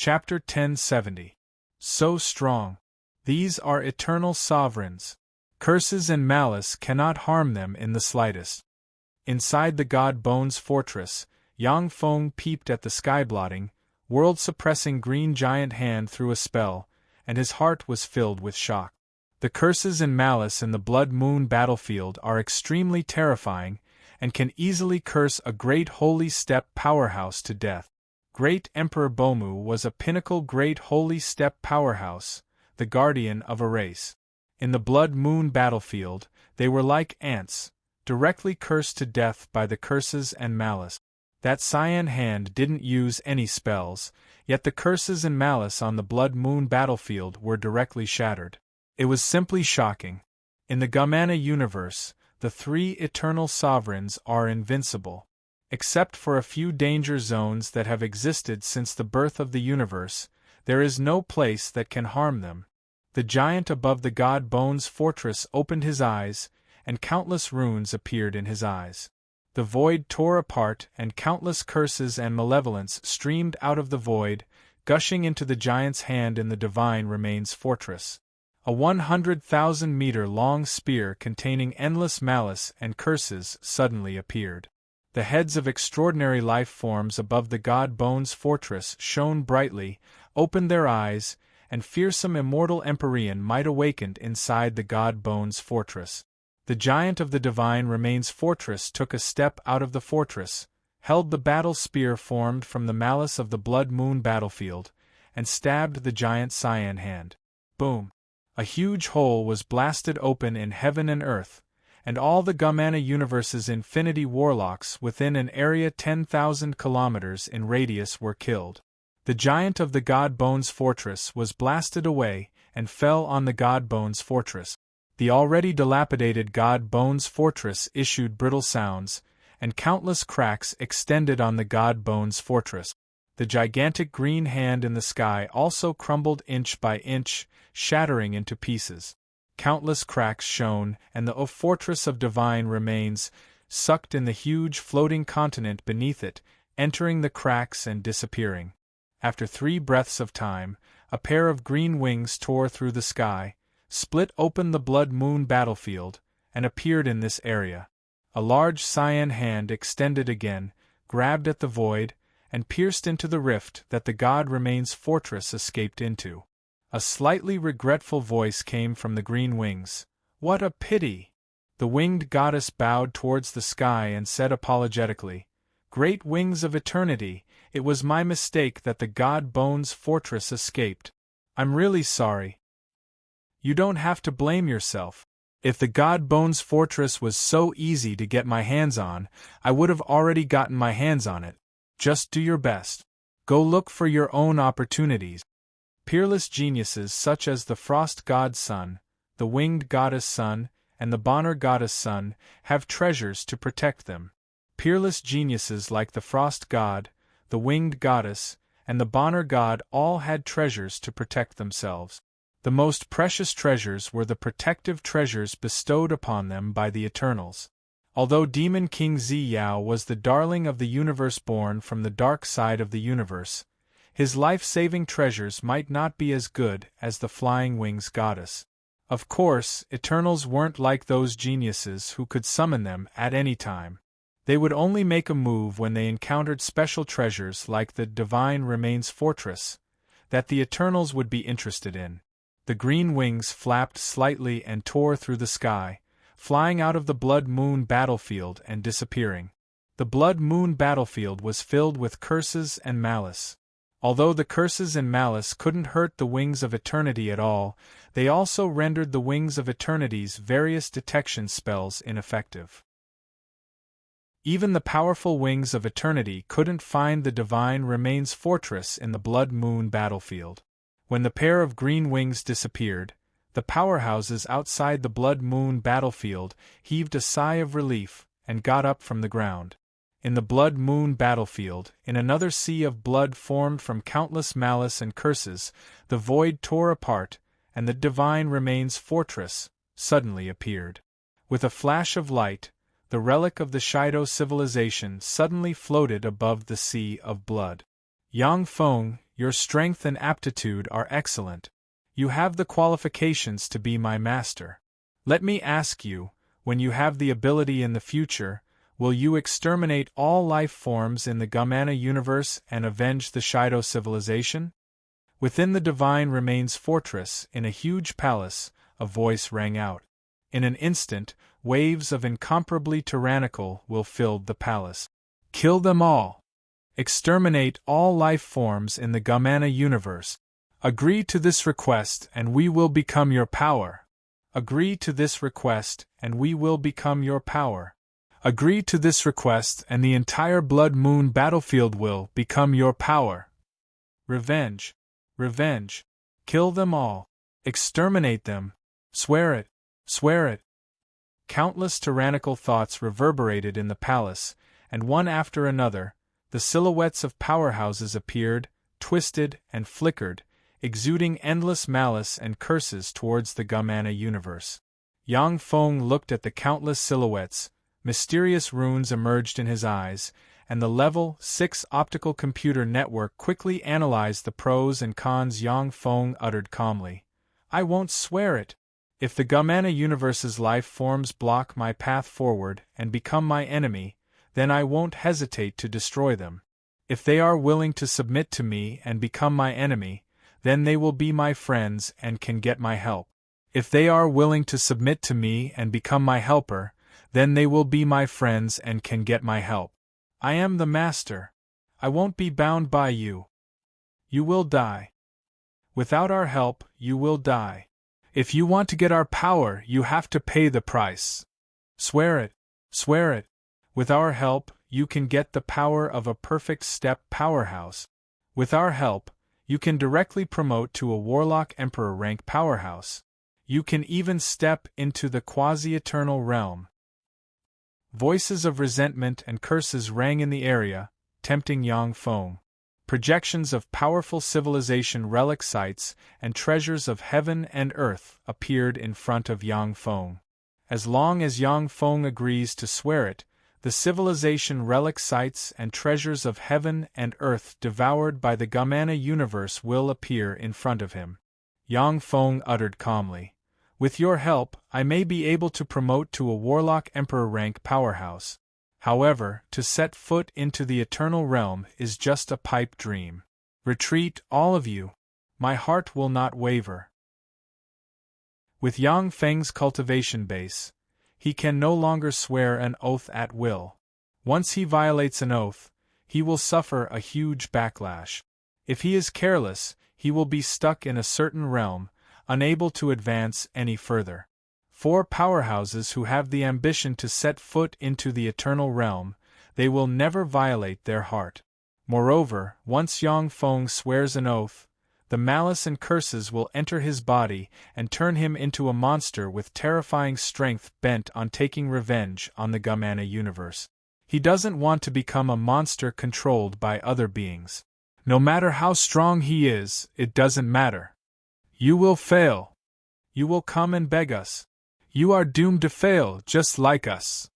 Chapter 1070. So strong. These are eternal sovereigns. Curses and malice cannot harm them in the slightest. Inside the God Bones fortress, Yang Feng peeped at the sky-blotting, world-suppressing green giant hand through a spell, and his heart was filled with shock. The curses and malice in the Blood Moon battlefield are extremely terrifying, and can easily curse a great holy step powerhouse to death. Great Emperor Bomu was a pinnacle great holy step powerhouse, the guardian of a race. In the Blood Moon battlefield, they were like ants, directly cursed to death by the curses and malice. That cyan hand didn't use any spells, yet the curses and malice on the Blood Moon battlefield were directly shattered. It was simply shocking. In the Gamana universe, the three eternal sovereigns are invincible. Except for a few danger zones that have existed since the birth of the universe, there is no place that can harm them. The giant above the God Bones fortress opened his eyes, and countless runes appeared in his eyes. The void tore apart, and countless curses and malevolence streamed out of the void, gushing into the giant's hand in the Divine Remains fortress. A 100,000-meter-long spear containing endless malice and curses suddenly appeared. The heads of extraordinary life forms above the God Bones fortress shone brightly, opened their eyes, and fearsome immortal Empyrean might awakened inside the God Bones fortress. The giant of the Divine Remains fortress took a step out of the fortress, held the battle spear formed from the malice of the Blood Moon battlefield, and stabbed the giant cyan hand. Boom! A huge hole was blasted open in heaven and earth, and all the Gamana universe's infinity warlocks within an area 10,000 kilometers in radius were killed. The giant of the God Bones fortress was blasted away and fell on the God Bones fortress. The already dilapidated God Bones fortress issued brittle sounds, and countless cracks extended on the God Bones fortress. The gigantic green hand in the sky also crumbled inch by inch, shattering into pieces. Countless cracks shone, and the fortress of Divine Remains sucked in the huge floating continent beneath it, entering the cracks and disappearing. After 3 breaths of time, a pair of green wings tore through the sky, split open the Blood Moon battlefield, and appeared in this area. A large cyan hand extended again, grabbed at the void, and pierced into the rift that the God Remains fortress escaped into. A slightly regretful voice came from the green wings. "What a pity!" The winged goddess bowed towards the sky and said apologetically, "Great wings of eternity, it was my mistake that the God Bones fortress escaped. I'm really sorry." "You don't have to blame yourself. If the God Bones fortress was so easy to get my hands on, I would have already gotten my hands on it. Just do your best. Go look for your own opportunities." Peerless geniuses such as the Frost God Sun, the Winged Goddess Sun, and the Bonner Goddess Sun have treasures to protect them. Peerless geniuses like the Frost God, the Winged Goddess, and the Bonner God all had treasures to protect themselves. The most precious treasures were the protective treasures bestowed upon them by the Eternals. Although Demon King Ziyao was the darling of the universe born from the dark side of the universe, his life-saving treasures might not be as good as the Flying Wings Goddess. Of course, Eternals weren't like those geniuses who could summon them at any time. They would only make a move when they encountered special treasures like the Divine Remains fortress that the Eternals would be interested in. The green wings flapped slightly and tore through the sky, flying out of the Blood Moon battlefield and disappearing. The Blood Moon battlefield was filled with curses and malice. Although the curses and malice couldn't hurt the Wings of Eternity at all, they also rendered the Wings of Eternity's various detection spells ineffective. Even the powerful Wings of Eternity couldn't find the Divine Remains fortress in the Blood Moon battlefield. When the pair of green wings disappeared, the powerhouses outside the Blood Moon battlefield heaved a sigh of relief and got up from the ground. In the Blood Moon battlefield, in another sea of blood formed from countless malice and curses, the void tore apart, and the Divine Remains fortress suddenly appeared. With a flash of light, the relic of the Shido civilization suddenly floated above the sea of blood. Yang Feng, Your strength and aptitude are excellent. You have the qualifications to be my master. Let me ask you, when you have the ability in the future, will you exterminate all life forms in the Gamana universe and avenge the Shido civilization? Within the divine remains fortress, in a huge palace, a voice rang out. In an instant, waves of incomparably tyrannical will fill the palace. Kill them all! Exterminate all life forms in the Gamana universe. Agree to this request and we will become your power. Agree to this request and we will become your power. Agree to this request and the entire Blood Moon battlefield will become your power. Revenge. Revenge. Kill them all. Exterminate them. Swear it. Swear it. Countless tyrannical thoughts reverberated in the palace, and one after another, the silhouettes of powerhouses appeared, twisted and flickered, exuding endless malice and curses towards the Gamana universe. Yang Feng looked at the countless silhouettes, mysterious runes emerged in his eyes, and the Level 6 optical computer network quickly analyzed the pros and cons. Yang Feng uttered calmly, "I won't swear it. If the Gamana universe's life forms block my path forward and become my enemy, then I won't hesitate to destroy them. If they are willing to submit to me and become my enemy, then they will be my friends and can get my help. If they are willing to submit to me and become my helper, then they will be my friends and can get my help. I am the master. I won't be bound by you. You will die. Without our help, you will die. If you want to get our power, you have to pay the price. Swear it. Swear it. With our help, you can get the power of a perfect step powerhouse. With our help, you can directly promote to a Warlock Emperor rank powerhouse. You can even step into the quasi-eternal realm." Voices of resentment and curses rang in the area, tempting Yang Feng. Projections of powerful civilization relic sites and treasures of heaven and earth appeared in front of Yang Feng. As long as Yang Feng agrees to swear it, the civilization relic sites and treasures of heaven and earth devoured by the Gamana universe will appear in front of him. Yang Feng uttered calmly, "With your help, I may be able to promote to a Warlock Emperor rank powerhouse. However, to set foot into the Eternal Realm is just a pipe dream. Retreat, all of you. My heart will not waver." With Yang Feng's cultivation base, he can no longer swear an oath at will. Once he violates an oath, he will suffer a huge backlash. If he is careless, he will be stuck in a certain realm, unable to advance any further. 4 powerhouses who have the ambition to set foot into the Eternal Realm, they will never violate their heart. Moreover, once Yang Feng swears an oath, the malice and curses will enter his body and turn him into a monster with terrifying strength bent on taking revenge on the Gamana universe. He doesn't want to become a monster controlled by other beings. No matter how strong he is, it doesn't matter. You will fail. You will come and beg us. You are doomed to fail, just like us.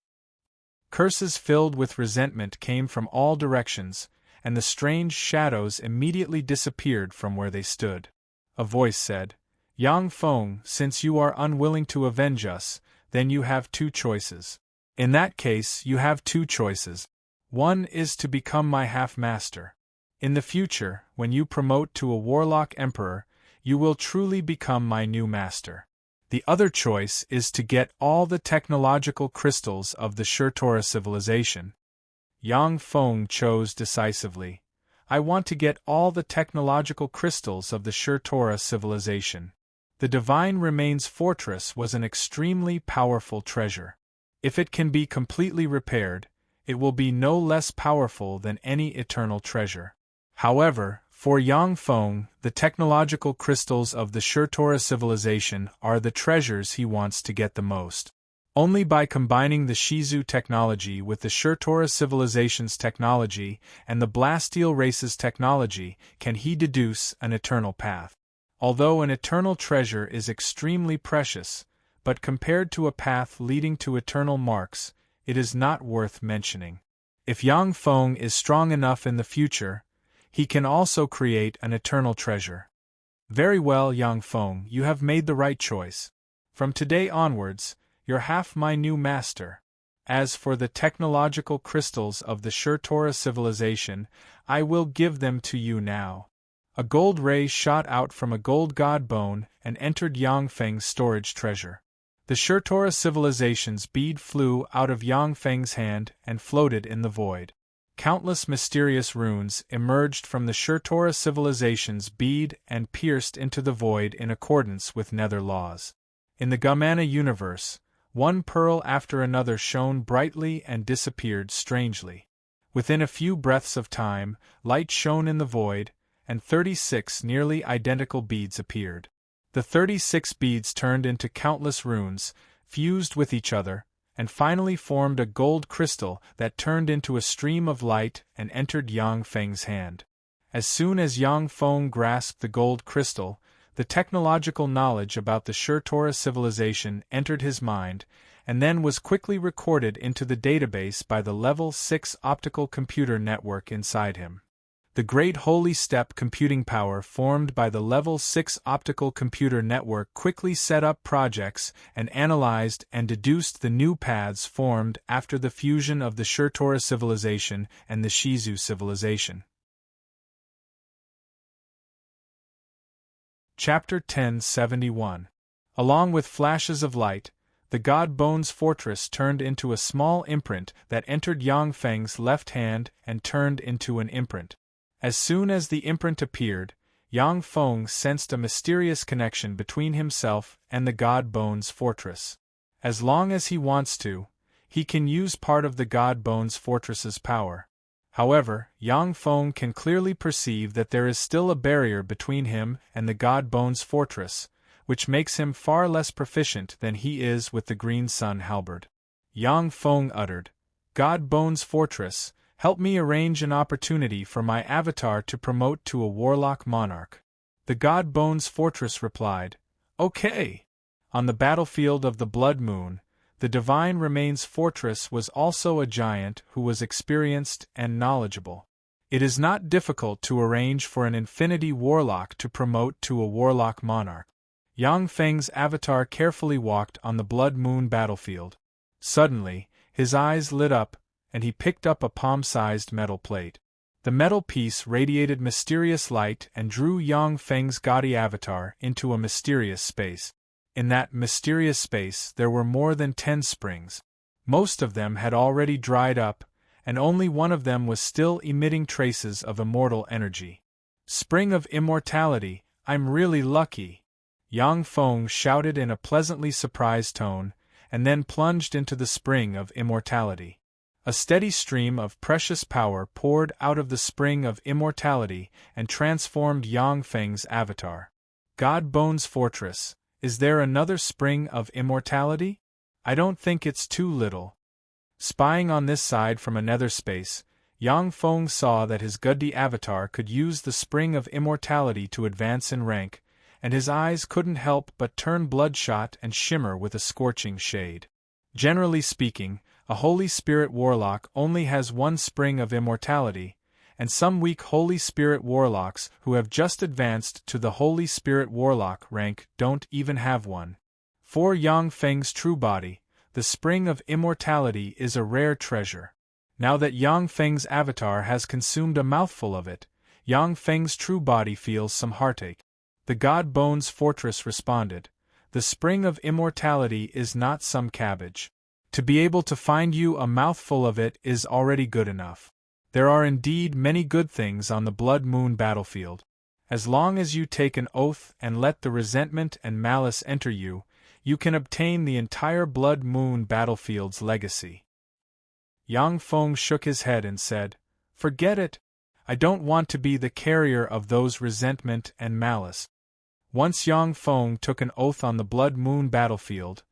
Curses filled with resentment came from all directions, and the strange shadows immediately disappeared from where they stood. A voice said, "Yang Feng, since you are unwilling to avenge us, then you have 2 choices. In that case, you have 2 choices. One is to become my half-master. In the future, when you promote to a Warlock Emperor, you will truly become my new master. The other choice is to get all the technological crystals of the Shurtora civilization." Yang Feng chose decisively. "I want to get all the technological crystals of the Shurtora civilization." The Divine Remains Fortress was an extremely powerful treasure. If it can be completely repaired, it will be no less powerful than any eternal treasure. However, for Yang Feng, the technological crystals of the Shurtora civilization are the treasures he wants to get the most. Only by combining the Shizu technology with the Shurtora civilization's technology and the Blasteel race's technology can he deduce an eternal path. Although an eternal treasure is extremely precious, but compared to a path leading to eternal marks, it is not worth mentioning. If Yang Feng is strong enough in the future, He can also create an eternal treasure. Very well, Yang Feng, you have made the right choice. From today onwards, you're half my new master. As for the technological crystals of the Shurtora civilization, I will give them to you now. A gold ray shot out from a gold god bone and entered Yang Feng's storage treasure. The Shurtora civilization's bead flew out of Yang Feng's hand and floated in the void. Countless mysterious runes emerged from the Shurtora civilization's bead and pierced into the void in accordance with nether laws. In the Gamana universe, one pearl after another shone brightly and disappeared strangely. Within a few breaths of time, light shone in the void, and 36 nearly identical beads appeared. The 36 beads turned into countless runes, fused with each other, and finally formed a gold crystal that turned into a stream of light and entered Yang Feng's hand. As soon as Yang Feng grasped the gold crystal, the technological knowledge about the Shurtora civilization entered his mind, and then was quickly recorded into the database by the Level 6 optical computer network inside him. The great holy step computing power formed by the Level 6 optical computer network quickly set up projects and analyzed and deduced the new paths formed after the fusion of the Shurtora civilization and the Shizu civilization. Chapter 1071. Along with flashes of light, the God Bones fortress turned into a small imprint that entered Yang Feng's left hand and turned into an imprint. As soon as the imprint appeared, Yang Feng sensed a mysterious connection between himself and the God Bones fortress. As long as he wants to, he can use part of the God Bones fortress's power. However, Yang Feng can clearly perceive that there is still a barrier between him and the God Bones fortress, which makes him far less proficient than he is with the Green Sun halberd. Yang Feng uttered, "God Bones fortress, help me arrange an opportunity for my avatar to promote to a warlock monarch." The God Bones fortress replied, "Okay." On the battlefield of the Blood Moon, the Divine Remains fortress was also a giant who was experienced and knowledgeable. It is not difficult to arrange for an infinity warlock to promote to a warlock monarch. Yang Feng's avatar carefully walked on the Blood Moon battlefield. Suddenly, his eyes lit up, and he picked up a palm-sized metal plate. The metal piece radiated mysterious light and drew Yang Feng's gaudy avatar into a mysterious space. In that mysterious space there were more than 10 springs. Most of them had already dried up, and only one of them was still emitting traces of immortal energy. "Spring of immortality, I'm really lucky!" Yang Feng shouted in a pleasantly surprised tone, and then plunged into the spring of immortality. A steady stream of precious power poured out of the spring of immortality and transformed Yang Feng's avatar. God Bones Fortress, is there another spring of immortality? I don't think it's too little. Spying on this side from a nether space, Yang Feng saw that his Guddi avatar could use the spring of immortality to advance in rank, and his eyes couldn't help but turn bloodshot and shimmer with a scorching shade. Generally speaking, a Holy Spirit Warlock only has one spring of immortality, and some weak Holy Spirit Warlocks who have just advanced to the Holy Spirit Warlock rank don't even have one. For Yang Feng's true body, the spring of immortality is a rare treasure. Now that Yang Feng's avatar has consumed a mouthful of it, Yang Feng's true body feels some heartache. The God Bones Fortress responded, "The spring of immortality is not some cabbage. To be able to find you a mouthful of it is already good enough. There are indeed many good things on the Blood Moon battlefield. As long as you take an oath and let the resentment and malice enter you, you can obtain the entire Blood Moon battlefield's legacy." Yang Feng shook his head and said, "Forget it. I don't want to be the carrier of those resentment and malice." Once Yang Feng took an oath on the Blood Moon battlefield,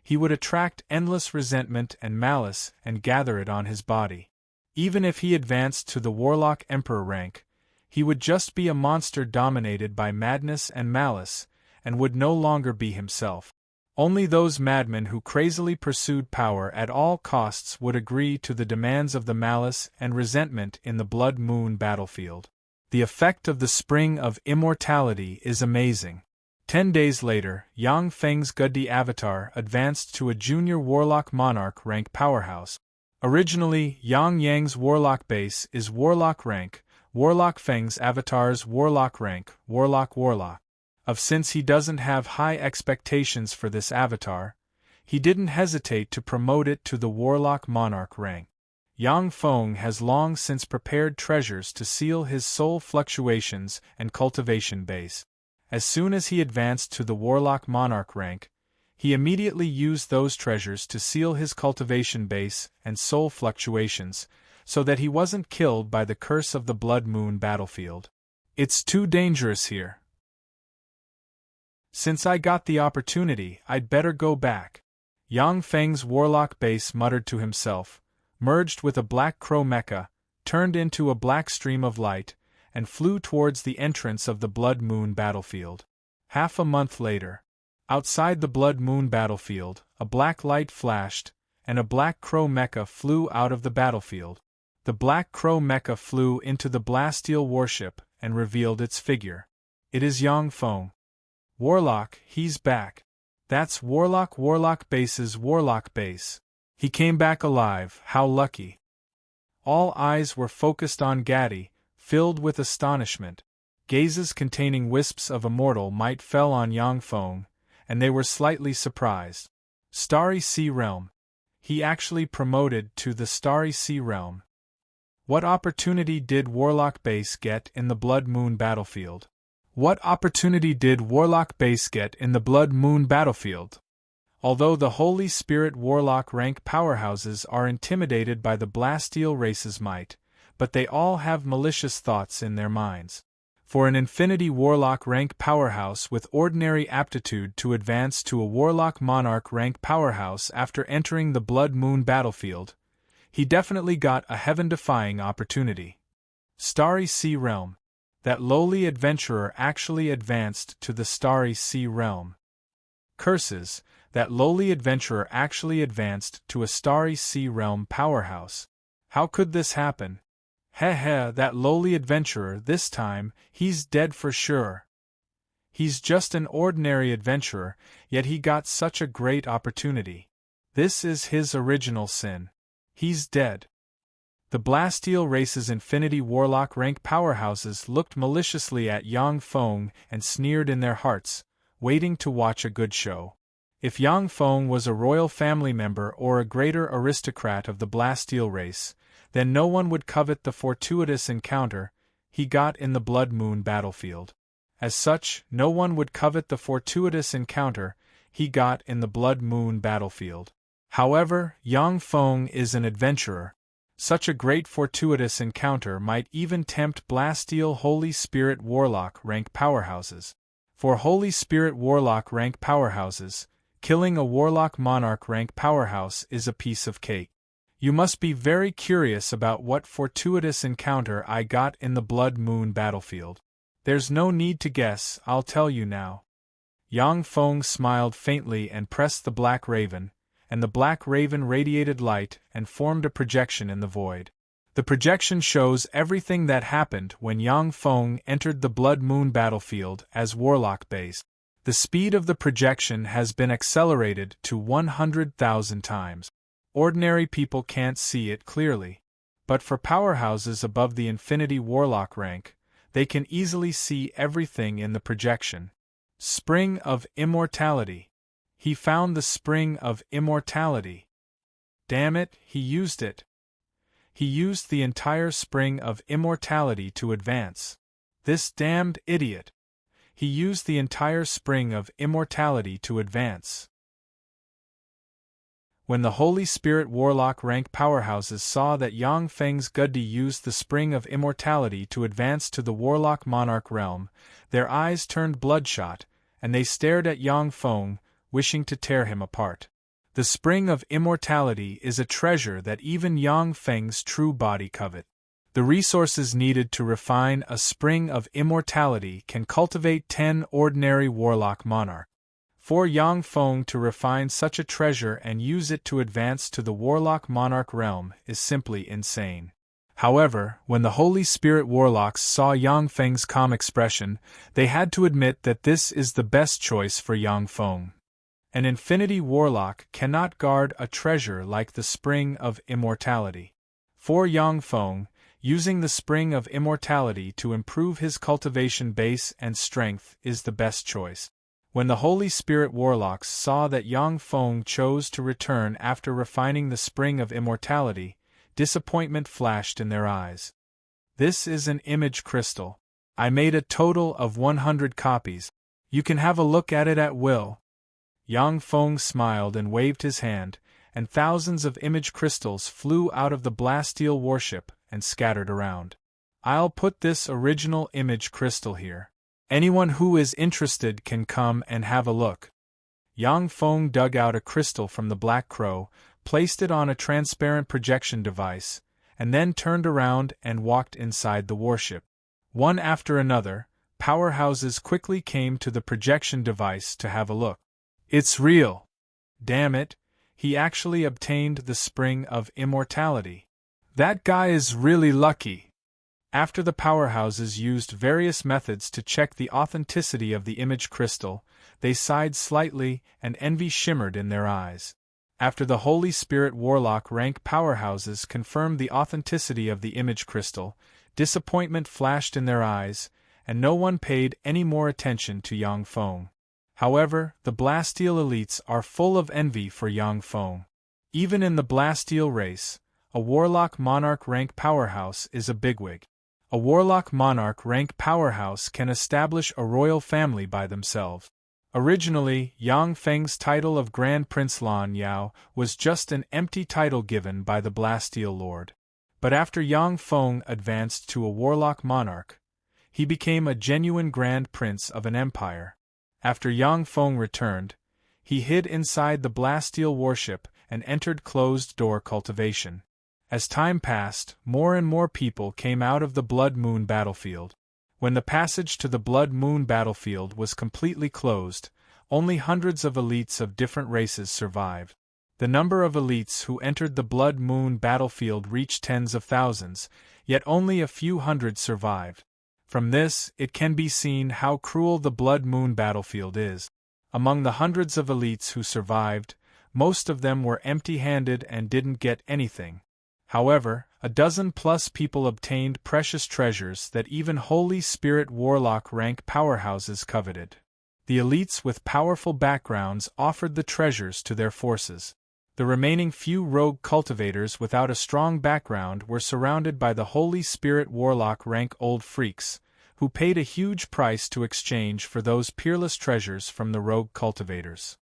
he would attract endless resentment and malice and gather it on his body. Even if he advanced to the Warlock Emperor rank, he would just be a monster dominated by madness and malice, and would no longer be himself. Only those madmen who crazily pursued power at all costs would agree to the demands of the malice and resentment in the Blood Moon battlefield. The effect of the spring of immortality is amazing. 10 days later, Yang Feng's Guddi avatar advanced to a junior Warlock Monarch rank powerhouse. Originally, Yang Yang's Warlock base is Warlock rank, Warlock Feng's avatar's Warlock rank, Warlock. Since he doesn't have high expectations for this avatar, he didn't hesitate to promote it to the Warlock Monarch rank. Yang Feng has long since prepared treasures to seal his soul fluctuations and cultivation base. As soon as he advanced to the Warlock Monarch rank, he immediately used those treasures to seal his cultivation base and soul fluctuations, so that he wasn't killed by the curse of the Blood Moon battlefield. It's too dangerous here. Since I got the opportunity, I'd better go back. Yang Feng's Warlock base muttered to himself, merged with a black crow mecha, turned into a black stream of light, and flew towards the entrance of the Blood Moon battlefield. Half a month later, outside the Blood Moon battlefield, a black light flashed, and a black crow mecha flew out of the battlefield. The black crow mecha flew into the Blasteel warship and revealed its figure. It is Yang Feng. Warlock, he's back. That's Warlock base's Warlock base. He came back alive, how lucky. All eyes were focused on Gatti, filled with astonishment. Gazes containing wisps of immortal might fell on Yang Feng, and they were slightly surprised. Starry Sea Realm. He actually promoted to the Starry Sea Realm. What opportunity did Warlock base get in the Blood Moon battlefield? What opportunity did Warlock base get in the Blood Moon battlefield? Although the Holy Spirit Warlock rank powerhouses are intimidated by the Blasteel race's might, but they all have malicious thoughts in their minds. For an Infinity Warlock rank powerhouse with ordinary aptitude to advance to a Warlock Monarch rank powerhouse after entering the Blood Moon battlefield, he definitely got a heaven-defying opportunity. Starry Sea Realm. That lowly adventurer actually advanced to the Starry Sea Realm. Curses, that lowly adventurer actually advanced to a Starry Sea Realm powerhouse. How could this happen? That lowly adventurer, this time, he's dead for sure. He's just an ordinary adventurer, yet he got such a great opportunity. This is his original sin. He's dead. The Blasteel race's Infinity Warlock rank powerhouses looked maliciously at Yang Feng and sneered in their hearts, waiting to watch a good show. If Yang Feng was a royal family member or a greater aristocrat of the Blasteel race, then no one would covet the fortuitous encounter he got in the Blood Moon battlefield. As such, no one would covet the fortuitous encounter he got in the Blood Moon battlefield. However, Yang Feng is an adventurer. Such a great fortuitous encounter might even tempt Blasteel Holy Spirit Warlock rank powerhouses. For Holy Spirit Warlock rank powerhouses, killing a Warlock Monarch rank powerhouse is a piece of cake. You must be very curious about what fortuitous encounter I got in the Blood Moon battlefield. There's no need to guess, I'll tell you now. Yang Feng smiled faintly and pressed the Black Raven, and the Black Raven radiated light and formed a projection in the void. The projection shows everything that happened when Yang Feng entered the Blood Moon battlefield as Warlock base. The speed of the projection has been accelerated to 100,000 times. Ordinary people can't see it clearly. But for powerhouses above the Infinity Warlock rank, they can easily see everything in the projection. Spring of Immortality. He found the Spring of Immortality. Damn it, he used it. He used the entire Spring of Immortality to advance. This damned idiot. He used the entire Spring of Immortality to advance. When the Holy Spirit Warlock rank powerhouses saw that Yang Feng's Guddi used the Spring of Immortality to advance to the Warlock Monarch realm, their eyes turned bloodshot, and they stared at Yang Feng, wishing to tear him apart. The Spring of Immortality is a treasure that even Yang Feng's true body covet. The resources needed to refine a Spring of Immortality can cultivate 10 ordinary Warlock Monarch. For Yang Feng to refine such a treasure and use it to advance to the Warlock Monarch realm is simply insane. However, when the Holy Spirit warlocks saw Yang Feng's calm expression, they had to admit that this is the best choice for Yang Feng. An infinity warlock cannot guard a treasure like the Spring of Immortality. For Yang Feng, using the Spring of Immortality to improve his cultivation base and strength is the best choice. When the Holy Spirit warlocks saw that Yang Feng chose to return after refining the Spring of Immortality, disappointment flashed in their eyes. This is an image crystal. I made a total of 100 copies. You can have a look at it at will. Yang Feng smiled and waved his hand, and thousands of image crystals flew out of the Blasteel warship and scattered around. I'll put this original image crystal here. Anyone who is interested can come and have a look. Yang Feng dug out a crystal from the Black Crow, placed it on a transparent projection device, and then turned around and walked inside the warship. One after another, powerhouses quickly came to the projection device to have a look. It's real! Damn it, he actually obtained the Spring of Immortality. That guy is really lucky. After the powerhouses used various methods to check the authenticity of the image crystal, they sighed slightly and envy shimmered in their eyes. After the Holy Spirit Warlock rank powerhouses confirmed the authenticity of the image crystal, disappointment flashed in their eyes, and no one paid any more attention to Yang Feng. However, the Blasteel elites are full of envy for Yang Feng. Even in the Blasteel race, a Warlock Monarch rank powerhouse is a bigwig. A Warlock Monarch rank powerhouse can establish a royal family by themselves. Originally, Yang Feng's title of Grand Prince Lan Yao was just an empty title given by the Blasteel Lord. But after Yang Feng advanced to a Warlock Monarch, he became a genuine Grand Prince of an empire. After Yang Feng returned, he hid inside the Blasteel warship and entered closed-door cultivation. As time passed, more and more people came out of the Blood Moon battlefield. When the passage to the Blood Moon battlefield was completely closed, only hundreds of elites of different races survived. The number of elites who entered the Blood Moon battlefield reached tens of thousands, yet only a few hundred survived. From this, it can be seen how cruel the Blood Moon battlefield is. Among the hundreds of elites who survived, most of them were empty-handed and didn't get anything. However, a dozen-plus people obtained precious treasures that even Holy Spirit Warlock rank powerhouses coveted. The elites with powerful backgrounds offered the treasures to their forces. The remaining few rogue cultivators without a strong background were surrounded by the Holy Spirit Warlock rank old freaks, who paid a huge price to exchange for those peerless treasures from the rogue cultivators.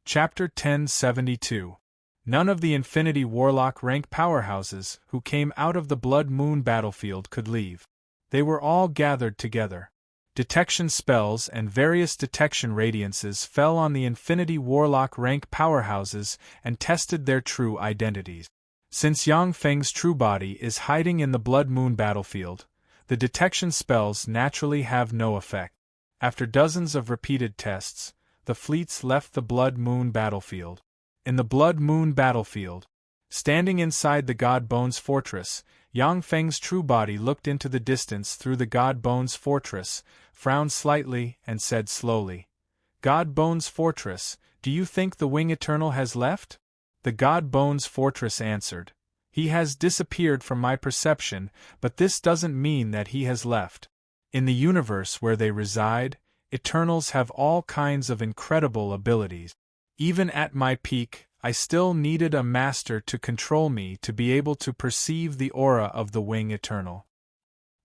Chapter 1072. None of the Infinity Warlock rank powerhouses who came out of the Blood Moon battlefield could leave. They were all gathered together. Detection spells and various detection radiances fell on the Infinity Warlock rank powerhouses and tested their true identities. Since Yang Feng's true body is hiding in the Blood Moon battlefield, the detection spells naturally have no effect. After dozens of repeated tests, the fleets left the Blood Moon battlefield. In the Blood Moon battlefield, standing inside the God Bones fortress, Yang Feng's true body looked into the distance through the God Bones fortress, frowned slightly, and said slowly, "God Bones fortress, do you think the Wing Eternal has left?" The God Bones fortress answered, "He has disappeared from my perception, but this doesn't mean that he has left. In the universe where they reside, Eternals have all kinds of incredible abilities. Even at my peak, I still needed a master to control me to be able to perceive the aura of the Wing Eternal.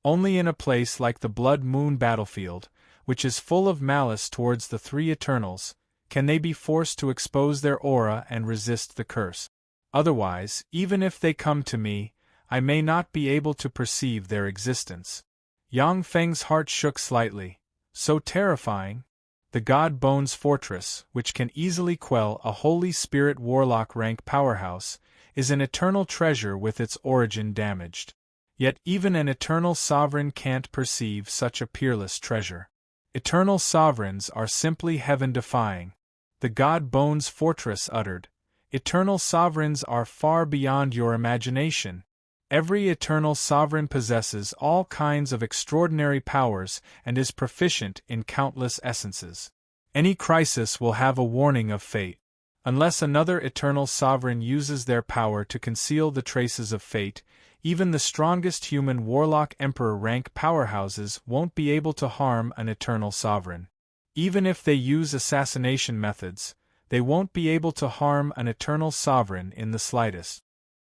Only in a place like the Blood Moon battlefield, which is full of malice towards the three Eternals, can they be forced to expose their aura and resist the curse. Otherwise, even if they come to me, I may not be able to perceive their existence." Yang Feng's heart shook slightly. So terrifying. The God Bones fortress, which can easily quell a Holy Spirit Warlock rank powerhouse, is an eternal treasure with its origin damaged. Yet even an eternal sovereign can't perceive such a peerless treasure. Eternal sovereigns are simply heaven-defying. The God Bones fortress uttered, Eternal sovereigns are far beyond your imagination. Every eternal sovereign possesses all kinds of extraordinary powers and is proficient in countless essences. Any crisis will have a warning of fate. Unless another eternal sovereign uses their power to conceal the traces of fate, even the strongest human warlock emperor rank powerhouses won't be able to harm an eternal sovereign. Even if they use assassination methods, they won't be able to harm an eternal sovereign in the slightest.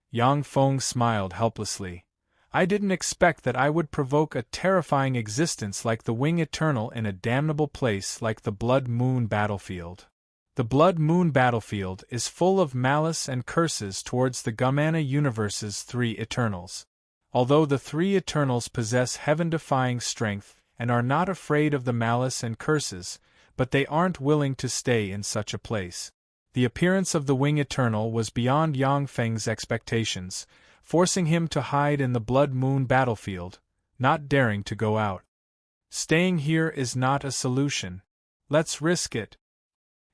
Yang Feng smiled helplessly. I didn't expect that I would provoke a terrifying existence like the Wing Eternal in a damnable place like the Blood Moon battlefield. The Blood Moon battlefield is full of malice and curses towards the Gamana universe's three Eternals. Although the three Eternals possess heaven-defying strength and are not afraid of the malice and curses, but they aren't willing to stay in such a place. The appearance of the Wing Eternal was beyond Yang Feng's expectations, forcing him to hide in the Blood Moon battlefield, not daring to go out. Staying here is not a solution. Let's risk it.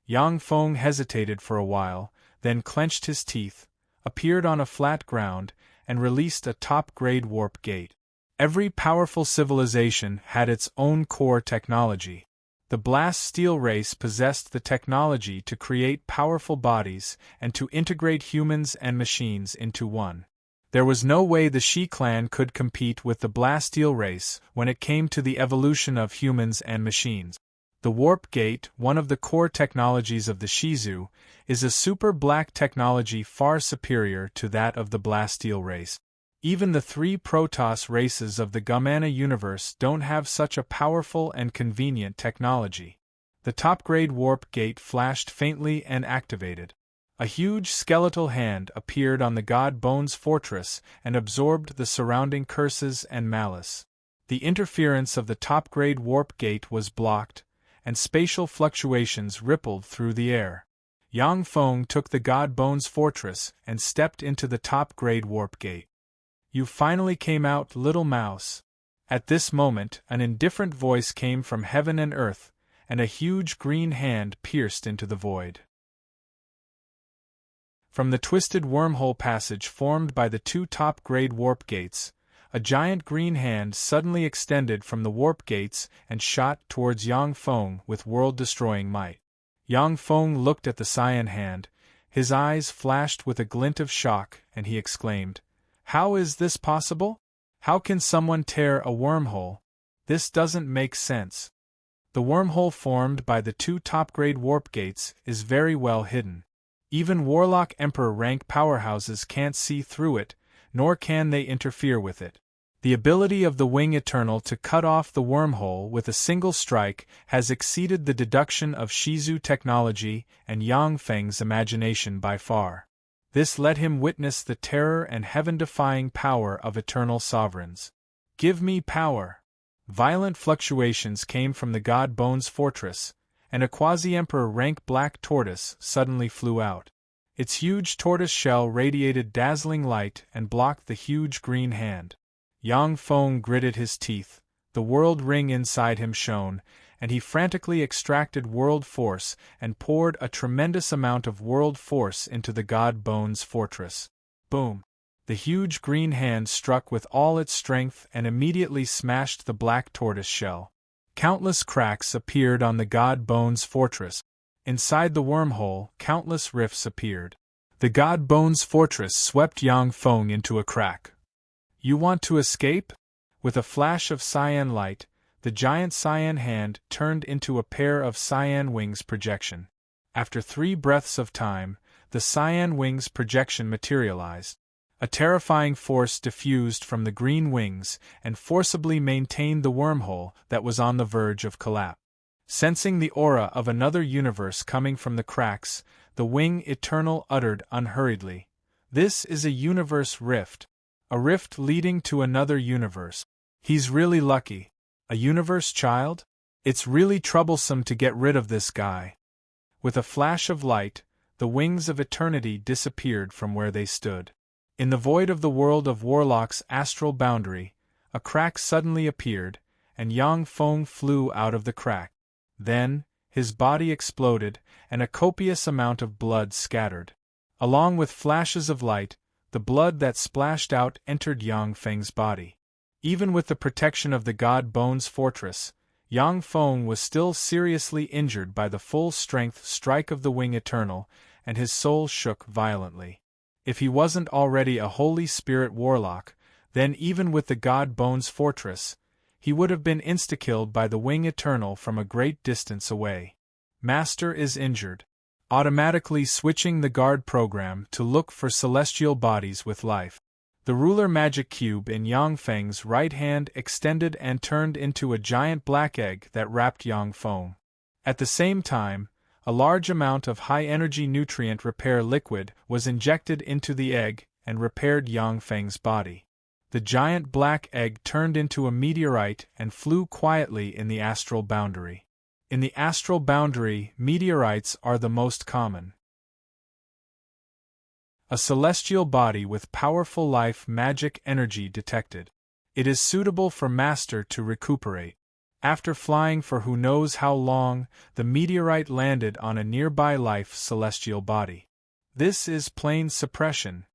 Yang Feng hesitated for a while, then clenched his teeth, appeared on a flat ground, and released a top-grade warp gate. Every powerful civilization had its own core technology. The Blast Steel race possessed the technology to create powerful bodies and to integrate humans and machines into one. There was no way the Shi clan could compete with the Blast Steel race when it came to the evolution of humans and machines. The Warp Gate, one of the core technologies of the Shizu, is a super black technology far superior to that of the Blast Steel race. Even the three Protoss races of the Gamana universe don't have such a powerful and convenient technology. The top-grade Warp Gate flashed faintly and activated. A huge skeletal hand appeared on the God Bones fortress and absorbed the surrounding curses and malice. The interference of the top-grade Warp Gate was blocked, and spatial fluctuations rippled through the air. Yang Feng took the God Bones fortress and stepped into the top-grade Warp Gate. You finally came out, little mouse. At this moment, an indifferent voice came from heaven and earth, and a huge green hand pierced into the void. From the twisted wormhole passage formed by the two top-grade warp gates, a giant green hand suddenly extended from the warp gates and shot towards Yang Feng with world-destroying might. Yang Feng looked at the cyan hand, his eyes flashed with a glint of shock, and he exclaimed, "How is this possible? How can someone tear a wormhole? This doesn't make sense." The wormhole formed by the two top-grade warp gates is very well hidden. Even Warlock Emperor rank powerhouses can't see through it, nor can they interfere with it. The ability of the Wing Eternal to cut off the wormhole with a single strike has exceeded the deduction of Shizu technology and Yang Feng's imagination by far. This let him witness the terror and heaven-defying power of eternal sovereigns. "Give me power!" Violent fluctuations came from the God Bones fortress, and a quasi-emperor rank black tortoise suddenly flew out. Its huge tortoise shell radiated dazzling light and blocked the huge green hand. Yang Feng gritted his teeth, the world ring inside him shone, and he frantically extracted world force and poured a tremendous amount of world force into the God Bones fortress. Boom! The huge green hand struck with all its strength and immediately smashed the black tortoise shell. Countless cracks appeared on the God Bones fortress. Inside the wormhole, countless rifts appeared. The God Bones fortress swept Yang Feng into a crack. "You want to escape?" With a flash of cyan light, the giant cyan hand turned into a pair of cyan wings projection. After 3 breaths of time, the cyan wings projection materialized. A terrifying force diffused from the green wings and forcibly maintained the wormhole that was on the verge of collapse. Sensing the aura of another universe coming from the cracks, the Wing Eternal uttered unhurriedly, "This is a universe rift. A rift leading to another universe. He's really lucky. A universe child? It's really troublesome to get rid of this guy." With a flash of light, the wings of eternity disappeared from where they stood. In the void of the world of Warlock's astral boundary, a crack suddenly appeared, and Yang Feng flew out of the crack. Then, his body exploded, and a copious amount of blood scattered. Along with flashes of light, the blood that splashed out entered Yang Feng's body. Even with the protection of the God Bone's fortress, Yang Feng was still seriously injured by the full-strength strike of the Wing Eternal, and his soul shook violently. If he wasn't already a Holy Spirit warlock, then even with the God Bone's fortress, he would have been insta-killed by the Wing Eternal from a great distance away. Master is injured. Automatically switching the guard program to look for celestial bodies with life. The ruler magic cube in Yang Feng's right hand extended and turned into a giant black egg that wrapped Yang Feng. At the same time, a large amount of high-energy nutrient repair liquid was injected into the egg and repaired Yang Feng's body. The giant black egg turned into a meteorite and flew quietly in the astral boundary. In the astral boundary, meteorites are the most common. A celestial body with powerful life magic energy detected. It is suitable for Master to recuperate. After flying for who knows how long, the meteorite landed on a nearby life celestial body. This is plain suppression.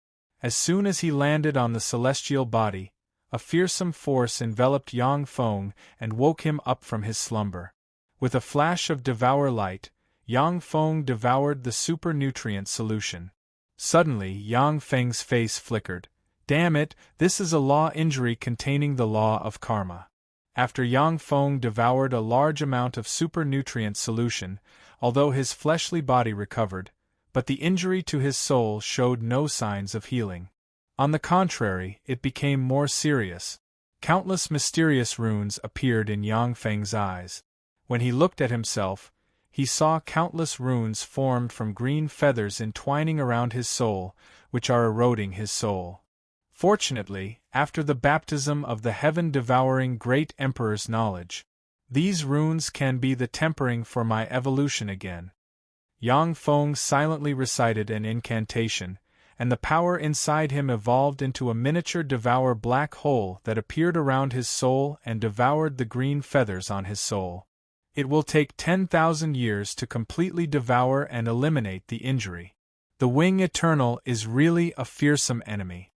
As soon as he landed on the celestial body, a fearsome force enveloped Yang Feng and woke him up from his slumber. With a flash of devour light, Yang Feng devoured the super nutrient solution. Suddenly, Yang Feng's face flickered. Damn it, this is a law injury containing the law of karma. After Yang Feng devoured a large amount of super nutrient solution, although his fleshly body recovered, but the injury to his soul showed no signs of healing. On the contrary, it became more serious. Countless mysterious runes appeared in Yang Feng's eyes. When he looked at himself, he saw countless runes formed from green feathers entwining around his soul, which are eroding his soul. Fortunately, after the baptism of the heaven-devouring Great Emperor's knowledge, these runes can be the tempering for my evolution again. Yang Feng silently recited an incantation, and the power inside him evolved into a miniature devour black hole that appeared around his soul and devoured the green feathers on his soul. It will take 10,000 years to completely devour and eliminate the injury. The Wing Eternal is really a fearsome enemy.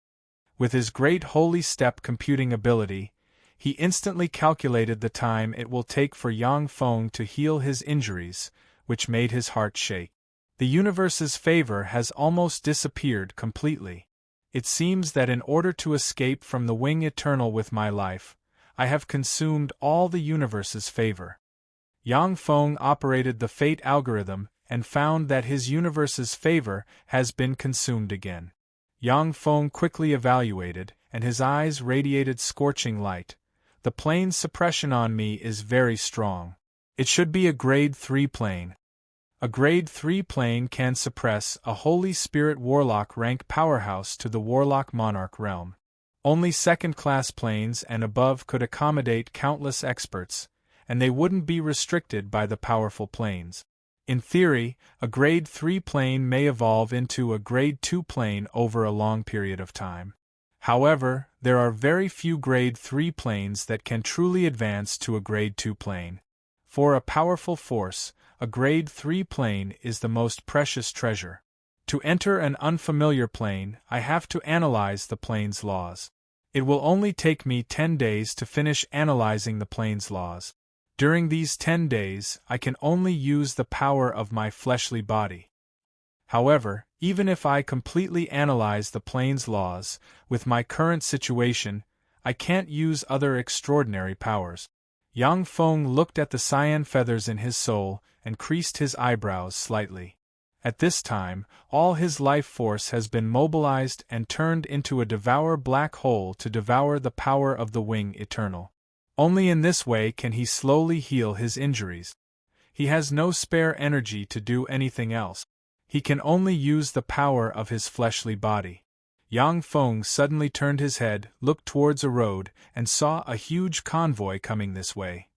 With his great holy step computing ability, he instantly calculated the time it will take for Yang Feng to heal his injuries, which made his heart shake. The universe's favor has almost disappeared completely. It seems that in order to escape from the Wing Eternal with my life, I have consumed all the universe's favor. Yang Feng operated the fate algorithm and found that his universe's favor has been consumed again. Yang Feng quickly evaluated, and his eyes radiated scorching light. The plane's suppression on me is very strong. It should be a grade 3 plane. A grade 3 plane can suppress a Holy Spirit Warlock rank powerhouse to the Warlock Monarch realm. Only second-class planes and above could accommodate countless experts, and they wouldn't be restricted by the powerful planes. In theory, a grade 3 plane may evolve into a grade 2 plane over a long period of time. However, there are very few grade 3 planes that can truly advance to a grade 2 plane. For a powerful force, a grade 3 plane is the most precious treasure. To enter an unfamiliar plane, I have to analyze the plane's laws. It will only take me 10 days to finish analyzing the plane's laws. During these 10 days, I can only use the power of my fleshly body. However, even if I completely analyze the plane's laws, with my current situation, I can't use other extraordinary powers. Yang Feng looked at the cyan feathers in his soul and creased his eyebrows slightly. At this time, all his life force has been mobilized and turned into a devour black hole to devour the power of the Wing Eternal. Only in this way can he slowly heal his injuries. He has no spare energy to do anything else. He can only use the power of his fleshly body. Yang Feng suddenly turned his head, looked towards a road, and saw a huge convoy coming this way.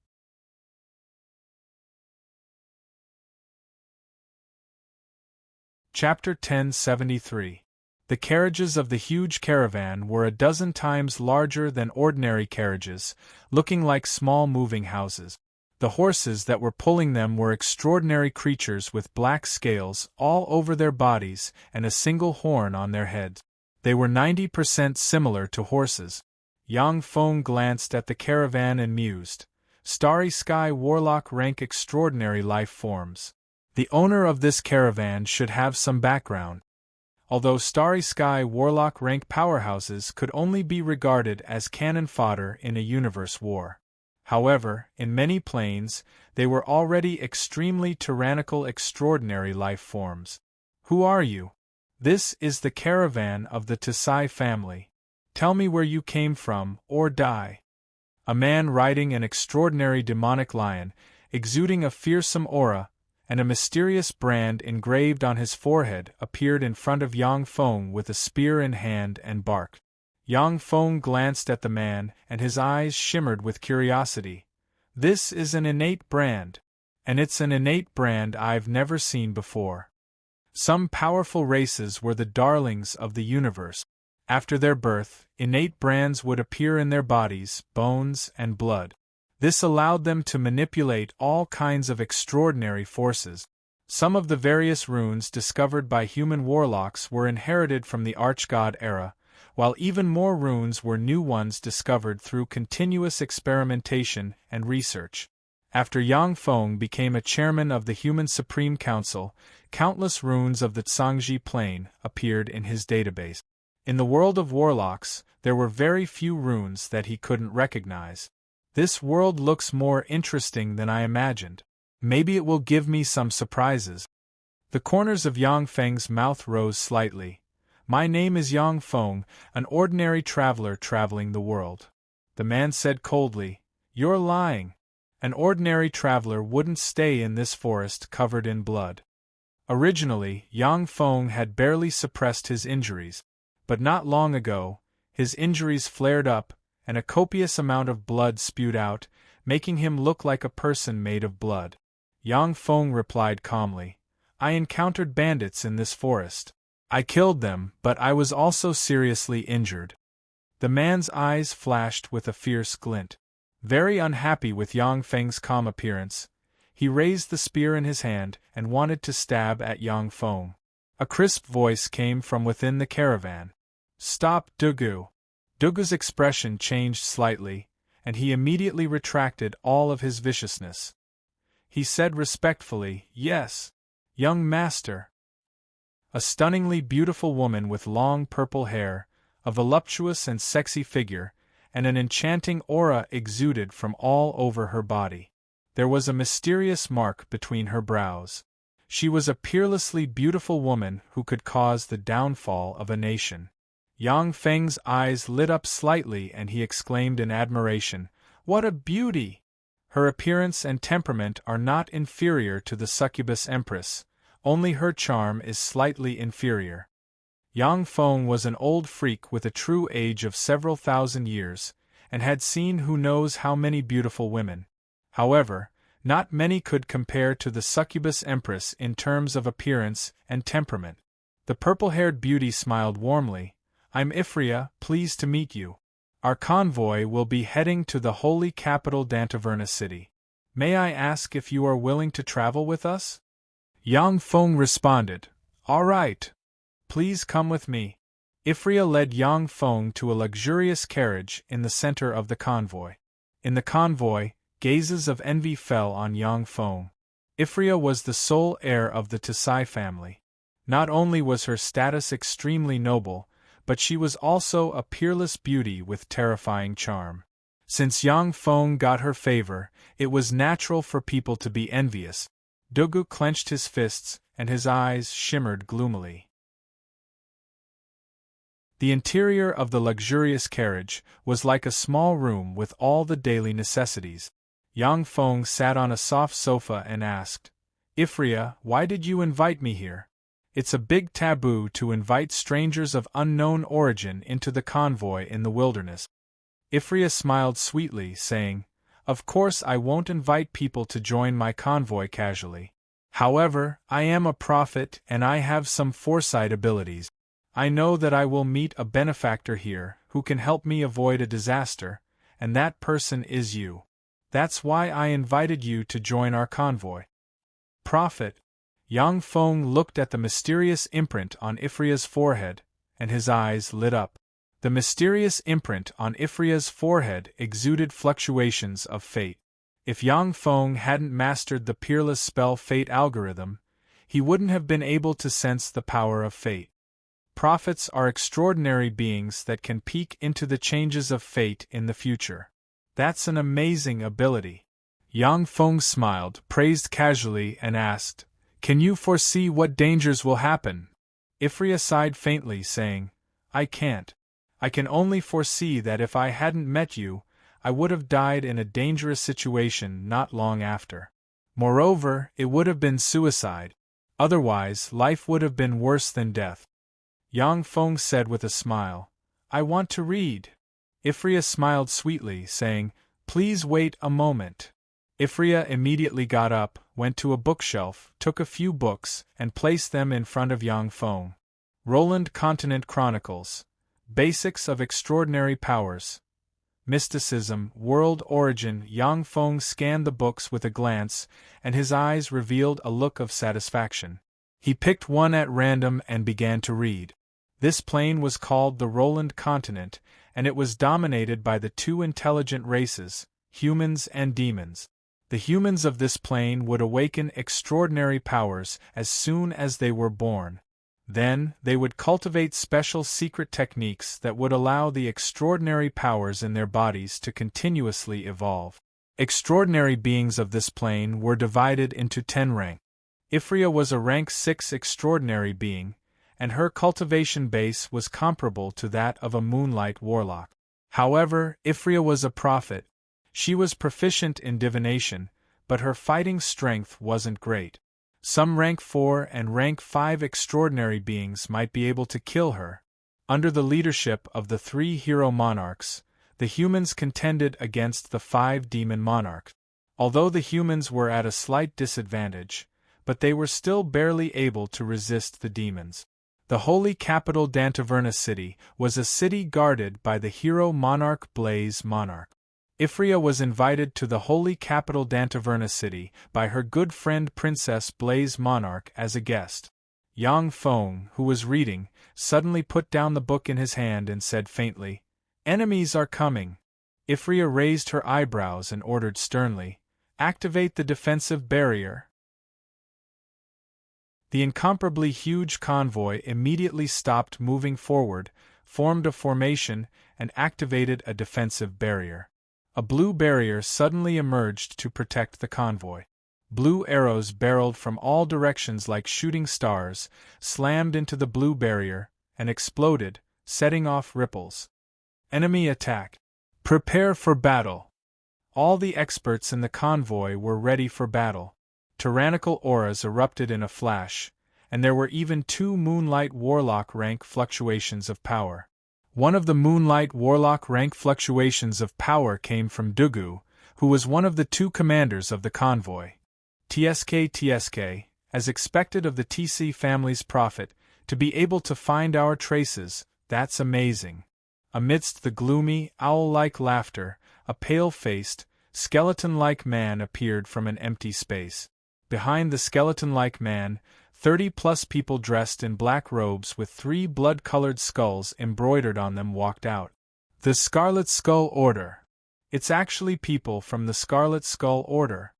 Chapter 1073. The carriages of the huge caravan were a dozen times larger than ordinary carriages, looking like small moving houses. The horses that were pulling them were extraordinary creatures with black scales all over their bodies and a single horn on their heads. They were 90% similar to horses. Yang Feng glanced at the caravan and mused. Starry Sky Warlock rank extraordinary life forms. The owner of this caravan should have some background. Although Starry Sky Warlock rank powerhouses could only be regarded as cannon fodder in a universe war. However, in many planes, they were already extremely tyrannical extraordinary life forms. Who are you? This is the caravan of the Tsai family. Tell me where you came from, or die. A man riding an extraordinary demonic lion, exuding a fearsome aura, and a mysterious brand engraved on his forehead appeared in front of Yang Feng with a spear in hand and barked. Yang Feng glanced at the man, and his eyes shimmered with curiosity. This is an innate brand. And it's an innate brand I've never seen before. Some powerful races were the darlings of the universe. After their birth, innate brands would appear in their bodies, bones, and blood. This allowed them to manipulate all kinds of extraordinary forces. Some of the various runes discovered by human warlocks were inherited from the Archgod era, while even more runes were new ones discovered through continuous experimentation and research. After Yang Feng became a chairman of the Human Supreme Council, countless runes of the Tsangji plane appeared in his database. In the world of warlocks, there were very few runes that he couldn't recognize. This world looks more interesting than I imagined. Maybe it will give me some surprises. The corners of Yang Feng's mouth rose slightly. My name is Yang Feng, an ordinary traveler traveling the world. The man said coldly, You're lying. An ordinary traveler wouldn't stay in this forest covered in blood. Originally, Yang Feng had barely suppressed his injuries, but not long ago, his injuries flared up, and a copious amount of blood spewed out, making him look like a person made of blood. Yang Feng replied calmly, I encountered bandits in this forest. I killed them, but I was also seriously injured. The man's eyes flashed with a fierce glint. Very unhappy with Yang Feng's calm appearance, he raised the spear in his hand and wanted to stab at Yang Feng. A crisp voice came from within the caravan. Stop, Dugu. Dugu's expression changed slightly, and he immediately retracted all of his viciousness. He said respectfully, Yes, young master. A stunningly beautiful woman with long purple hair, a voluptuous and sexy figure, and an enchanting aura exuded from all over her body. There was a mysterious mark between her brows. She was a peerlessly beautiful woman who could cause the downfall of a nation. Yang Feng's eyes lit up slightly and he exclaimed in admiration, What a beauty! Her appearance and temperament are not inferior to the succubus empress, only her charm is slightly inferior. Yang Feng was an old freak with a true age of several thousand years, and had seen who knows how many beautiful women. However, not many could compare to the succubus empress in terms of appearance and temperament. The purple-haired beauty smiled warmly. I'm Ifria, pleased to meet you. Our convoy will be heading to the holy capital Dantaverna city. May I ask if you are willing to travel with us? Yang Feng responded, All right. Please come with me. Ifria led Yang Feng to a luxurious carriage in the center of the convoy. In the convoy, gazes of envy fell on Yang Feng. Ifria was the sole heir of the Tsai family. Not only was her status extremely noble, but she was also a peerless beauty with terrifying charm. Since Yang Feng got her favor, it was natural for people to be envious. Dugu clenched his fists, and his eyes shimmered gloomily. The interior of the luxurious carriage was like a small room with all the daily necessities. Yang Feng sat on a soft sofa and asked, Ifria, why did you invite me here? It's a big taboo to invite strangers of unknown origin into the convoy in the wilderness. Ifria smiled sweetly, saying, Of course I won't invite people to join my convoy casually. However, I am a prophet and I have some foresight abilities. I know that I will meet a benefactor here who can help me avoid a disaster, and that person is you. That's why I invited you to join our convoy. Prophet. Yang Feng looked at the mysterious imprint on Ifria's forehead, and his eyes lit up. The mysterious imprint on Ifria's forehead exuded fluctuations of fate. If Yang Feng hadn't mastered the peerless spell fate algorithm, he wouldn't have been able to sense the power of fate. Prophets are extraordinary beings that can peek into the changes of fate in the future. That's an amazing ability. Yang Feng smiled, praised casually, and asked, "Can you foresee what dangers will happen?" Ifria sighed faintly, saying, "I can't. I can only foresee that if I hadn't met you, I would have died in a dangerous situation not long after. Moreover, it would have been suicide. Otherwise, life would have been worse than death." Yang Feng said with a smile, "I want to read." Ifria smiled sweetly, saying, "Please wait a moment." Ifria immediately got up, went to a bookshelf, took a few books, and placed them in front of Yang Feng. Roland Continent Chronicles. Basics of Extraordinary Powers. Mysticism, World Origin. Yang Feng scanned the books with a glance, and his eyes revealed a look of satisfaction. He picked one at random and began to read. This plane was called the Roland Continent, and it was dominated by the two intelligent races, humans and demons. The humans of this plane would awaken extraordinary powers as soon as they were born. Then, they would cultivate special secret techniques that would allow the extraordinary powers in their bodies to continuously evolve. Extraordinary beings of this plane were divided into 10 ranks. Ifria was a rank 6 extraordinary being, and her cultivation base was comparable to that of a moonlight warlock. However, Ifria was a prophet. She was proficient in divination, but her fighting strength wasn't great. Some rank 4 and rank 5 extraordinary beings might be able to kill her. Under the leadership of the 3 hero monarchs, the humans contended against the 5 demon monarchs. Although the humans were at a slight disadvantage, but they were still barely able to resist the demons. The holy capital Dantaverna city was a city guarded by the hero monarch Blaze Monarch. Ifria was invited to the holy capital Dantaverna city by her good friend Princess Blaze Monarch as a guest. Yang Feng, who was reading, suddenly put down the book in his hand and said faintly, "Enemies are coming." Ifria raised her eyebrows and ordered sternly, "Activate the defensive barrier." The incomparably huge convoy immediately stopped moving forward, formed a formation, and activated a defensive barrier. A blue barrier suddenly emerged to protect the convoy. Blue arrows barreled from all directions like shooting stars, slammed into the blue barrier, and exploded, setting off ripples. Enemy attack. Prepare for battle. All the experts in the convoy were ready for battle. Tyrannical auras erupted in a flash, and there were even 2 Moonlight Warlock rank fluctuations of power. One of the Moonlight Warlock rank fluctuations of power came from Dugu, who was one of the 2 commanders of the convoy. TSK, as expected of the TC family's prophet, to be able to find our traces, that's amazing. Amidst the gloomy, owl-like laughter, a pale-faced, skeleton-like man appeared from an empty space. Behind the skeleton-like man, 30-plus people dressed in black robes with 3 blood-colored skulls embroidered on them walked out. The Scarlet Skull Order. It's actually people from the Scarlet Skull Order.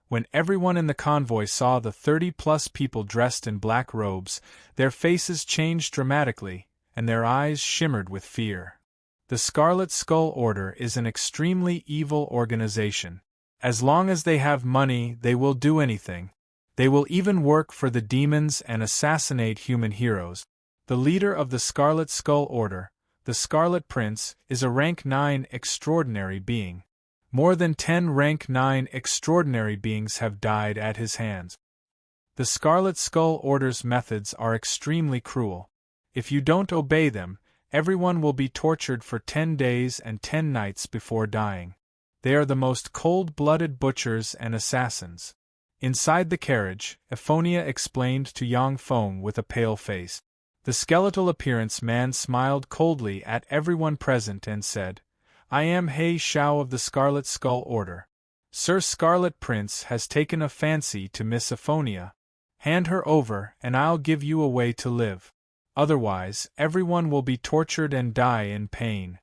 When everyone in the convoy saw the 30-plus people dressed in black robes, their faces changed dramatically, and their eyes shimmered with fear. The Scarlet Skull Order is an extremely evil organization. As long as they have money, they will do anything. They will even work for the demons and assassinate human heroes. The leader of the Scarlet Skull Order, the Scarlet Prince, is a rank 9 extraordinary being. More than 10 rank 9 extraordinary beings have died at his hands. The Scarlet Skull Order's methods are extremely cruel. If you don't obey them, everyone will be tortured for 10 days and 10 nights before dying. They are the most cold-blooded butchers and assassins. Inside the carriage, Ephonia explained to Yang Feng with a pale face. The skeletal appearance man smiled coldly at everyone present and said, "I am He Shao of the Scarlet Skull Order. Sir Scarlet Prince has taken a fancy to Miss Aphonia. Hand her over and I'll give you a way to live. Otherwise, everyone will be tortured and die in pain.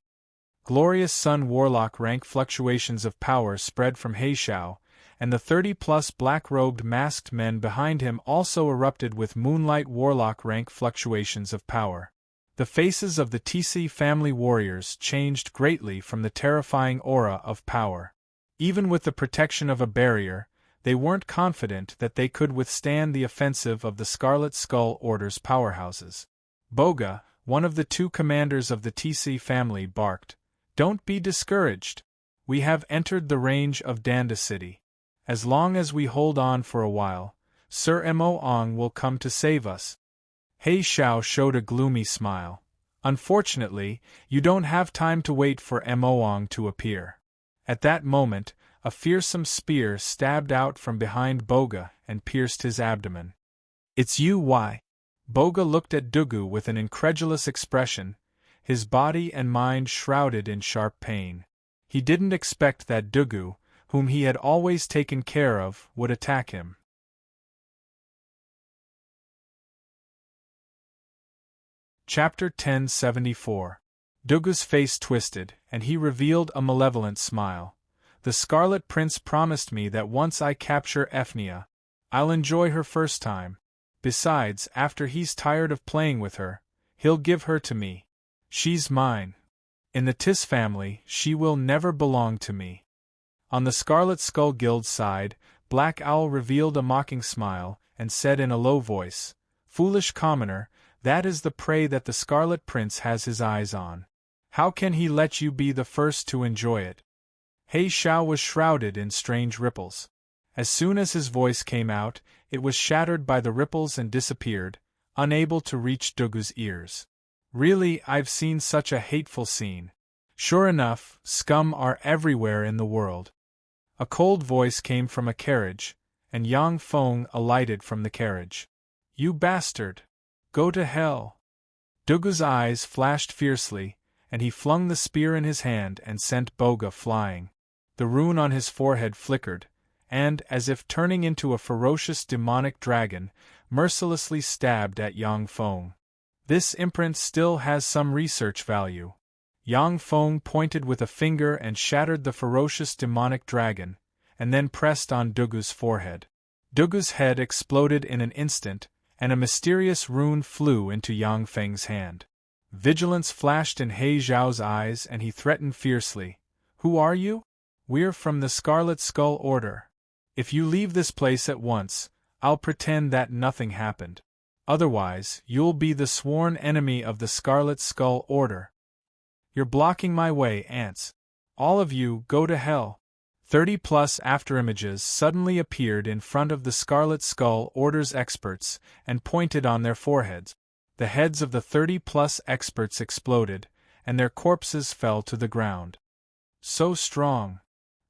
Glorious Sun Warlock rank fluctuations of power spread from Heishao, and the 30-plus black-robed masked men behind him also erupted with Moonlight Warlock rank fluctuations of power. The faces of the TC family warriors changed greatly from the terrifying aura of power. Even with the protection of a barrier, they weren't confident that they could withstand the offensive of the Scarlet Skull Order's powerhouses. Boga, one of the two commanders of the TC family, barked, "Don't be discouraged. We have entered the range of Danda City. As long as we hold on for a while, Sir Mo Ong will come to save us." Heishao showed a gloomy smile. "Unfortunately, you don't have time to wait for Mo Ong to appear." At that moment, a fearsome spear stabbed out from behind Boga and pierced his abdomen. "It's you, why?" Boga looked at Dugu with an incredulous expression, his body and mind shrouded in sharp pain. He didn't expect that Dugu, whom he had always taken care of, would attack him. Chapter 1074. Dugu's face twisted, and he revealed a malevolent smile. "The Scarlet Prince promised me that once I capture Ephnia, I'll enjoy her first time. Besides, after he's tired of playing with her, he'll give her to me. She's mine. In the Tis family, she will never belong to me." On the Scarlet Skull Guild's side, Black Owl revealed a mocking smile, and said in a low voice, "Foolish commoner, that is the prey that the Scarlet Prince has his eyes on. How can he let you be the first to enjoy it?" Heishao was shrouded in strange ripples. As soon as his voice came out, it was shattered by the ripples and disappeared, unable to reach Dugu's ears. "Really, I've seen such a hateful scene. Sure enough, scum are everywhere in the world." A cold voice came from a carriage, and Yang Feng alighted from the carriage. "You bastard! Go to hell!" Dugu's eyes flashed fiercely, and he flung the spear in his hand and sent Boga flying. The rune on his forehead flickered, and, as if turning into a ferocious demonic dragon, mercilessly stabbed at Yang Feng. "This imprint still has some research value." Yang Feng pointed with a finger and shattered the ferocious demonic dragon, and then pressed on Dugu's forehead. Dugu's head exploded in an instant, and a mysterious rune flew into Yang Feng's hand. Vigilance flashed in He Zhao's eyes and he threatened fiercely, "Who are you?" "We're from the Scarlet Skull Order. If you leave this place at once, I'll pretend that nothing happened. Otherwise, you'll be the sworn enemy of the Scarlet Skull Order. You're blocking my way, ants. All of you, go to hell." 30-plus afterimages suddenly appeared in front of the Scarlet Skull Order's experts and pointed on their foreheads. The heads of the 30-plus experts exploded, and their corpses fell to the ground. "So strong!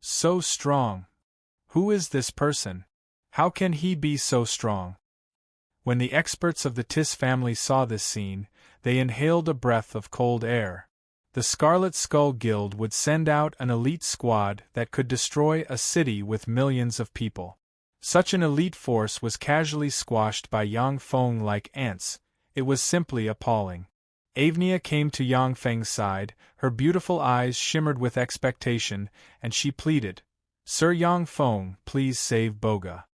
So strong! Who is this person? How can he be so strong?" When the experts of the Tis family saw this scene, they inhaled a breath of cold air. The Scarlet Skull Guild would send out an elite squad that could destroy a city with millions of people. Such an elite force was casually squashed by Yang Feng like ants. It was simply appalling. Avnia came to Yang Feng's side, her beautiful eyes shimmered with expectation, and she pleaded, "Sir Yang Feng, please save Boga."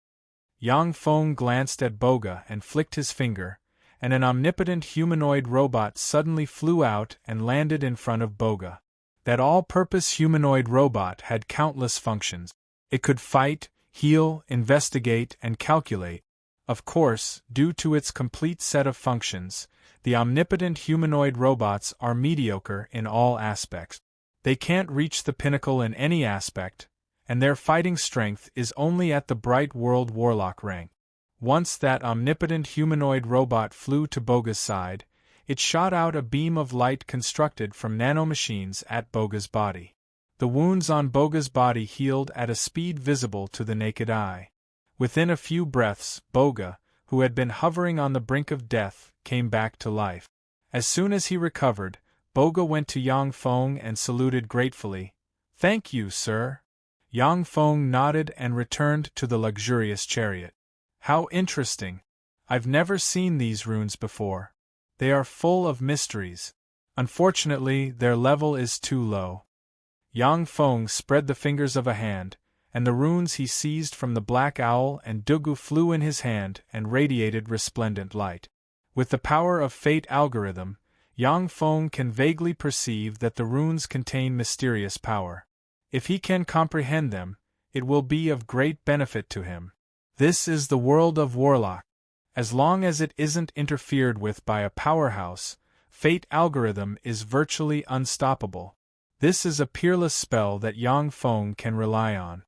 Yang Feng glanced at Boga and flicked his finger, and an omnipotent humanoid robot suddenly flew out and landed in front of Boga. That all-purpose humanoid robot had countless functions. It could fight, heal, investigate, and calculate. Of course, due to its complete set of functions, the omnipotent humanoid robots are mediocre in all aspects. They can't reach the pinnacle in any aspect, and their fighting strength is only at the Bright World Warlock rank. Once that omnipotent humanoid robot flew to Boga's side, it shot out a beam of light constructed from nanomachines at Boga's body. The wounds on Boga's body healed at a speed visible to the naked eye. Within a few breaths, Boga, who had been hovering on the brink of death, came back to life. As soon as he recovered, Boga went to Yang Feng and saluted gratefully. "Thank you, sir. Yang Feng nodded and returned to the luxurious chariot. How interesting! I've never seen these runes before. They are full of mysteries. Unfortunately, their level is too low. Yang Feng spread the fingers of a hand, and the runes he seized from the black owl and dugu flew in his hand and radiated resplendent light. With the power of fate algorithm, Yang Feng can vaguely perceive that the runes contain mysterious power. If he can comprehend them, it will be of great benefit to him. This is the world of Warlock. As long as it isn't interfered with by a powerhouse, fate algorithm is virtually unstoppable. This is a peerless spell that Yang Feng can rely on.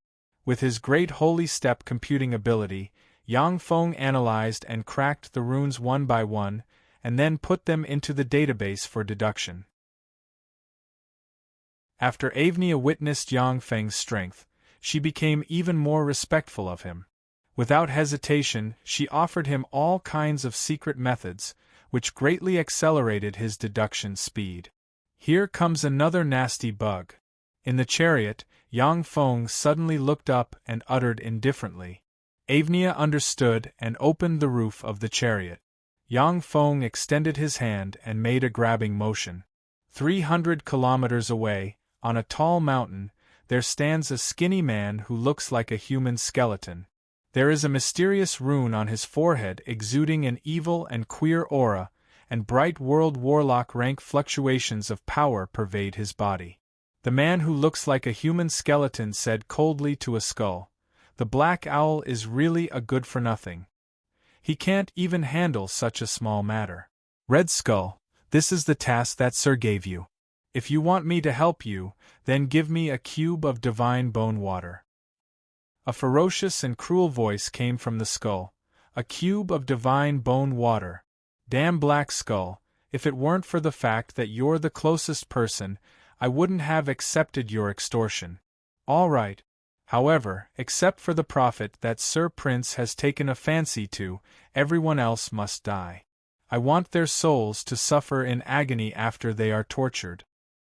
With his great holy step computing ability, Yang Feng analyzed and cracked the runes one by one, and then put them into the database for deduction. After Avnia witnessed Yang Feng's strength, she became even more respectful of him. Without hesitation, she offered him all kinds of secret methods, which greatly accelerated his deduction speed. Here comes another nasty bug. In the chariot, Yang Feng suddenly looked up and uttered indifferently. Avnia understood and opened the roof of the chariot. Yang Feng extended his hand and made a grabbing motion. 300 kilometers away, on a tall mountain, there stands a skinny man who looks like a human skeleton. There is a mysterious rune on his forehead exuding an evil and queer aura, and bright world warlock rank fluctuations of power pervade his body. The man who looks like a human skeleton said coldly to a skull, "The black owl is really a good-for-nothing. He can't even handle such a small matter. Red Skull, this is the task that Sir gave you. If you want me to help you, then give me a cube of divine bone water." A ferocious and cruel voice came from the skull. "A cube of divine bone water. Damn Black Skull, if it weren't for the fact that you're the closest person, I wouldn't have accepted your extortion. All right. However, except for the prophet that Sir Prince has taken a fancy to, everyone else must die. I want their souls to suffer in agony after they are tortured."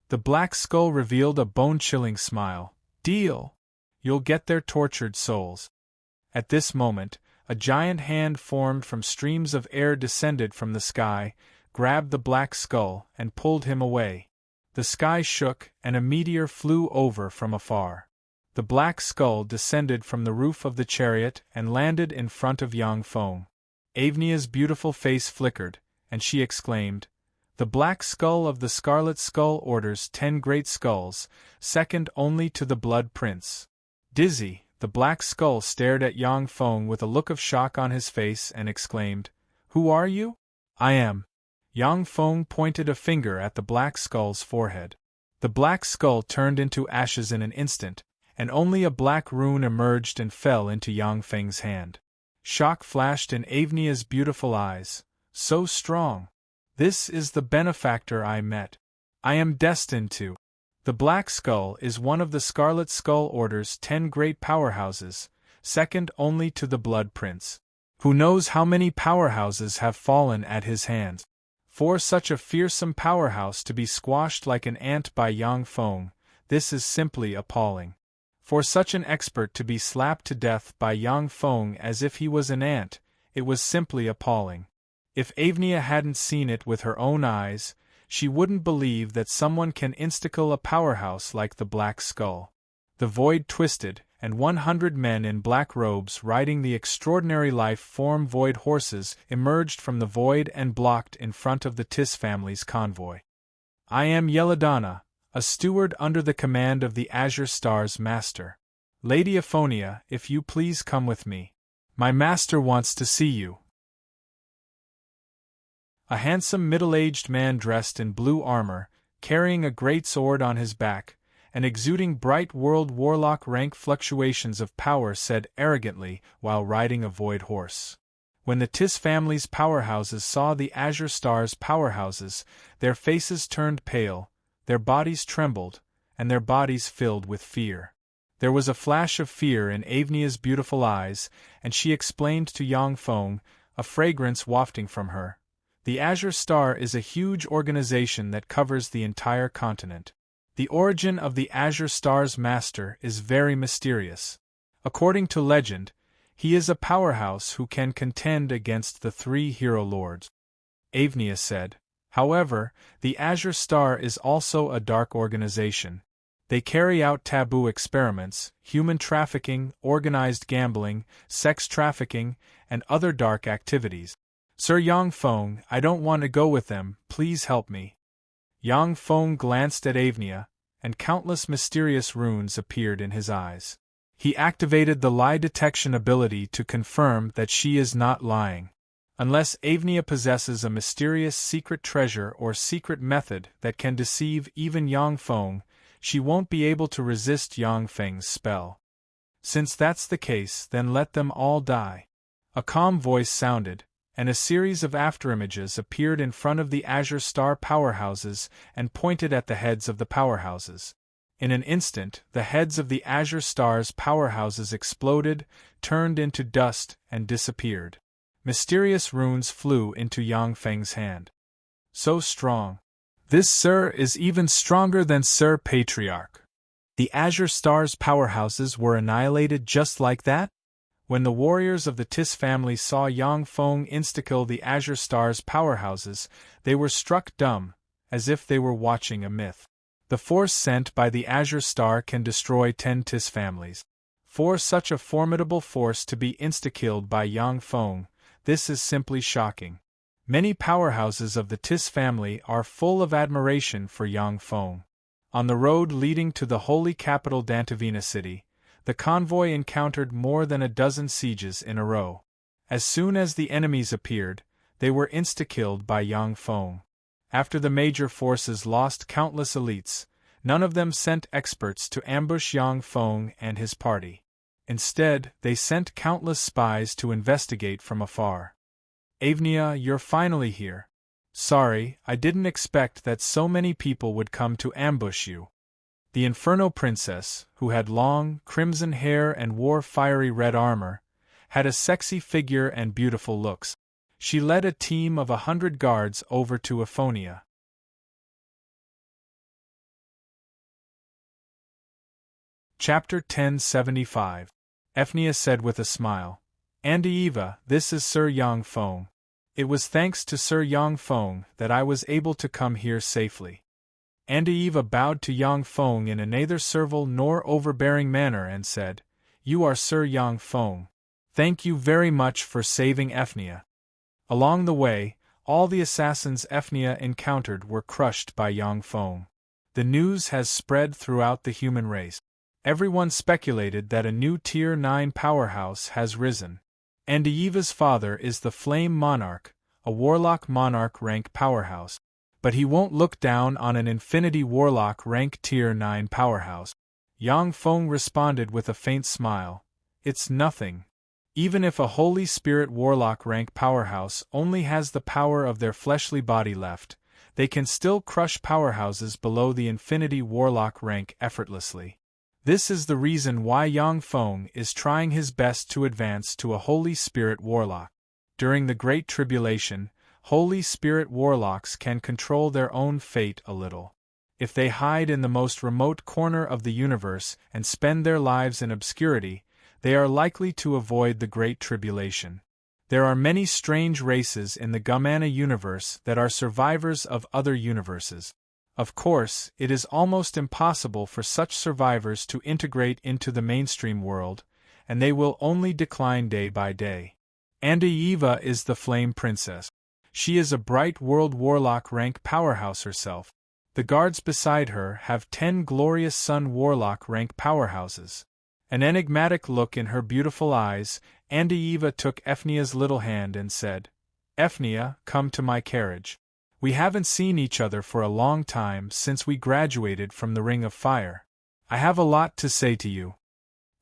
The Black Skull revealed a bone-chilling smile. "Deal! You'll get their tortured souls." At this moment, a giant hand formed from streams of air descended from the sky, grabbed the Black Skull, and pulled him away. The sky shook, and a meteor flew over from afar. The Black Skull descended from the roof of the chariot and landed in front of Yang Feng. Avnia's beautiful face flickered, and she exclaimed, "The Black Skull of the Scarlet Skull orders 10 great skulls, second only to the Blood Prince." Dizzy, the Black Skull stared at Yang Feng with a look of shock on his face and exclaimed, "Who are you?" "I am." Yang Feng pointed a finger at the Black Skull's forehead. The Black Skull turned into ashes in an instant, and only a black rune emerged and fell into Yang Feng's hand. Shock flashed in Avnia's beautiful eyes. "So strong! This is the benefactor I met. I am destined to." The Black Skull is one of the Scarlet Skull Order's 10 great powerhouses, second only to the Blood Prince. Who knows how many powerhouses have fallen at his hands? For such a fearsome powerhouse to be squashed like an ant by Yang Feng, this is simply appalling. For such an expert to be slapped to death by Yang Feng as if he was an ant, it was simply appalling. If Avnia hadn't seen it with her own eyes, she wouldn't believe that someone can insta-kill a powerhouse like the Black Skull. The void twisted, and 100 men in black robes riding the extraordinary life-form void horses emerged from the void and blocked in front of the Tis family's convoy. "I am Yelladonna, a steward under the command of the Azure Star's master. Lady Aphonia, if you please come with me. My master wants to see you." A handsome middle-aged man dressed in blue armor, carrying a great sword on his back, and exuding bright world warlock rank fluctuations of power said arrogantly while riding a void horse. When the Tis family's powerhouses saw the Azure Star's powerhouses, their faces turned pale, their bodies trembled, and their bodies filled with fear. There was a flash of fear in Avnia's beautiful eyes, and she explained to Yang Feng, a fragrance wafting from her, "The Azure Star is a huge organization that covers the entire continent. The origin of the Azure Star's master is very mysterious. According to legend, he is a powerhouse who can contend against the three hero lords. Avnia said. However, the Azure Star is also a dark organization. They carry out taboo experiments, human trafficking, organized gambling, sex trafficking, and other dark activities. Sir Yang Feng, I don't want to go with them, please help me. Yang Feng glanced at Avnia, and countless mysterious runes appeared in his eyes. He activated the lie detection ability to confirm that she is not lying. Unless Avnia possesses a mysterious secret treasure or secret method that can deceive even Yang Feng, she won't be able to resist Yang Feng's spell. Since that's the case, then let them all die. A calm voice sounded, and a series of afterimages appeared in front of the Azure Star powerhouses and pointed at the heads of the powerhouses. In an instant, the heads of the Azure Star's powerhouses exploded, turned into dust, and disappeared. Mysterious runes flew into Yang Feng's hand. So strong. This Sir is even stronger than Sir Patriarch. The Azure Star's powerhouses were annihilated just like that? When the warriors of the Tis family saw Yang Feng insta-kill the Azure Star's powerhouses, they were struck dumb, as if they were watching a myth. The force sent by the Azure Star can destroy 10 Tis families. For such a formidable force to be insta-killed by Yang Feng, this is simply shocking. Many powerhouses of the Tis family are full of admiration for Yang Feng. On the road leading to the holy capital Dantavina city, the convoy encountered more than a dozen sieges in a row. As soon as the enemies appeared, they were insta-killed by Yang Feng. After the major forces lost countless elites, none of them sent experts to ambush Yang Feng and his party. Instead, they sent countless spies to investigate from afar. Avnia, you're finally here. Sorry, I didn't expect that so many people would come to ambush you. The Inferno Princess, who had long, crimson hair and wore fiery red armor, had a sexy figure and beautiful looks. She led a team of 100 guards over to Aphonia. Chapter 1075. Ephnia said with a smile, Eva, this is Sir Yang Feng. It was thanks to Sir Yang Feng that I was able to come here safely. Eva bowed to Yang Feng in a neither servile nor overbearing manner and said, You are Sir Yang Feng. Thank you very much for saving Ephnia. Along the way, all the assassins Ephnia encountered were crushed by Yang Feng. The news has spread throughout the human race. Everyone speculated that a new Tier 9 powerhouse has risen. Eva's father is the Flame Monarch, a Warlock Monarch rank powerhouse. But he won't look down on an Infinity Warlock rank Tier 9 powerhouse. Yang Feng responded with a faint smile. It's nothing. Even if a Holy Spirit Warlock rank powerhouse only has the power of their fleshly body left, they can still crush powerhouses below the Infinity Warlock rank effortlessly. This is the reason why Yang Feng is trying his best to advance to a Holy Spirit Warlock. During the Great Tribulation, Holy Spirit Warlocks can control their own fate a little. If they hide in the most remote corner of the universe and spend their lives in obscurity, they are likely to avoid the Great Tribulation. There are many strange races in the Gumana universe that are survivors of other universes. Of course, it is almost impossible for such survivors to integrate into the mainstream world, and they will only decline day by day. Eva is the Flame Princess. She is a bright world Warlock rank powerhouse herself. The guards beside her have 10 glorious Sun Warlock rank powerhouses. An enigmatic look in her beautiful eyes, Eva took Ephnia's little hand and said, Ephnia, come to my carriage. We haven't seen each other for a long time since we graduated from the Ring of Fire. I have a lot to say to you.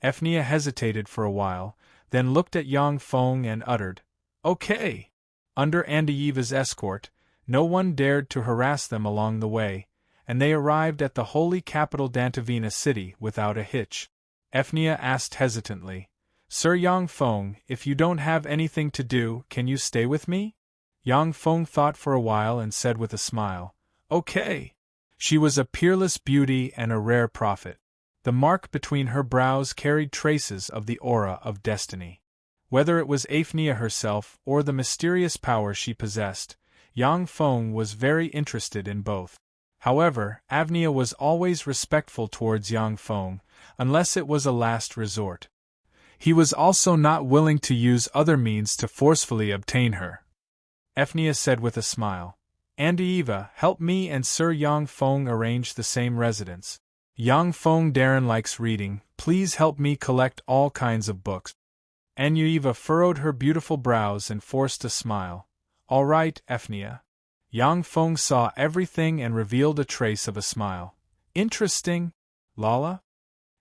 Ephnia hesitated for a while, then looked at Yang Feng and uttered, Okay. Under Eva's escort, no one dared to harass them along the way, and they arrived at the holy capital Dantavina city without a hitch. Ephnia asked hesitantly, Sir Yang Feng, if you don't have anything to do, can you stay with me? Yang Feng thought for a while and said with a smile, Okay. She was a peerless beauty and a rare prophet. The mark between her brows carried traces of the aura of destiny. Whether it was Aphnia herself or the mysterious power she possessed, Yang Feng was very interested in both. However, Avnia was always respectful towards Yang Feng, unless it was a last resort. He was also not willing to use other means to forcefully obtain her. Aphnia said with a smile, "Auntie Eva, help me and Sir Yang Feng arrange the same residence. Yang Feng Darren likes reading, please help me collect all kinds of books." Auntie Eva furrowed her beautiful brows and forced a smile. "All right, Aphnia." Yang Feng saw everything and revealed a trace of a smile. "Interesting, Lala?"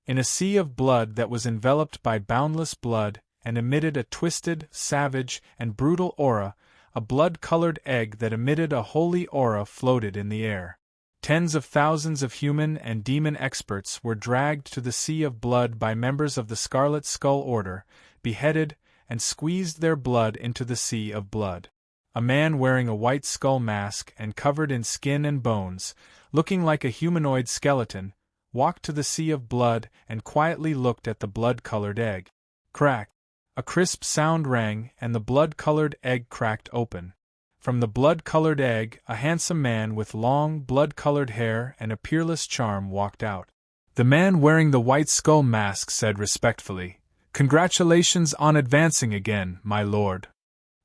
In a sea of blood that was enveloped by boundless blood and emitted a twisted, savage, and brutal aura, a blood-colored egg that emitted a holy aura floated in the air. Tens of thousands of human and demon experts were dragged to the sea of blood by members of the Scarlet Skull Order, beheaded, and squeezed their blood into the sea of blood. A man wearing a white skull mask and covered in skin and bones, looking like a humanoid skeleton, walked to the sea of blood and quietly looked at the blood-colored egg. Crack! A crisp sound rang and the blood-colored egg cracked open. From the blood-colored egg, a handsome man with long, blood-colored hair and a peerless charm walked out. The man wearing the white skull mask said respectfully, "Congratulations on advancing again, my lord.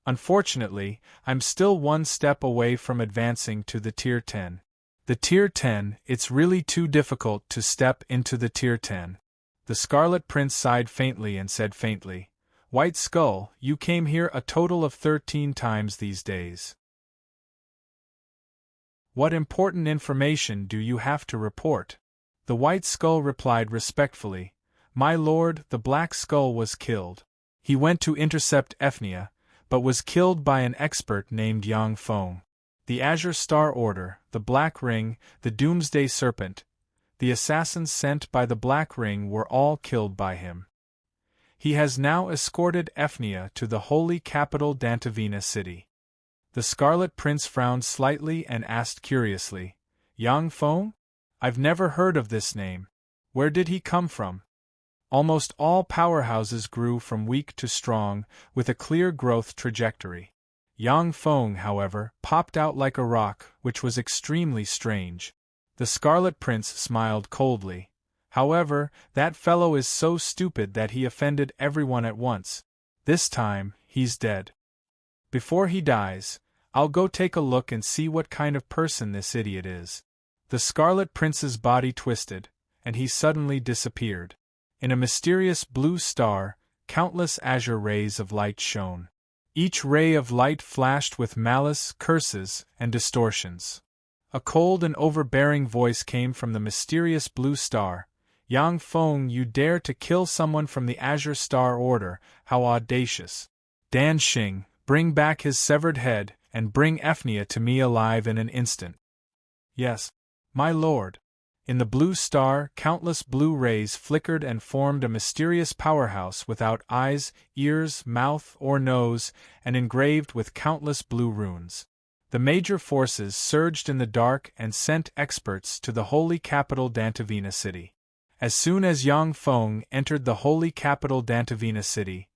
Unfortunately, I'm still one step away from advancing to the Tier 10. The Tier 10, it's really too difficult to step into the Tier 10. The Scarlet Prince sighed faintly and said faintly, "White Skull, you came here a total of 13 times these days. What important information do you have to report?" The White Skull replied respectfully, "My lord, the Black Skull was killed. He went to intercept Aphnia, but was killed by an expert named Yang Feng. The Azure Star Order, the Black Ring, the Doomsday Serpent, the assassins sent by the Black Ring were all killed by him. He has now escorted Aphnia to the holy capital Dantavina city." The Scarlet Prince frowned slightly and asked curiously, "Yang Feng? I've never heard of this name. Where did he come from?" Almost all powerhouses grew from weak to strong, with a clear growth trajectory. Yang Feng, however, popped out like a rock, which was extremely strange. The Scarlet Prince smiled coldly. "However, that fellow is so stupid that he offended everyone at once. This time, he's dead. Before he dies, I'll go take a look and see what kind of person this idiot is." The Scarlet Prince's body twisted, and he suddenly disappeared. In a mysterious blue star, countless azure rays of light shone. Each ray of light flashed with malice, curses, and distortions. A cold and overbearing voice came from the mysterious blue star. "Yang Feng, you dare to kill someone from the Azure Star Order, how audacious! Dan Xing, bring back his severed head, and bring Aphnia to me alive in an instant." "Yes, my lord." In the blue star, countless blue rays flickered and formed a mysterious powerhouse without eyes, ears, mouth, or nose, and engraved with countless blue runes. The major forces surged in the dark and sent experts to the holy capital Dantavina city. As soon as Yang Feng entered the holy capital Dantavina city,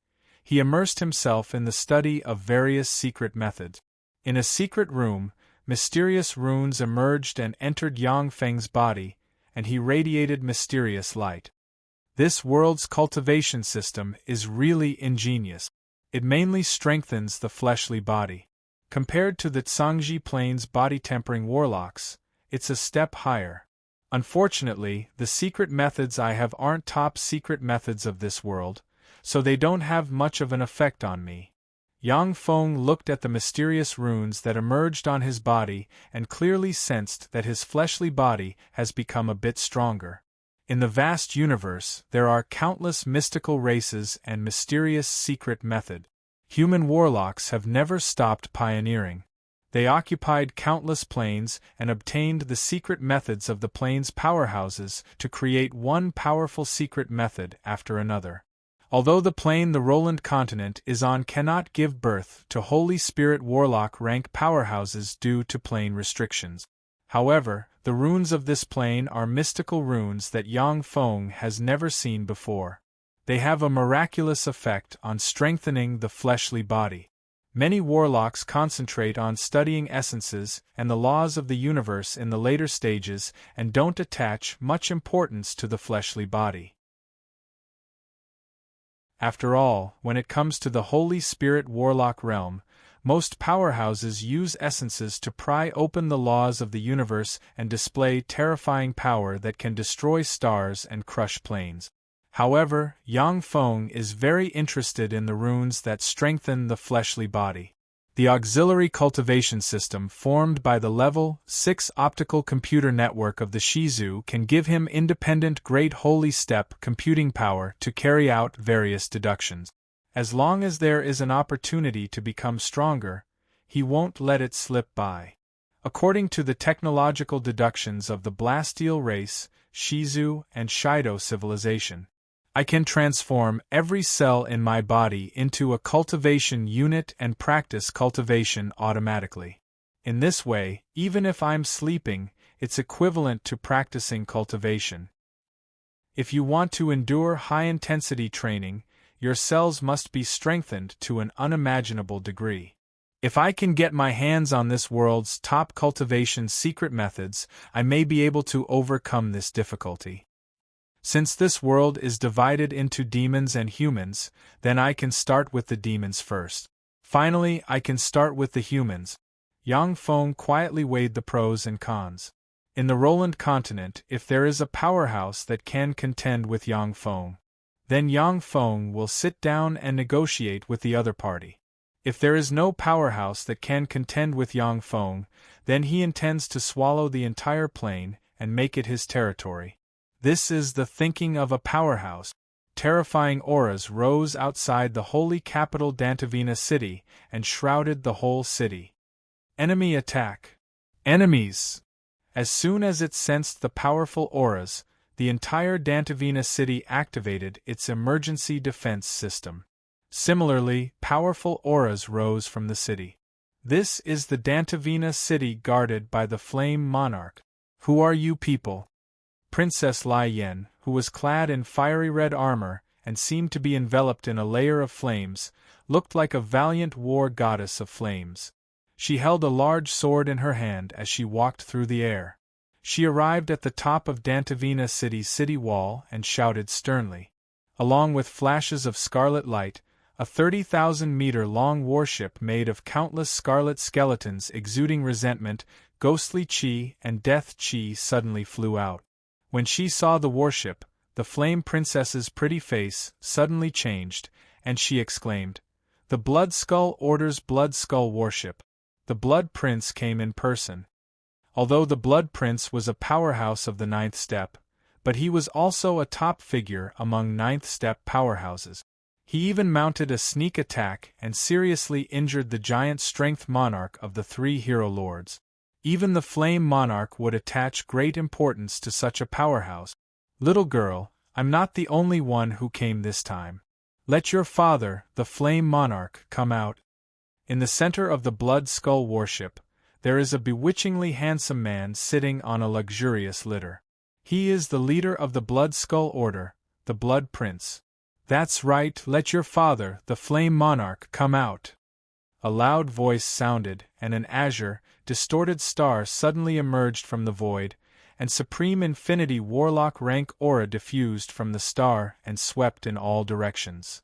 he immersed himself in the study of various secret methods. In a secret room, mysterious runes emerged and entered Yang Feng's body, and he radiated mysterious light. This world's cultivation system is really ingenious. It mainly strengthens the fleshly body. Compared to the Tsangji Plains body-tempering warlocks, it's a step higher. Unfortunately, the secret methods I have aren't top secret methods of this world, so they don't have much of an effect on me. Yang Feng looked at the mysterious runes that emerged on his body and clearly sensed that his fleshly body has become a bit stronger. In the vast universe, there are countless mystical races and mysterious secret method. Human warlocks have never stopped pioneering. They occupied countless planes and obtained the secret methods of the plane's powerhouses to create one powerful secret method after another. Although the plane the Roland continent is on cannot give birth to Holy Spirit Warlock rank powerhouses due to plane restrictions. However, the runes of this plane are mystical runes that Yang Feng has never seen before. They have a miraculous effect on strengthening the fleshly body. Many warlocks concentrate on studying essences and the laws of the universe in the later stages and don't attach much importance to the fleshly body. After all, when it comes to the Holy Spirit warlock realm, most powerhouses use essences to pry open the laws of the universe and display terrifying power that can destroy stars and crush planes. However, Yang Feng is very interested in the runes that strengthen the fleshly body. The auxiliary cultivation system formed by the Level 6 optical computer network of the Shizu can give him independent Great Holy Step computing power to carry out various deductions. As long as there is an opportunity to become stronger, he won't let it slip by. According to the technological deductions of the Blastial race, Shizu, and Shido civilization, I can transform every cell in my body into a cultivation unit and practice cultivation automatically. In this way, even if I'm sleeping, it's equivalent to practicing cultivation. If you want to endure high-intensity training, your cells must be strengthened to an unimaginable degree. If I can get my hands on this world's top cultivation secret methods, I may be able to overcome this difficulty. Since this world is divided into demons and humans, then I can start with the demons first. Finally, I can start with the humans. Yang Feng quietly weighed the pros and cons. In the Roland continent, if there is a powerhouse that can contend with Yang Feng, then Yang Feng will sit down and negotiate with the other party. If there is no powerhouse that can contend with Yang Feng, then he intends to swallow the entire plane and make it his territory. This is the thinking of a powerhouse. Terrifying auras rose outside the holy capital Dantavina city and shrouded the whole city. Enemy attack. Enemies! As soon as it sensed the powerful auras, the entire Dantavina city activated its emergency defense system. Similarly, powerful auras rose from the city. This is the Dantavina city guarded by the Flame Monarch. Who are you people? Princess Lai Yen, who was clad in fiery red armor and seemed to be enveloped in a layer of flames, looked like a valiant war goddess of flames. She held a large sword in her hand as she walked through the air. She arrived at the top of Dantavina city's city wall and shouted sternly. Along with flashes of scarlet light, a 30,000-meter-long warship made of countless scarlet skeletons exuding resentment, ghostly chi, and death chi suddenly flew out. When she saw the warship, the Flame Princess's pretty face suddenly changed, and she exclaimed, "The Blood Skull orders Blood Skull warship." The Blood Prince came in person. Although the Blood Prince was a powerhouse of the Ninth Step, but he was also a top figure among Ninth Step powerhouses. He even mounted a sneak attack and seriously injured the giant strength monarch of the three hero lords. Even the Flame Monarch would attach great importance to such a powerhouse. Little girl, I'm not the only one who came this time. Let your father, the Flame Monarch, come out. In the center of the Blood Skull warship, there is a bewitchingly handsome man sitting on a luxurious litter. He is the leader of the Blood Skull Order, the Blood Prince. That's right, let your father, the Flame Monarch, come out. A loud voice sounded, and an azure, distorted star suddenly emerged from the void, and Supreme Infinity Warlock rank aura diffused from the star and swept in all directions.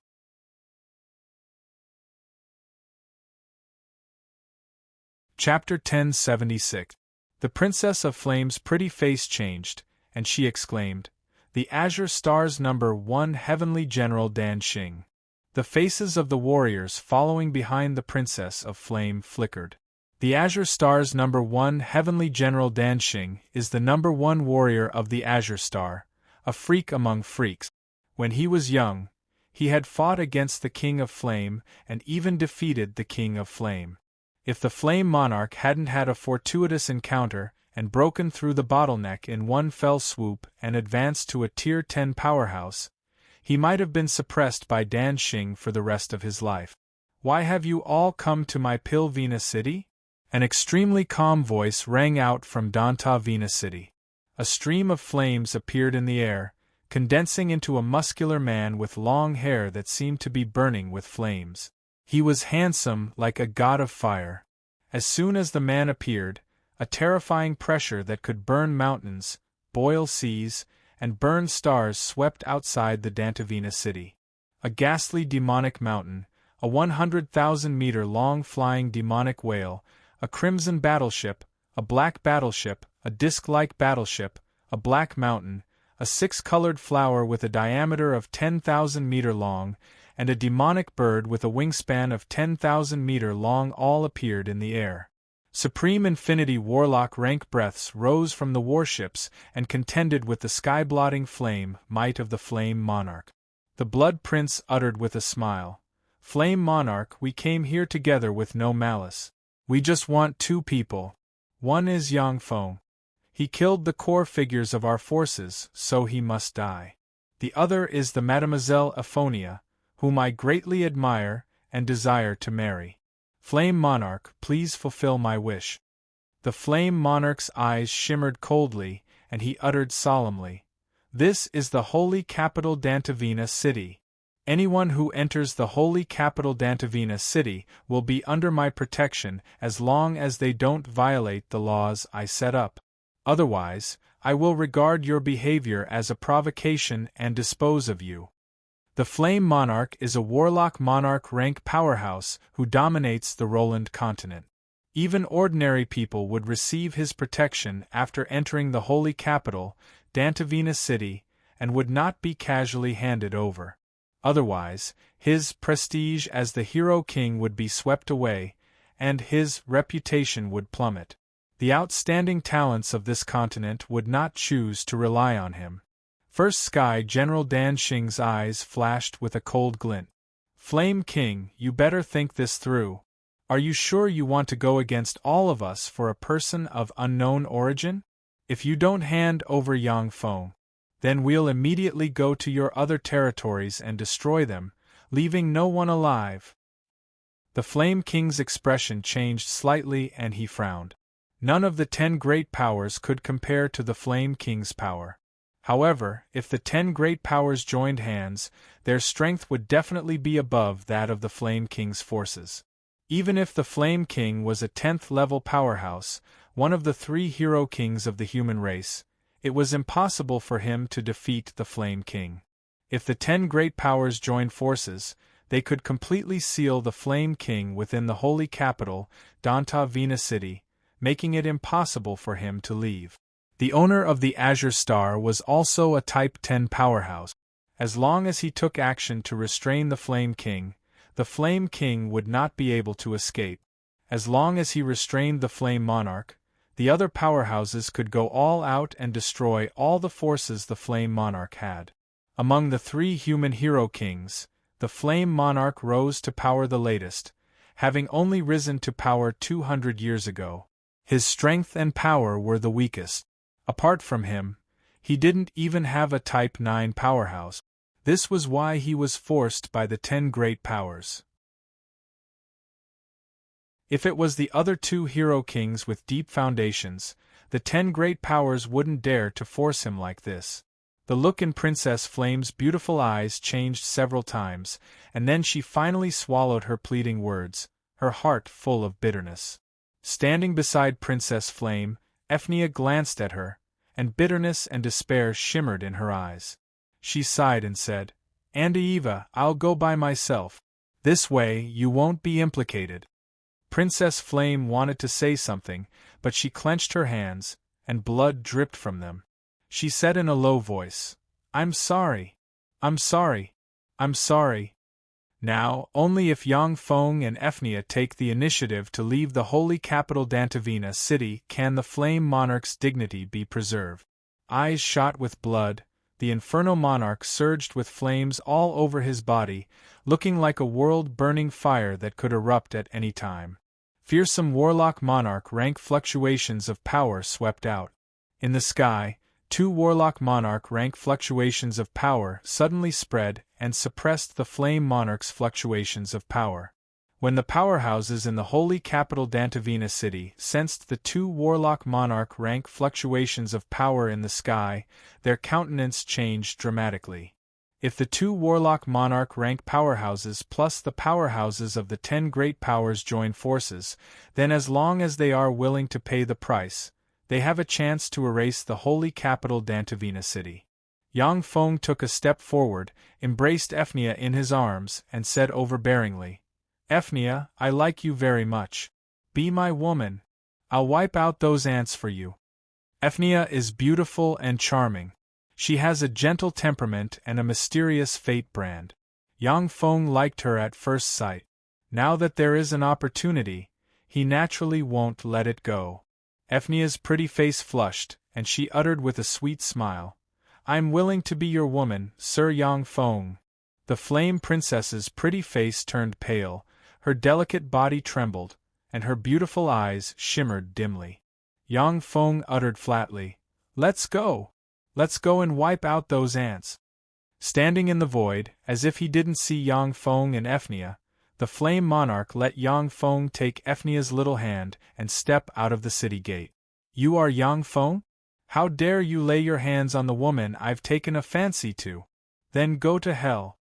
Chapter 1076. The Princess of Flame's pretty face changed, and she exclaimed, "The Azure Star's number 1 Heavenly General Dan Xing." The faces of the warriors following behind the Princess of Flame flickered. The Azure Star's number 1 Heavenly General Dan Xing is the number 1 warrior of the Azure Star, a freak among freaks. When he was young, he had fought against the King of Flame and even defeated the King of Flame. If the Flame Monarch hadn't had a fortuitous encounter and broken through the bottleneck in one fell swoop and advanced to a Tier 10 powerhouse, he might have been suppressed by Dan Xing for the rest of his life. Why have you all come to my Pilvina city? An extremely calm voice rang out from Dantavina City. A stream of flames appeared in the air, condensing into a muscular man with long hair that seemed to be burning with flames. He was handsome like a god of fire. As soon as the man appeared, a terrifying pressure that could burn mountains, boil seas, and burn stars swept outside the Dantavina City. A ghastly demonic mountain, a 100,000-meter-long flying demonic whale, a crimson battleship, a black battleship, a disc-like battleship, a black mountain, a six-colored flower with a diameter of 10,000 meter long, and a demonic bird with a wingspan of 10,000 meter long all appeared in the air. Supreme Infinity Warlock rank breaths rose from the warships and contended with the sky-blotting flame might of the Flame Monarch. The Blood Prince uttered with a smile, "Flame Monarch, we came here together with no malice. We just want two people. One is Yang Feng. He killed the core figures of our forces, so he must die. The other is the Mademoiselle Aphonia, whom I greatly admire and desire to marry. Flame Monarch, please fulfill my wish." The Flame Monarch's eyes shimmered coldly, and he uttered solemnly, "This is the holy capital Dantavina City. Anyone who enters the holy capital Dantavina City will be under my protection as long as they don't violate the laws I set up. Otherwise, I will regard your behavior as a provocation and dispose of you." The Flame Monarch is a warlock monarch rank powerhouse who dominates the Roland continent. Even ordinary people would receive his protection after entering the holy capital, Dantavina City, and would not be casually handed over. Otherwise, his prestige as the hero king would be swept away, and his reputation would plummet. The outstanding talents of this continent would not choose to rely on him. First Sky General Dan Xing's eyes flashed with a cold glint. "Flame King, you better think this through. Are you sure you want to go against all of us for a person of unknown origin? If you don't hand over Yang Feng, then we'll immediately go to your other territories and destroy them, leaving no one alive." The Flame King's expression changed slightly and he frowned. None of the 10 great powers could compare to the Flame King's power. However, if the 10 great powers joined hands, their strength would definitely be above that of the Flame King's forces. Even if the Flame King was a 10th-level powerhouse, one of the 3 hero kings of the human race, it was impossible for him to defeat the Flame King. If the 10 great powers joined forces, they could completely seal the Flame King within the holy capital, Dantavina City, making it impossible for him to leave. The owner of the Azure Star was also a Type 10 powerhouse. As long as he took action to restrain the Flame King would not be able to escape. As long as he restrained the Flame Monarch, the other powerhouses could go all out and destroy all the forces the Flame Monarch had. Among the 3 human hero kings, the Flame Monarch rose to power the latest, having only risen to power 200 years ago. His strength and power were the weakest. Apart from him, he didn't even have a Type 9 powerhouse. This was why he was forced by the 10 great powers. If it was the other 2 hero kings with deep foundations, the 10 great powers wouldn't dare to force him like this. The look in Princess Flame's beautiful eyes changed several times, and then she finally swallowed her pleading words, her heart full of bitterness. Standing beside Princess Flame, Ephnia glanced at her, and bitterness and despair shimmered in her eyes. She sighed and said, "Eva, I'll go by myself. This way you won't be implicated." Princess Flame wanted to say something, but she clenched her hands, and blood dripped from them. She said in a low voice, "I'm sorry. I'm sorry. I'm sorry." Now, only if Yang Feng and Ephnia take the initiative to leave the holy capital Dantavina City can the Flame Monarch's dignity be preserved. Eyes shot with blood, the Inferno Monarch surged with flames all over his body, looking like a world-burning fire that could erupt at any time. Fearsome Warlock Monarch rank fluctuations of power swept out. In the sky, 2 Warlock Monarch rank fluctuations of power suddenly spread and suppressed the Flame Monarch's fluctuations of power. When the powerhouses in the holy capital Dantavina city sensed the two warlock monarch rank fluctuations of power in the sky, their countenance changed dramatically. If the two warlock monarch rank powerhouses plus the powerhouses of the 10 great powers join forces, then as long as they are willing to pay the price, they have a chance to erase the holy capital Dantavina city. Yang Feng took a step forward, embraced Ephnia in his arms, and said overbearingly, "Ephnia, I like you very much. Be my woman. I'll wipe out those ants for you." Ephnia is beautiful and charming. She has a gentle temperament and a mysterious fate brand. Yang Feng liked her at first sight. Now that there is an opportunity, he naturally won't let it go. Ephnia's pretty face flushed, and she uttered with a sweet smile, "I'm willing to be your woman, Sir Yang Feng." The Flame Princess's pretty face turned pale, her delicate body trembled, and her beautiful eyes shimmered dimly. Yang Feng uttered flatly, "Let's go! Let's go and wipe out those ants." Standing in the void, as if he didn't see Yang Feng and Ephnia, the Flame Monarch let Yang Feng take Ephnia's little hand and step out of the city gate. "You are Yang Feng? How dare you lay your hands on the woman I've taken a fancy to? Then go to hell."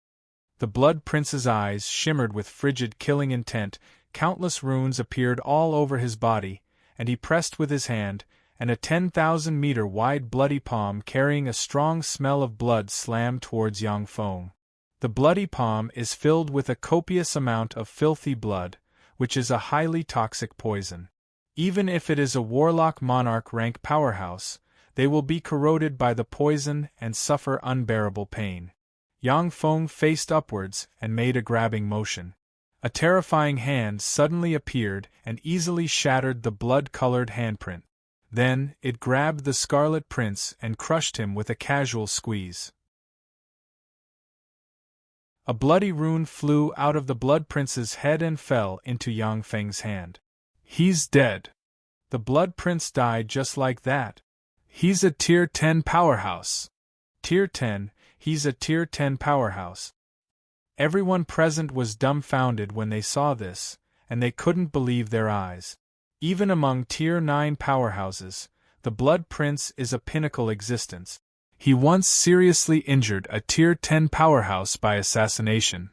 The Blood Prince's eyes shimmered with frigid killing intent, countless runes appeared all over his body, and he pressed with his hand, and a 10,000-meter-wide bloody palm carrying a strong smell of blood slammed towards Yang Feng. The bloody palm is filled with a copious amount of filthy blood, which is a highly toxic poison. Even if it is a warlock monarch rank powerhouse, they will be corroded by the poison and suffer unbearable pain. Yang Feng faced upwards and made a grabbing motion. A terrifying hand suddenly appeared and easily shattered the blood-colored handprint. Then, it grabbed the Scarlet Prince and crushed him with a casual squeeze. A bloody rune flew out of the Blood Prince's head and fell into Yang Feng's hand. "He's dead. The Blood Prince died just like that. He's a Tier 10 powerhouse. Tier 10, he's a Tier 10 powerhouse." Everyone present was dumbfounded when they saw this, and they couldn't believe their eyes. Even among Tier 9 powerhouses, the Blood Prince is a pinnacle existence. He once seriously injured a Tier 10 powerhouse by assassination.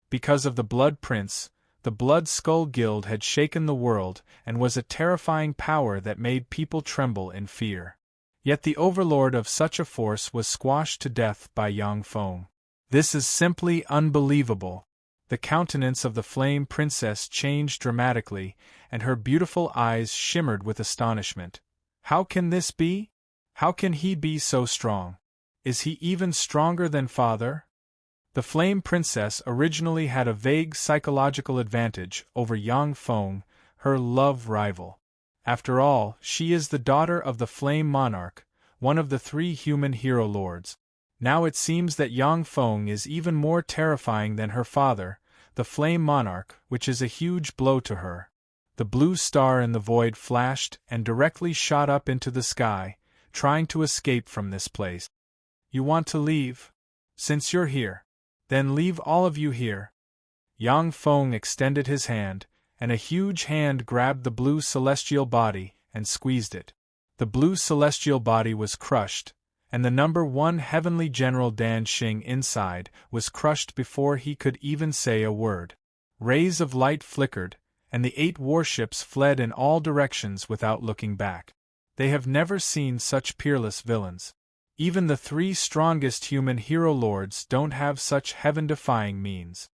Because of the Blood Prince, the Blood Skull Guild had shaken the world and was a terrifying power that made people tremble in fear. Yet the overlord of such a force was squashed to death by Yang Feng. This is simply unbelievable. The countenance of the Flame Princess changed dramatically, and her beautiful eyes shimmered with astonishment. How can this be? How can he be so strong? Is he even stronger than father? The Flame Princess originally had a vague psychological advantage over Yang Feng, her love rival. After all, she is the daughter of the Flame Monarch, one of the 3 human hero lords. Now it seems that Yang Feng is even more terrifying than her father, the Flame Monarch, which is a huge blow to her. The blue star in the void flashed and directly shot up into the sky, trying to escape from this place. "You want to leave? Since you're here, then leave all of you here." Yang Feng extended his hand, and a huge hand grabbed the blue celestial body and squeezed it. The blue celestial body was crushed, and the number 1 heavenly general Dan Xing inside was crushed before he could even say a word. Rays of light flickered, and the 8 warships fled in all directions without looking back. They have never seen such peerless villains. Even the 3 strongest human hero lords don't have such heaven-defying means.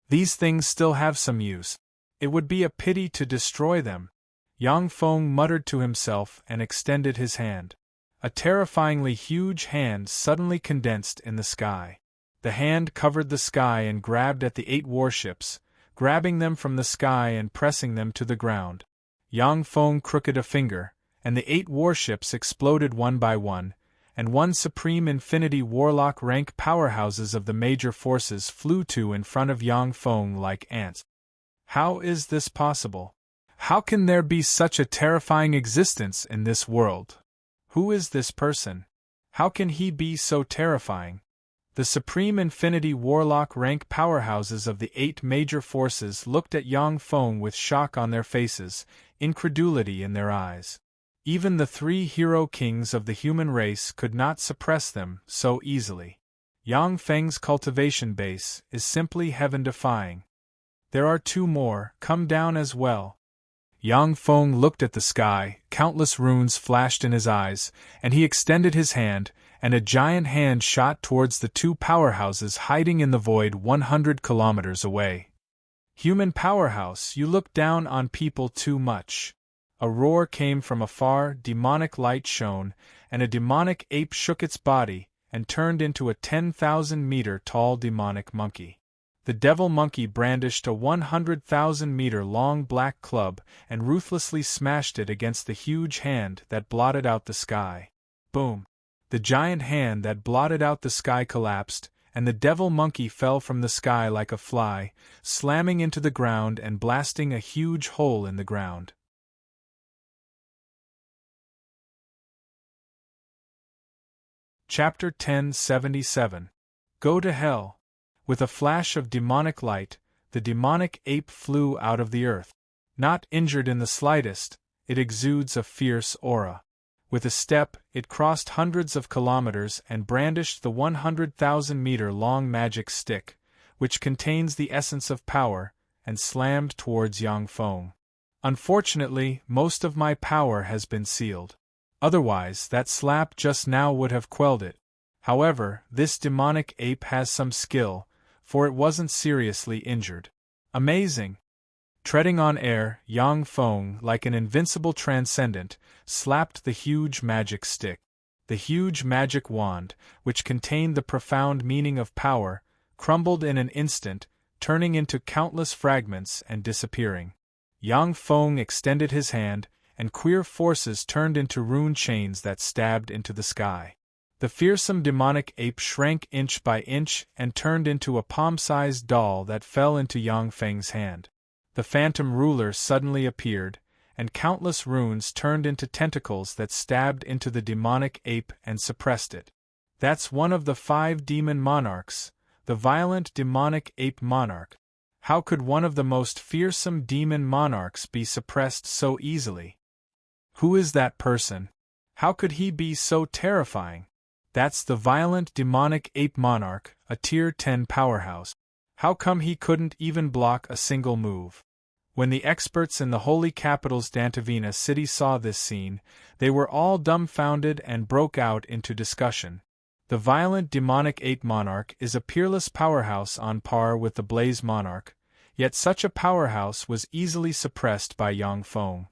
These things still have some use. It would be a pity to destroy them. Yang Feng muttered to himself and extended his hand. A terrifyingly huge hand suddenly condensed in the sky. The hand covered the sky and grabbed at the 8 warships, grabbing them from the sky and pressing them to the ground. Yang Feng crooked a finger, and the 8 warships exploded one by one, and 1 Supreme Infinity Warlock rank powerhouses of the major forces flew to in front of Yang Feng like ants. How is this possible? How can there be such a terrifying existence in this world? Who is this person? How can he be so terrifying? The Supreme Infinity Warlock rank powerhouses of the 8 major forces looked at Yang Feng with shock on their faces, incredulity in their eyes. Even the 3 hero kings of the human race could not suppress them so easily. Yang Feng's cultivation base is simply heaven-defying. There are 2 more, come down as well. Yang Feng looked at the sky, countless runes flashed in his eyes, and he extended his hand, and a giant hand shot towards the 2 powerhouses hiding in the void 100 kilometers away. Human powerhouse, you look down on people too much. A roar came from afar, demonic light shone, and a demonic ape shook its body, and turned into a 10,000-meter tall demonic monkey. The devil monkey brandished a 100,000-meter-long black club and ruthlessly smashed it against the huge hand that blotted out the sky. Boom! The giant hand that blotted out the sky collapsed, and the devil monkey fell from the sky like a fly, slamming into the ground and blasting a huge hole in the ground. Chapter 1077. Go to Hell. With a flash of demonic light, the demonic ape flew out of the earth. Not injured in the slightest, it exudes a fierce aura. With a step, it crossed hundreds of kilometers and brandished the 100,000-meter-long magic stick, which contains the essence of power, and slammed towards Yang Feng. Unfortunately, most of my power has been sealed. Otherwise, that slap just now would have quelled it. However, this demonic ape has some skill, for it wasn't seriously injured. Amazing! Treading on air, Yang Feng, like an invincible transcendent, slapped the huge magic stick. The huge magic wand, which contained the profound meaning of power, crumbled in an instant, turning into countless fragments and disappearing. Yang Feng extended his hand, and queer forces turned into rune chains that stabbed into the sky. The fearsome demonic ape shrank inch by inch and turned into a palm-sized doll that fell into Yang Feng's hand. The phantom ruler suddenly appeared, and countless runes turned into tentacles that stabbed into the demonic ape and suppressed it. That's one of the 5 demon monarchs, the violent demonic ape monarch. How could one of the most fearsome demon monarchs be suppressed so easily? Who is that person? How could he be so terrifying? That's the violent demonic ape monarch, a tier 10 powerhouse. How come he couldn't even block a single move? When the experts in the holy capital's Dantavina city saw this scene, they were all dumbfounded and broke out into discussion. The violent demonic ape monarch is a peerless powerhouse on par with the Blaze monarch, yet such a powerhouse was easily suppressed by Yang Feng.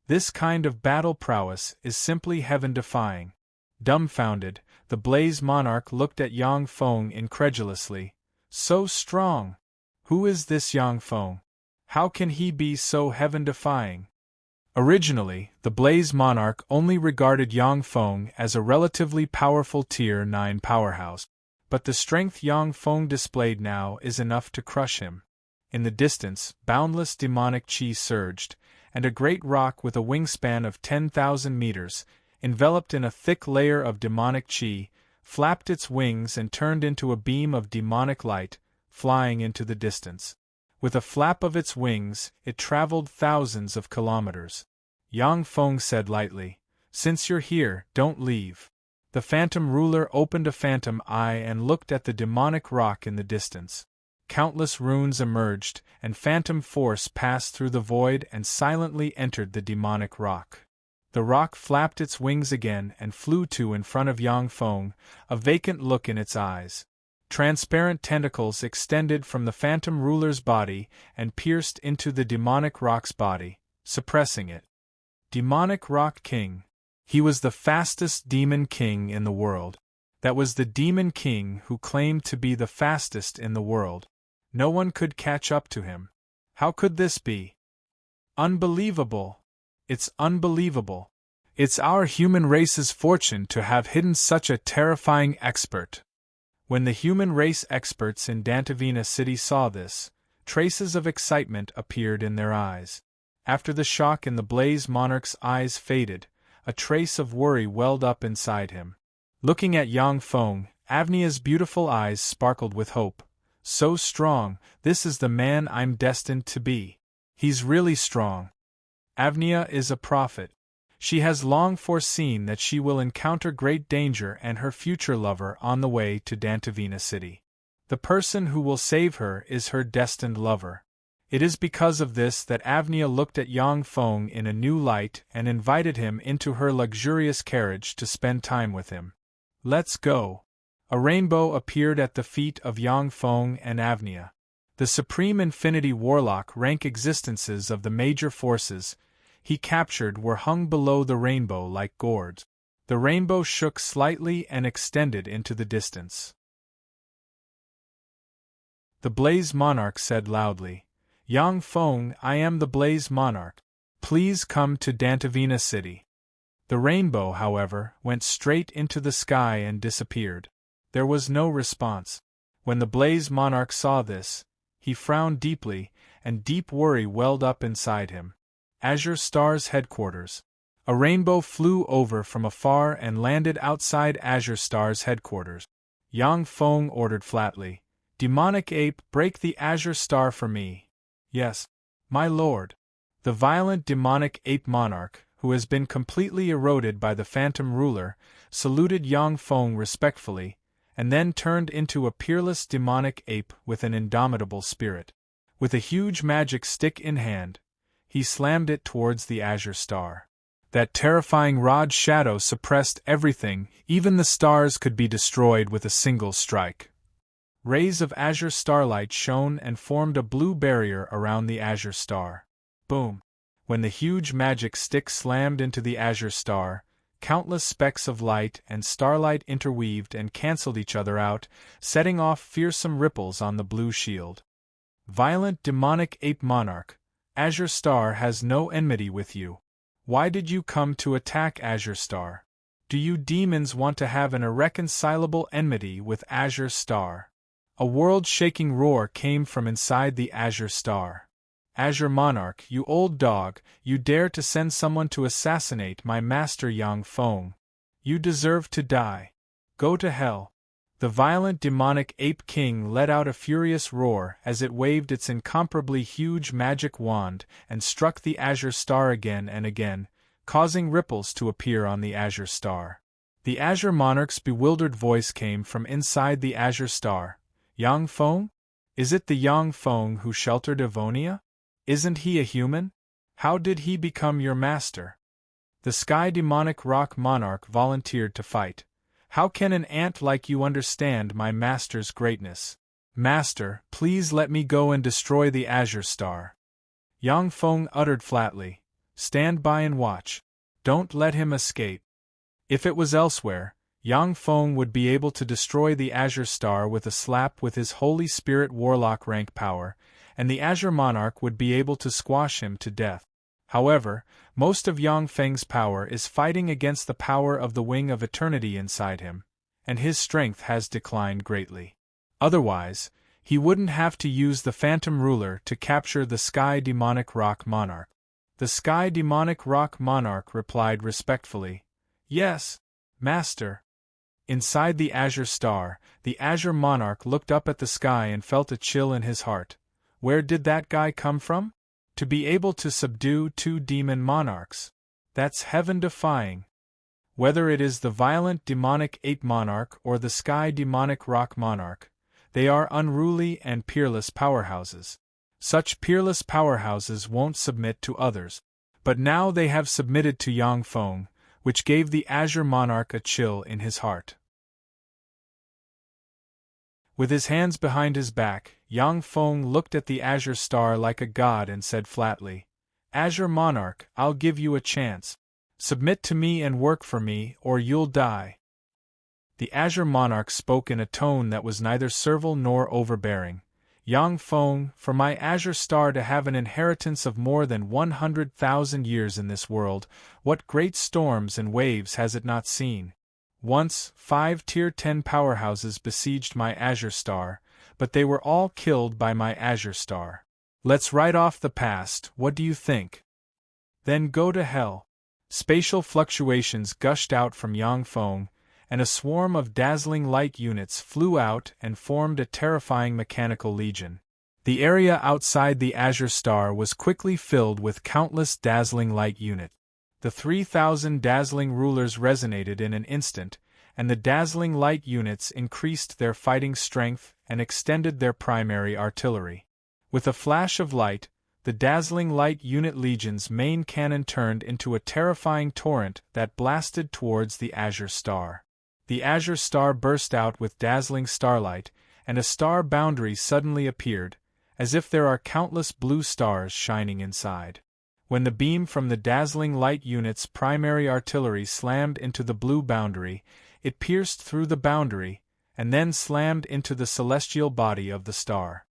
This kind of battle prowess is simply heaven-defying. Dumbfounded, the Blaze monarch looked at Yang Feng incredulously. So strong! Who is this Yang Feng? How can he be so heaven-defying? Originally, the Blaze monarch only regarded Yang Feng as a relatively powerful tier 9 powerhouse, but the strength Yang Feng displayed now is enough to crush him. In the distance, boundless demonic chi surged, and a great rock with a wingspan of 10,000 meters, enveloped in a thick layer of demonic chi, flapped its wings and turned into a beam of demonic light, flying into the distance. With a flap of its wings, it traveled thousands of kilometers. Yang Feng said lightly, "Since you're here, don't leave." The phantom ruler opened a phantom eye and looked at the demonic rock in the distance. Countless runes emerged, and phantom force passed through the void and silently entered the demonic rock. The rock flapped its wings again and flew in front of Yang Feng, a vacant look in its eyes. Transparent tentacles extended from the phantom ruler's body and pierced into the demonic rock's body, suppressing it. Demonic Rock King. He was the fastest demon king in the world. That was the demon king who claimed to be the fastest in the world. No one could catch up to him. How could this be? Unbelievable! It's unbelievable. It's our human race's fortune to have hidden such a terrifying expert. When the human race experts in Dantavina City saw this, traces of excitement appeared in their eyes. After the shock in the Blaze monarch's eyes faded, a trace of worry welled up inside him. Looking at Yang Feng, Avnia's beautiful eyes sparkled with hope. So strong, this is the man I'm destined to be. He's really strong. Avnia is a prophet. She has long foreseen that she will encounter great danger and her future lover on the way to Dantavina city. The person who will save her is her destined lover. It is because of this that Avnia looked at Yang Feng in a new light and invited him into her luxurious carriage to spend time with him. Let's go. A rainbow appeared at the feet of Yang Feng and Avnia. The supreme infinity warlock rank existences of the major forces he captured were hung below the rainbow like gourds. The rainbow shook slightly and extended into the distance. The Blaze Monarch said loudly, Yang Feng, I am the Blaze Monarch. Please come to Dantavina city. The rainbow, however, went straight into the sky and disappeared. There was no response. When the Blaze Monarch saw this, he frowned deeply, and deep worry welled up inside him. Azure Star's headquarters. A rainbow flew over from afar and landed outside Azure Star's headquarters. Yang Feng ordered flatly, Demonic Ape, break the Azure Star for me. Yes, my lord. The violent demonic ape monarch, who has been completely eroded by the phantom ruler, saluted Yang Feng respectfully, and then turned into a peerless demonic ape with an indomitable spirit. With a huge magic stick in hand, he slammed it towards the Azure Star. That terrifying rod shadow suppressed everything, even the stars could be destroyed with a single strike. Rays of azure starlight shone and formed a blue barrier around the Azure Star. Boom! When the huge magic stick slammed into the Azure Star, countless specks of light and starlight interweaved and cancelled each other out, setting off fearsome ripples on the blue shield. Violent demonic ape monarch, Azure Star has no enmity with you. Why did you come to attack Azure Star? Do you demons want to have an irreconcilable enmity with Azure Star? A world-shaking roar came from inside the Azure Star. Azure Monarch, you old dog, you dare to send someone to assassinate my master Yang Feng. You deserve to die. Go to hell. The violent demonic ape king let out a furious roar as it waved its incomparably huge magic wand and struck the Azure Star again and again, causing ripples to appear on the Azure Star. The Azure Monarch's bewildered voice came from inside the Azure Star. Yang Feng? Is it the Yang Feng who sheltered Avonia? Isn't he a human? How did he become your master? The Sky Demonic Rock Monarch volunteered to fight. How can an ant like you understand my master's greatness? Master, please let me go and destroy the Azure Star. Yang Feng uttered flatly, stand by and watch. Don't let him escape. If it was elsewhere, Yang Feng would be able to destroy the Azure Star with a slap with his Holy Spirit Warlock rank power, and the Azure Monarch would be able to squash him to death. However, most of Yang Feng's power is fighting against the power of the Wing of Eternity inside him, and his strength has declined greatly. Otherwise, he wouldn't have to use the Phantom Ruler to capture the Sky Demonic Rock Monarch. The Sky Demonic Rock Monarch replied respectfully, Yes, Master. Inside the Azure Star, the Azure Monarch looked up at the sky and felt a chill in his heart. Where did that guy come from? To be able to subdue 2 demon monarchs. That's heaven-defying. Whether it is the violent demonic ape monarch or the Sky Demonic Rock Monarch, they are unruly and peerless powerhouses. Such peerless powerhouses won't submit to others. But now they have submitted to Yang Feng, which gave the Azure Monarch a chill in his heart. With his hands behind his back, Yang Feng looked at the Azure Star like a god and said flatly, Azure Monarch, I'll give you a chance. Submit to me and work for me, or you'll die. The Azure Monarch spoke in a tone that was neither servile nor overbearing. Yang Feng, for my Azure Star to have an inheritance of more than 100,000 years in this world, what great storms and waves has it not seen? Once, 5 Tier 10 powerhouses besieged my Azure Star, but they were all killed by my Azure Star. Let's write off the past, what do you think? Then go to hell. Spatial fluctuations gushed out from Yang Feng, and a swarm of dazzling light units flew out and formed a terrifying mechanical legion. The area outside the Azure Star was quickly filled with countless dazzling light units. The 3,000 dazzling rulers resonated in an instant, and the dazzling light units increased their fighting strength and extended their primary artillery. With a flash of light, the dazzling light unit legion's main cannon turned into a terrifying torrent that blasted towards the Azure Star. The Azure Star burst out with dazzling starlight, and a star boundary suddenly appeared, as if there are countless blue stars shining inside. When the beam from the dazzling light unit's primary artillery slammed into the blue boundary, it pierced through the boundary, and then slammed into the celestial body of the star.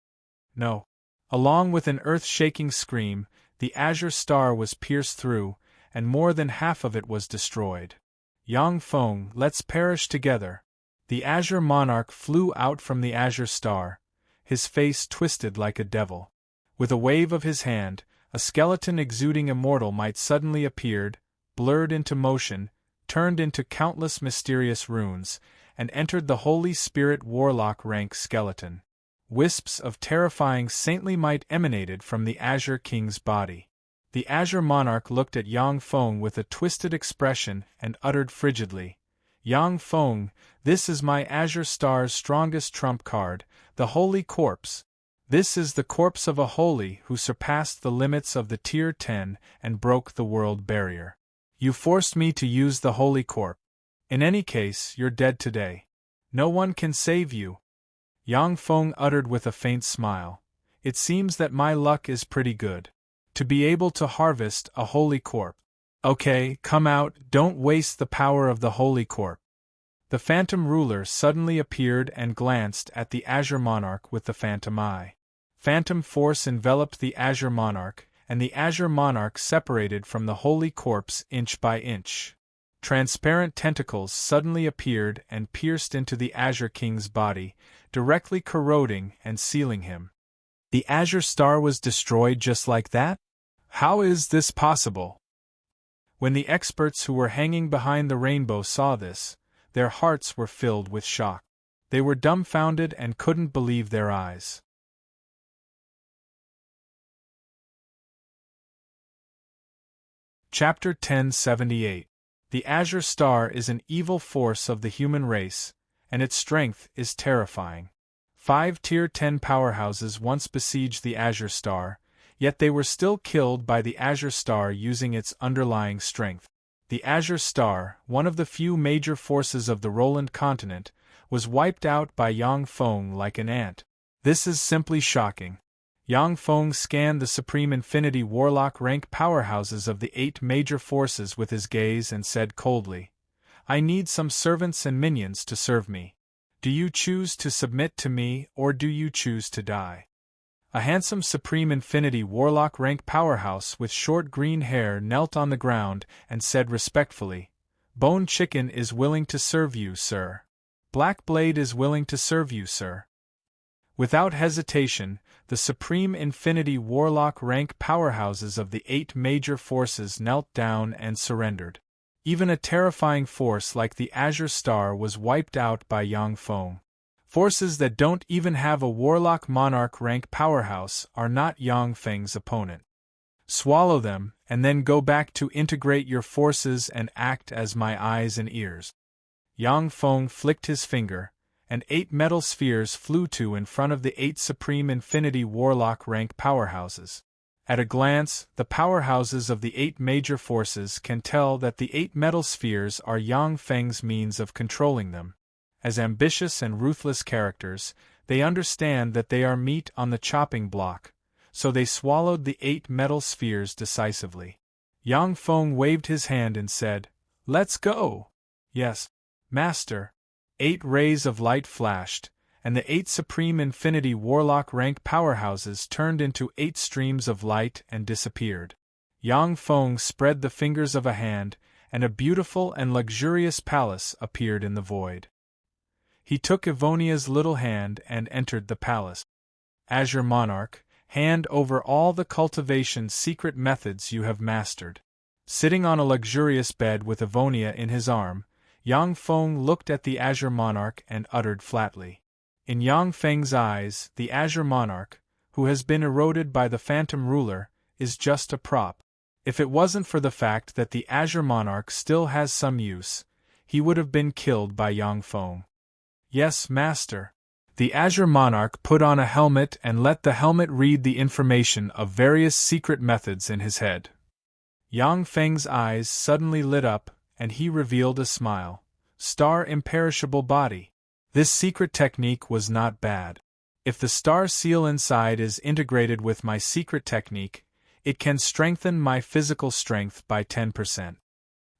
No. Along with an earth-shaking scream, the Azure Star was pierced through, and more than half of it was destroyed. Yang Feng, let's perish together. The Azure Monarch flew out from the Azure Star, his face twisted like a devil. With a wave of his hand, a skeleton exuding immortal might suddenly appeared, blurred into motion, turned into countless mysterious runes, and entered the Holy Spirit Warlock rank skeleton. Wisps of terrifying saintly might emanated from the Azure King's body. The Azure Monarch looked at Yang Feng with a twisted expression and uttered frigidly, "Yang Feng, this is my Azure Star's strongest trump card, the Holy Corpse. This is the corpse of a holy who surpassed the limits of the Tier 10 and broke the world barrier. You forced me to use the Holy Corpse. In any case, you're dead today. No one can save you." Yang Feng uttered with a faint smile, "It seems that my luck is pretty good. To be able to harvest a Holy Corpse. Okay, come out, don't waste the power of the Holy Corpse." The Phantom Ruler suddenly appeared and glanced at the Azure Monarch with the Phantom Eye. Phantom force enveloped the Azure Monarch, and the Azure Monarch separated from the Holy Corpse inch by inch. Transparent tentacles suddenly appeared and pierced into the Azure King's body, directly corroding and sealing him. The Azure Star was destroyed just like that? How is this possible? When the experts who were hanging behind the rainbow saw this, their hearts were filled with shock. They were dumbfounded and couldn't believe their eyes. Chapter 1078. The Azure Star is an evil force of the human race, and its strength is terrifying. 5 Tier 10 powerhouses once besieged the Azure Star, yet they were still killed by the Azure Star using its underlying strength. The Azure Star, one of the few major forces of the Roland continent, was wiped out by Yang Feng like an ant. This is simply shocking. Yang Feng scanned the Supreme Infinity Warlock rank powerhouses of the 8 major forces with his gaze and said coldly, "I need some servants and minions to serve me. Do you choose to submit to me or do you choose to die?" A handsome Supreme Infinity Warlock rank powerhouse with short green hair knelt on the ground and said respectfully, "Bone Chicken is willing to serve you, sir. Black Blade is willing to serve you, sir." Without hesitation, the Supreme Infinity Warlock rank powerhouses of the 8 major forces knelt down and surrendered. Even a terrifying force like the Azure Star was wiped out by Yang Feng. Forces that don't even have a Warlock Monarch rank powerhouse are not Yang Feng's opponent. Swallow them, and then go back to integrate your forces and act as my eyes and ears. Yang Feng flicked his finger, and 8 metal spheres flew to in front of the 8 Supreme Infinity Warlock rank powerhouses. At a glance, the powerhouses of the 8 major forces can tell that the 8 metal spheres are Yang Feng's means of controlling them. As ambitious and ruthless characters, they understand that they are meat on the chopping block, so they swallowed the 8 metal spheres decisively. Yang Feng waved his hand and said, "Let's go!" "Yes, Master." 8 rays of light flashed, and the 8 Supreme Infinity Warlock rank powerhouses turned into 8 streams of light and disappeared. Yang Feng spread the fingers of a hand, and a beautiful and luxurious palace appeared in the void. He took Evonia's little hand and entered the palace. Azure Monarch, hand over all the cultivation's secret methods you have mastered. Sitting on a luxurious bed with Evonia in his arm, Yang Feng looked at the Azure Monarch and uttered flatly. In Yang Feng's eyes, the Azure Monarch, who has been eroded by the Phantom Ruler, is just a prop. If it wasn't for the fact that the Azure Monarch still has some use, he would have been killed by Yang Feng. Yes, Master. The Azure Monarch put on a helmet and let the helmet read the information of various secret methods in his head. Yang Feng's eyes suddenly lit up, and he revealed a smile. Star imperishable body. This secret technique was not bad. If the star seal inside is integrated with my secret technique, it can strengthen my physical strength by 10%.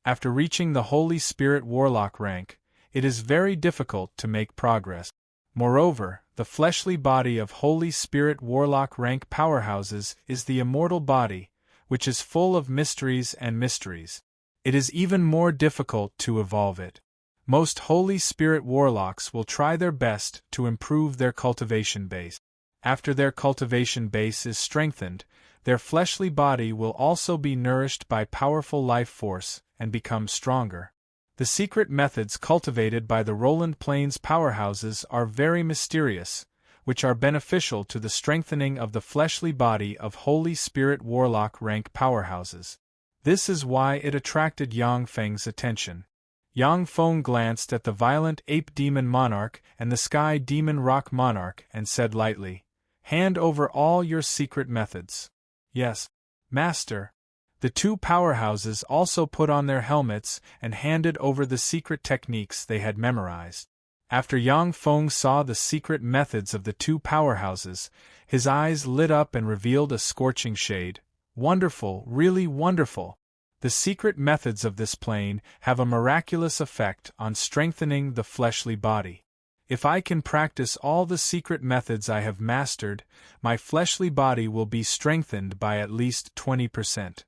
After reaching the Holy Spirit Warlock rank, it is very difficult to make progress. Moreover, the fleshly body of Holy Spirit Warlock rank powerhouses is the immortal body, which is full of mysteries and mysteries. It is even more difficult to evolve it. Most Holy Spirit Warlocks will try their best to improve their cultivation base. After their cultivation base is strengthened, their fleshly body will also be nourished by powerful life force and become stronger. The secret methods cultivated by the Roland Plains powerhouses are very mysterious, which are beneficial to the strengthening of the fleshly body of Holy Spirit Warlock rank powerhouses. This is why it attracted Yang Feng's attention. Yang Feng glanced at the violent Ape Demon Monarch and the Sky Demon Rock Monarch and said lightly, "Hand over all your secret methods." "Yes, Master." The two powerhouses also put on their helmets and handed over the secret techniques they had memorized. After Yang Feng saw the secret methods of the two powerhouses, his eyes lit up and revealed a scorching shade. Wonderful, really wonderful! The secret methods of this plane have a miraculous effect on strengthening the fleshly body. If I can practice all the secret methods I have mastered, my fleshly body will be strengthened by at least 20%.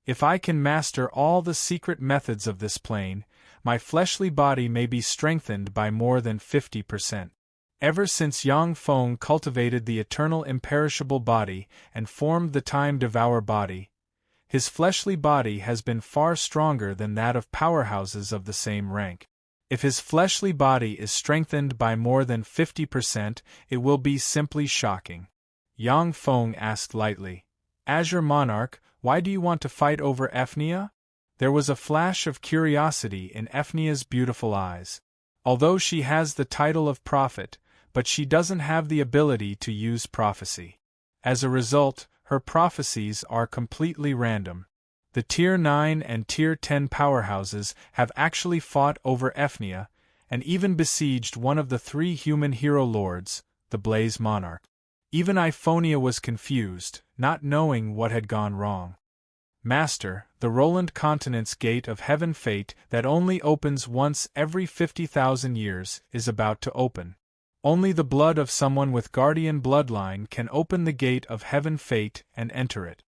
If I can master all the secret methods of this plane, my fleshly body may be strengthened by more than 50%. Ever since Yang Feng cultivated the eternal imperishable body and formed the time devour body, his fleshly body has been far stronger than that of powerhouses of the same rank. If his fleshly body is strengthened by more than 50%, it will be simply shocking. Yang Feng asked lightly, "Azure Monarch, why do you want to fight over Ephnia?" There was a flash of curiosity in Ephnia's beautiful eyes. Although she has the title of prophet, but she doesn't have the ability to use prophecy. As a result, her prophecies are completely random. The Tier 9 and Tier 10 powerhouses have actually fought over Ephnia, and even besieged one of the three human hero lords, the Blaze Monarch. Even Iphonia was confused, not knowing what had gone wrong. "Master, the Roland Continent's Gate of Heaven Fate that only opens once every 50,000 years is about to open. Only the blood of someone with guardian bloodline can open the Gate of Heaven Fate and enter it.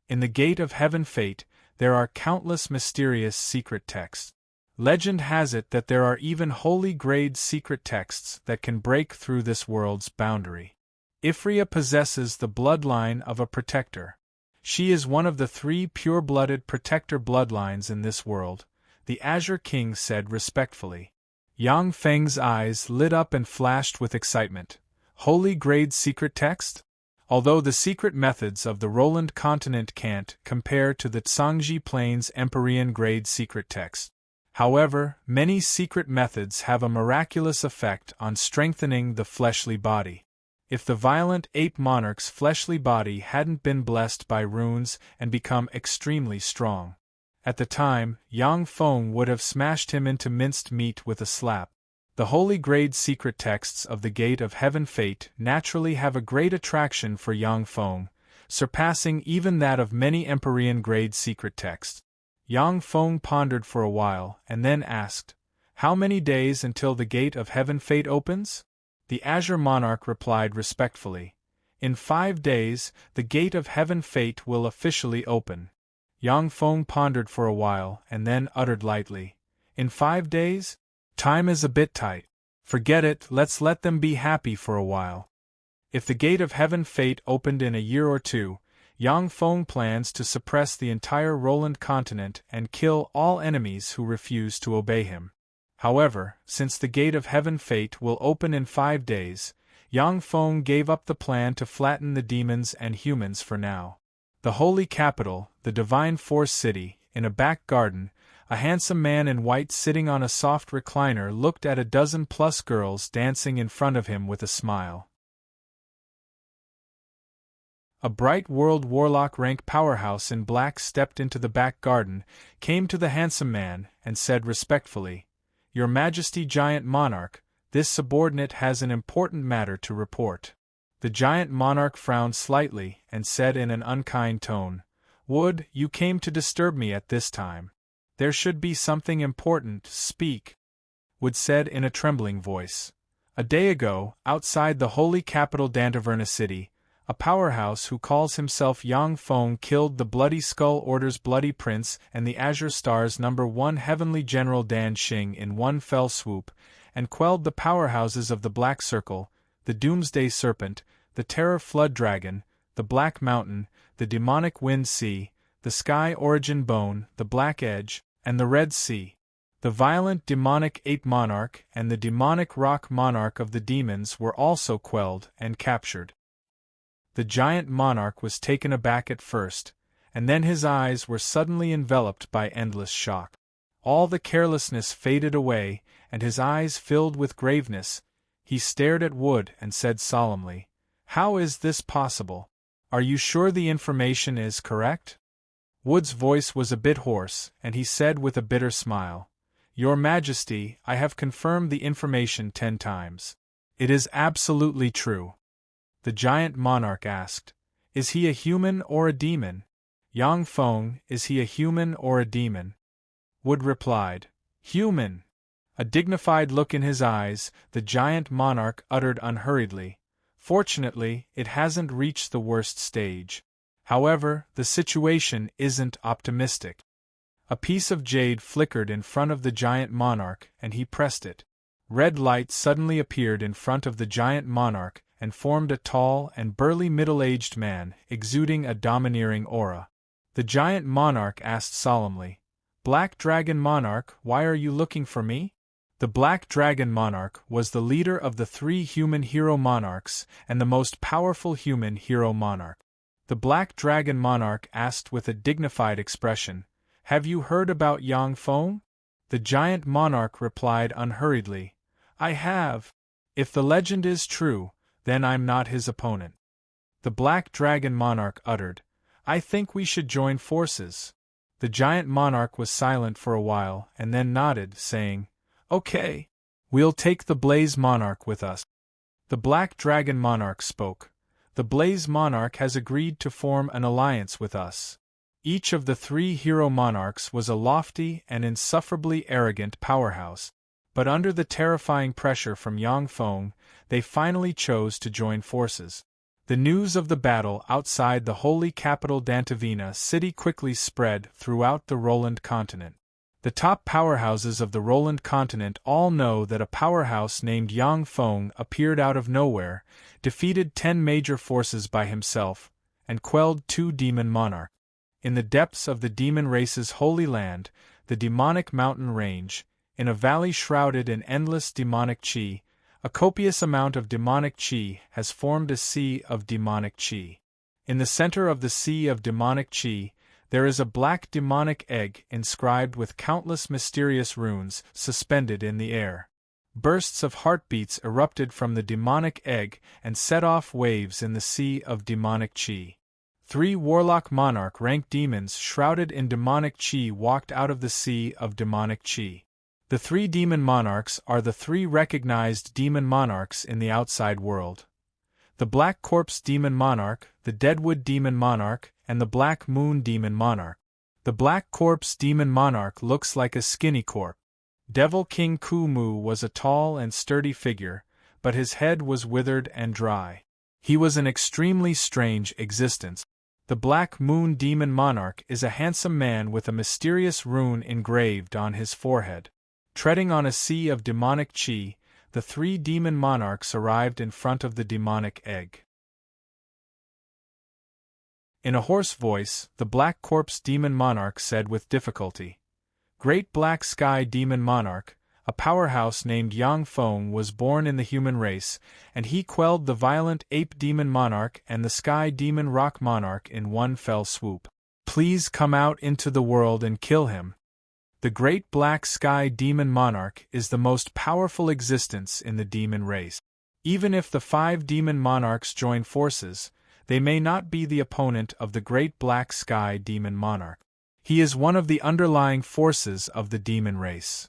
In the Gate of Heaven Fate, there are countless mysterious secret texts. Legend has it that there are even holy-grade secret texts that can break through this world's boundary. Ifria possesses the bloodline of a protector. She is one of the three pure-blooded protector bloodlines in this world," the Azure King said respectfully. Yang Feng's eyes lit up and flashed with excitement. Holy-grade secret text? Although the secret methods of the Roland continent can't compare to the Tsangji Plains Empyrean-grade secret text. However, many secret methods have a miraculous effect on strengthening the fleshly body. If the violent ape monarch's fleshly body hadn't been blessed by runes and become extremely strong, at the time, Yang Feng would have smashed him into minced meat with a slap. The holy-grade secret texts of the Gate of Heaven Fate naturally have a great attraction for Yang Feng, surpassing even that of many Empyrean-grade secret texts. Yang Feng pondered for a while and then asked, "How many days until the Gate of Heaven Fate opens?" The Azure Monarch replied respectfully, "In 5 days, the Gate of Heaven Fate will officially open." Yang Feng pondered for a while and then uttered lightly, "In 5 days? Time is a bit tight. Forget it, let's let them be happy for a while." If the Gate of Heaven Fate opened in a year or two, Yang Feng plans to suppress the entire Roland continent and kill all enemies who refuse to obey him. However, since the Gate of Heaven Fate will open in 5 days, Yang Feng gave up the plan to flatten the demons and humans for now. The holy capital, the Divine Force City, in a back garden, a handsome man in white sitting on a soft recliner looked at a dozen-plus girls dancing in front of him with a smile. A bright World Warlock rank powerhouse in black stepped into the back garden, came to the handsome man, and said respectfully, "Your Majesty Giant Monarch, this subordinate has an important matter to report." The Giant Monarch frowned slightly, and said in an unkind tone, "Wood, you came to disturb me at this time. There should be something important, speak." Wood said in a trembling voice, "A day ago, outside the holy capital Dantaverna City, a powerhouse who calls himself Yang Feng killed the Bloody Skull Order's Bloody Prince and the Azure Star's #1 Heavenly General Dan Xing in one fell swoop, and quelled the powerhouses of the Black Circle, the Doomsday Serpent, the Terror Flood Dragon, the Black Mountain, the Demonic Wind Sea, the Sky Origin Bone, the Black Edge, and the Red Sea. The violent demonic Ape Monarch and the demonic Rock Monarch of the Demons were also quelled and captured." The Giant Monarch was taken aback at first, and then his eyes were suddenly enveloped by endless shock. All the carelessness faded away, and his eyes filled with graveness. He stared at Wood and said solemnly, "How is this possible? Are you sure the information is correct?" Wood's voice was a bit hoarse, and he said with a bitter smile, "Your Majesty, I have confirmed the information 10 times. It is absolutely true." The Giant Monarch asked, "Is he a human or a demon? Yang Feng, is he a human or a demon?" Wood replied, "Human." A dignified look in his eyes, the Giant Monarch uttered unhurriedly, "Fortunately, it hasn't reached the worst stage. However, the situation isn't optimistic." A piece of jade flickered in front of the Giant Monarch, and he pressed it. Red light suddenly appeared in front of the Giant Monarch, and formed a tall and burly middle-aged man, exuding a domineering aura. The Giant Monarch asked solemnly, "Black Dragon Monarch, why are you looking for me?" The Black Dragon Monarch was the leader of the 3 human hero monarchs and the most powerful human hero monarch. The Black Dragon Monarch asked with a dignified expression, "Have you heard about Yang Feng?" The Giant Monarch replied unhurriedly, "I have. If the legend is true, then I'm not his opponent." The Black Dragon Monarch uttered, "I think we should join forces." The Giant Monarch was silent for a while and then nodded, saying, "Okay. We'll take the Blaze Monarch with us." The Black Dragon Monarch spoke, "The Blaze Monarch has agreed to form an alliance with us." Each of the 3 hero monarchs was a lofty and insufferably arrogant powerhouse, but under the terrifying pressure from Yang Feng, they finally chose to join forces. The news of the battle outside the holy capital Dantaverna City quickly spread throughout the Roland continent. The top powerhouses of the Roland continent all know that a powerhouse named Yang Feng appeared out of nowhere, defeated 10 major forces by himself, and quelled 2 demon monarchs. In the depths of the demon race's holy land, the demonic mountain range, in a valley shrouded in endless demonic chi, a copious amount of demonic chi has formed a sea of demonic chi. In the center of the sea of demonic chi, there is a black demonic egg inscribed with countless mysterious runes suspended in the air. Bursts of heartbeats erupted from the demonic egg and set off waves in the sea of demonic chi. 3 warlock monarch rank demons shrouded in demonic chi walked out of the sea of demonic chi. The 3 demon monarchs are the 3 recognized demon monarchs in the outside world. The Black Corpse Demon Monarch, the Deadwood Demon Monarch, and the Black Moon Demon Monarch. The Black Corpse Demon Monarch looks like a skinny corpse. Devil King Kumu was a tall and sturdy figure, but his head was withered and dry. He was an extremely strange existence. The Black Moon Demon Monarch is a handsome man with a mysterious rune engraved on his forehead. Treading on a sea of demonic chi, the 3 demon monarchs arrived in front of the demonic egg. In a hoarse voice, the Black Corpse Demon Monarch said with difficulty, "Great Black Sky Demon Monarch, a powerhouse named Yang Feng was born in the human race, and he quelled the violent Ape Demon Monarch and the Sky Demon Rock Monarch in one fell swoop. Please come out into the world and kill him. The Great Black Sky Demon Monarch is the most powerful existence in the demon race. Even if the 5 demon monarchs join forces, they may not be the opponent of the Great Black Sky Demon Monarch. He is one of the underlying forces of the demon race."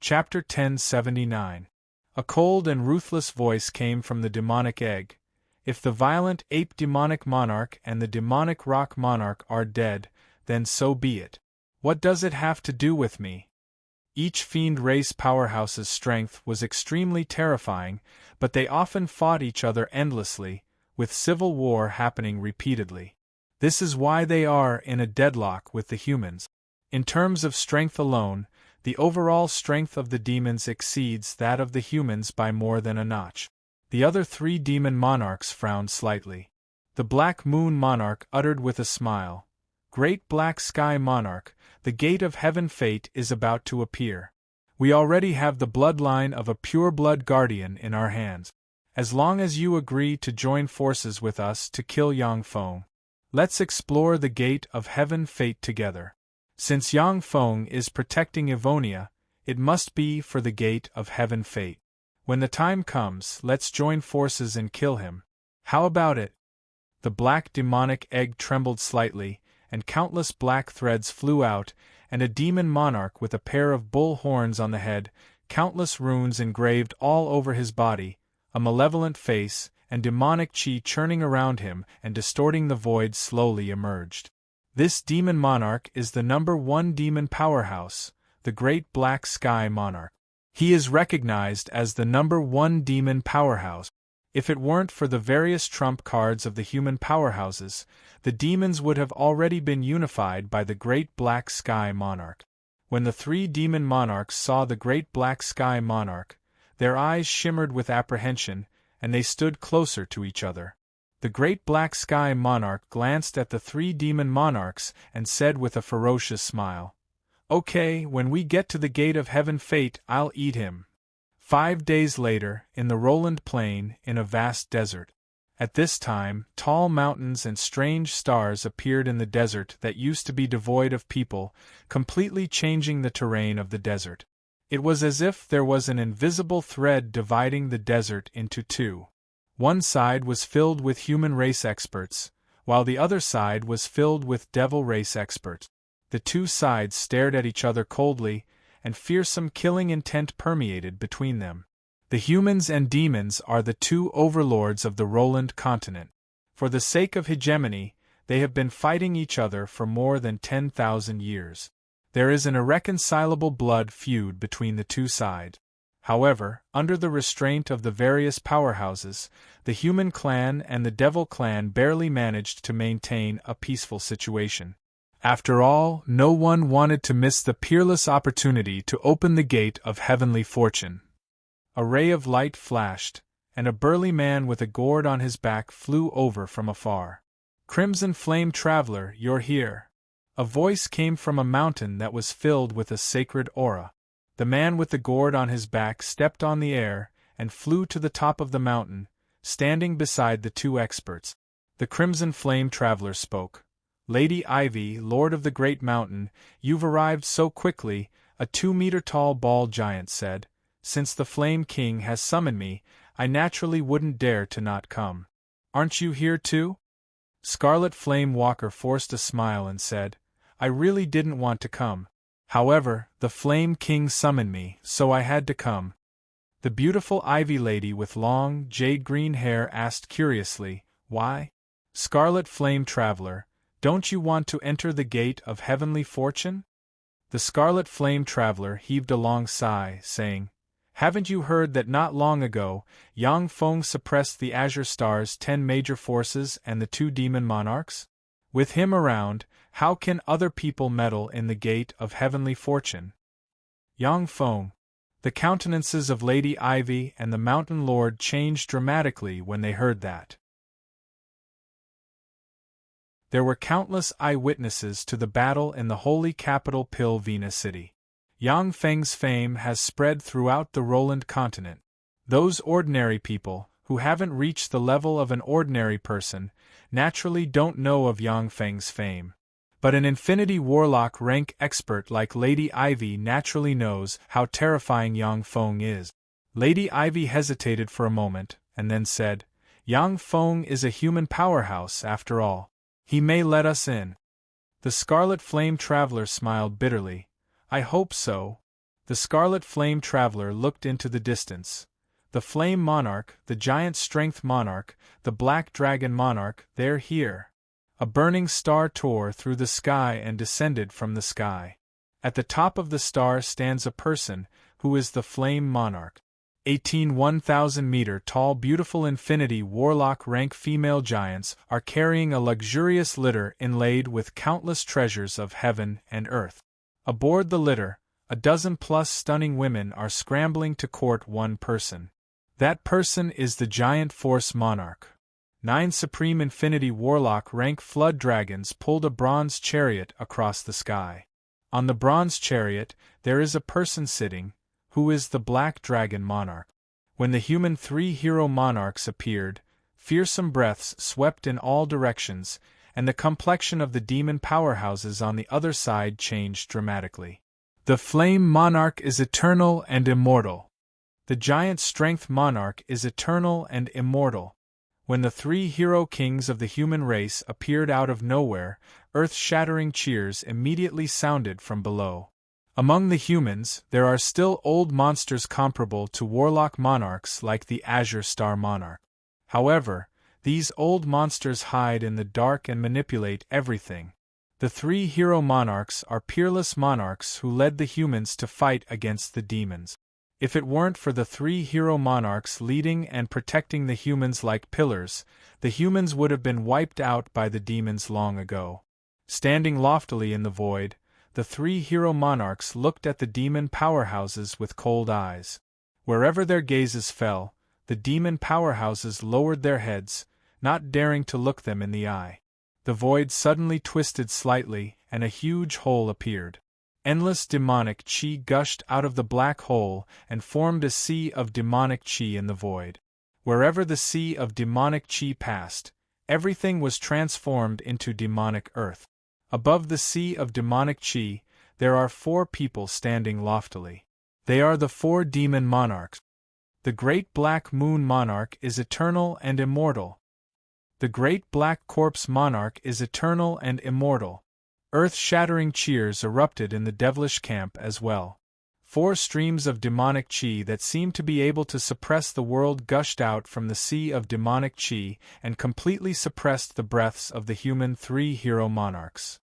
Chapter 1079. A cold and ruthless voice came from the demonic egg. "If the violent ape demonic monarch and the demonic rock monarch are dead, then so be it. What does it have to do with me?" Each fiend race powerhouse's strength was extremely terrifying, but they often fought each other endlessly, with civil war happening repeatedly. This is why they are in a deadlock with the humans. In terms of strength alone, the overall strength of the demons exceeds that of the humans by more than a notch. The other 3 demon monarchs frowned slightly. The Black Moon Monarch uttered with a smile, "Great Black Sky Monarch, the gate of heaven fate is about to appear. We already have the bloodline of a pure-blood guardian in our hands. As long as you agree to join forces with us to kill Yang Feng, let's explore the gate of heaven fate together. Since Yang Feng is protecting Evonia, it must be for the gate of heaven fate. When the time comes, let's join forces and kill him. How about it?" The black demonic egg trembled slightly, and countless black threads flew out, and a demon monarch with a pair of bull horns on the head, countless runes engraved all over his body, a malevolent face, and demonic chi churning around him and distorting the void slowly emerged. This demon monarch is the #1 demon powerhouse, the Great Black Sky Monarch. He is recognized as the #1 demon powerhouse. If it weren't for the various trump cards of the human powerhouses, the demons would have already been unified by the Great Black Sky Monarch. When the 3 demon monarchs saw the Great Black Sky Monarch, their eyes shimmered with apprehension, and they stood closer to each other. The Great Black Sky Monarch glanced at the 3 demon monarchs and said with a ferocious smile, "Okay, when we get to the gate of heaven fate, I'll eat him." 5 days later, in the Roland Plain, in a vast desert. At this time, tall mountains and strange stars appeared in the desert that used to be devoid of people, completely changing the terrain of the desert. It was as if there was an invisible thread dividing the desert into 2. One side was filled with human race experts, while the other side was filled with devil race experts. The 2 sides stared at each other coldly, and fearsome killing intent permeated between them. The humans and demons are the 2 overlords of the Roland continent. For the sake of hegemony, they have been fighting each other for more than 10,000 years. There is an irreconcilable blood feud between the 2 sides. However, under the restraint of the various powerhouses, the human clan and the devil clan barely managed to maintain a peaceful situation. After all, no one wanted to miss the peerless opportunity to open the gate of heavenly fortune. A ray of light flashed, and a burly man with a gourd on his back flew over from afar. "Crimson Flame Traveler, you're here." A voice came from a mountain that was filled with a sacred aura. The man with the gourd on his back stepped on the air and flew to the top of the mountain, standing beside the 2 experts. The Crimson Flame Traveler spoke. "Lady Ivy, Lord of the Great Mountain, you've arrived so quickly," a 2-meter-tall bald giant said. "Since the Flame King has summoned me, I naturally wouldn't dare to not come. Aren't you here too?" Scarlet Flame Walker forced a smile and said, "I really didn't want to come. However, the Flame King summoned me, so I had to come." The beautiful Ivy Lady with long, jade-green hair asked curiously, "Why?" "Scarlet Flame Traveler, don't you want to enter the gate of heavenly fortune?" The Scarlet Flame Traveler heaved a long sigh, saying, "Haven't you heard that not long ago, Yang Feng suppressed the Azure Star's 10 major forces and the 2 demon monarchs? With him around, how can other people meddle in the gate of heavenly fortune?" "Yang Feng." The countenances of Lady Ivy and the Mountain Lord changed dramatically when they heard that. There were countless eyewitnesses to the battle in the holy capital Pilvina city. Yang Feng's fame has spread throughout the Roland continent. Those ordinary people, who haven't reached the level of an ordinary person, naturally don't know of Yang Feng's fame. But an Infinity Warlock rank expert like Lady Ivy naturally knows how terrifying Yang Feng is. Lady Ivy hesitated for a moment, and then said, "Yang Feng is a human powerhouse after all. He may let us in." The Scarlet Flame Traveler smiled bitterly. "I hope so." The Scarlet Flame Traveler looked into the distance. The Flame Monarch, the Giant Strength Monarch, the Black Dragon Monarch, they're here. A burning star tore through the sky and descended from the sky. At the top of the star stands a person, who is the Flame Monarch. 1,000-meter tall beautiful Infinity Warlock rank female giants are carrying a luxurious litter inlaid with countless treasures of heaven and earth. Aboard the litter, a dozen-plus stunning women are scrambling to court one person. That person is the Giant Force Monarch. 9 Supreme Infinity Warlock rank Flood Dragons pulled a bronze chariot across the sky. On the bronze chariot, there is a person sitting, who is the Black Dragon Monarch. When the human 3 hero monarchs appeared, fearsome breaths swept in all directions, and the complexion of the demon powerhouses on the other side changed dramatically. The Flame Monarch is eternal and immortal. The Giant Strength Monarch is eternal and immortal. When the 3 hero kings of the human race appeared out of nowhere, earth-shattering cheers immediately sounded from below. Among the humans, there are still old monsters comparable to warlock monarchs like the Azure Star Monarch. However, these old monsters hide in the dark and manipulate everything. The 3 hero monarchs are peerless monarchs who led the humans to fight against the demons. If it weren't for the 3 hero monarchs leading and protecting the humans like pillars, the humans would have been wiped out by the demons long ago. Standing loftily in the void, the 3 hero monarchs looked at the demon powerhouses with cold eyes. Wherever their gazes fell, the demon powerhouses lowered their heads, not daring to look them in the eye. The void suddenly twisted slightly, and a huge hole appeared. Endless demonic chi gushed out of the black hole and formed a sea of demonic chi in the void. Wherever the sea of demonic chi passed, everything was transformed into demonic earth. Above the sea of demonic chi, there are 4 people standing loftily. They are the 4 demon monarchs. The Great Black Moon Monarch is eternal and immortal. The Great Black Corpse Monarch is eternal and immortal. Earth-shattering cheers erupted in the devilish camp as well. 4 streams of demonic chi that seemed to be able to suppress the world gushed out from the sea of demonic chi and completely suppressed the breaths of the human 3 hero monarchs.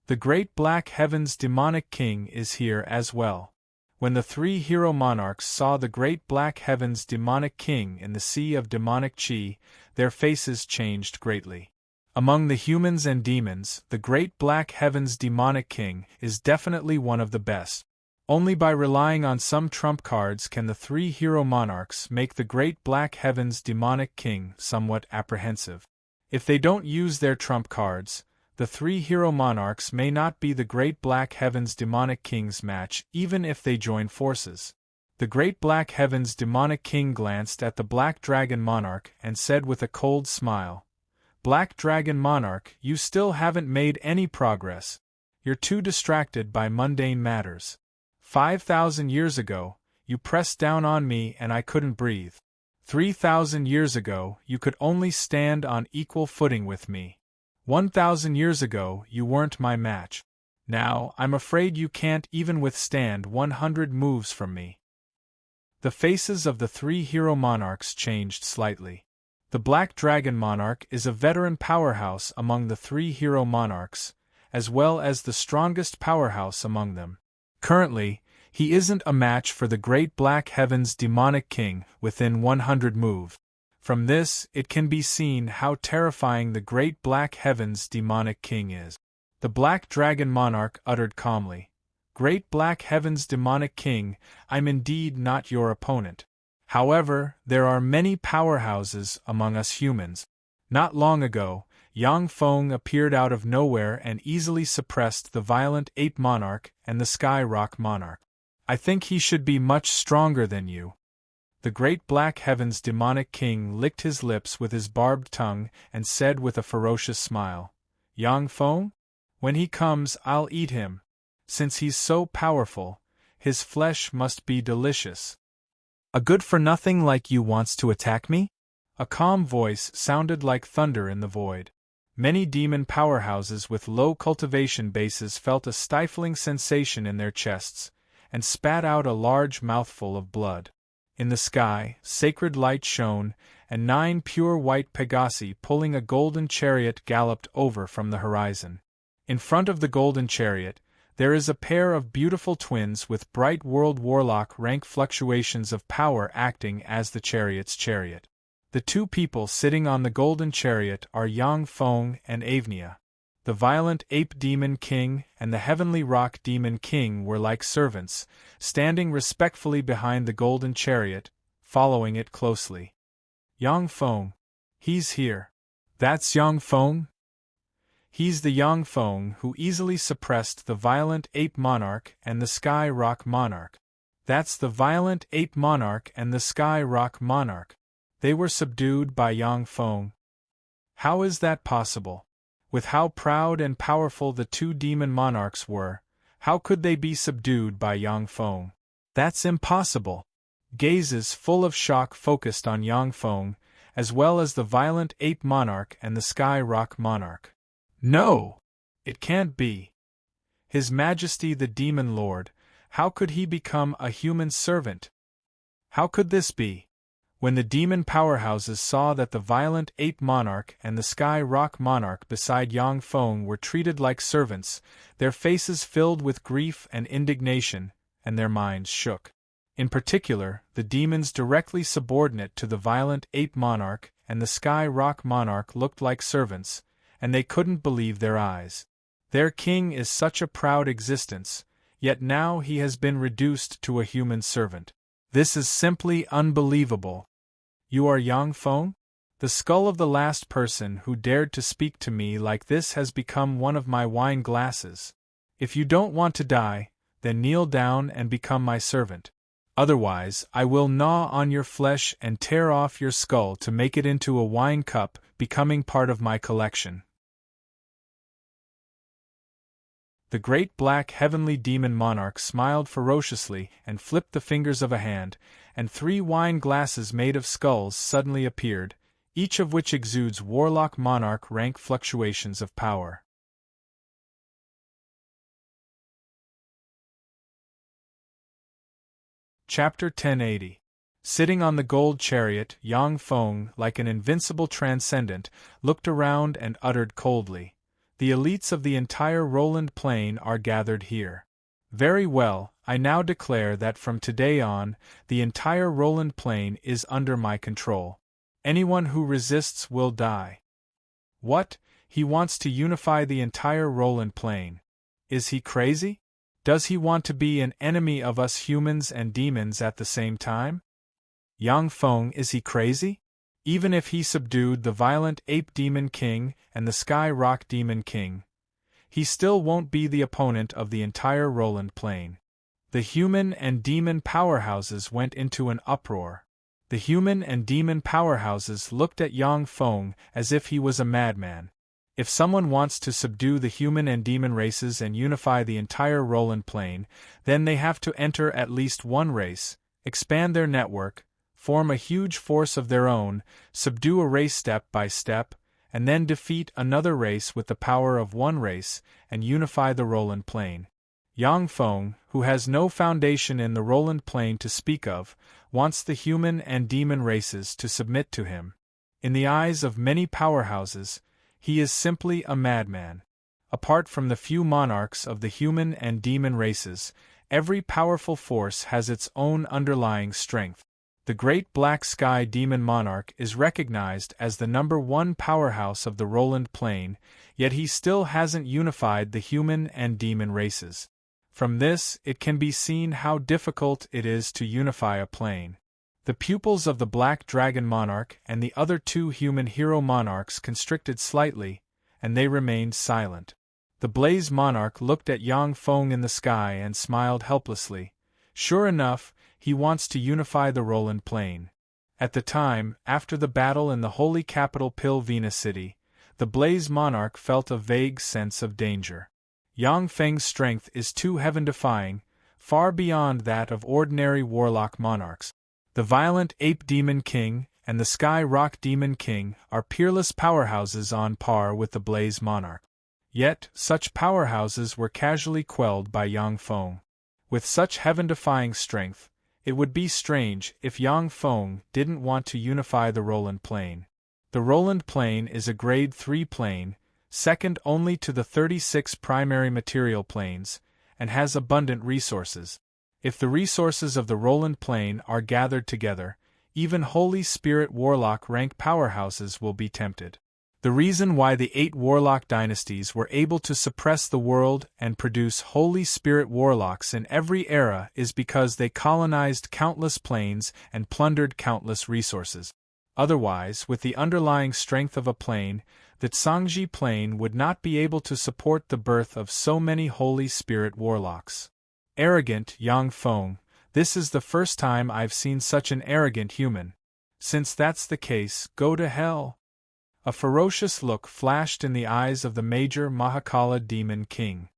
The Great Black Heaven's demonic king is here as well. When the 3 hero monarchs saw the Great Black Heaven's demonic king in the sea of demonic chi, their faces changed greatly. Among the humans and demons, the Great Black Heaven's demonic king is definitely one of the best. Only by relying on some trump cards can the 3 hero monarchs make the Great Black Heaven's demonic king somewhat apprehensive. If they don't use their trump cards, the 3 hero monarchs may not be the Great Black Heaven's demonic king's match even if they join forces. The Great Black Heaven's demonic king glanced at the Black Dragon Monarch and said with a cold smile, "Black Dragon Monarch, you still haven't made any progress. You're too distracted by mundane matters. 5,000 years ago, you pressed down on me and I couldn't breathe. 3,000 years ago, you could only stand on equal footing with me. 1,000 years ago, you weren't my match. Now, I'm afraid you can't even withstand 100 moves from me." The faces of the 3 hero monarchs changed slightly. The Black Dragon Monarch is a veteran powerhouse among the 3 hero monarchs, as well as the strongest powerhouse among them. Currently, he isn't a match for the Great Black Heaven's demonic king within 100 moves. From this, it can be seen how terrifying the Great Black Heaven's demonic king is. The Black Dragon Monarch uttered calmly, Great black heaven's demonic king, I'm indeed not your opponent. However, there are many powerhouses among us humans. Not long ago, Yang Feng appeared out of nowhere and easily suppressed the violent ape monarch and the sky rock monarch. I think he should be much stronger than you. The great black heaven's demonic king licked his lips with his barbed tongue and said with a ferocious smile, Yang Feng? When he comes, I'll eat him. Since he's so powerful, his flesh must be delicious. A good-for-nothing like you wants to attack me? A calm voice sounded like thunder in the void. Many demon powerhouses with low cultivation bases felt a stifling sensation in their chests, and spat out a large mouthful of blood. In the sky, sacred light shone, and 9 pure white Pegasi pulling a golden chariot galloped over from the horizon. In front of the golden chariot, there is a pair of beautiful twins with bright world warlock rank fluctuations of power acting as the chariot's chariot. The 2 people sitting on the golden chariot are Yang Feng and Avnia. The violent ape demon king and the heavenly rock demon king were like servants, standing respectfully behind the golden chariot, following it closely. Yang Feng. He's here. That's Yang Feng? He's the Yang Feng who easily suppressed the violent ape monarch and the sky rock monarch. That's the violent ape monarch and the sky rock monarch. They were subdued by Yang Feng. How is that possible? With how proud and powerful the 2 demon monarchs were, how could they be subdued by Yang Feng? That's impossible. Gazes full of shock focused on Yang Feng, as well as the violent ape monarch and the sky rock monarch. No! It can't be. His Majesty the Demon Lord, how could he become a human servant? How could this be? When the demon powerhouses saw that the violent ape monarch and the sky rock monarch beside Yang Feng were treated like servants, their faces filled with grief and indignation, and their minds shook. In particular, the demons directly subordinate to the violent ape monarch and the sky rock monarch looked like servants, and they couldn't believe their eyes. Their king is such a proud existence, yet now he has been reduced to a human servant. This is simply unbelievable. You are Yang Feng? The skull of the last person who dared to speak to me like this has become one of my wine glasses. If you don't want to die, then kneel down and become my servant. Otherwise, I will gnaw on your flesh and tear off your skull to make it into a wine cup, becoming part of my collection. The great black heavenly demon monarch smiled ferociously and flipped the fingers of a hand, and 3 wine glasses made of skulls suddenly appeared, each of which exudes warlock monarch rank fluctuations of power. Chapter 1080. Sitting on the gold chariot, Yang Feng, like an invincible transcendent, looked around and uttered coldly, "The elites of the entire Roland Plain are gathered here. Very well, I now declare that from today on, the entire Roland Plain is under my control. Anyone who resists will die." What? He wants to unify the entire Roland Plain. Is he crazy? Does he want to be an enemy of us humans and demons at the same time? Yang Feng, is he crazy? Even if he subdued the violent ape demon king and the sky rock demon king, he still won't be the opponent of the entire Roland Plain. The human and demon powerhouses went into an uproar. The human and demon powerhouses looked at Yang Feng as if he was a madman. If someone wants to subdue the human and demon races and unify the entire Roland Plain, then they have to enter at least one race, expand their network, form a huge force of their own, subdue a race step by step, and then defeat another race with the power of one race, and unify the Roland Plain. Yang Feng, who has no foundation in the Roland Plain to speak of, wants the human and demon races to submit to him. In the eyes of many powerhouses, he is simply a madman. Apart from the few monarchs of the human and demon races, every powerful force has its own underlying strength. The great black sky demon monarch is recognized as the #1 powerhouse of the Roland Plain, yet he still hasn't unified the human and demon races. From this, it can be seen how difficult it is to unify a plane. The pupils of the Black Dragon Monarch and the other two human hero monarchs constricted slightly, and they remained silent. The Blaze Monarch looked at Yang Feng in the sky and smiled helplessly. Sure enough, he wants to unify the Roland plane. At the time, after the battle in the holy capital Pilvina City, the Blaze Monarch felt a vague sense of danger. Yang Feng's strength is too heaven-defying, far beyond that of ordinary warlock monarchs. The violent Ape Demon King and the Sky Rock Demon King are peerless powerhouses on par with the Blaze Monarch. Yet, such powerhouses were casually quelled by Yang Feng. With such heaven-defying strength, it would be strange if Yang Feng didn't want to unify the Roland plane. The Roland plane is a Grade 3 plane, second only to the 36 primary material planes, and has abundant resources. If the resources of the Roland plane are gathered together, even Holy Spirit Warlock rank powerhouses will be tempted. The reason why the 8 Warlock dynasties were able to suppress the world and produce Holy Spirit Warlocks in every era is because they colonized countless planes and plundered countless resources. Otherwise, with the underlying strength of a plane, the Tsangji plane would not be able to support the birth of so many Holy Spirit Warlocks. Arrogant Yang Feng, this is the first time I've seen such an arrogant human. Since that's the case, go to hell. A ferocious look flashed in the eyes of the Major Mahakala Demon King.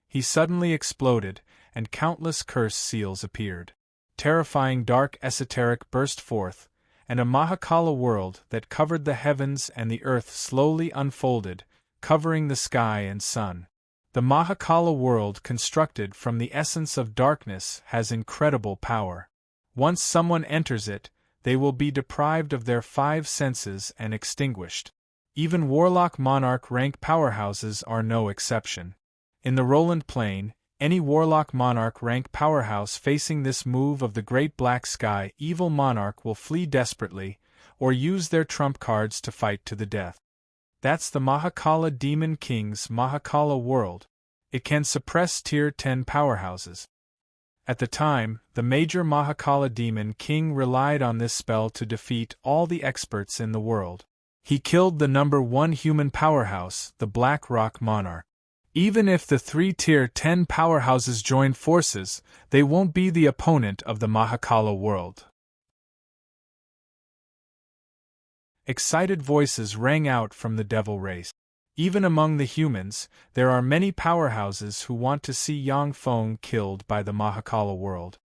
He suddenly exploded, and countless curse seals appeared. Terrifying dark esoteric burst forth, and a Mahakala world that covered the heavens and the earth slowly unfolded, covering the sky and sun. The Mahakala world constructed from the essence of darkness has incredible power. Once someone enters it, they will be deprived of their 5 senses and extinguished. Even Warlock Monarch rank powerhouses are no exception. In the Roland plane, any Warlock Monarch rank powerhouse facing this move of the Great Black Sky Evil Monarch will flee desperately, or use their trump cards to fight to the death. That's the Mahakala Demon King's Mahakala world. It can suppress Tier 10 powerhouses. At the time, the Major Mahakala Demon King relied on this spell to defeat all the experts in the world. He killed the number 1 human powerhouse, the Black Rock Monarch. Even if the 3 Tier 10 powerhouses join forces, they won't be the opponent of the Mahakala world. Excited voices rang out from the devil race. Even among the humans, there are many powerhouses who want to see Yang Feng killed by the Mahakala world.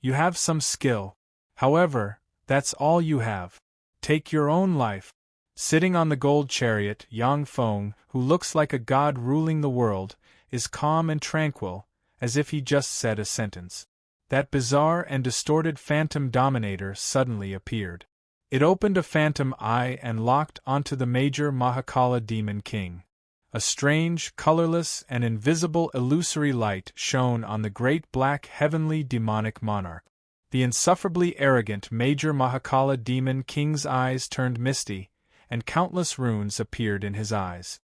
You have some skill. However, that's all you have. Take your own life. Sitting on the gold chariot, Yang Feng, who looks like a god ruling the world, is calm and tranquil, as if he just said a sentence. That bizarre and distorted phantom dominator suddenly appeared. It opened a phantom eye and locked onto the Major Mahakala Demon King. A strange, colorless, and invisible illusory light shone on the great black heavenly demonic monarch. The insufferably arrogant Major Mahakala Demon King's eyes turned misty, and countless runes appeared in his eyes.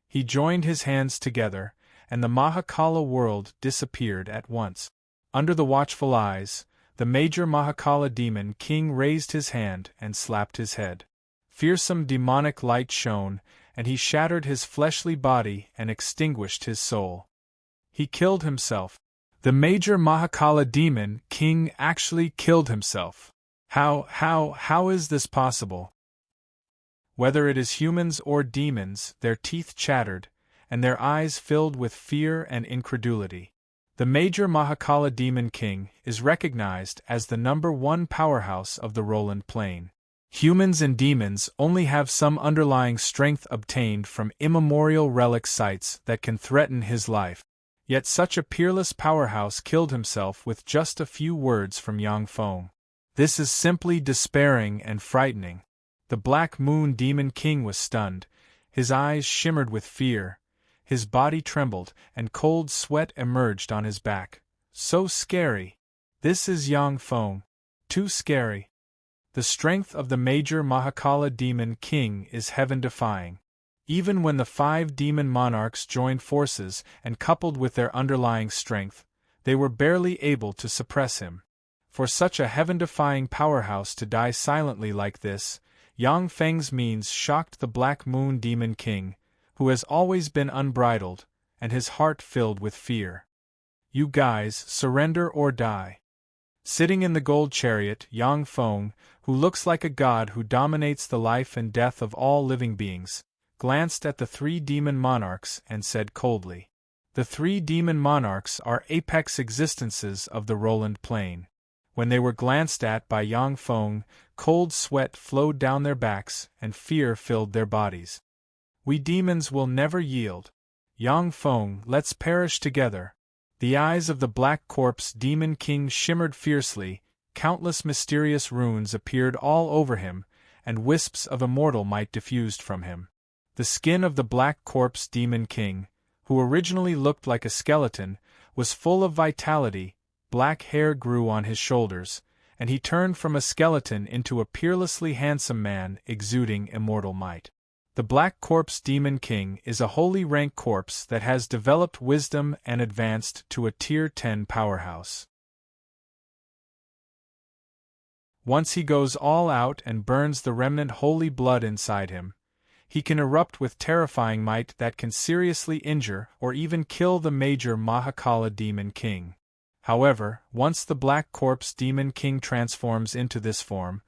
He joined his hands together, and the Mahakala world disappeared at once. Under the watchful eyes, the Major Mahakala Demon King raised his hand and slapped his head. Fearsome demonic light shone, and he shattered his fleshly body and extinguished his soul. He killed himself. The Major Mahakala Demon King actually killed himself. How is this possible? Whether it is humans or demons, their teeth chattered, and their eyes filled with fear and incredulity. The Major Mahakala Demon King is recognized as the number 1 powerhouse of the Roland plane. Humans and demons only have some underlying strength obtained from immemorial relic sites that can threaten his life. Yet such a peerless powerhouse killed himself with just a few words from Yang Feng. This is simply despairing and frightening. The Black Moon Demon King was stunned, his eyes shimmered with fear. His body trembled, and cold sweat emerged on his back. So scary. This is Yang Feng. Too scary. The strength of the Major Mahakala Demon King is heaven-defying. Even when the 5 demon monarchs joined forces and coupled with their underlying strength, they were barely able to suppress him. For such a heaven-defying powerhouse to die silently like this, Yang Feng's means shocked the Black Moon Demon King, who has always been unbridled, and his heart filled with fear. "You guys, surrender or die." Sitting in the gold chariot, Yang Feng, who looks like a god who dominates the life and death of all living beings, glanced at the 3 demon monarchs and said coldly, "The 3 demon monarchs are apex existences of the Roland Plain." When they were glanced at by Yang Feng, cold sweat flowed down their backs and fear filled their bodies. "We demons will never yield. Yang Feng, let's perish together." The eyes of the Black Corpse Demon King shimmered fiercely, countless mysterious runes appeared all over him, and wisps of immortal might diffused from him. The skin of the Black Corpse Demon King, who originally looked like a skeleton, was full of vitality, black hair grew on his shoulders, and he turned from a skeleton into a peerlessly handsome man exuding immortal might. The Black Corpse Demon King is a holy rank corpse that has developed wisdom and advanced to a Tier 10 powerhouse. Once he goes all out and burns the remnant holy blood inside him, he can erupt with terrifying might that can seriously injure or even kill the major Mahakala Demon King. However, once the Black Corpse Demon King transforms into this form,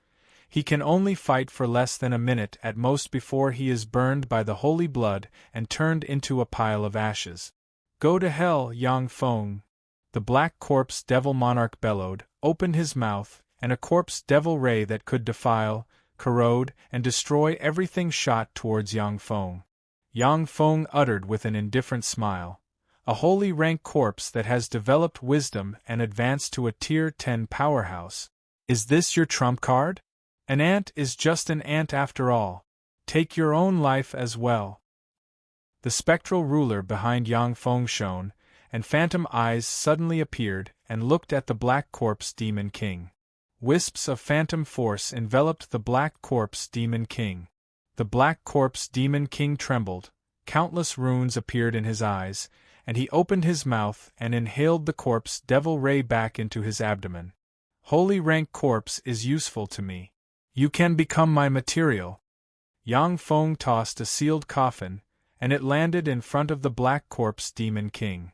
he can only fight for less than a minute at most before he is burned by the holy blood and turned into a pile of ashes. "Go to hell, Yang Feng!" The Black Corpse Devil Monarch bellowed, opened his mouth, and a corpse devil ray that could defile, corrode, and destroy everything shot towards Yang Feng. Yang Feng uttered with an indifferent smile, "A holy rank corpse that has developed wisdom and advanced to a Tier 10 powerhouse. Is this your trump card? An ant is just an ant after all. Take your own life as well." The spectral ruler behind Yang Feng shone, and phantom eyes suddenly appeared and looked at the Black Corpse Demon King. Wisps of phantom force enveloped the Black Corpse Demon King. The Black Corpse Demon King trembled, countless runes appeared in his eyes, and he opened his mouth and inhaled the corpse devil ray back into his abdomen. "Holy rank corpse is useful to me. You can become my material." Yang Feng tossed a sealed coffin, and it landed in front of the Black Corpse Demon King.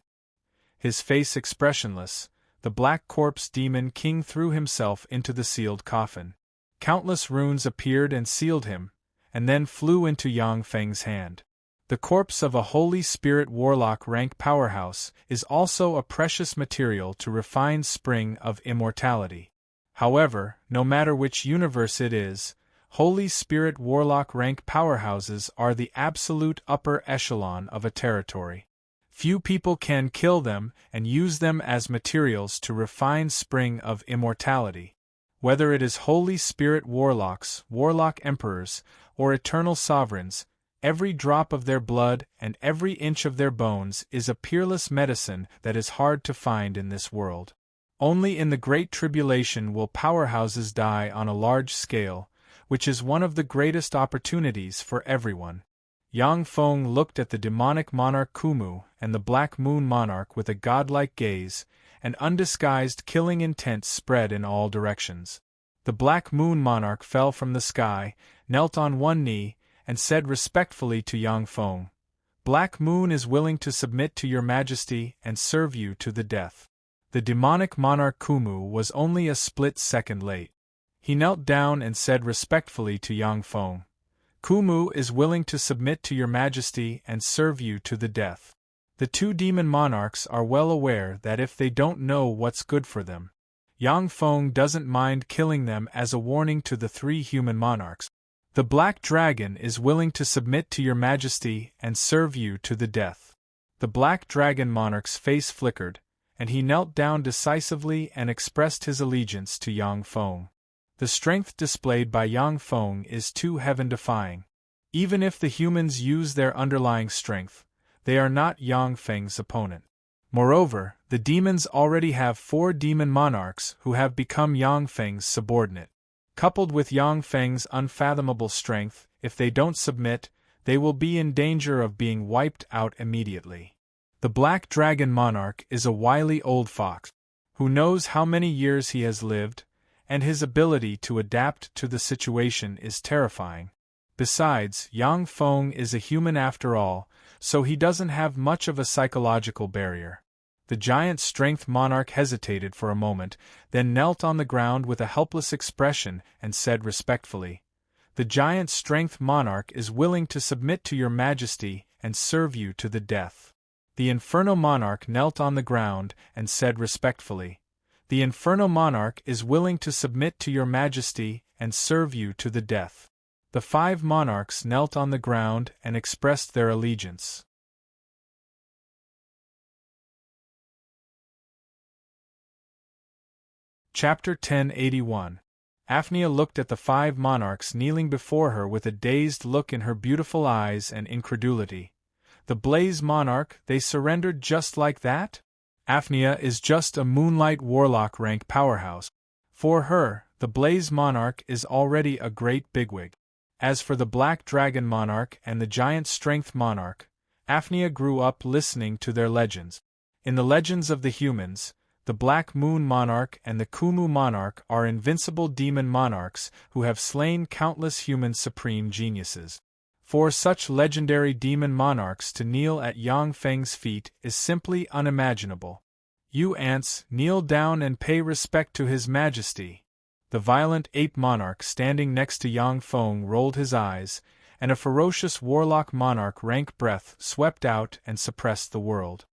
His face expressionless, the Black Corpse Demon King threw himself into the sealed coffin. Countless runes appeared and sealed him, and then flew into Yang Feng's hand. The corpse of a Holy Spirit Warlock rank powerhouse is also a precious material to refine spring of immortality. However, no matter which universe it is, Holy Spirit Warlock rank powerhouses are the absolute upper echelon of a territory. Few people can kill them and use them as materials to refine spring of immortality. Whether it is Holy Spirit Warlocks, Warlock Emperors, or Eternal Sovereigns, every drop of their blood and every inch of their bones is a peerless medicine that is hard to find in this world. Only in the Great Tribulation will powerhouses die on a large scale, which is one of the greatest opportunities for everyone. Yang Feng looked at the demonic monarch Kumu and the Black Moon Monarch with a godlike gaze, and undisguised killing intent spread in all directions. The Black Moon Monarch fell from the sky, knelt on one knee, and said respectfully to Yang Feng, "Black Moon is willing to submit to your majesty and serve you to the death." The demonic monarch Kumu was only a split second late. He knelt down and said respectfully to Yang Feng, "Kumu is willing to submit to your majesty and serve you to the death." The 2 demon monarchs are well aware that if they don't know what's good for them, Yang Feng doesn't mind killing them as a warning to the 3 human monarchs. "The Black Dragon is willing to submit to your majesty and serve you to the death." The Black Dragon monarch's face flickered, and he knelt down decisively and expressed his allegiance to Yang Feng. The strength displayed by Yang Feng is too heaven-defying. Even if the humans use their underlying strength, they are not Yang Feng's opponent. Moreover, the demons already have 4 demon monarchs who have become Yang Feng's subordinate. Coupled with Yang Feng's unfathomable strength, if they don't submit, they will be in danger of being wiped out immediately. The Black Dragon Monarch is a wily old fox, who knows how many years he has lived, and his ability to adapt to the situation is terrifying. Besides, Yang Feng is a human after all, so he doesn't have much of a psychological barrier. The giant strength monarch hesitated for a moment, then knelt on the ground with a helpless expression and said respectfully, "The giant strength monarch is willing to submit to your majesty and serve you to the death." The Inferno monarch knelt on the ground and said respectfully, "The Inferno monarch is willing to submit to your majesty and serve you to the death." The 5 monarchs knelt on the ground and expressed their allegiance. Chapter 1081. Aphnia looked at the 5 monarchs kneeling before her with a dazed look in her beautiful eyes and incredulity. The Blaze Monarch, they surrendered just like that? Aphnia is just a Moonlight Warlock rank powerhouse. For her, the Blaze Monarch is already a great bigwig. As for the Black Dragon Monarch and the Giant Strength Monarch, Aphnia grew up listening to their legends. In the legends of the humans, the Black Moon Monarch and the Kumu Monarch are invincible demon monarchs who have slain countless human supreme geniuses. For such legendary demon monarchs to kneel at Yang Feng's feet is simply unimaginable. "You ants, kneel down and pay respect to His Majesty." The violent ape monarch standing next to Yang Feng rolled his eyes, and a ferocious warlock monarch rank breath swept out and suppressed the world.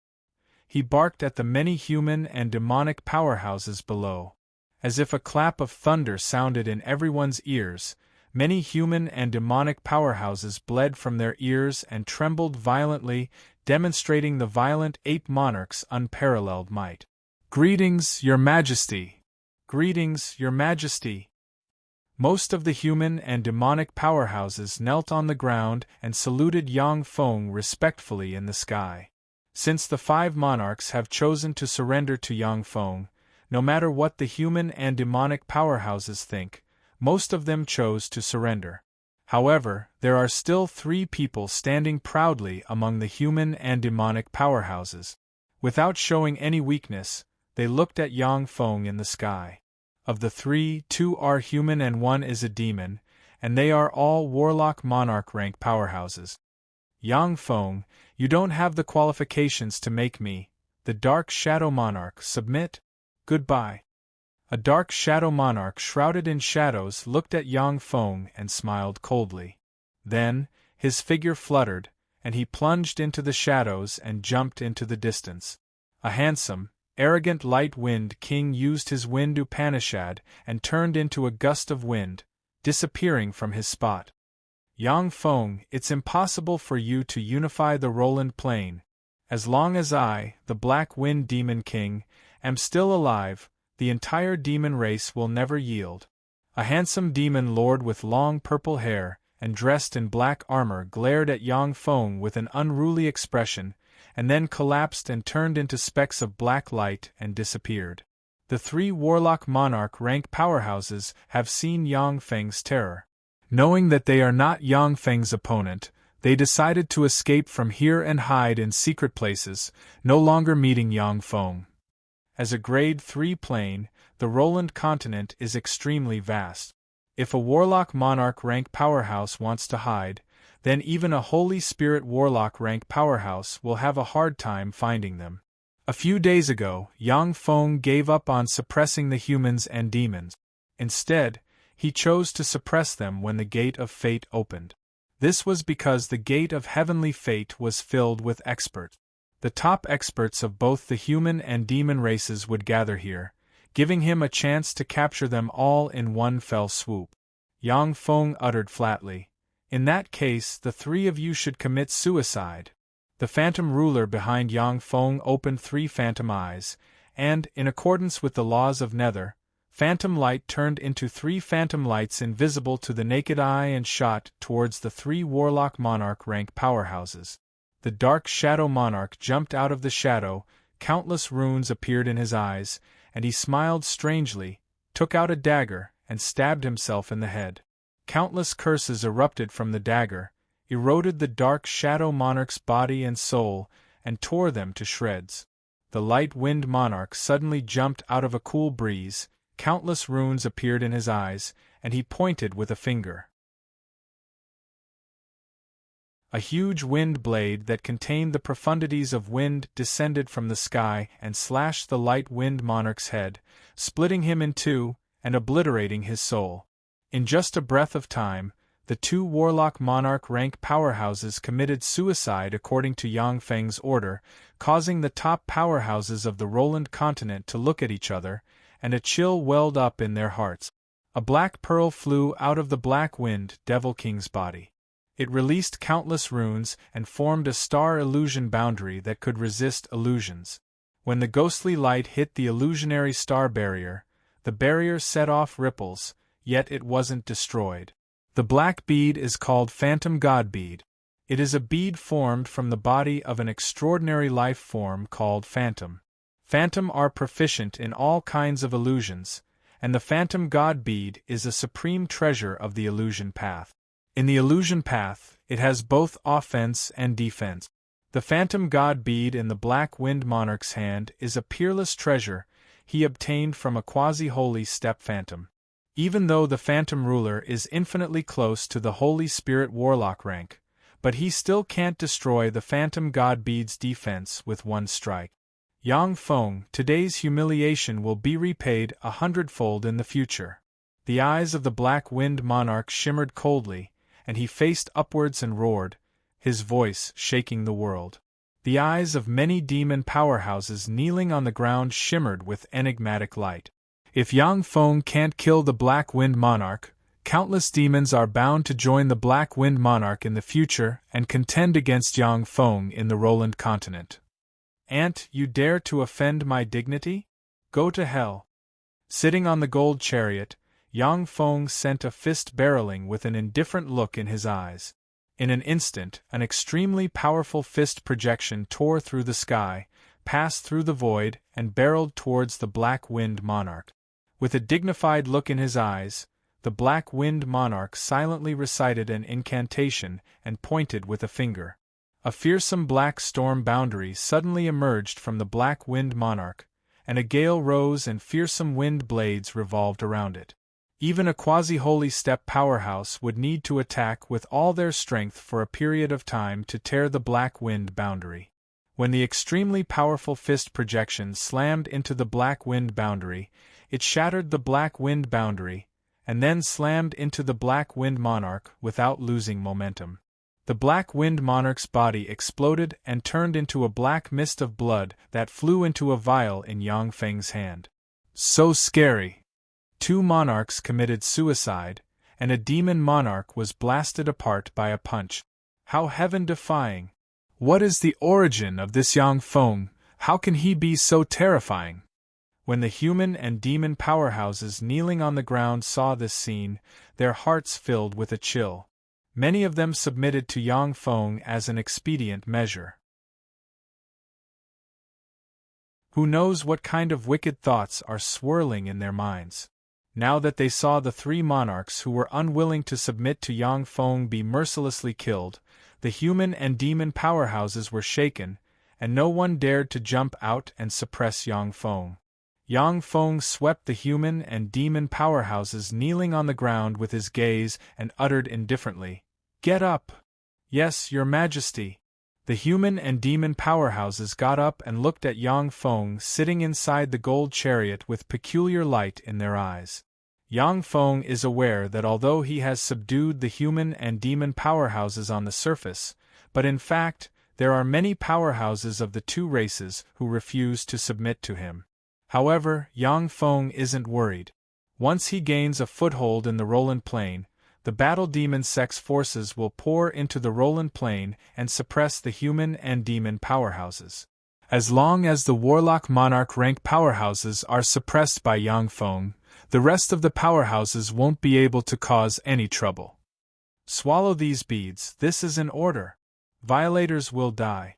He barked at the many human and demonic powerhouses below. As if a clap of thunder sounded in everyone's ears, many human and demonic powerhouses bled from their ears and trembled violently, demonstrating the violent ape monarch's unparalleled might. "Greetings, Your Majesty! Greetings, Your Majesty!" Most of the human and demonic powerhouses knelt on the ground and saluted Yang Feng respectfully in the sky. Since the 5 monarchs have chosen to surrender to Yang Feng, no matter what the human and demonic powerhouses think, most of them chose to surrender. However, there are still 3 people standing proudly among the human and demonic powerhouses. Without showing any weakness, they looked at Yang Feng in the sky. Of the 3, 2 are human and 1 is a demon, and they are all Warlock Monarch rank powerhouses. "Yang Feng, you don't have the qualifications to make me, the Dark Shadow Monarch, submit. Goodbye." A Dark Shadow Monarch shrouded in shadows looked at Yang Feng and smiled coldly. Then, his figure fluttered, and he plunged into the shadows and jumped into the distance. A handsome, arrogant light wind king used his wind Upanishad and turned into a gust of wind, disappearing from his spot. "Yang Feng, it's impossible for you to unify the Roland Plain. As long as I, the Black Wind Demon King, am still alive, the entire demon race will never yield." A handsome demon lord with long purple hair and dressed in black armor glared at Yang Feng with an unruly expression, and then collapsed and turned into specks of black light and disappeared. The 3 Warlock Monarch rank powerhouses have seen Yang Feng's terror. Knowing that they are not Yang Feng's opponent, they decided to escape from here and hide in secret places, no longer meeting Yang Feng. As a Grade 3 plane, the Roland continent is extremely vast. If a Warlock Monarch rank powerhouse wants to hide, then even a Holy Spirit Warlock rank powerhouse will have a hard time finding them. A few days ago, Yang Feng gave up on suppressing the humans and demons. Instead, he chose to suppress them when the Gate of Fate opened. This was because the Gate of Heavenly Fate was filled with experts. The top experts of both the human and demon races would gather here, giving him a chance to capture them all in one fell swoop. Yang Feng uttered flatly, "In that case, the 3 of you should commit suicide." The phantom ruler behind Yang Feng opened 3 phantom eyes, and, in accordance with the laws of Nether, phantom light turned into 3 phantom lights invisible to the naked eye and shot towards the 3 Warlock Monarch rank powerhouses. The Dark Shadow Monarch jumped out of the shadow, countless runes appeared in his eyes, and he smiled strangely, took out a dagger, and stabbed himself in the head. Countless curses erupted from the dagger, eroded the dark shadow monarch's body and soul, and tore them to shreds. The light-wind monarch suddenly jumped out of a cool breeze, countless runes appeared in his eyes, and he pointed with a finger. A huge wind blade that contained the profundities of wind descended from the sky and slashed the light-wind monarch's head, splitting him in two and obliterating his soul. In just a breath of time, the two warlock monarch rank powerhouses committed suicide according to Yang Feng's order, causing the top powerhouses of the Roland continent to look at each other, and a chill welled up in their hearts. A black pearl flew out of the Black Wind Devil King's body. It released countless runes and formed a star illusion boundary that could resist illusions. When the ghostly light hit the illusionary star barrier, the barrier set off ripples, yet it wasn't destroyed. The black bead is called Phantom God Bead. It is a bead formed from the body of an extraordinary life form called Phantom. Phantom are proficient in all kinds of illusions, and the Phantom God Bead is a supreme treasure of the illusion path. In the illusion path, it has both offense and defense. The Phantom God Bead in the Black Wind Monarch's hand is a peerless treasure he obtained from a quasi-holy step phantom. Even though the Phantom Ruler is infinitely close to the Holy Spirit Warlock rank, but he still can't destroy the Phantom God Bead's defense with one strike. Yang Feng, today's humiliation will be repaid 100-fold in the future. The eyes of the Black Wind Monarch shimmered coldly, and he faced upwards and roared, his voice shaking the world. The eyes of many demon powerhouses kneeling on the ground shimmered with enigmatic light. If Yang Feng can't kill the Black Wind Monarch, countless demons are bound to join the Black Wind Monarch in the future and contend against Yang Feng in the Roland continent. "Ant, you dare to offend my dignity? Go to hell." Sitting on the gold chariot, Yang Feng sent a fist barreling with an indifferent look in his eyes. In an instant, an extremely powerful fist projection tore through the sky, passed through the void, and barreled towards the Black Wind Monarch. With a dignified look in his eyes, the Black Wind Monarch silently recited an incantation and pointed with a finger. A fearsome black storm boundary suddenly emerged from the Black Wind Monarch, and a gale rose and fearsome wind blades revolved around it. Even a quasi-holy step powerhouse would need to attack with all their strength for a period of time to tear the Black Wind boundary. When the extremely powerful fist projection slammed into the Black Wind boundary, it shattered the Black Wind boundary, and then slammed into the Black Wind Monarch without losing momentum. The Black Wind Monarch's body exploded and turned into a black mist of blood that flew into a vial in Yang Feng's hand. So scary! 2 monarchs committed suicide, and a demon monarch was blasted apart by a punch. How heaven-defying! What is the origin of this Yang Feng? How can he be so terrifying? When the human and demon powerhouses kneeling on the ground saw this scene, their hearts filled with a chill. Many of them submitted to Yang Feng as an expedient measure. Who knows what kind of wicked thoughts are swirling in their minds? Now that they saw the 3 monarchs who were unwilling to submit to Yang Feng be mercilessly killed, the human and demon powerhouses were shaken, and no one dared to jump out and suppress Yang Feng. Yang Feng swept the human and demon powerhouses kneeling on the ground with his gaze and uttered indifferently, "Get up!" "Yes, your majesty." The human and demon powerhouses got up and looked at Yang Feng sitting inside the gold chariot with peculiar light in their eyes. Yang Feng is aware that although he has subdued the human and demon powerhouses on the surface, but in fact, there are many powerhouses of the 2 races who refuse to submit to him. However, Yang Feng isn't worried. Once he gains a foothold in the Roland Plain, the battle demon sex forces will pour into the Roland Plain and suppress the human and demon powerhouses. As long as the warlock monarch rank powerhouses are suppressed by Yang Feng, the rest of the powerhouses won't be able to cause any trouble. Swallow these beads, this is an order. Violators will die.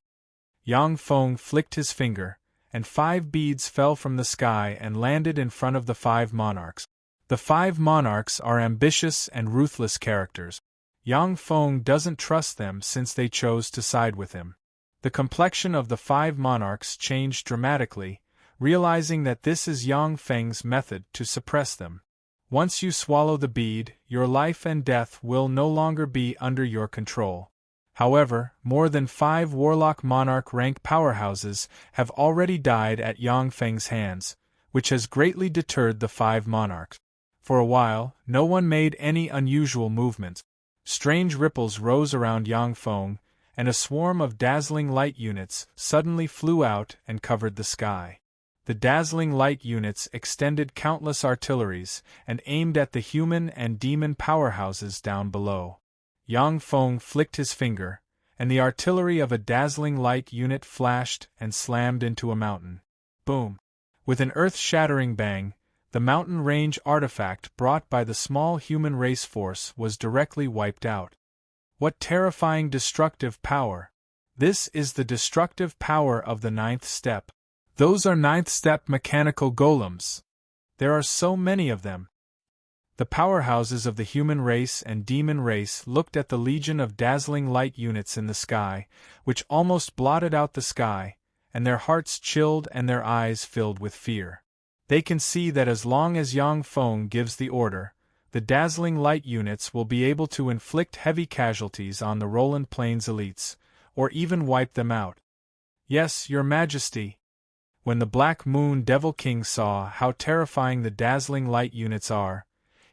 Yang Feng flicked his finger, and 5 beads fell from the sky and landed in front of the 5 monarchs. The 5 monarchs are ambitious and ruthless characters. Yang Feng doesn't trust them since they chose to side with him. The complexion of the 5 monarchs changed dramatically, realizing that this is Yang Feng's method to suppress them. Once you swallow the bead, your life and death will no longer be under your control. However, more than 5 warlock monarch rank powerhouses have already died at Yang Feng's hands, which has greatly deterred the 5 monarchs. For a while, no one made any unusual movements. Strange ripples rose around Yang Feng, and a swarm of dazzling light units suddenly flew out and covered the sky. The dazzling light units extended countless artilleries and aimed at the human and demon powerhouses down below. Yang Feng flicked his finger, and the artillery of a dazzling light unit flashed and slammed into a mountain. Boom! With an earth-shattering bang, the mountain range artifact brought by the small human race force was directly wiped out. What terrifying destructive power! This is the destructive power of the 9th step. Those are 9th step mechanical golems. There are so many of them. The powerhouses of the human race and demon race looked at the legion of dazzling light units in the sky, which almost blotted out the sky, and their hearts chilled and their eyes filled with fear. They can see that as long as Yang Feng gives the order, the dazzling light units will be able to inflict heavy casualties on the Roland Plains elites, or even wipe them out. Yes, Your Majesty. When the Black Moon Devil King saw how terrifying the dazzling light units are,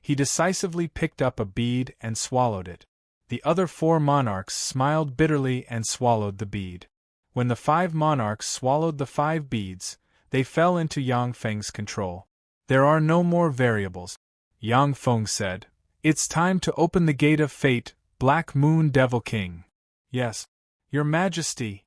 he decisively picked up a bead and swallowed it. The other 4 monarchs smiled bitterly and swallowed the bead. When the 5 monarchs swallowed the 5 beads, they fell into Yang Feng's control. There are no more variables, Yang Feng said. It's time to open the gate of fate, Black Moon Devil King. Yes, Your Majesty.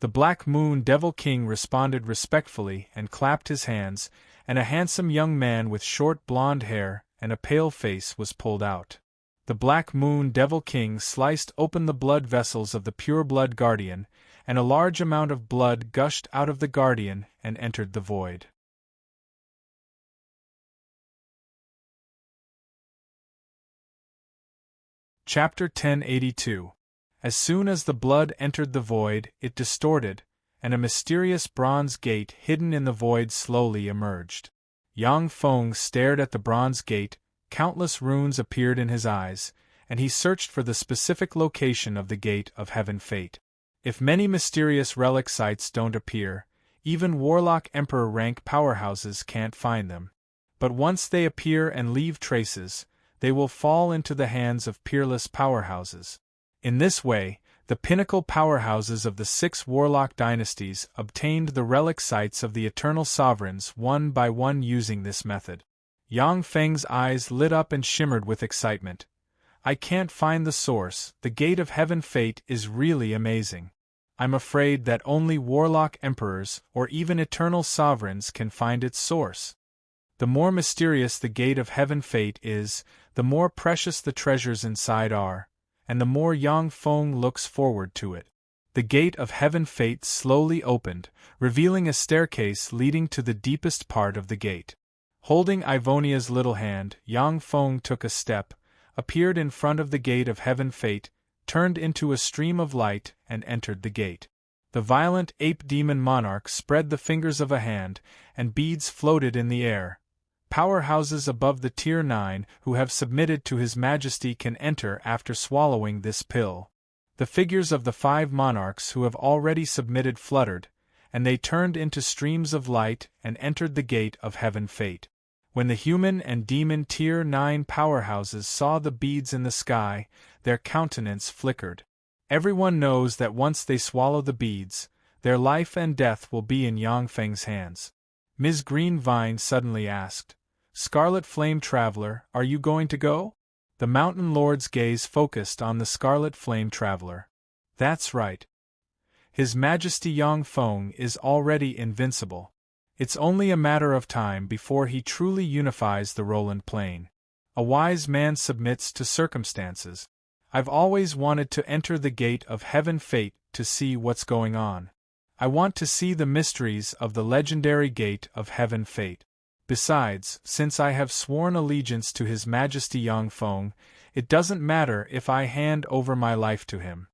The Black Moon Devil King responded respectfully and clapped his hands, and a handsome young man with short blonde hair and a pale face was pulled out. The Black Moon Devil King sliced open the blood vessels of the pure-blood guardian, and a large amount of blood gushed out of the guardian and entered the void. Chapter 1082. As soon as the blood entered the void, it distorted, and a mysterious bronze gate hidden in the void slowly emerged. Yang Feng stared at the bronze gate, countless runes appeared in his eyes, and he searched for the specific location of the gate of heaven fate. If many mysterious relic sites don't appear, even Warlock Emperor rank powerhouses can't find them. But once they appear and leave traces, they will fall into the hands of peerless powerhouses. In this way, the pinnacle powerhouses of the 6 Warlock dynasties obtained the relic sites of the Eternal Sovereigns one by one using this method. Yang Feng's eyes lit up and shimmered with excitement. I can't find the source. The Gate of Heaven Fate is really amazing. I'm afraid that only Warlock Emperors or even Eternal Sovereigns can find its source. The more mysterious the Gate of Heaven Fate is, the more precious the treasures inside are, and the more Yang Feng looks forward to it. The Gate of Heaven Fate slowly opened, revealing a staircase leading to the deepest part of the gate. Holding Ivonia's little hand, Yang Feng took a step, appeared in front of the Gate of Heaven Fate, turned into a stream of light, and entered the gate. The violent ape-demon monarch spread the fingers of a hand, and beads floated in the air. Powerhouses above the Tier 9 who have submitted to His Majesty can enter after swallowing this pill. The figures of the 5 monarchs who have already submitted fluttered, and they turned into streams of light and entered the Gate of Heaven Fate. When the human and demon Tier 9 powerhouses saw the beads in the sky, their countenance flickered. Everyone knows that once they swallow the beads, their life and death will be in Yang Feng's hands. Ms. Greenvine suddenly asked, "Scarlet Flame Traveler, are you going to go?" The Mountain Lord's gaze focused on the Scarlet Flame Traveler. That's right. His Majesty Yang Feng is already invincible. It's only a matter of time before he truly unifies the Roland Plain. A wise man submits to circumstances. I've always wanted to enter the Gate of Heaven Fate to see what's going on. I want to see the mysteries of the legendary Gate of Heaven Fate. Besides, since I have sworn allegiance to His Majesty Yang Feng, It doesn't matter if I hand over my life to him.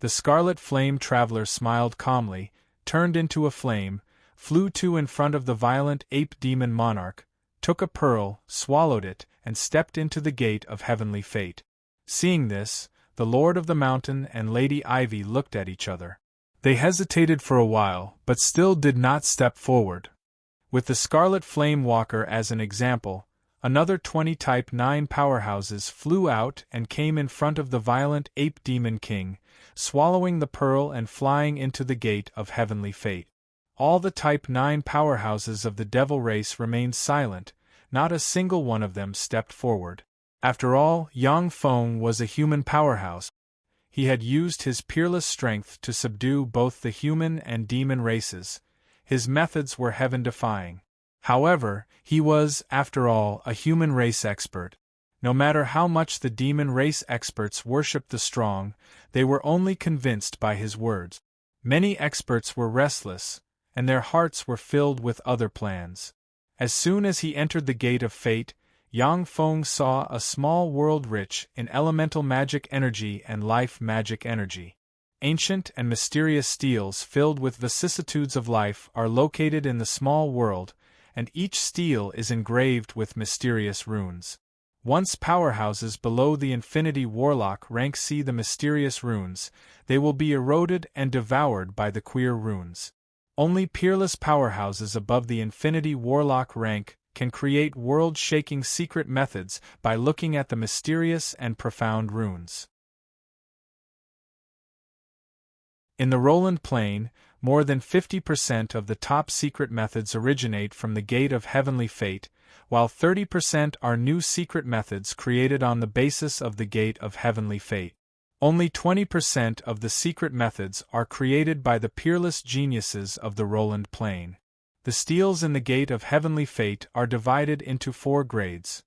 The scarlet flame traveler smiled calmly, turned into a flame, flew to in front of the violent ape demon monarch, took a pearl, swallowed it, and stepped into the gate of heavenly fate. Seeing this, the Lord of the Mountain and Lady Ivy looked at each other. They hesitated for a while, but still did not step forward. With the Scarlet Flame Walker as an example, another 20 Type 9 powerhouses flew out and came in front of the violent Ape Demon King, swallowing the pearl and flying into the gate of heavenly fate. All the Type 9 powerhouses of the Devil race remained silent, not a single one of them stepped forward. After all, Yang Feng was a human powerhouse. He had used his peerless strength to subdue both the human and demon races. His methods were heaven-defying. However, he was, after all, a human race expert. No matter how much the demon race experts worshipped the strong, they were only convinced by his words. Many experts were restless, and their hearts were filled with other plans. As soon as he entered the gate of fate, Yang Feng saw a small world rich in elemental magic energy and life magic energy. Ancient and mysterious steels filled with vicissitudes of life are located in the small world, and each steel is engraved with mysterious runes. Once powerhouses below the Infinity Warlock rank see the mysterious runes, they will be eroded and devoured by the queer runes. Only peerless powerhouses above the Infinity Warlock rank can create world-shaking secret methods by looking at the mysterious and profound runes. In the Roland Plane, more than 50% of the top secret methods originate from the Gate of Heavenly Fate, while 30% are new secret methods created on the basis of the Gate of Heavenly Fate. Only 20% of the secret methods are created by the peerless geniuses of the Roland Plane. The steels in the Gate of Heavenly Fate are divided into 4 grades: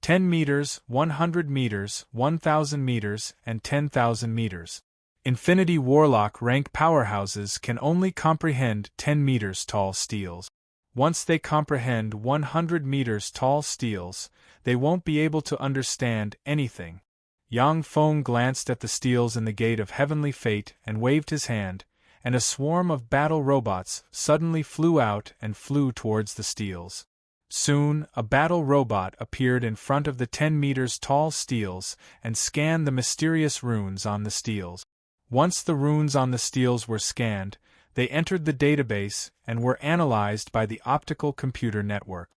10 meters, 100 meters, 1,000 meters, and 10,000 meters. Infinity Warlock rank powerhouses can only comprehend 10 meters tall steels. Once they comprehend 100 meters tall steels, they won't be able to understand anything. Yang Feng glanced at the steels in the Gate of Heavenly Fate and waved his hand, and a swarm of battle robots suddenly flew out and flew towards the steels. Soon, a battle robot appeared in front of the 10 meters tall steels and scanned the mysterious runes on the steels. Once the runes on the steels were scanned, they entered the database and were analyzed by the optical computer network.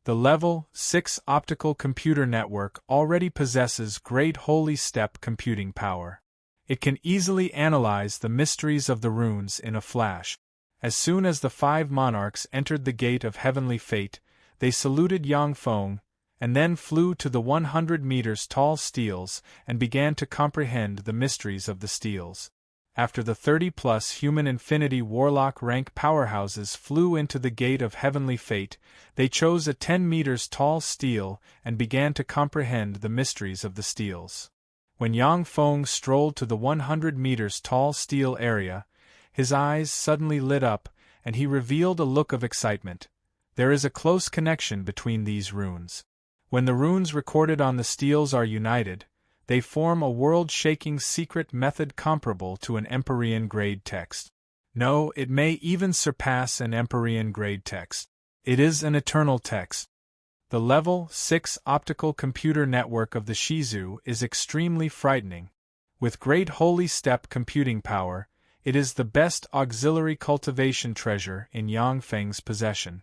The Level 6 optical computer network already possesses great holy step computing power. It can easily analyze the mysteries of the runes in a flash. As soon as the 5 monarchs entered the Gate of Heavenly Fate, they saluted Yang Feng, and then flew to the 100 meters tall steels and began to comprehend the mysteries of the steels. After the 30-plus human Infinity Warlock rank powerhouses flew into the Gate of Heavenly Fate, they chose a 10 meters tall steel and began to comprehend the mysteries of the steels. When Yang Feng strolled to the 100 meters tall steel area, his eyes suddenly lit up, and he revealed a look of excitement. There is a close connection between these runes. When the runes recorded on the steels are united, they form a world-shaking secret method comparable to an Empyrean-grade text. No, it may even surpass an Empyrean-grade text. It is an eternal text. The Level 6 optical computer network of the Shizu is extremely frightening. With great holy step computing power, it is the best auxiliary cultivation treasure in Yang Feng's possession.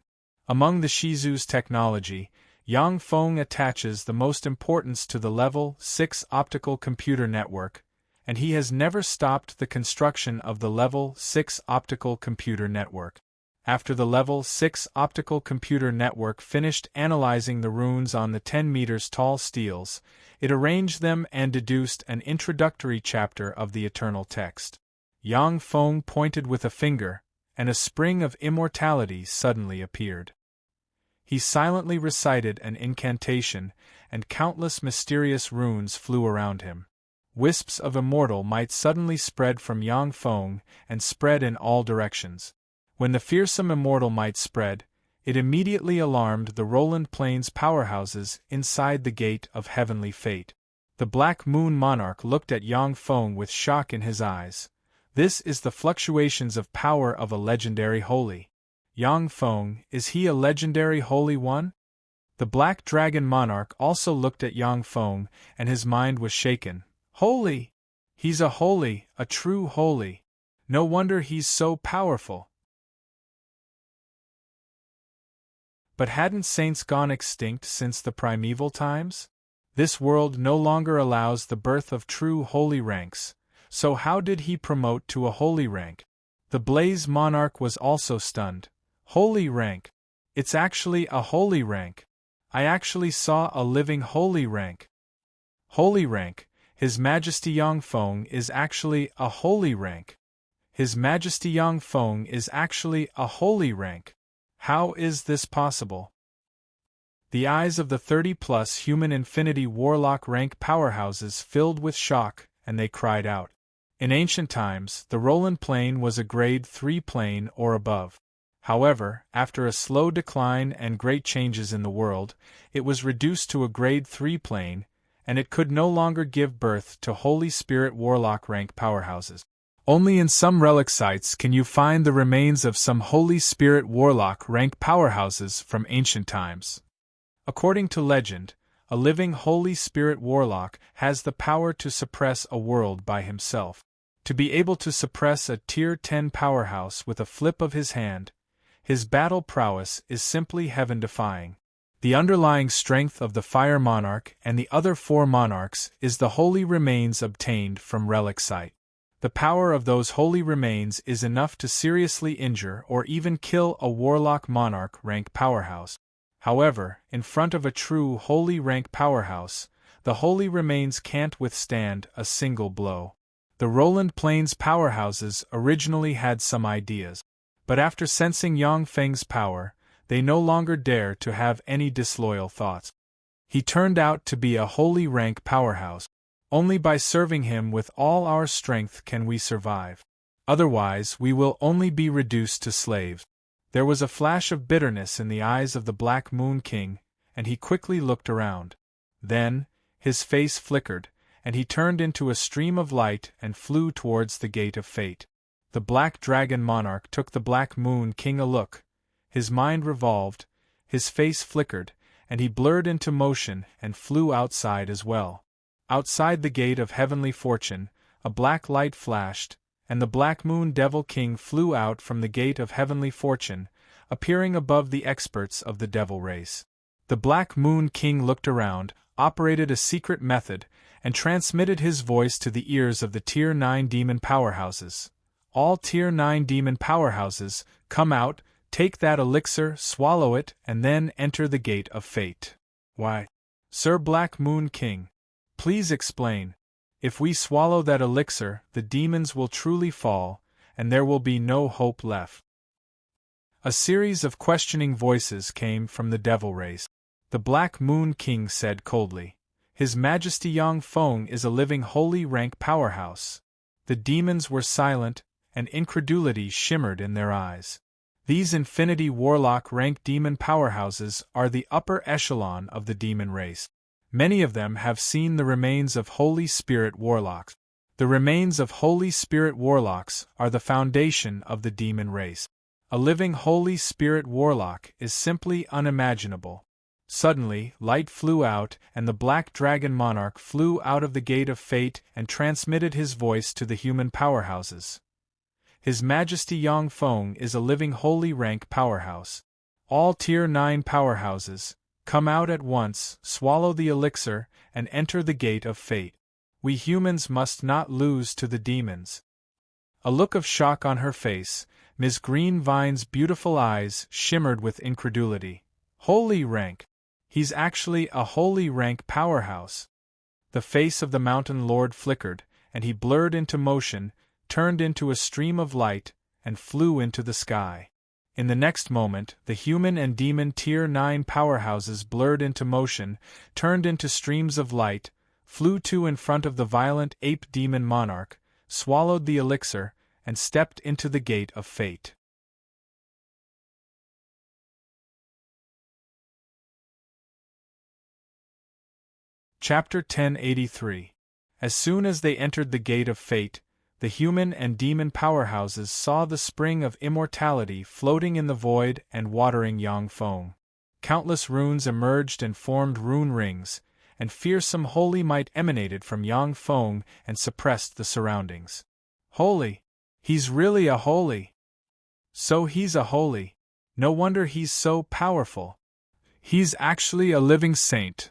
Among the Shizu's technology, Yang Feng attaches the most importance to the Level 6 optical computer network, and he has never stopped the construction of the Level 6 optical computer network. After the Level 6 optical computer network finished analyzing the runes on the 10 meters tall steels, it arranged them and deduced an introductory chapter of the eternal text. Yang Feng pointed with a finger, and a spring of immortality suddenly appeared. He silently recited an incantation, and countless mysterious runes flew around him. Wisps of immortal might suddenly spread from Yang Feng and spread in all directions. When the fearsome immortal might spread, it immediately alarmed the Roland Plains powerhouses inside the Gate of Heavenly Fate. The Black Moon Monarch looked at Yang Feng with shock in his eyes. This is the fluctuations of power of a legendary holy. Yang Feng, is he a legendary holy one? The Black Dragon Monarch also looked at Yang Feng, and his mind was shaken. Holy! He's a holy, a true holy. No wonder he's so powerful. But hadn't saints gone extinct since the primeval times? This world no longer allows the birth of true holy ranks, so how did he promote to a holy rank? The Blaze Monarch was also stunned. Holy rank! It's actually a holy rank. I actually saw a living holy rank. Holy rank, His Majesty Yang Feng is actually a holy rank. His Majesty Yang Feng is actually a holy rank. How is this possible? The eyes of the 30-plus human Infinity Warlock rank powerhouses filled with shock, and they cried out. In ancient times, the Roland plane was a grade 3 plane or above. However, after a slow decline and great changes in the world, it was reduced to a grade 3 plane, and it could no longer give birth to Holy Spirit Warlock rank powerhouses. Only in some relic sites can you find the remains of some Holy Spirit Warlock rank powerhouses from ancient times. According to legend, a living Holy Spirit Warlock has the power to suppress a world by himself. To be able to suppress a Tier 10 powerhouse with a flip of his hand, his battle prowess is simply heaven-defying. The underlying strength of the Fire Monarch and the other 4 monarchs is the holy remains obtained from relic site. The power of those holy remains is enough to seriously injure or even kill a Warlock Monarch rank powerhouse. However, in front of a true holy rank powerhouse, the holy remains can't withstand a single blow. The Roland Plains powerhouses originally had some ideas, but after sensing Yang Feng's power, they no longer dare to have any disloyal thoughts. He turned out to be a holy rank powerhouse. Only by serving him with all our strength can we survive. Otherwise, we will only be reduced to slaves. There was a flash of bitterness in the eyes of the Black Moon King, and he quickly looked around. Then, his face flickered, and he turned into a stream of light and flew towards the Gate of Fate. The Black Dragon Monarch took the Black Moon King a look. His mind revolved, his face flickered, and he blurred into motion and flew outside as well. Outside the Gate of Heavenly Fortune, a black light flashed, and the Black Moon Devil King flew out from the Gate of Heavenly Fortune, appearing above the experts of the Devil race. The Black Moon King looked around, operated a secret method, and transmitted his voice to the ears of the Tier 9 demon powerhouses. All Tier 9 demon powerhouses, come out, take that elixir, swallow it, and then enter the Gate of Fate. Why? Sir Black Moon King, please explain. If we swallow that elixir, the demons will truly fall, and there will be no hope left. A series of questioning voices came from the Devil race. The Black Moon King said coldly, His Majesty Yang Feng is a living holy rank powerhouse. The demons were silent, and incredulity shimmered in their eyes. These Infinity Warlock rank demon powerhouses are the upper echelon of the demon race. Many of them have seen the remains of Holy Spirit Warlocks. The remains of Holy Spirit Warlocks are the foundation of the demon race. A living Holy Spirit Warlock is simply unimaginable. Suddenly, light flew out, and the Black Dragon Monarch flew out of the Gate of Fate and transmitted his voice to the human powerhouses. His Majesty Yang Feng is a living holy rank powerhouse. All Tier 9 powerhouses, come out at once, swallow the elixir, and enter the Gate of Fate. We humans must not lose to the demons. A look of shock on her face, Ms. Greenvine's beautiful eyes shimmered with incredulity. Holy rank! He's actually a holy rank powerhouse. The face of the Mountain Lord flickered, and he blurred into motion, turned into a stream of light, and flew into the sky. In the next moment, the human and demon Tier 9 powerhouses blurred into motion, turned into streams of light, flew to in front of the violent ape demon monarch, swallowed the elixir, and stepped into the Gate of Fate. Chapter 1083. As soon as they entered the Gate of Fate, the human and demon powerhouses saw the spring of immortality floating in the void and watering Yangfeng. Countless runes emerged and formed rune rings, and fearsome holy might emanated from Yangfeng and suppressed the surroundings. Holy! He's really a holy! So he's a holy. No wonder he's so powerful. He's actually a living saint.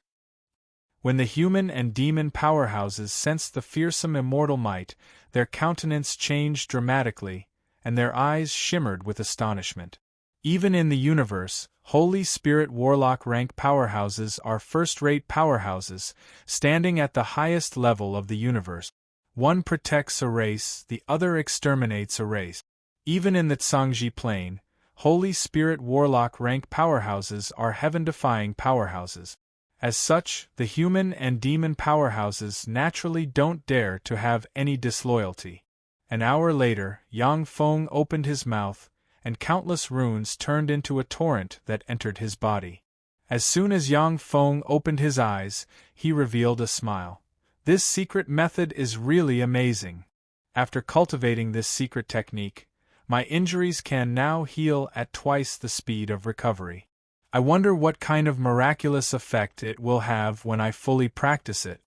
When the human and demon powerhouses sensed the fearsome immortal might, their countenance changed dramatically, and their eyes shimmered with astonishment. Even in the universe, Holy Spirit Warlock rank powerhouses are first-rate powerhouses, standing at the highest level of the universe. One protects a race, the other exterminates a race. Even in the Tsangji plane, Holy Spirit Warlock rank powerhouses are heaven-defying powerhouses. As such, the human and demon powerhouses naturally don't dare to have any disloyalty. An hour later, Yangfeng opened his mouth, and countless runes turned into a torrent that entered his body. As soon as Yangfeng opened his eyes, he revealed a smile. This secret method is really amazing. After cultivating this secret technique, my injuries can now heal at twice the speed of recovery. I wonder what kind of miraculous effect it will have when I fully practice it.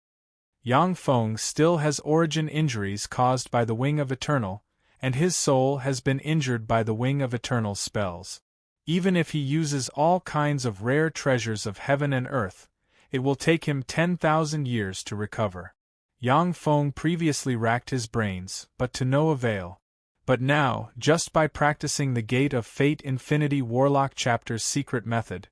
Yangfeng still has origin injuries caused by the Wing of Eternal, and his soul has been injured by the Wing of Eternal spells. Even if he uses all kinds of rare treasures of heaven and earth, it will take him 10,000 years to recover. Yangfeng previously racked his brains, but to no avail. But now, just by practicing the Gate of Fate Infinity Warlock Chapter's secret method,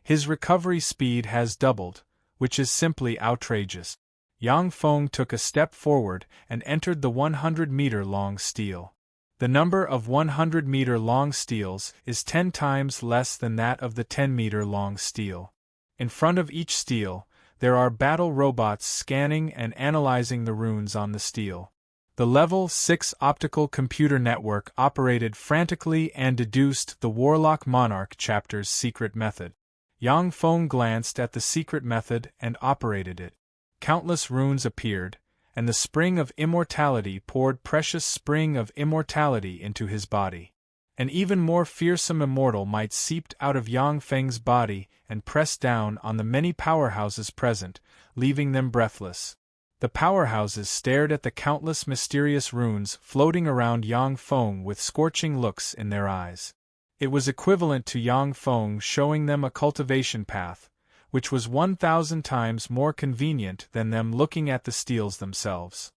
his recovery speed has doubled, which is simply outrageous. Yangfeng took a step forward and entered the 100-meter-long stele. The number of 100-meter-long steles is 10 times less than that of the 10-meter-long stele. In front of each stele, there are battle robots scanning and analyzing the runes on the stele. The Level 6 optical computer network operated frantically and deduced the Warlock Monarch Chapter's secret method. Yangfeng glanced at the secret method and operated it. Countless runes appeared, and the spring of immortality poured precious spring of immortality into his body. An even more fearsome immortal might seeped out of Yangfeng's body and pressed down on the many powerhouses present, leaving them breathless. The powerhouses stared at the countless mysterious runes floating around Yangfeng with scorching looks in their eyes. It was equivalent to Yangfeng showing them a cultivation path, which was 1,000 times more convenient than them looking at the steles themselves.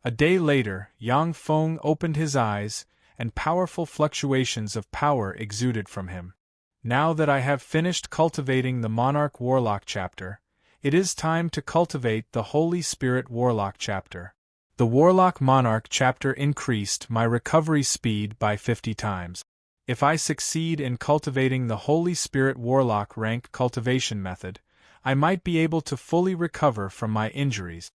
A day later, Yangfeng opened his eyes, and powerful fluctuations of power exuded from him. Now that I have finished cultivating the Monarch Warlock Chapter, it is time to cultivate the Holy Spirit Warlock Chapter. The Warlock Monarch Chapter increased my recovery speed by 50 times. If I succeed in cultivating the Holy Spirit Warlock rank cultivation method, I might be able to fully recover from my injuries.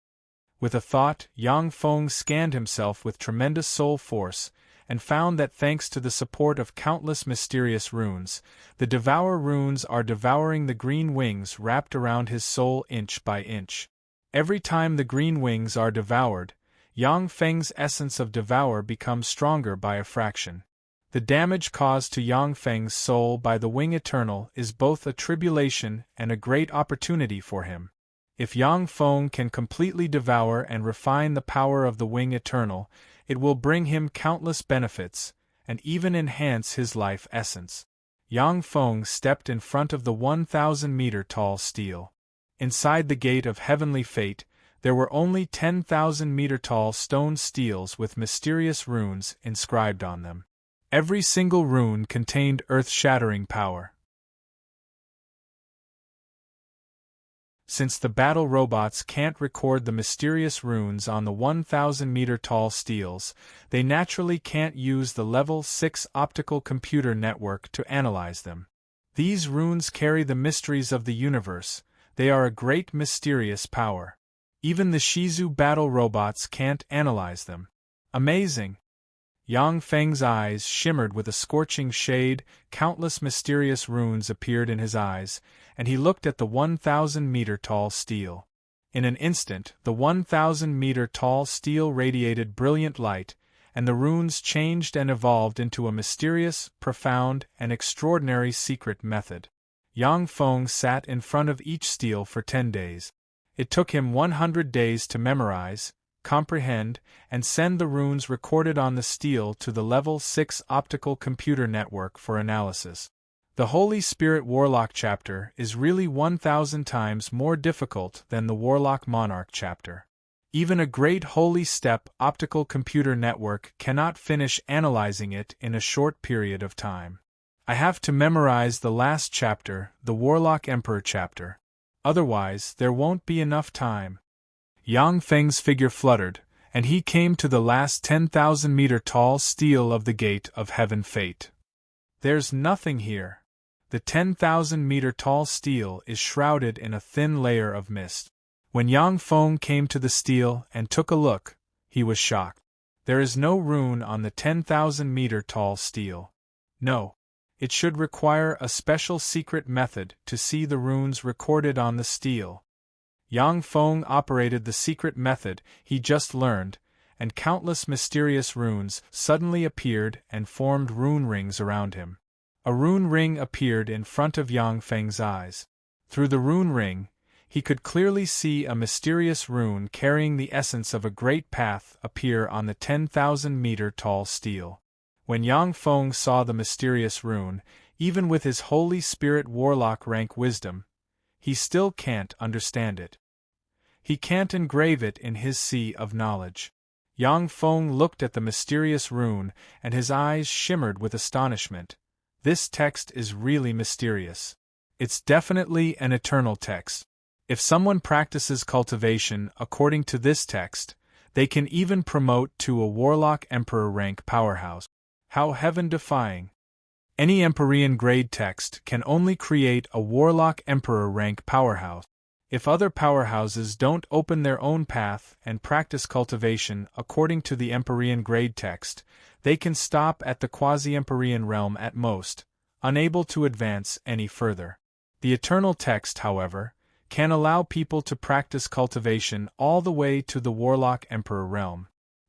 With a thought, Yangfeng scanned himself with tremendous soul force, and found that thanks to the support of countless mysterious runes, the Devour runes are devouring the green wings wrapped around his soul inch by inch. Every time the green wings are devoured, Yangfeng's essence of Devour becomes stronger by a fraction. The damage caused to Yangfeng's soul by the Wing Eternal is both a tribulation and a great opportunity for him. If Yangfeng can completely devour and refine the power of the Wing Eternal, it will bring him countless benefits, and even enhance his life essence. Yangfeng stepped in front of the 1,000-meter-tall stele. Inside the Gate of Heavenly Fate, there were only 10,000-meter-tall stone steles with mysterious runes inscribed on them. Every single rune contained earth-shattering power. Since the battle robots can't record the mysterious runes on the 1,000-meter-tall steles, they naturally can't use the Level 6 optical computer network to analyze them. These runes carry the mysteries of the universe, they are a great mysterious power. Even the Shizu battle robots can't analyze them. Amazing! Yangfeng's eyes shimmered with a scorching shade, countless mysterious runes appeared in his eyes, and he looked at the 1,000-meter-tall stele. In an instant, the 1,000-meter-tall steel radiated brilliant light, and the runes changed and evolved into a mysterious, profound, and extraordinary secret method. Yang Feng sat in front of each steel for 10 days. It took him 100 days to memorize, comprehend, and send the runes recorded on the steel to the Level 6 optical computer network for analysis. The Holy Spirit Warlock chapter is really 1,000 times more difficult than the Warlock Monarch chapter. Even a great Holy Step optical computer network cannot finish analyzing it in a short period of time. I have to memorize the last chapter, the Warlock Emperor chapter. Otherwise, there won't be enough time. Yang Feng's figure fluttered, and he came to the last 10,000-meter tall steel of the Gate of Heaven Fate. There's nothing here. The 10,000-meter tall steel is shrouded in a thin layer of mist. When Yang Feng came to the steel and took a look, he was shocked. There is no rune on the 10,000-meter tall steel. No. It should require a special secret method to see the runes recorded on the steel. Yang Feng operated the secret method he just learned, and countless mysterious runes suddenly appeared and formed rune rings around him. A rune ring appeared in front of Yang Feng's eyes. Through the rune ring, he could clearly see a mysterious rune carrying the essence of a great path appear on the 10,000-meter tall steel. When Yang Feng saw the mysterious rune, even with his Holy Spirit Warlock rank wisdom, he still can't understand it. He can't engrave it in his sea of knowledge. Yang Feng looked at the mysterious rune, and his eyes shimmered with astonishment. This text is really mysterious. It's definitely an eternal text. If someone practices cultivation according to this text, they can even promote to a Warlock Emperor rank powerhouse. How heaven-defying! Any Empyrean grade text can only create a Warlock Emperor rank powerhouse. If other powerhouses don't open their own path and practice cultivation according to the Empyrean grade text, they can stop at the quasi-Empyrean realm at most, unable to advance any further. The eternal text, however, can allow people to practice cultivation all the way to the Warlock Emperor realm.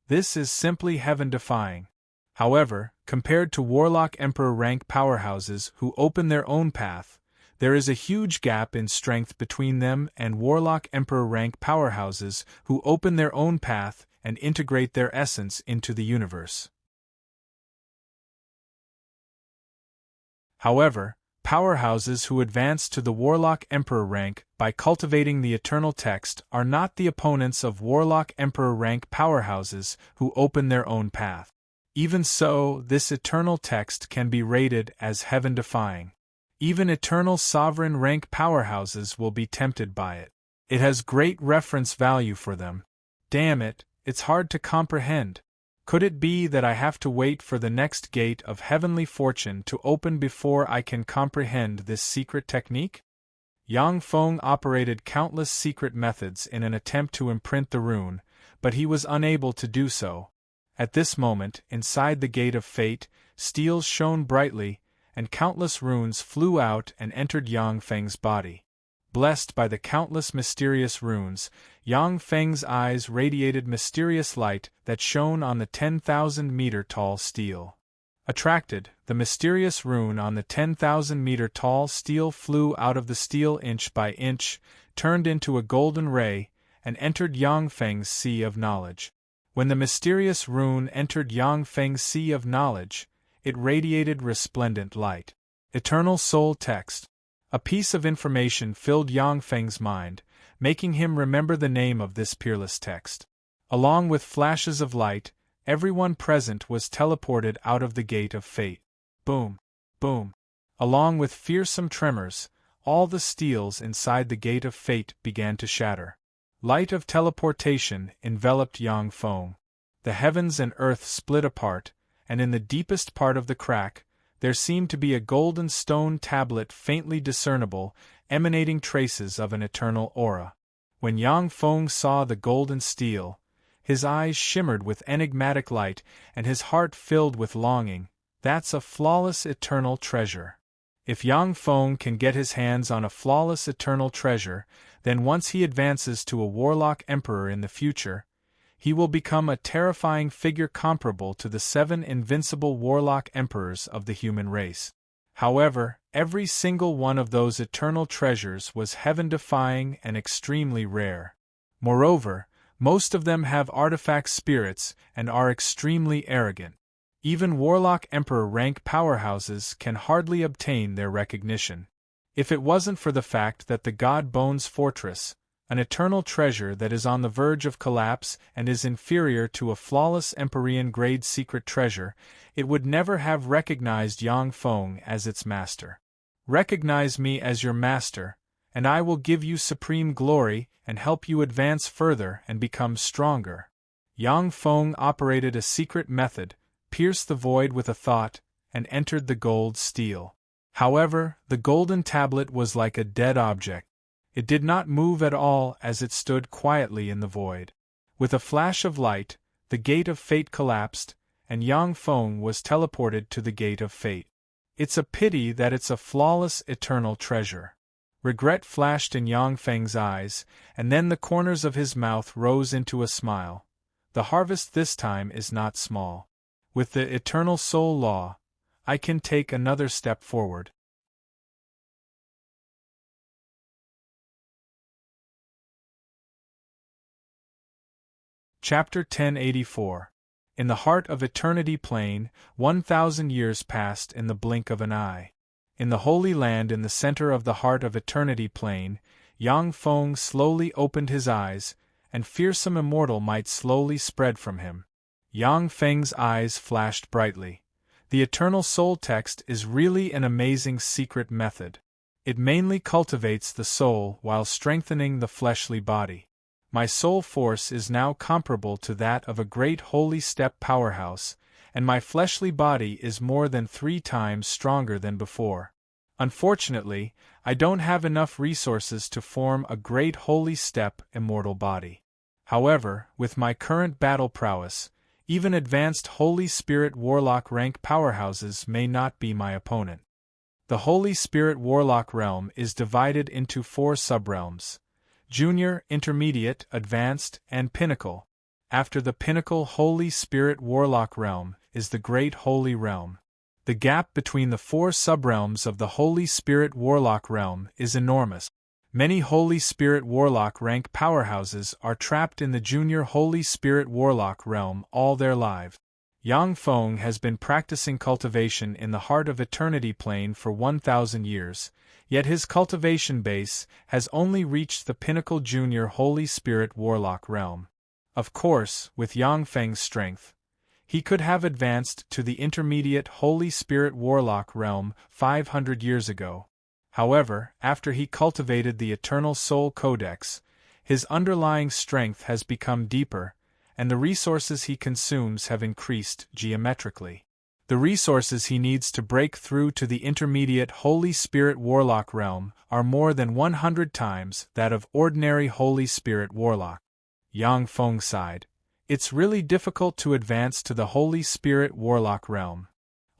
This is simply heaven-defying. However, compared to Warlock Emperor rank powerhouses who open their own path, there is a huge gap in strength between them and Warlock Emperor rank powerhouses who open their own path and integrate their essence into the universe. However, powerhouses who advance to the Warlock Emperor rank by cultivating the eternal text are not the opponents of Warlock Emperor rank powerhouses who open their own path. Even so, this eternal text can be rated as heaven-defying. Even eternal sovereign rank powerhouses will be tempted by it. It has great reference value for them. Damn it, it's hard to comprehend. Could it be that I have to wait for the next gate of heavenly fortune to open before I can comprehend this secret technique? Yang Feng operated countless secret methods in an attempt to imprint the rune, but he was unable to do so. At this moment, inside the Gate of Fate, steel shone brightly, and countless runes flew out and entered Yang Feng's body. Blessed by the countless mysterious runes, Yang Feng's eyes radiated mysterious light that shone on the 10,000-meter tall steel. Attracted, the mysterious rune on the 10,000-meter tall steel flew out of the steel inch by inch, turned into a golden ray, and entered Yang Feng's sea of knowledge. When the mysterious rune entered Yang Feng's sea of knowledge, it radiated resplendent light. Eternal Soul Text. A piece of information filled Yang Feng's mind, making him remember the name of this peerless text. Along with flashes of light, everyone present was teleported out of the Gate of Fate. Boom! Boom! Along with fearsome tremors, all the steels inside the Gate of Fate began to shatter. Light of teleportation enveloped Yang Feng. The heavens and earth split apart, and in the deepest part of the crack, there seemed to be a golden stone tablet faintly discernible, emanating traces of an eternal aura. When Yang Feng saw the golden steel, his eyes shimmered with enigmatic light and his heart filled with longing. That's a flawless eternal treasure. If Yang Feng can get his hands on a flawless eternal treasure, then once he advances to a warlock emperor in the future, he will become a terrifying figure comparable to the 7 invincible warlock emperors of the human race. However, every single one of those eternal treasures was heaven-defying and extremely rare. Moreover, most of them have artifact spirits and are extremely arrogant. Even warlock emperor rank powerhouses can hardly obtain their recognition. If it wasn't for the fact that the God Bones Fortress, an eternal treasure that is on the verge of collapse and is inferior to a flawless Empyrean-grade secret treasure, it would never have recognized Yang Feng as its master. Recognize me as your master, and I will give you supreme glory and help you advance further and become stronger. Yang Feng operated a secret method, pierced the void with a thought, and entered the gold stele. However, the golden tablet was like a dead object. It did not move at all as it stood quietly in the void. With a flash of light, the gate of fate collapsed, and Yang Feng was teleported to the gate of fate. It's a pity that it's a flawless eternal treasure. Regret flashed in Yang Feng's eyes, and then the corners of his mouth rose into a smile. The harvest this time is not small. With the eternal soul law, I can take another step forward. Chapter 1084. In the heart of Eternity Plain, 1,000 years passed in the blink of an eye. In the Holy Land in the center of the heart of Eternity Plain, Yang Feng slowly opened his eyes, and fearsome immortal might slowly spread from him. Yang Feng's eyes flashed brightly. The Eternal Soul Text is really an amazing secret method. It mainly cultivates the soul while strengthening the fleshly body. My soul force is now comparable to that of a great holy step powerhouse, and my fleshly body is more than 3 times stronger than before. Unfortunately, I don't have enough resources to form a great holy step immortal body. However, with my current battle prowess, even advanced Holy Spirit Warlock rank powerhouses may not be my opponent. The Holy Spirit Warlock realm is divided into 4 subrealms: Junior, Intermediate, Advanced, and Pinnacle. After the Pinnacle Holy Spirit Warlock realm is the Great Holy Realm. The gap between the 4 subrealms of the Holy Spirit Warlock realm is enormous. Many Holy Spirit Warlock rank powerhouses are trapped in the Junior Holy Spirit Warlock realm all their lives. Yang Feng has been practicing cultivation in the heart of Eternity Plain for 1,000 years, yet his cultivation base has only reached the Pinnacle Junior Holy Spirit Warlock realm. Of course, with Yang Feng's strength, he could have advanced to the Intermediate Holy Spirit Warlock realm 500 years ago. However, after he cultivated the Eternal Soul Codex, his underlying strength has become deeper, and the resources he consumes have increased geometrically. The resources he needs to break through to the Intermediate Holy Spirit Warlock realm are more than 100 times that of ordinary Holy Spirit Warlock. Yang Feng sighed. It's really difficult to advance to the Holy Spirit Warlock realm.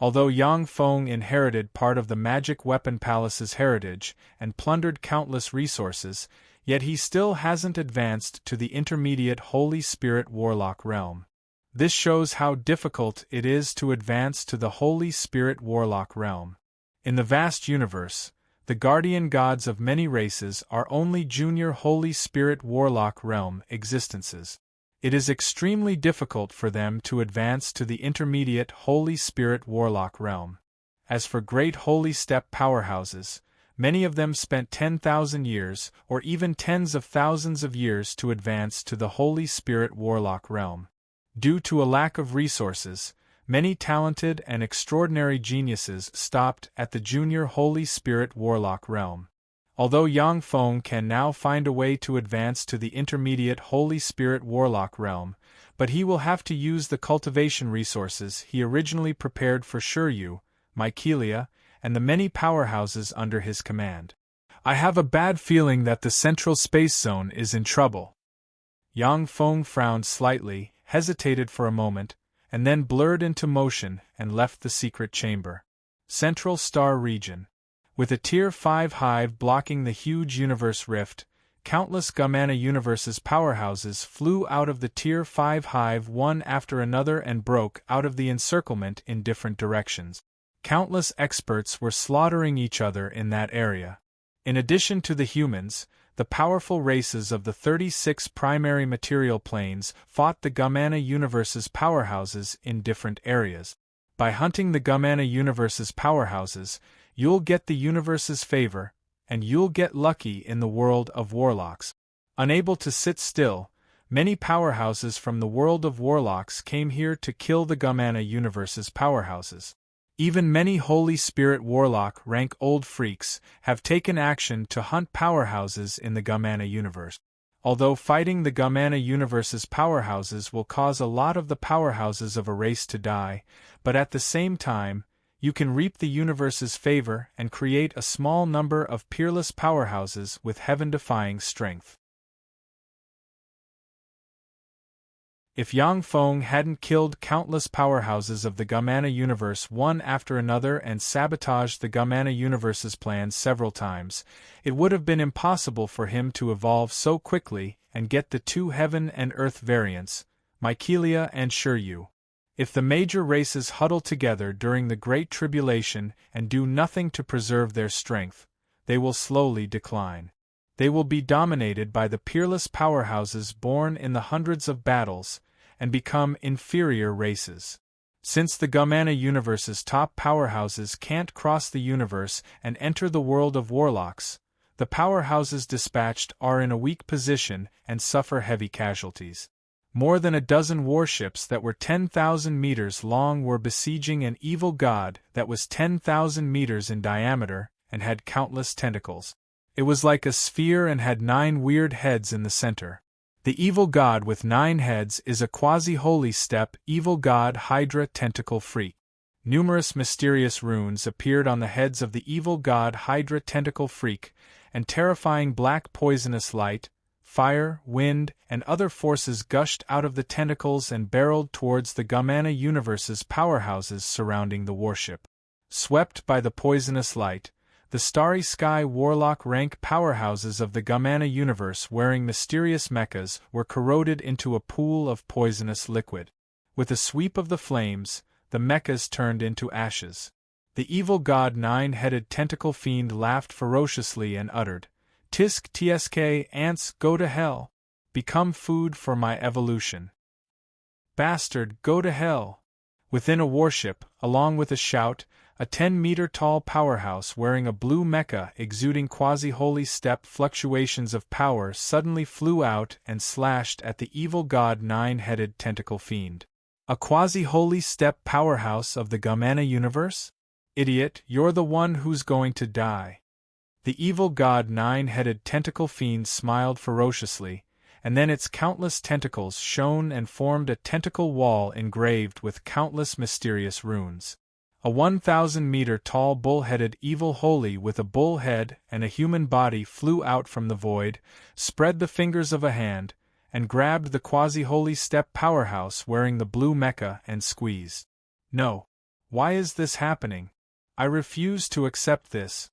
Although Yang Feng inherited part of the Magic Weapon Palace's heritage and plundered countless resources, yet he still hasn't advanced to the Intermediate Holy Spirit Warlock realm. This shows how difficult it is to advance to the Holy Spirit Warlock realm. In the vast universe, the guardian gods of many races are only Junior Holy Spirit Warlock realm existences. It is extremely difficult for them to advance to the Intermediate Holy Spirit Warlock realm. As for great holy step powerhouses, many of them spent 10,000 years or even tens of thousands of years to advance to the Holy Spirit Warlock realm. Due to a lack of resources, many talented and extraordinary geniuses stopped at the Junior Holy Spirit Warlock realm. Although Yang Feng can now find a way to advance to the Intermediate Holy Spirit Warlock realm, but he will have to use the cultivation resources he originally prepared for Shiryu, Mykelia, and the many powerhouses under his command. I have a bad feeling that the Central Space Zone is in trouble. Yang Feng frowned slightly, hesitated for a moment, and then blurred into motion and left the secret chamber. Central Star Region. With a Tier 5 hive blocking the huge universe rift, countless Gamana Universe's powerhouses flew out of the Tier 5 hive one after another and broke out of the encirclement in different directions. Countless experts were slaughtering each other in that area. In addition to the humans, the powerful races of the 36 primary material planes fought the Gamana Universe's powerhouses in different areas. By hunting the Gamana Universe's powerhouses, you'll get the universe's favor, and you'll get lucky in the world of warlocks. Unable to sit still, many powerhouses from the world of warlocks came here to kill the Gamana Universe's powerhouses. Even many Holy Spirit Warlock rank old freaks have taken action to hunt powerhouses in the Gamana Universe. Although fighting the Gamana Universe's powerhouses will cause a lot of the powerhouses of a race to die, but at the same time, you can reap the universe's favor and create a small number of peerless powerhouses with heaven-defying strength. If Yang Feng hadn't killed countless powerhouses of the Gamana Universe one after another and sabotaged the Gamana Universe's plans several times, it would have been impossible for him to evolve so quickly and get the two Heaven and Earth variants, Mykelia and Shiryu. If the major races huddle together during the Great Tribulation and do nothing to preserve their strength, they will slowly decline. They will be dominated by the peerless powerhouses born in the hundreds of battles, and become inferior races. Since the Gamana Universe's top powerhouses can't cross the universe and enter the world of warlocks, the powerhouses dispatched are in a weak position and suffer heavy casualties. More than a dozen warships that were 10,000 meters long were besieging an evil god that was 10,000 meters in diameter and had countless tentacles. It was like a sphere and had 9 weird heads in the center. The evil god with 9 heads is a quasi-holy step evil god Hydra tentacle freak. Numerous mysterious runes appeared on the heads of the evil god Hydra tentacle freak, and terrifying black poisonous light, fire, wind, and other forces gushed out of the tentacles and barreled towards the Gamana Universe's powerhouses surrounding the warship. Swept by the poisonous light, the Starry Sky Warlock rank powerhouses of the Gamana Universe wearing mysterious mechas were corroded into a pool of poisonous liquid. With a sweep of the flames, the mechas turned into ashes. The evil god 9-headed tentacle fiend laughed ferociously and uttered, "Tisk tsk, ants, go to hell. Become food for my evolution. Bastard, go to hell." Within a warship, along with a shout, a 10-meter-tall powerhouse wearing a blue mecha exuding quasi-holy step fluctuations of power suddenly flew out and slashed at the evil god 9-headed tentacle fiend. A quasi-holy step powerhouse of the Gamana Universe? Idiot, you're the one who's going to die. The evil god 9-headed tentacle fiend smiled ferociously, and then its countless tentacles shone and formed a tentacle wall engraved with countless mysterious runes. A 1,000-meter-tall bull-headed evil holy with a bull head and a human body flew out from the void, spread the fingers of a hand, and grabbed the quasi-holy step powerhouse wearing the blue mecha and squeezed. No. Why is this happening? I refuse to accept this.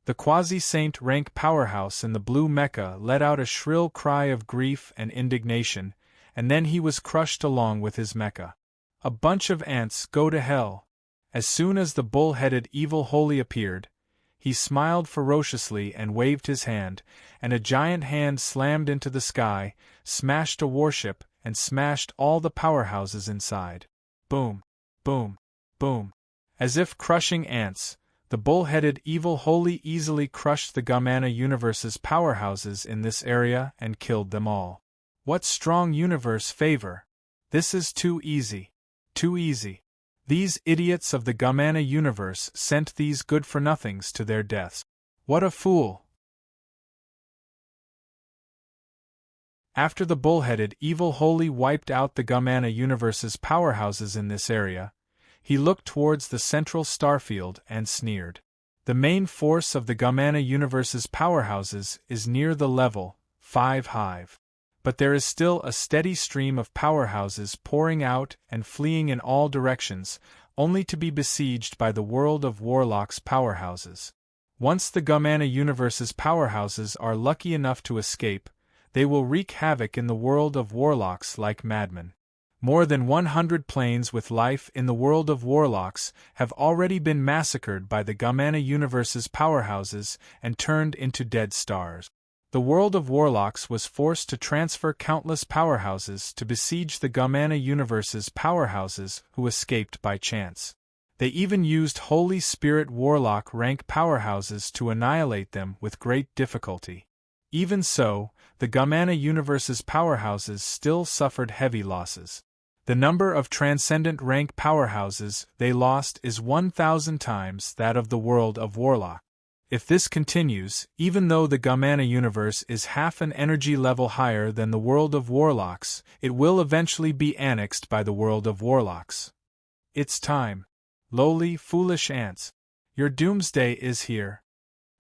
The quasi-saint rank powerhouse in the blue mecha let out a shrill cry of grief and indignation, and then he was crushed along with his mecha. A bunch of ants, go to hell. As soon as the bull-headed evil holy appeared, he smiled ferociously and waved his hand, and a giant hand slammed into the sky, smashed a warship, and smashed all the powerhouses inside. Boom, boom, boom. As if crushing ants, the bull-headed evil holy easily crushed the Gamana Universe's powerhouses in this area and killed them all. What strong universe favor! This is too easy. Too easy. These idiots of the Gamana Universe sent these good-for-nothings to their deaths. What a fool! After the bull-headed evil holy wiped out the Gamana Universe's powerhouses in this area, he looked towards the central starfield and sneered. The main force of the Gamana Universe's powerhouses is near the level 5 hive. But there is still a steady stream of powerhouses pouring out and fleeing in all directions, only to be besieged by the world of warlocks' powerhouses. Once the Gumana universe's powerhouses are lucky enough to escape, they will wreak havoc in the world of warlocks like madmen. More than 100 planes with life in the world of warlocks have already been massacred by the Gumana universe's powerhouses and turned into dead stars. The world of warlocks was forced to transfer countless powerhouses to besiege the Gumana universe's powerhouses who escaped by chance. They even used Holy Spirit warlock rank powerhouses to annihilate them with great difficulty. Even so, the Gumana universe's powerhouses still suffered heavy losses. The number of transcendent rank powerhouses they lost is 1,000 times that of the world of warlock. If this continues, even though the Gumana universe is half an energy level higher than the world of warlocks, it will eventually be annexed by the world of warlocks. It's time. Lowly, foolish ants. Your doomsday is here.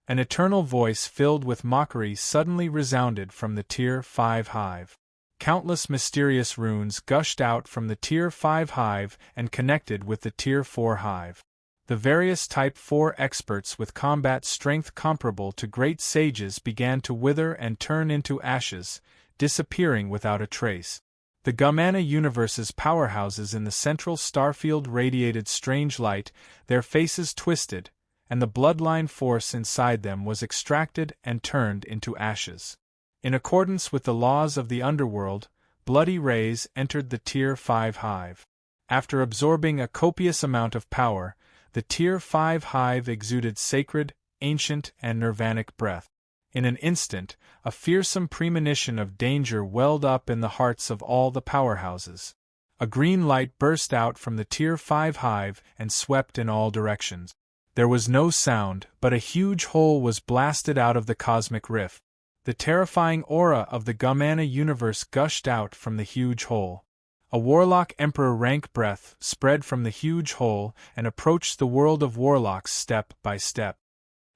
An eternal voice filled with mockery suddenly resounded from the Tier 5 hive. Countless mysterious runes gushed out from the Tier 5 hive and connected with the Tier 4 hive. The various Type 4 experts with combat strength comparable to great sages began to wither and turn into ashes, disappearing without a trace. The Gumana universe's powerhouses in the central starfield radiated strange light, their faces twisted, and the bloodline force inside them was extracted and turned into ashes. In accordance with the laws of the underworld, bloody rays entered the Tier 5 hive. After absorbing a copious amount of power, the Tier 5 hive exuded sacred, ancient, and nirvanic breath. In an instant, a fearsome premonition of danger welled up in the hearts of all the powerhouses. A green light burst out from the Tier 5 hive and swept in all directions. There was no sound, but a huge hole was blasted out of the cosmic rift. The terrifying aura of the Gumana universe gushed out from the huge hole. A warlock emperor rank breath spread from the huge hole and approached the world of warlocks step by step.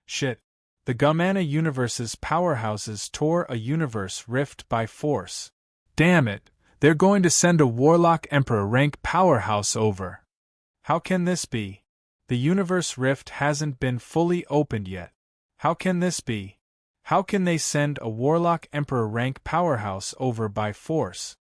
Shit. The Gumana universe's powerhouses tore a universe rift by force. Damn it, they're going to send a warlock emperor rank powerhouse over. How can this be? The universe rift hasn't been fully opened yet. How can this be? How can they send a warlock emperor rank powerhouse over by force?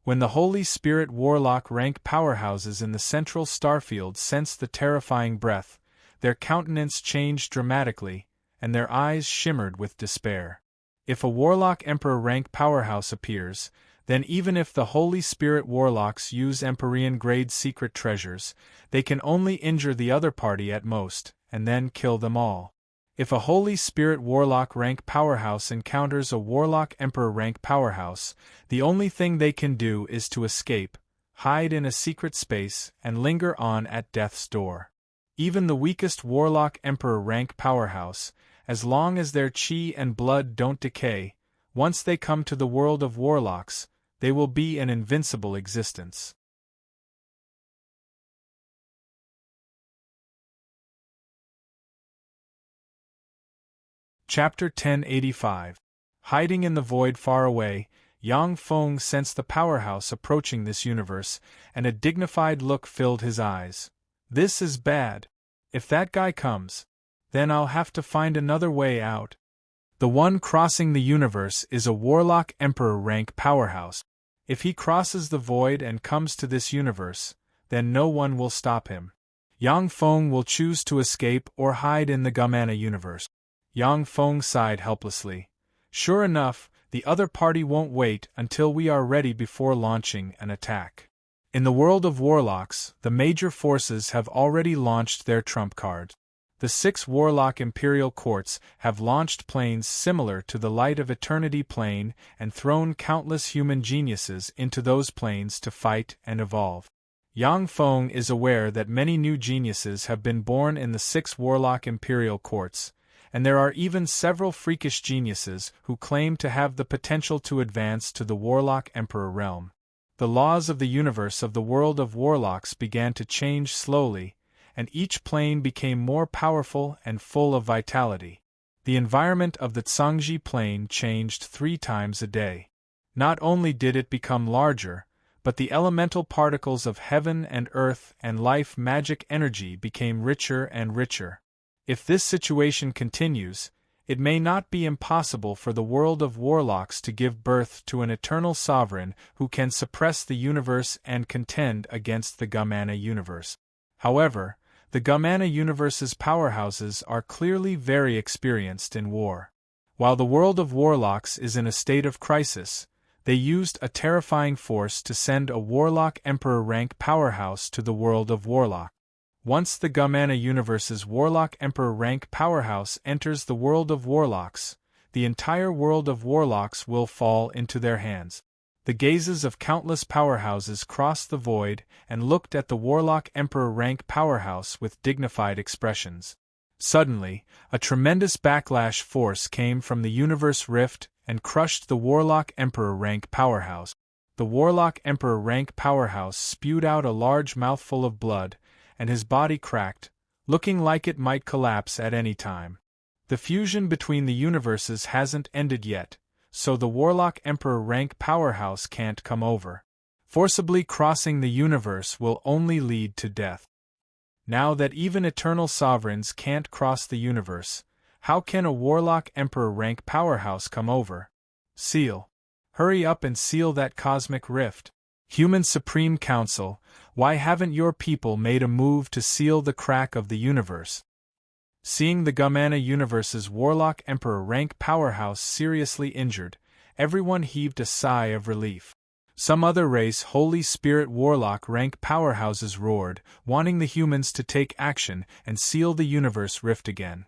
When the Holy Spirit warlock rank powerhouses in the central starfield sensed the terrifying breath, their countenance changed dramatically, and their eyes shimmered with despair. If a warlock emperor rank powerhouse appears, then even if the Holy Spirit warlocks use Empyrean grade secret treasures, they can only injure the other party at most, and then kill them all. If a Holy Spirit warlock rank powerhouse encounters a warlock emperor rank powerhouse, the only thing they can do is to escape, hide in a secret space, and linger on at death's door. Even the weakest warlock emperor rank powerhouse, as long as their chi and blood don't decay, once they come to the world of warlocks, they will be an invincible existence. Chapter 1085. Hiding in the void far away, Yang Feng sensed the powerhouse approaching this universe, and a dignified look filled his eyes. This is bad. If that guy comes, then I'll have to find another way out. The one crossing the universe is a warlock emperor rank powerhouse. If he crosses the void and comes to this universe, then no one will stop him. Yang Feng will choose to escape or hide in the Gumana universe. Yang Feng sighed helplessly. Sure enough, the other party won't wait until we are ready before launching an attack. In the world of warlocks, the major forces have already launched their trump cards. The 6 warlock imperial courts have launched planes similar to the Light of Eternity plane and thrown countless human geniuses into those planes to fight and evolve. Yang Feng is aware that many new geniuses have been born in the 6 warlock imperial courts, and there are even several freakish geniuses who claim to have the potential to advance to the warlock emperor realm. The laws of the universe of the world of warlocks began to change slowly, and each plane became more powerful and full of vitality. The environment of the Tsangji plane changed 3 times a day. Not only did it become larger, but the elemental particles of heaven and earth and life magic energy became richer and richer. If this situation continues, it may not be impossible for the world of warlocks to give birth to an eternal sovereign who can suppress the universe and contend against the Gamana universe. However, the Gamana universe's powerhouses are clearly very experienced in war. While the world of warlocks is in a state of crisis, they used a terrifying force to send a warlock emperor rank powerhouse to the world of warlock. Once the Gamana universe's warlock emperor rank powerhouse enters the world of warlocks, the entire world of warlocks will fall into their hands. The gazes of countless powerhouses crossed the void and looked at the warlock emperor rank powerhouse with dignified expressions. Suddenly, a tremendous backlash force came from the universe rift and crushed the warlock emperor rank powerhouse. The warlock emperor rank powerhouse spewed out a large mouthful of blood, and his body cracked, looking like it might collapse at any time. The fusion between the universes hasn't ended yet, so the warlock emperor rank powerhouse can't come over. Forcibly crossing the universe will only lead to death. Now that even eternal sovereigns can't cross the universe, how can a warlock emperor rank powerhouse come over? Seal. Hurry up and seal that cosmic rift. Human Supreme Council, why haven't your people made a move to seal the crack of the universe? Seeing the Gamana universe's warlock emperor rank powerhouse seriously injured, everyone heaved a sigh of relief. Some other race Holy Spirit warlock rank powerhouses roared, wanting the humans to take action and seal the universe rift again.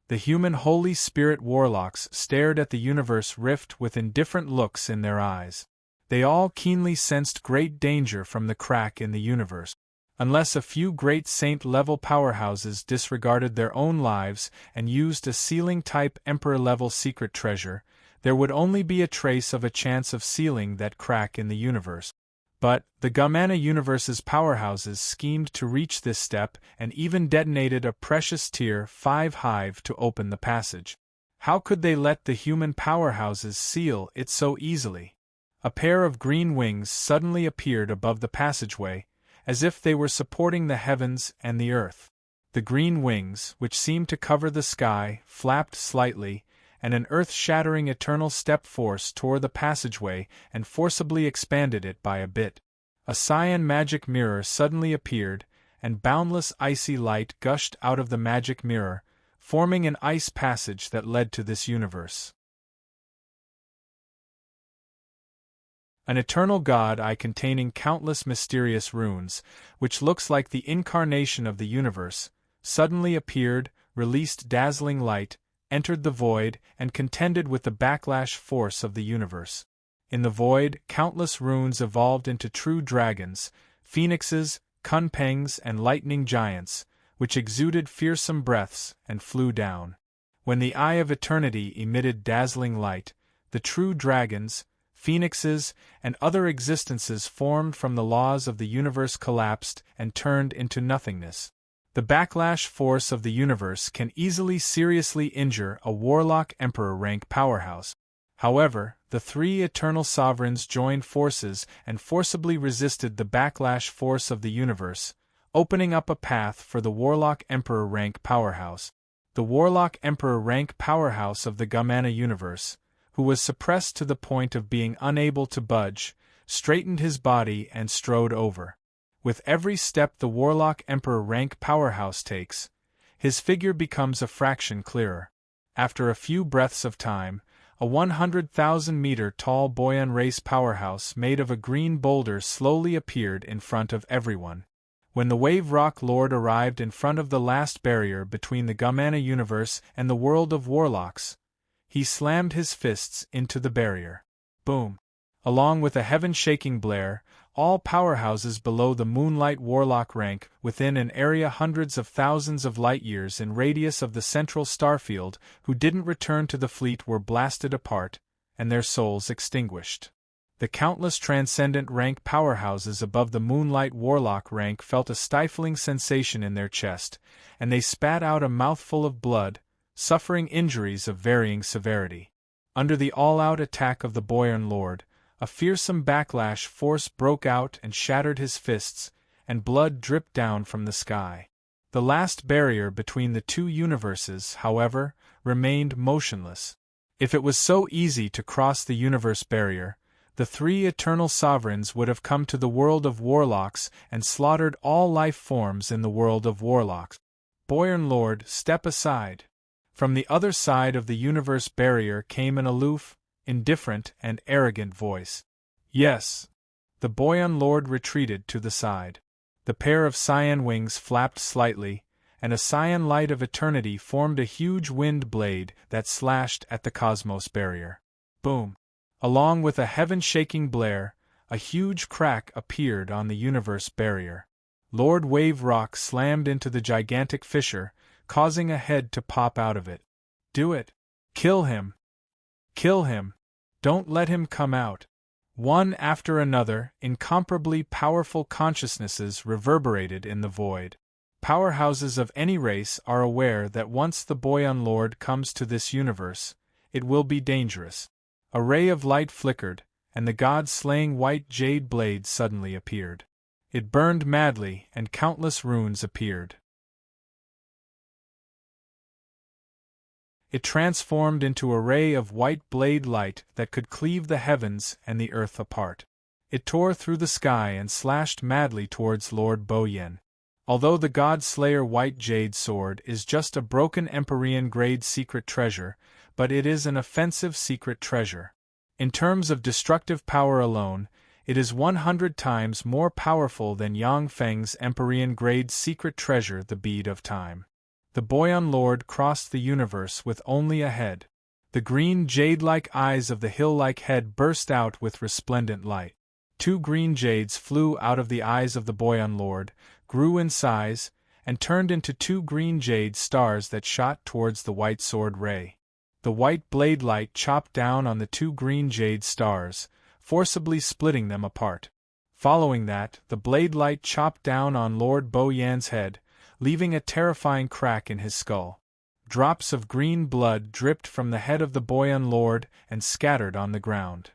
The human Holy Spirit warlocks stared at the universe rift with indifferent looks in their eyes. They all keenly sensed great danger from the crack in the universe. Unless a few great saint-level powerhouses disregarded their own lives and used a sealing-type emperor-level secret treasure, there would only be a trace of a chance of sealing that crack in the universe. But the Gamana universe's powerhouses schemed to reach this step and even detonated a precious Tier 5 hive to open the passage. How could they let the human powerhouses seal it so easily? A pair of green wings suddenly appeared above the passageway, as if they were supporting the heavens and the earth. The green wings, which seemed to cover the sky, flapped slightly, and an earth-shattering eternal step force tore the passageway and forcibly expanded it by a bit. A cyan magic mirror suddenly appeared, and boundless icy light gushed out of the magic mirror, forming an ice passage that led to this universe. An eternal god eye containing countless mysterious runes, which looks like the incarnation of the universe, suddenly appeared, released dazzling light, entered the void, and contended with the backlash force of the universe. In the void, countless runes evolved into true dragons, phoenixes, kunpengs, and lightning giants, which exuded fearsome breaths and flew down. When the Eye of Eternity emitted dazzling light, the true dragons, phoenixes, and other existences formed from the laws of the universe collapsed and turned into nothingness. The backlash force of the universe can easily seriously injure a warlock emperor rank powerhouse. However, the three eternal sovereigns joined forces and forcibly resisted the backlash force of the universe, opening up a path for the warlock emperor rank powerhouse. The warlock emperor rank powerhouse of the Gamana universe, who was suppressed to the point of being unable to budge, straightened his body and strode over. With every step the warlock emperor rank powerhouse takes, his figure becomes a fraction clearer. After a few breaths of time, a 100,000-meter-tall Boyan race powerhouse made of a green boulder slowly appeared in front of everyone. When the Wave Rock Lord arrived in front of the last barrier between the Gamana universe and the world of warlocks, he slammed his fists into the barrier. Boom! Along with a heaven-shaking blare, all powerhouses below the Moonlight Warlock rank within an area hundreds of thousands of light-years in radius of the central starfield who didn't return to the fleet were blasted apart, and their souls extinguished. The countless transcendent rank powerhouses above the Moonlight Warlock rank felt a stifling sensation in their chest, and they spat out a mouthful of blood, suffering injuries of varying severity. Under the all-out attack of the Boyan Lord, a fearsome backlash force broke out and shattered his fists, and blood dripped down from the sky. The last barrier between the two universes, however, remained motionless. If it was so easy to cross the universe barrier, the three eternal sovereigns would have come to the world of warlocks and slaughtered all life forms in the world of warlocks. Boyan Lord, step aside. From the other side of the universe barrier came an aloof, indifferent, and arrogant voice. Yes. The Boyan Lord retreated to the side. The pair of cyan wings flapped slightly, and a cyan light of eternity formed a huge wind blade that slashed at the cosmos barrier. Boom! Along with a heaven-shaking blare, a huge crack appeared on the universe barrier. Lord Wave Rock slammed into the gigantic fissure, causing a head to pop out of it. Do it! Kill him! Kill him! Don't let him come out! One after another, incomparably powerful consciousnesses reverberated in the void. Powerhouses of any race are aware that once the Boyan Lord comes to this universe, it will be dangerous. A ray of light flickered, and the god-slaying white jade blade suddenly appeared. It burned madly, and countless runes appeared. It transformed into a ray of white blade light that could cleave the heavens and the earth apart. It tore through the sky and slashed madly towards Lord Boyan. Although the God-Slayer White Jade Sword is just a broken Empyrean-grade secret treasure, but it is an offensive secret treasure. In terms of destructive power alone, it is 100 times more powerful than Yang Feng's Empyrean-grade secret treasure, the Bead of Time. The Boyan Lord crossed the universe with only a head. The green jade-like eyes of the hill-like head burst out with resplendent light. 2 green jades flew out of the eyes of the Boyan Lord, grew in size, and turned into 2 green jade stars that shot towards the white sword ray. The white blade light chopped down on the 2 green jade stars, forcibly splitting them apart. Following that, the blade light chopped down on Lord Boyan's head, leaving a terrifying crack in his skull. Drops of green blood dripped from the head of the Boyan Lord and scattered on the ground.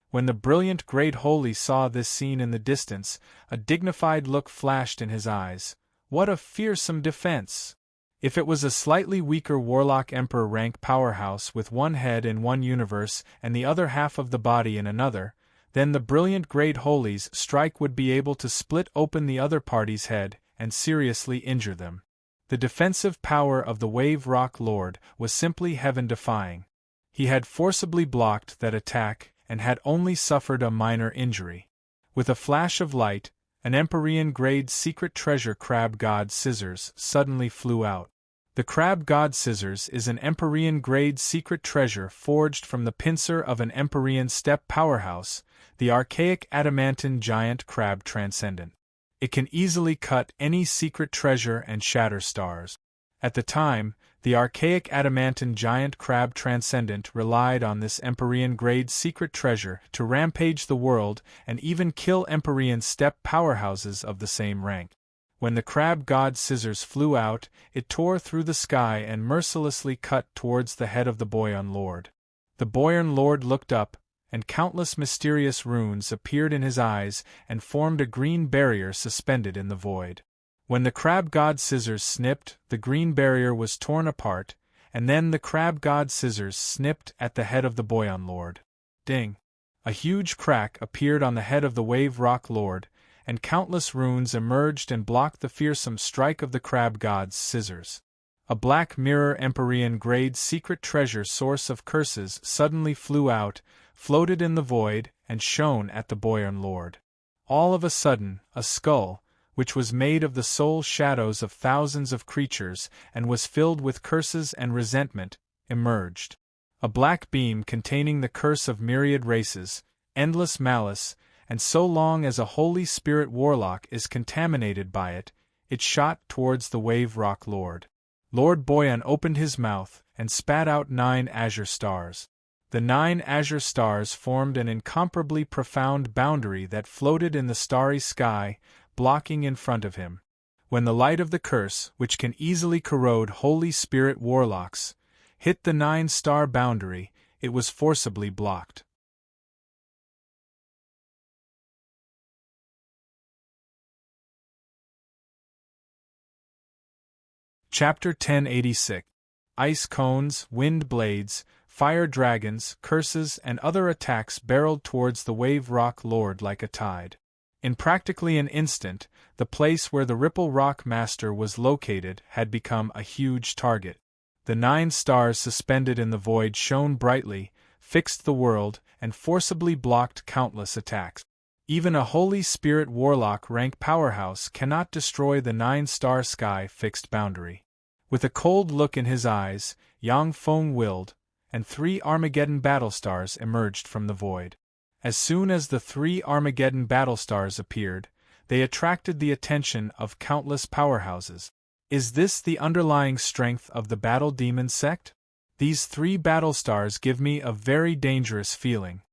When the brilliant Great Holy saw this scene in the distance, a dignified look flashed in his eyes. What a fearsome defense! If it was a slightly weaker Warlock Emperor rank powerhouse with one head in one universe and the other half of the body in another, then the brilliant Great Holy's strike would be able to split open the other party's head and seriously injure them. The defensive power of the Wave Rock Lord was simply heaven-defying. He had forcibly blocked that attack and had only suffered a minor injury. With a flash of light, an Empyrean-grade secret treasure Crab God Scissors suddenly flew out. The Crab God Scissors is an Empyrean-grade secret treasure forged from the pincer of an Empyrean steppe powerhouse, the archaic adamantine giant crab transcendent. It can easily cut any secret treasure and shatter stars. At the time, the archaic adamantine giant crab transcendent relied on this Empyrean-grade secret treasure to rampage the world and even kill Empyrean steppe powerhouses of the same rank. When the crab god Scissors flew out, it tore through the sky and mercilessly cut towards the head of the Boyan Lord. The Boyan Lord looked up, and countless mysterious runes appeared in his eyes and formed a green barrier suspended in the void. When the Crab God Scissors snipped, the green barrier was torn apart, and then the Crab God Scissors snipped at the head of the Boyan Lord. Ding! A huge crack appeared on the head of the Wave Rock Lord, and countless runes emerged and blocked the fearsome strike of the Crab God's Scissors. A black mirror Empyrean-grade secret treasure source of curses suddenly flew out, floated in the void, and shone at the Boyan Lord. All of a sudden, a skull, which was made of the soul shadows of thousands of creatures and was filled with curses and resentment, emerged. A black beam containing the curse of myriad races, endless malice, and so long as a Holy Spirit warlock is contaminated by it, it shot towards the Wave Rock Lord. Lord Boyan opened his mouth and spat out 9 azure stars. The 9 azure stars formed an incomparably profound boundary that floated in the starry sky, blocking in front of him. When the light of the curse, which can easily corrode Holy Spirit warlocks, hit the 9-star boundary, it was forcibly blocked. Chapter 1086. Ice cones, wind blades, fire dragons, curses, and other attacks barreled towards the wave rock lord like a tide. In practically an instant, the place where the Ripple Rock Master was located had become a huge target. The 9 stars suspended in the void shone brightly, fixed the world, and forcibly blocked countless attacks. Even a Holy Spirit Warlock rank powerhouse cannot destroy the 9-star sky fixed boundary. With a cold look in his eyes, Yang Feng willed, and 3 Armageddon battlestars emerged from the void. As soon as the 3 Armageddon battlestars appeared, they attracted the attention of countless powerhouses. Is this the underlying strength of the Battle Demon sect? These 3 battlestars give me a very dangerous feeling.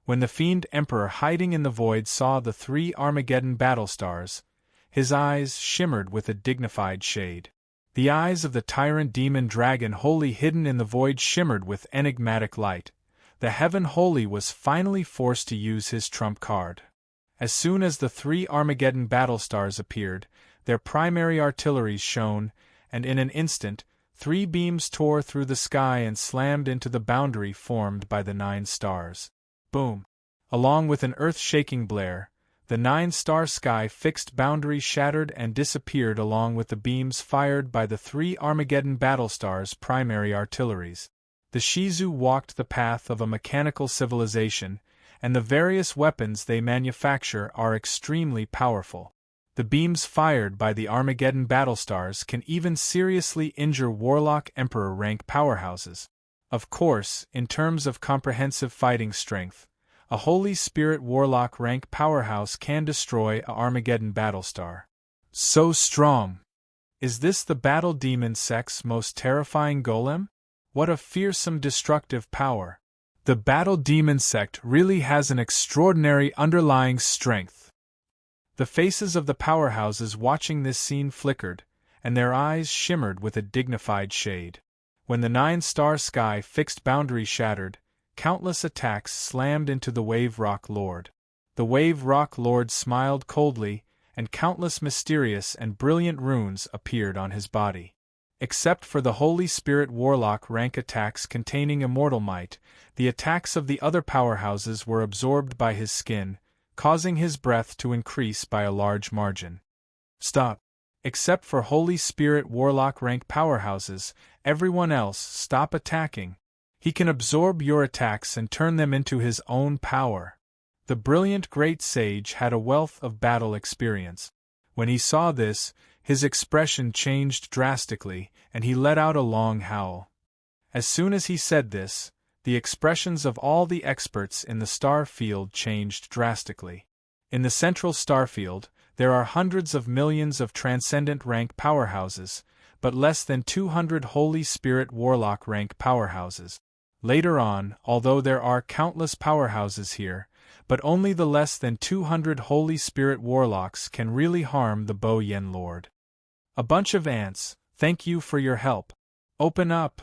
When the Fiend Emperor hiding in the void saw the 3 Armageddon battlestars, his eyes shimmered with a dignified shade. The eyes of the tyrant demon dragon wholly hidden in the void shimmered with enigmatic light. The Heaven Holy was finally forced to use his trump card. As soon as the 3 Armageddon battlestars appeared, their primary artilleries shone, and in an instant, 3 beams tore through the sky and slammed into the boundary formed by the 9 stars. Boom! Along with an earth-shaking blare, the 9-star sky fixed boundary shattered and disappeared along with the beams fired by the 3 Armageddon battlestars' primary artilleries. The Shizu walked the path of a mechanical civilization, and the various weapons they manufacture are extremely powerful. The beams fired by the Armageddon battlestars can even seriously injure Warlock Emperor rank powerhouses. Of course, in terms of comprehensive fighting strength, a Holy Spirit Warlock rank powerhouse can destroy a Armageddon battlestar. So strong! Is this the Battle Demon sect's most terrifying golem? What a fearsome destructive power! The Battle Demon sect really has an extraordinary underlying strength. The faces of the powerhouses watching this scene flickered, and their eyes shimmered with a dignified shade. When the 9-star sky fixed boundary shattered, countless attacks slammed into the Wave Rock Lord. The Wave Rock Lord smiled coldly, and countless mysterious and brilliant runes appeared on his body. Except for the Holy Spirit Warlock rank attacks containing immortal might, the attacks of the other powerhouses were absorbed by his skin, causing his breath to increase by a large margin. Stop! Except for Holy Spirit Warlock rank powerhouses, everyone else stop attacking. He can absorb your attacks and turn them into his own power. The brilliant great sage had a wealth of battle experience. When he saw this, his expression changed drastically, and he let out a long howl. As soon as he said this, the expressions of all the experts in the star field changed drastically. In the central star field, there are hundreds of millions of transcendent rank powerhouses, but less than 200 Holy Spirit Warlock rank powerhouses. Later on, although there are countless powerhouses here, but only the less than 200 Holy Spirit Warlocks can really harm the Bo Yen Lord. A bunch of ants, thank you for your help. Open up!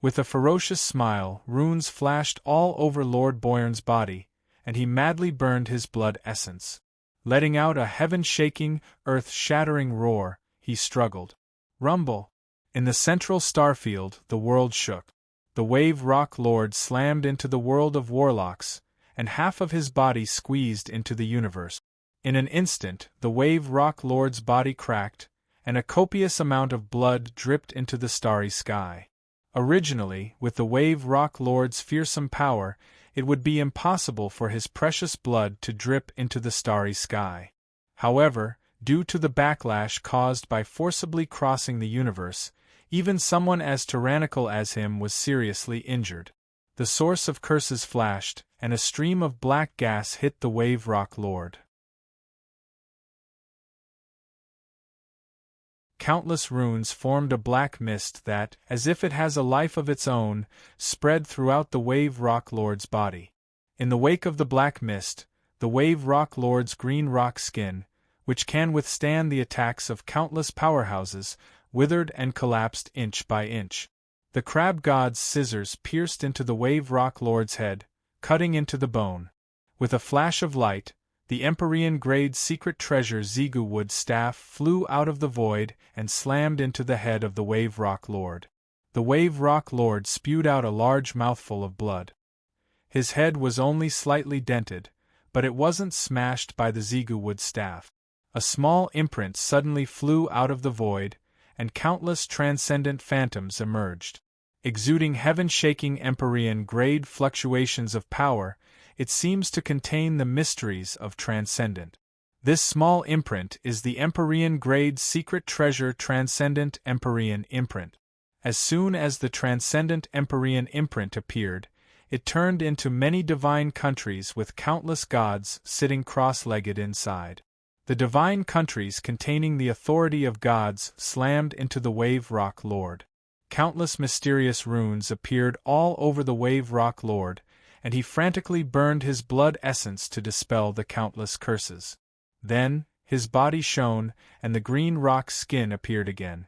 With a ferocious smile, runes flashed all over Lord Boyarn's body, and he madly burned his blood essence. Letting out a heaven-shaking, earth-shattering roar, he struggled. Rumble! In the central starfield, the world shook. The Wave Rock Lord slammed into the world of warlocks, and half of his body squeezed into the universe. In an instant, the Wave Rock Lord's body cracked, and a copious amount of blood dripped into the starry sky. Originally, with the Wave Rock Lord's fearsome power, it would be impossible for his precious blood to drip into the starry sky. However, due to the backlash caused by forcibly crossing the universe, even someone as tyrannical as him was seriously injured. The source of curses flashed, and a stream of black gas hit the Wave Rock Lord. Countless runes formed a black mist that, as if it has a life of its own, spread throughout the Wave Rock Lord's body. In the wake of the black mist, the Wave Rock Lord's green rock skin, which can withstand the attacks of countless powerhouses, withered and collapsed inch by inch. The crab god's scissors pierced into the Wave Rock Lord's head, cutting into the bone. With a flash of light, The Empyrean-grade secret treasure Xigu wood staff flew out of the void and slammed into the head of the Wave Rock Lord. The Wave Rock Lord spewed out a large mouthful of blood. His head was only slightly dented, but it wasn't smashed by the Xigu wood staff. A small imprint suddenly flew out of the void, and countless transcendent phantoms emerged. Exuding heaven-shaking Empyrean-grade fluctuations of power, it seems to contain the mysteries of transcendent. This small imprint is the Empyrean-grade secret treasure Transcendent Empyrean Imprint. As soon as the Transcendent Empyrean Imprint appeared, it turned into many divine countries with countless gods sitting cross-legged inside. The divine countries containing the authority of gods slammed into the Wave Rock Lord. Countless mysterious runes appeared all over the Wave Rock Lord, and he frantically burned his blood essence to dispel the countless curses. Then, his body shone, and the green rock skin appeared again.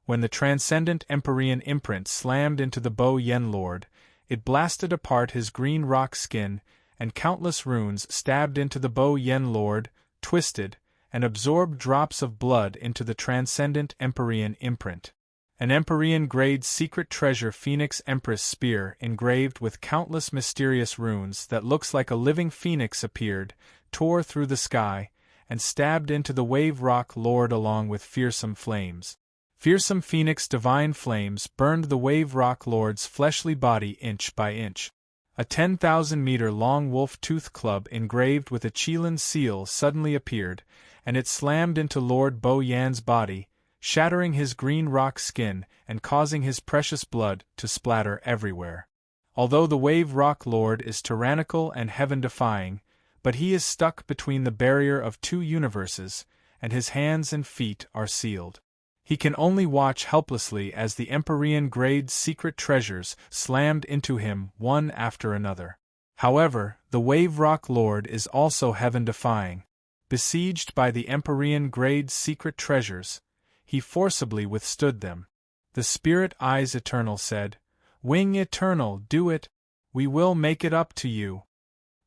When the Transcendent Empyrean Imprint slammed into the Bo Yen Lord, it blasted apart his green rock skin, and countless runes stabbed into the Bo Yen Lord, twisted, and absorbed drops of blood into the Transcendent Empyrean Imprint. An Empyrean-grade secret treasure Phoenix Empress spear engraved with countless mysterious runes that looks like a living phoenix appeared, tore through the sky, and stabbed into the Wave Rock Lord along with fearsome flames. Fearsome phoenix divine flames burned the Wave Rock Lord's fleshly body inch by inch. A 10,000-meter-long wolf-tooth club engraved with a Qilin seal suddenly appeared, and it slammed into Lord Bo Yan's body, shattering his green rock skin and causing his precious blood to splatter everywhere. Although the Wave Rock Lord is tyrannical and heaven-defying, but he is stuck between the barrier of two universes, and his hands and feet are sealed. He can only watch helplessly as the Empyrean-grade secret treasures slammed into him one after another. However, the Wave Rock Lord is also heaven-defying. Besieged by the Empyrean-grade secret treasures, he forcibly withstood them. The Spirit Eyes Eternal said, "Wing Eternal, do it! We will make it up to you."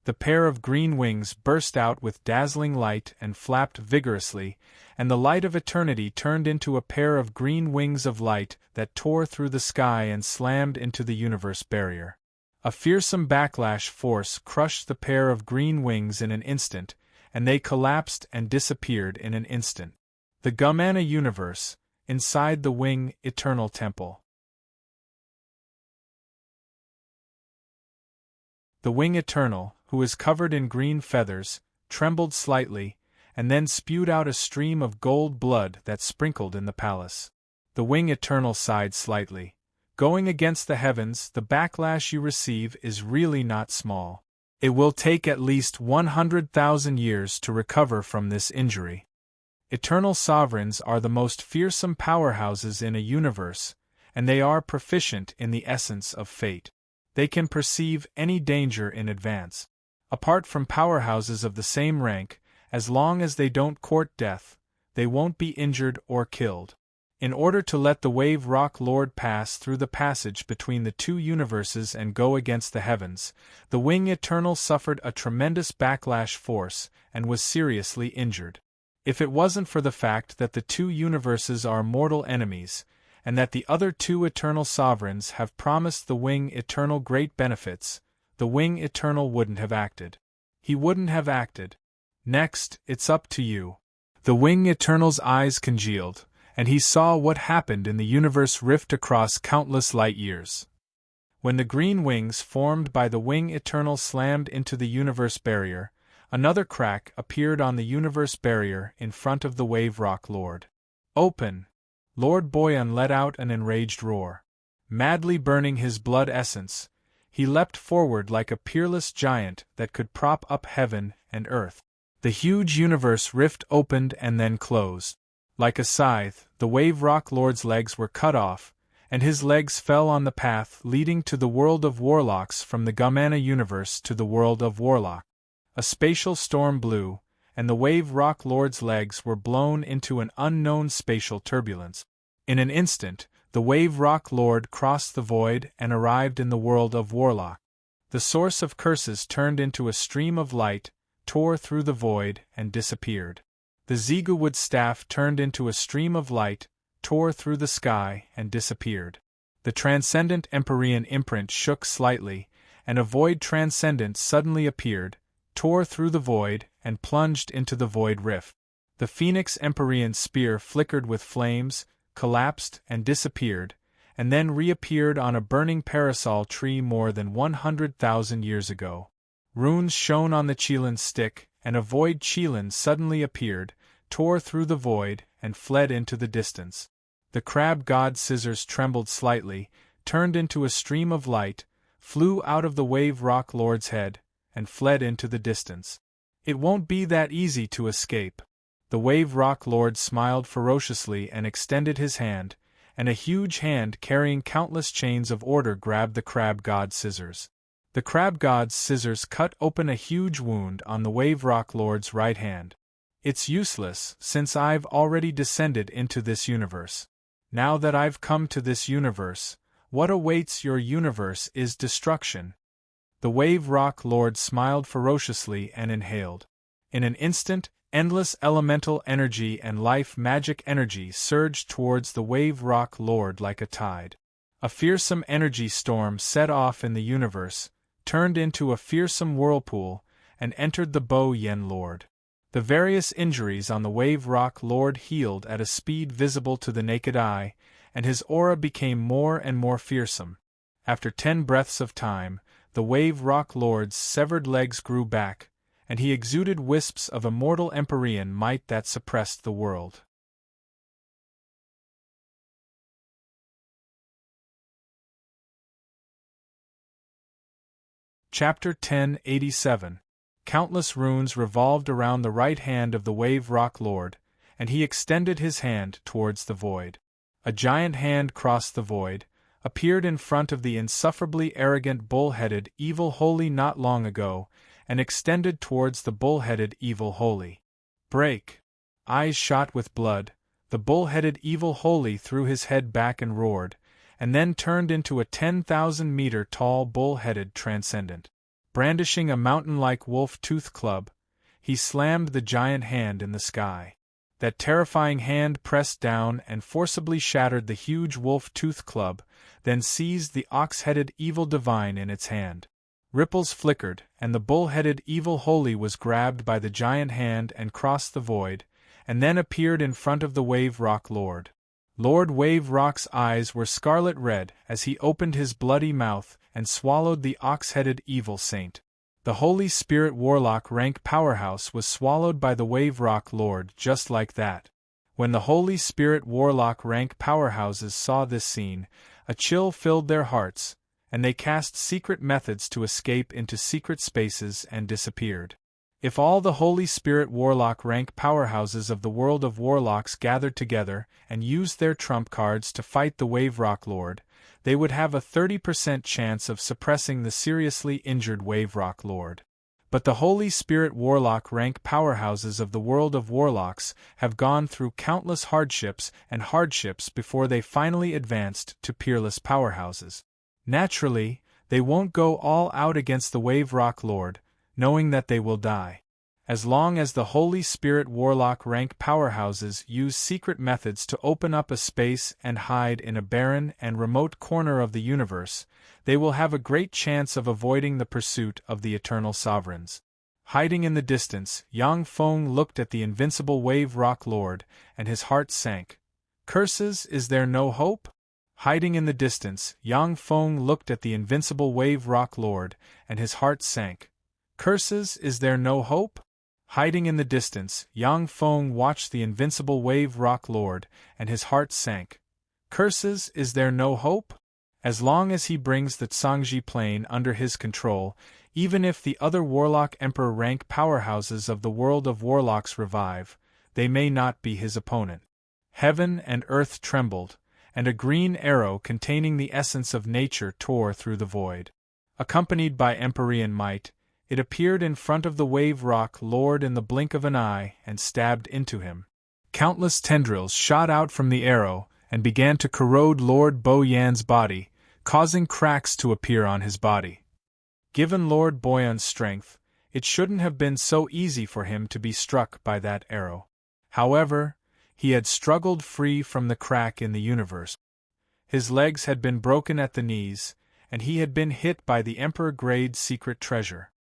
The pair of green wings burst out with dazzling light and flapped vigorously, and the light of eternity turned into a pair of green wings of light that tore through the sky and slammed into the universe barrier. A fearsome backlash force crushed the pair of green wings in an instant, and they collapsed and disappeared in an instant. The Gumana universe, inside the Wing Eternal Temple. The Wing Eternal, who is covered in green feathers, trembled slightly, and then spewed out a stream of gold blood that sprinkled in the palace. The Wing Eternal sighed slightly. Going against the heavens, the backlash you receive is really not small. It will take at least 100,000 years to recover from this injury. Eternal sovereigns are the most fearsome powerhouses in a universe, and they are proficient in the essence of fate. They can perceive any danger in advance. Apart from powerhouses of the same rank, as long as they don't court death, they won't be injured or killed. In order to let the Wave Rock Lord pass through the passage between the two universes and go against the heavens, the Wing Eternal suffered a tremendous backlash force and was seriously injured. If it wasn't for the fact that the two universes are mortal enemies, and that the other two eternal sovereigns have promised the Wing Eternal great benefits, the Wing Eternal wouldn't have acted. He wouldn't have acted. Next, it's up to you. The Wing Eternal's eyes congealed, and he saw what happened in the universe rift across countless light years. When the green wings formed by the Wing Eternal slammed into the universe barrier, another crack appeared on the universe barrier in front of the Wave Rock Lord. "Open!" Lord Boyan let out an enraged roar. Madly burning his blood essence, he leapt forward like a peerless giant that could prop up heaven and earth. The huge universe rift opened and then closed. Like a scythe, the Wave Rock Lord's legs were cut off, and his legs fell on the path leading to the world of warlocks from the Gumana universe to the world of warlock. A spatial storm blew, and the Wave Rock Lord's legs were blown into an unknown spatial turbulence. In an instant, the Wave Rock Lord crossed the void and arrived in the world of warlock. The source of curses turned into a stream of light, tore through the void, and disappeared. The Zeegwood staff turned into a stream of light, tore through the sky, and disappeared. The transcendent Empyrean imprint shook slightly, and a void transcendent suddenly appeared, tore through the void, and plunged into the void rift. The Phoenix Empyrean spear flickered with flames, collapsed, and disappeared, and then reappeared on a burning parasol tree more than 100,000 years ago. Runes shone on the Qilin stick, and a void Qilin suddenly appeared, tore through the void, and fled into the distance. The crab god scissors trembled slightly, turned into a stream of light, flew out of the Wave Rock Lord's head, and fled into the distance. It won't be that easy to escape. The Wave Rock Lord smiled ferociously and extended his hand, and a huge hand carrying countless chains of order grabbed the crab god's scissors. The crab god's scissors cut open a huge wound on the Wave Rock Lord's right hand. It's useless, since I've already descended into this universe. Now that I've come to this universe, what awaits your universe is destruction. The Wave Rock Lord smiled ferociously and inhaled. In an instant, endless elemental energy and life magic energy surged towards the Wave Rock Lord like a tide. A fearsome energy storm set off in the universe, turned into a fearsome whirlpool, and entered the Bo Yen Lord. The various injuries on the Wave Rock Lord healed at a speed visible to the naked eye, and his aura became more and more fearsome. After 10 breaths of time, the Wave Rock Lord's severed legs grew back, and he exuded wisps of immortal Empyrean might that suppressed the world. Chapter 1087. Countless runes revolved around the right hand of the Wave Rock Lord, and he extended his hand towards the void. A giant hand crossed the void, appeared in front of the insufferably arrogant bull-headed Evil Holy not long ago, and extended towards the bull-headed Evil Holy. Break! Eyes shot with blood, the bull-headed Evil Holy threw his head back and roared, and then turned into a 10,000-meter tall bull-headed transcendent. Brandishing a mountain-like wolf-tooth club, he slammed the giant hand in the sky. That terrifying hand pressed down and forcibly shattered the huge wolf-tooth club, then seized the ox-headed Evil Divine in its hand. Ripples flickered, and the bull-headed Evil Holy was grabbed by the giant hand and crossed the void, and then appeared in front of the Wave Rock Lord. Lord Wave Rock's eyes were scarlet red as he opened his bloody mouth and swallowed the ox-headed Evil Saint. The Holy Spirit Warlock rank powerhouse was swallowed by the Wave Rock Lord just like that. When the Holy Spirit Warlock rank powerhouses saw this scene, a chill filled their hearts, and they cast secret methods to escape into secret spaces and disappeared. If all the Holy Spirit Warlock rank powerhouses of the world of warlocks gathered together and used their trump cards to fight the Wave Rock Lord, they would have a 30% chance of suppressing the seriously injured Wave Rock Lord. But the Holy Spirit Warlock rank powerhouses of the world of warlocks have gone through countless hardships before they finally advanced to peerless powerhouses. Naturally, they won't go all out against the Wave Rock Lord, knowing that they will die. As long as the Holy Spirit Warlock rank powerhouses use secret methods to open up a space and hide in a barren and remote corner of the universe, they will have a great chance of avoiding the pursuit of the Eternal Sovereigns. Hiding in the distance, Yang Feng looked at the invincible Wave Rock Lord, and his heart sank. Curses, is there no hope? Hiding in the distance, Yang Feng looked at the invincible Wave Rock Lord, and his heart sank. Curses, is there no hope? Hiding in the distance, Yang Feng watched the invincible Wave Rock Lord, and his heart sank. Curses, is there no hope? As long as he brings the Tsangji plane under his control, even if the other Warlock Emperor rank powerhouses of the world of warlocks revive, they may not be his opponent. Heaven and earth trembled, and a green arrow containing the essence of nature tore through the void. Accompanied by Empyrean might, it appeared in front of the Wave Rock Lord in the blink of an eye and stabbed into him. Countless tendrils shot out from the arrow and began to corrode Lord Bo Yan's body, causing cracks to appear on his body. Given Lord Boyan's strength, It shouldn't have been so easy for him to be struck by that arrow. However, he had struggled free from the crack in the universe. His legs had been broken at the knees, and he had been hit by the Emperor-grade secret treasure.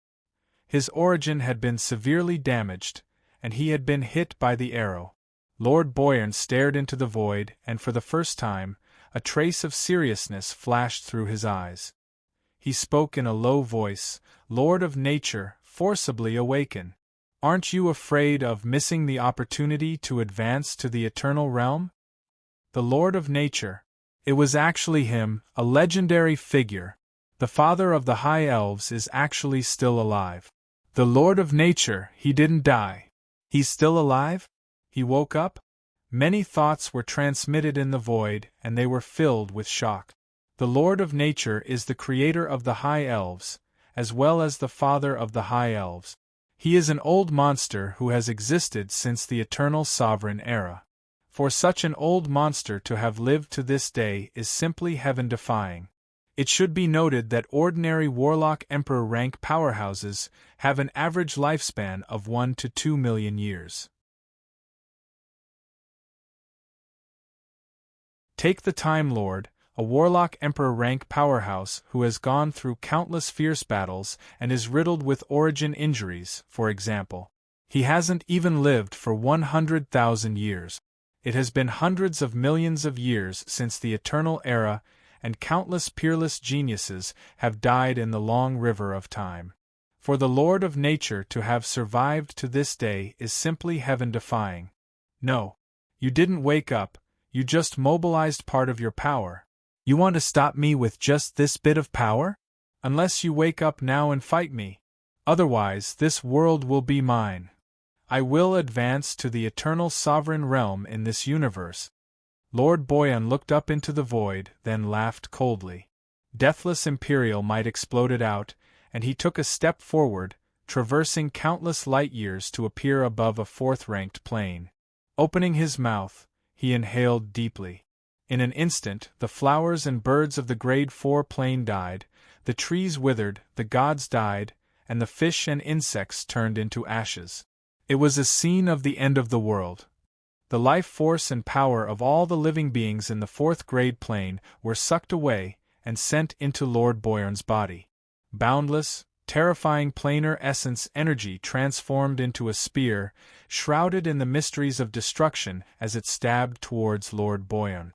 His origin had been severely damaged, and he had been hit by the arrow. Lord Boyern stared into the void, and for the first time, a trace of seriousness flashed through his eyes. He spoke in a low voice, "Lord of Nature, forcibly awaken. Aren't you afraid of missing the opportunity to advance to the eternal realm?" The Lord of Nature. It was actually him, a legendary figure. The father of the High Elves is actually still alive. The Lord of Nature, he didn't die. He's still alive? He woke up? Many thoughts were transmitted in the void, and they were filled with shock. The Lord of Nature is the creator of the High Elves, as well as the father of the High Elves. He is an old monster who has existed since the Eternal Sovereign era. For such an old monster to have lived to this day is simply heaven-defying. It should be noted that ordinary Warlock Emperor rank powerhouses have an average lifespan of 1 to 2 million years. Take the Time Lord, a Warlock Emperor rank powerhouse who has gone through countless fierce battles and is riddled with origin injuries, for example. He hasn't even lived for 100,000 years. It has been hundreds of millions of years since the Eternal Era, and countless peerless geniuses have died in the long river of time. For the Lord of Nature to have survived to this day is simply heaven-defying. No, you didn't wake up, you just mobilized part of your power. You want to stop me with just this bit of power? Unless you wake up now and fight me. Otherwise, this world will be mine. I will advance to the eternal sovereign realm in this universe. Lord Boyan looked up into the void, then laughed coldly. Deathless Imperial might exploded out, and he took a step forward, traversing countless light years to appear above a fourth-ranked plane. Opening his mouth, he inhaled deeply. In an instant, the flowers and birds of the Grade 4 plane died, the trees withered, the gods died, and the fish and insects turned into ashes. It was a scene of the end of the world. The life force and power of all the living beings in the fourth grade plane were sucked away and sent into Lord Boyern's body. Boundless, terrifying planar essence energy transformed into a spear, shrouded in the mysteries of destruction as it stabbed towards Lord Boyern.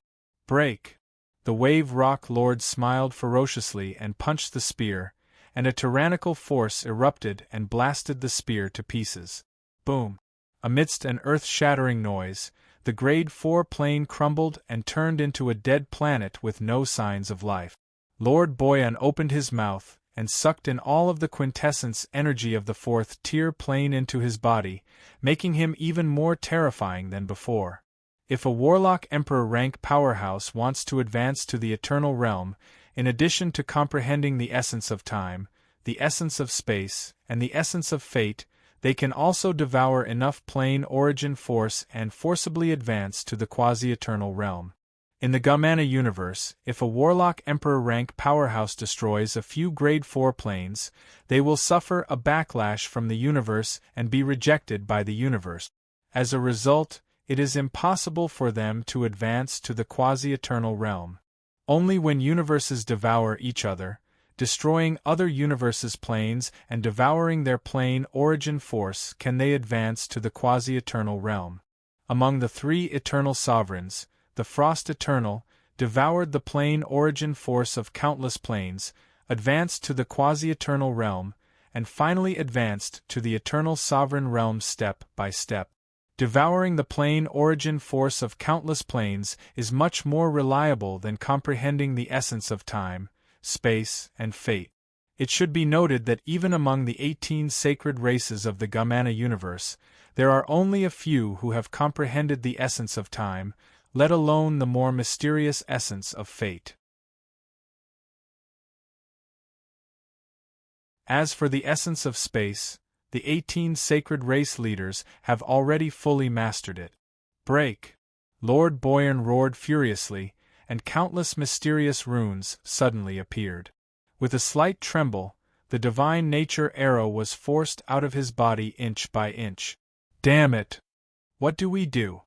Break! The wave rock lord smiled ferociously and punched the spear, and a tyrannical force erupted and blasted the spear to pieces. Boom! Amidst an earth-shattering noise, the Grade 4 plane crumbled and turned into a dead planet with no signs of life. Lord Boyan opened his mouth and sucked in all of the quintessence energy of the fourth-tier plane into his body, making him even more terrifying than before. If a Warlock Emperor rank powerhouse wants to advance to the Eternal Realm, in addition to comprehending the essence of time, the essence of space, and the essence of fate, they can also devour enough plane origin force and forcibly advance to the quasi-eternal realm. In the Gamana universe, if a Warlock Emperor rank powerhouse destroys a few Grade 4 planes, they will suffer a backlash from the universe and be rejected by the universe. As a result, it is impossible for them to advance to the quasi-eternal realm. Only when universes devour each other, destroying other universes' planes and devouring their plane origin force, can they advance to the quasi-eternal realm. Among the three eternal sovereigns, the Frost Eternal devoured the plane origin force of countless planes, advanced to the quasi-eternal realm, and finally advanced to the eternal sovereign realm step by step. Devouring the plane origin force of countless planes is much more reliable than comprehending the essence of time, space, and fate. It should be noted that even among the 18 sacred races of the Gamana universe, there are only a few who have comprehended the essence of time, let alone the more mysterious essence of fate. As for the essence of space, the 18 sacred race leaders have already fully mastered it. Break! Lord Boyan roared furiously, and countless mysterious runes suddenly appeared. With a slight tremble, the divine nature arrow was forced out of his body inch by inch. Damn it! What do we do?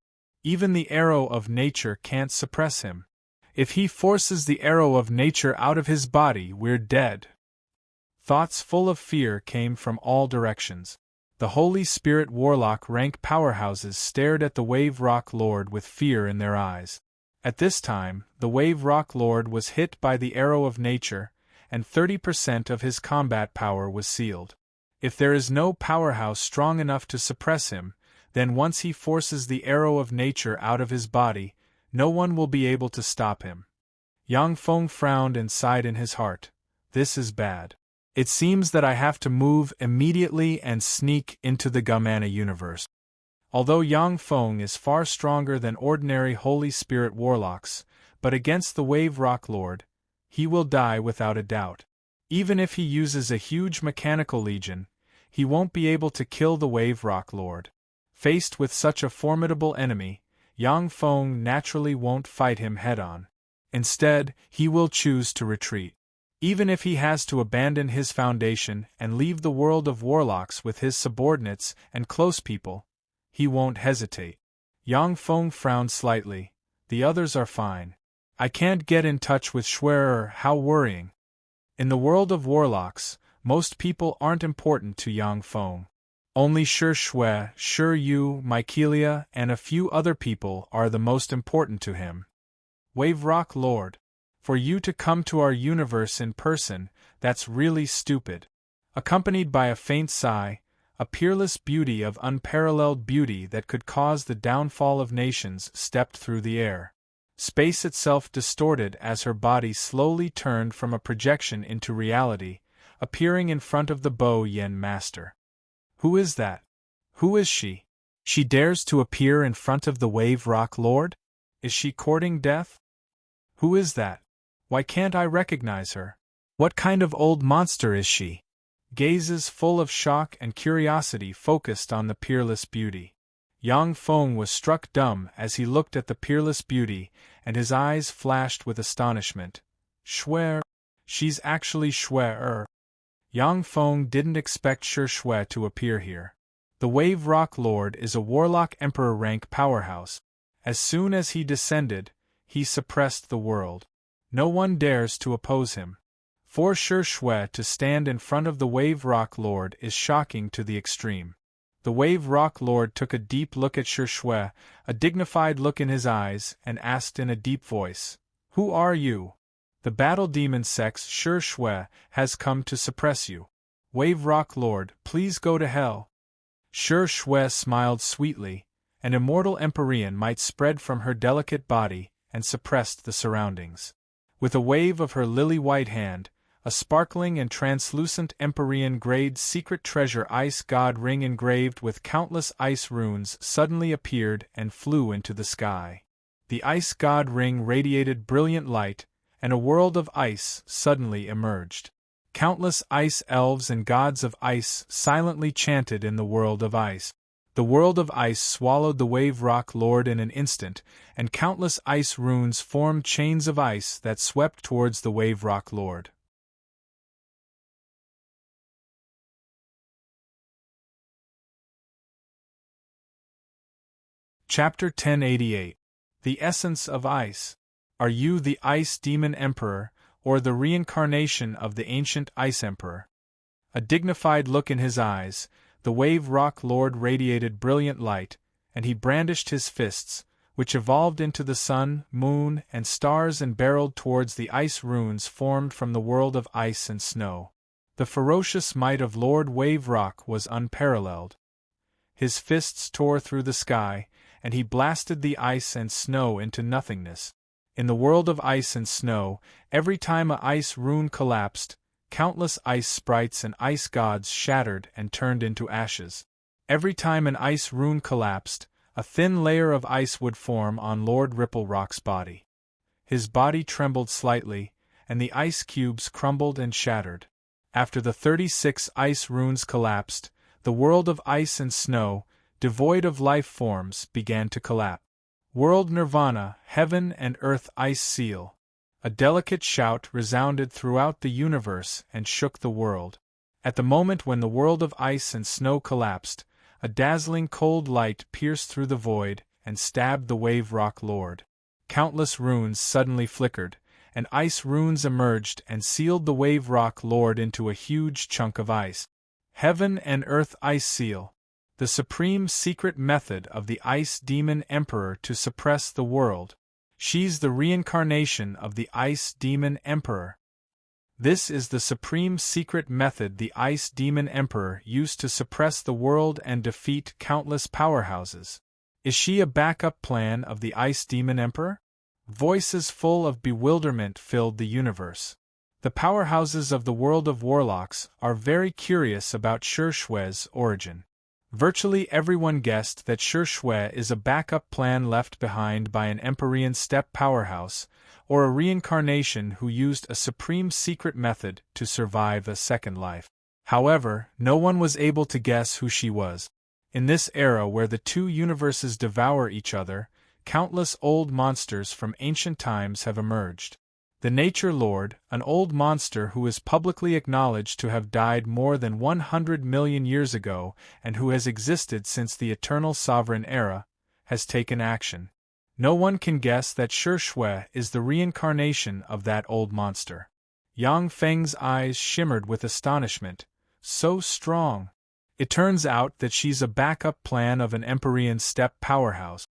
Even the arrow of nature can't suppress him. If he forces the arrow of nature out of his body, we're dead. Thoughts full of fear came from all directions. The Holy Spirit Warlock rank powerhouses stared at the Wave Rock Lord with fear in their eyes. At this time, the Wave Rock Lord was hit by the arrow of nature, and 30% of his combat power was sealed. If there is no powerhouse strong enough to suppress him, then once he forces the arrow of nature out of his body, no one will be able to stop him. Yang Feng frowned and sighed in his heart. This is bad. It seems that I have to move immediately and sneak into the Gamana universe. Although Yang Feng is far stronger than ordinary Holy Spirit Warlocks, but against the Wave Rock Lord, he will die without a doubt. Even if he uses a huge mechanical legion, he won't be able to kill the Wave Rock Lord. Faced with such a formidable enemy, Yang Feng naturally won't fight him head-on. Instead, he will choose to retreat. Even if he has to abandon his foundation and leave the world of warlocks with his subordinates and close people, he won't hesitate. Yang Feng frowned slightly. The others are fine. I can't get in touch with Schwerer, how worrying. In the world of warlocks, most people aren't important to Yang Feng. Only Shi Shui, Shi Yu, Mykelia, and a few other people are the most important to him. Wave Rock Lord. For you to come to our universe in person, that's really stupid. Accompanied by a faint sigh, a peerless beauty of unparalleled beauty that could cause the downfall of nations stepped through the air. Space itself distorted as her body slowly turned from a projection into reality, appearing in front of the Bo Yen Master. Who is that? Who is she? She dares to appear in front of the Wave Rock Lord? Is she courting death? Who is that? Why can't I recognize her? What kind of old monster is she? Gazes full of shock and curiosity focused on the peerless beauty. Yang Feng was struck dumb as he looked at the peerless beauty, and his eyes flashed with astonishment. Schwer? She's actually Schwer. Yang Feng didn't expect Shi Shui to appear here. The Wave Rock Lord is a Warlock Emperor rank powerhouse. As soon as he descended, he suppressed the world. No one dares to oppose him. For Shi Shui to stand in front of the Wave Rock Lord is shocking to the extreme. The Wave Rock Lord took a deep look at Shi Shui, a dignified look in his eyes, and asked in a deep voice, "Who are you?" "The Battle Demon Sex Shi Shui has come to suppress you. Wave Rock Lord, please go to hell." Shi Shui smiled sweetly. An immortal Empyrean might spread from her delicate body and suppressed the surroundings. With a wave of her lily-white hand, a sparkling and translucent Empyrean-grade secret treasure ice god ring engraved with countless ice runes suddenly appeared and flew into the sky. The ice god ring radiated brilliant light, and a world of ice suddenly emerged. Countless ice elves and gods of ice silently chanted in the world of ice. The world of ice swallowed the Wave Rock Lord in an instant, and countless ice runes formed chains of ice that swept towards the Wave Rock Lord. Chapter 1088. The Essence of Ice. Are you the Ice Demon Emperor, or the reincarnation of the ancient Ice Emperor? A dignified look in his eyes, the Wave Rock Lord radiated brilliant light, and he brandished his fists, which evolved into the sun, moon, and stars and barreled towards the ice runes formed from the world of ice and snow. The ferocious might of Lord Wave Rock was unparalleled. His fists tore through the sky, and he blasted the ice and snow into nothingness. In the world of ice and snow, every time a ice rune collapsed, countless ice sprites and ice gods shattered and turned into ashes. Every time an ice rune collapsed, a thin layer of ice would form on Lord Ripple Rock's body. His body trembled slightly, and the ice cubes crumbled and shattered. After the 36 ice runes collapsed, the world of ice and snow, devoid of life forms, began to collapse. World Nirvana, Heaven and Earth Ice Seal. A delicate shout resounded throughout the universe and shook the world. At the moment when the world of ice and snow collapsed, a dazzling cold light pierced through the void and stabbed the Wave Rock Lord. Countless runes suddenly flickered, and ice runes emerged and sealed the Wave Rock Lord into a huge chunk of ice. Heaven and Earth Ice Seal. The supreme secret method of the Ice Demon Emperor to suppress the world. She's the reincarnation of the Ice Demon Emperor. This is the supreme secret method the Ice Demon Emperor used to suppress the world and defeat countless powerhouses. Is she a backup plan of the Ice Demon Emperor? Voices full of bewilderment filled the universe. The powerhouses of the world of warlocks are very curious about Shue's origin. Virtually everyone guessed that Shue is a backup plan left behind by an Empyrean steppe powerhouse, or a reincarnation who used a supreme secret method to survive a second life. However, no one was able to guess who she was. In this era where the two universes devour each other, countless old monsters from ancient times have emerged. The Nature Lord, an old monster who is publicly acknowledged to have died more than 100 million years ago and who has existed since the Eternal Sovereign era, has taken action. No one can guess that Shue is the reincarnation of that old monster. Yang Feng's eyes shimmered with astonishment. So strong! It turns out that she's a backup plan of an Empyrean steppe powerhouse.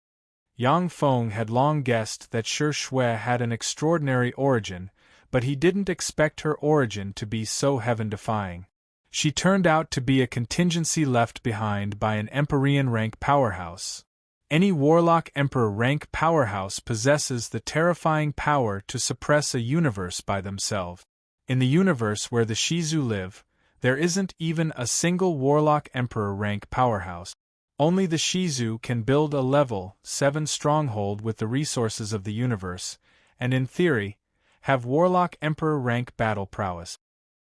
Yang Feng had long guessed that Shue had an extraordinary origin, but he didn't expect her origin to be so heaven-defying. She turned out to be a contingency left behind by an Empyrean rank powerhouse. Any Warlock Emperor rank powerhouse possesses the terrifying power to suppress a universe by themselves. In the universe where the Shizu live, there isn't even a single Warlock Emperor rank powerhouse. Only the Shizu can build a level 7 stronghold with the resources of the universe, and in theory, have Warlock Emperor rank battle prowess.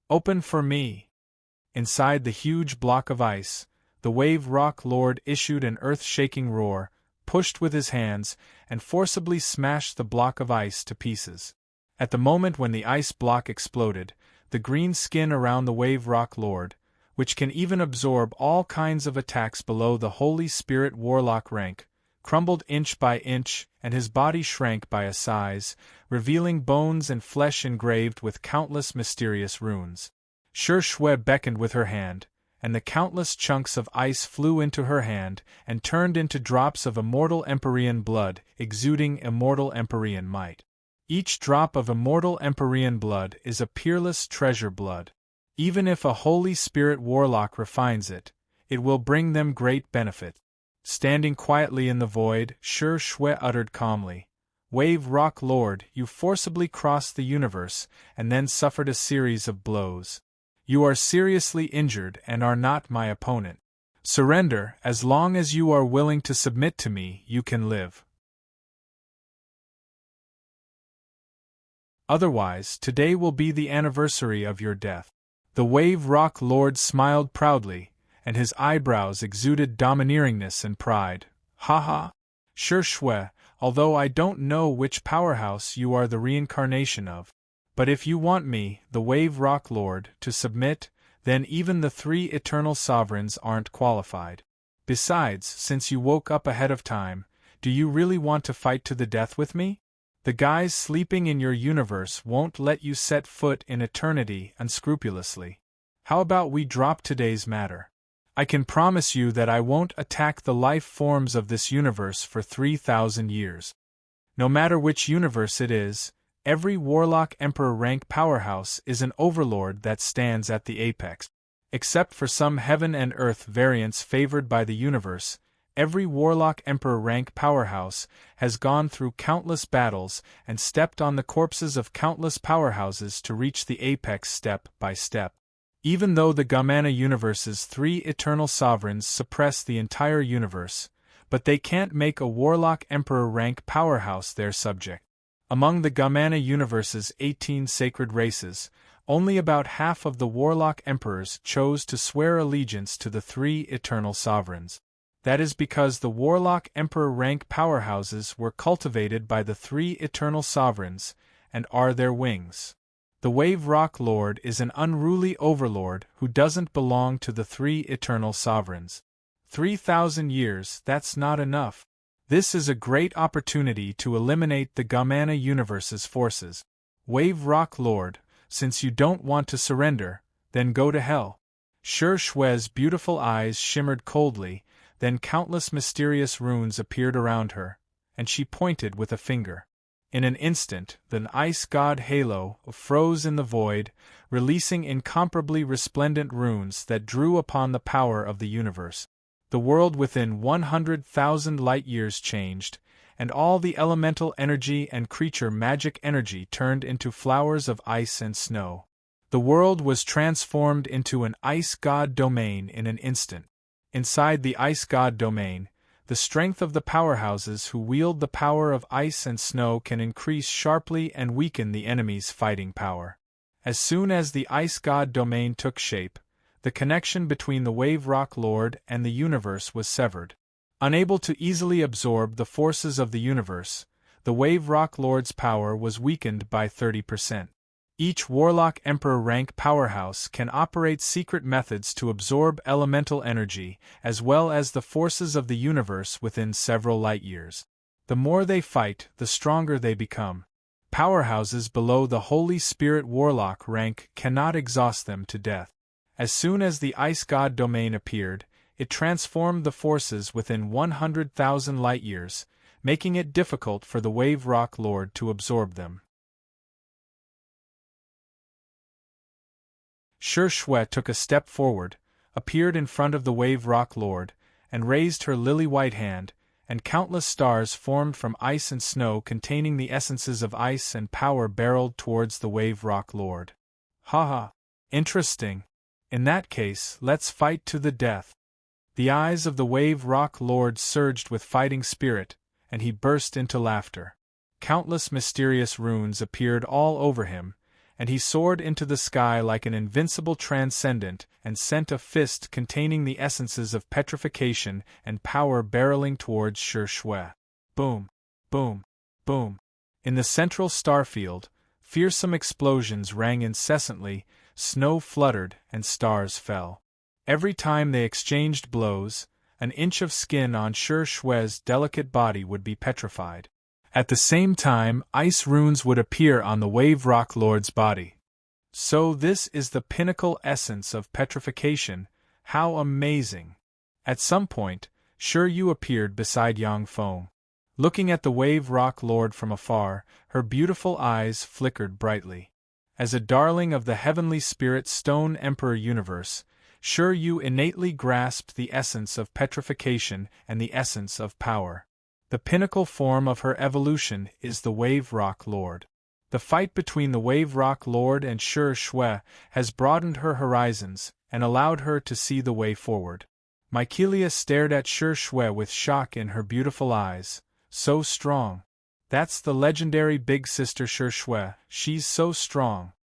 Open for me! Inside the huge block of ice, the Wave Rock Lord issued an earth-shaking roar, pushed with his hands, and forcibly smashed the block of ice to pieces. At the moment when the ice block exploded, the green skin around the Wave Rock Lord, which can even absorb all kinds of attacks below the Holy Spirit Warlock rank, crumbled inch by inch, and his body shrank by a size, revealing bones and flesh engraved with countless mysterious runes. Shue beckoned with her hand, and the countless chunks of ice flew into her hand and turned into drops of immortal Empyrean blood, exuding immortal Empyrean might. Each drop of immortal Empyrean blood is a peerless treasure blood. Even if a Holy Spirit Warlock refines it, it will bring them great benefit. Standing quietly in the void, Shue uttered calmly, "Wave Rock Lord, you forcibly crossed the universe, and then suffered a series of blows. You are seriously injured and are not my opponent. Surrender. As long as you are willing to submit to me, you can live. Otherwise, today will be the anniversary of your death." The Wave Rock Lord smiled proudly, and his eyebrows exuded domineeringness and pride. "Ha ha! Shue, although I don't know which powerhouse you are the reincarnation of, but if you want me, the Wave Rock Lord, to submit, then even the 3 eternal sovereigns aren't qualified. Besides, since you woke up ahead of time, do you really want to fight to the death with me? The guys sleeping in your universe won't let you set foot in eternity unscrupulously. How about we drop today's matter? I can promise you that I won't attack the life forms of this universe for 3,000 years. No matter which universe it is, every Warlock Emperor rank powerhouse is an overlord that stands at the apex. Except for some heaven and earth variants favored by the universe, every Warlock Emperor rank powerhouse has gone through countless battles and stepped on the corpses of countless powerhouses to reach the apex step by step. Even though the Gamana universe's 3 eternal sovereigns suppress the entire universe, but they can't make a Warlock Emperor rank powerhouse their subject. Among the Gamana universe's 18 sacred races, only about half of the Warlock Emperors chose to swear allegiance to the 3 eternal sovereigns. That is because the Warlock Emperor rank powerhouses were cultivated by the 3 eternal sovereigns, and are their wings. The Wave Rock Lord is an unruly overlord who doesn't belong to the three eternal sovereigns. 3,000 years, that's not enough. This is a great opportunity to eliminate the Gamana universe's forces. Wave Rock Lord, since you don't want to surrender, then go to hell. Shi Shue's beautiful eyes shimmered coldly, then countless mysterious runes appeared around her, and she pointed with a finger. In an instant, the ice god halo froze in the void, releasing incomparably resplendent runes that drew upon the power of the universe. The world within 100,000 light-years changed, and all the elemental energy and creature magic energy turned into flowers of ice and snow. The world was transformed into an ice god domain in an instant. Inside the ice god domain, the strength of the powerhouses who wield the power of ice and snow can increase sharply and weaken the enemy's fighting power. As soon as the ice god domain took shape, the connection between the Wave Rock Lord and the universe was severed. Unable to easily absorb the forces of the universe, the Wave Rock Lord's power was weakened by 30%. Each Warlock Emperor rank powerhouse can operate secret methods to absorb elemental energy, as well as the forces of the universe within several light-years. The more they fight, the stronger they become. Powerhouses below the Holy Spirit Warlock rank cannot exhaust them to death. As soon as the Ice God domain appeared, it transformed the forces within 100,000 light-years, making it difficult for the Wave Rock Lord to absorb them. Shi Shui took a step forward, appeared in front of the Wave Rock Lord, and raised her lily-white hand, and countless stars formed from ice and snow containing the essences of ice and power barreled towards the Wave Rock Lord. Ha! Interesting. In that case, let's fight to the death. The eyes of the Wave Rock Lord surged with fighting spirit, and he burst into laughter. Countless mysterious runes appeared all over him, and he soared into the sky like an invincible transcendent and sent a fist containing the essences of petrification and power barreling towards Shi Shui. Boom! Boom! Boom! In the central starfield, fearsome explosions rang incessantly, snow fluttered and stars fell. Every time they exchanged blows, an inch of skin on Shi Shui's delicate body would be petrified. At the same time, ice runes would appear on the Wave Rock Lord's body. So this is the pinnacle essence of petrification. How amazing! At some point, Shi Yu appeared beside Yang Feng. Looking at the Wave Rock Lord from afar, her beautiful eyes flickered brightly. As a darling of the heavenly spirit stone emperor universe, Shi Yu innately grasped the essence of petrification and the essence of power. The pinnacle form of her evolution is the Wave Rock Lord. The fight between the Wave Rock Lord and Shi Shui has broadened her horizons and allowed her to see the way forward. Mykelia stared at Shi Shui with shock in her beautiful eyes. So strong. That's the legendary big sister Shi Shui, she's so strong.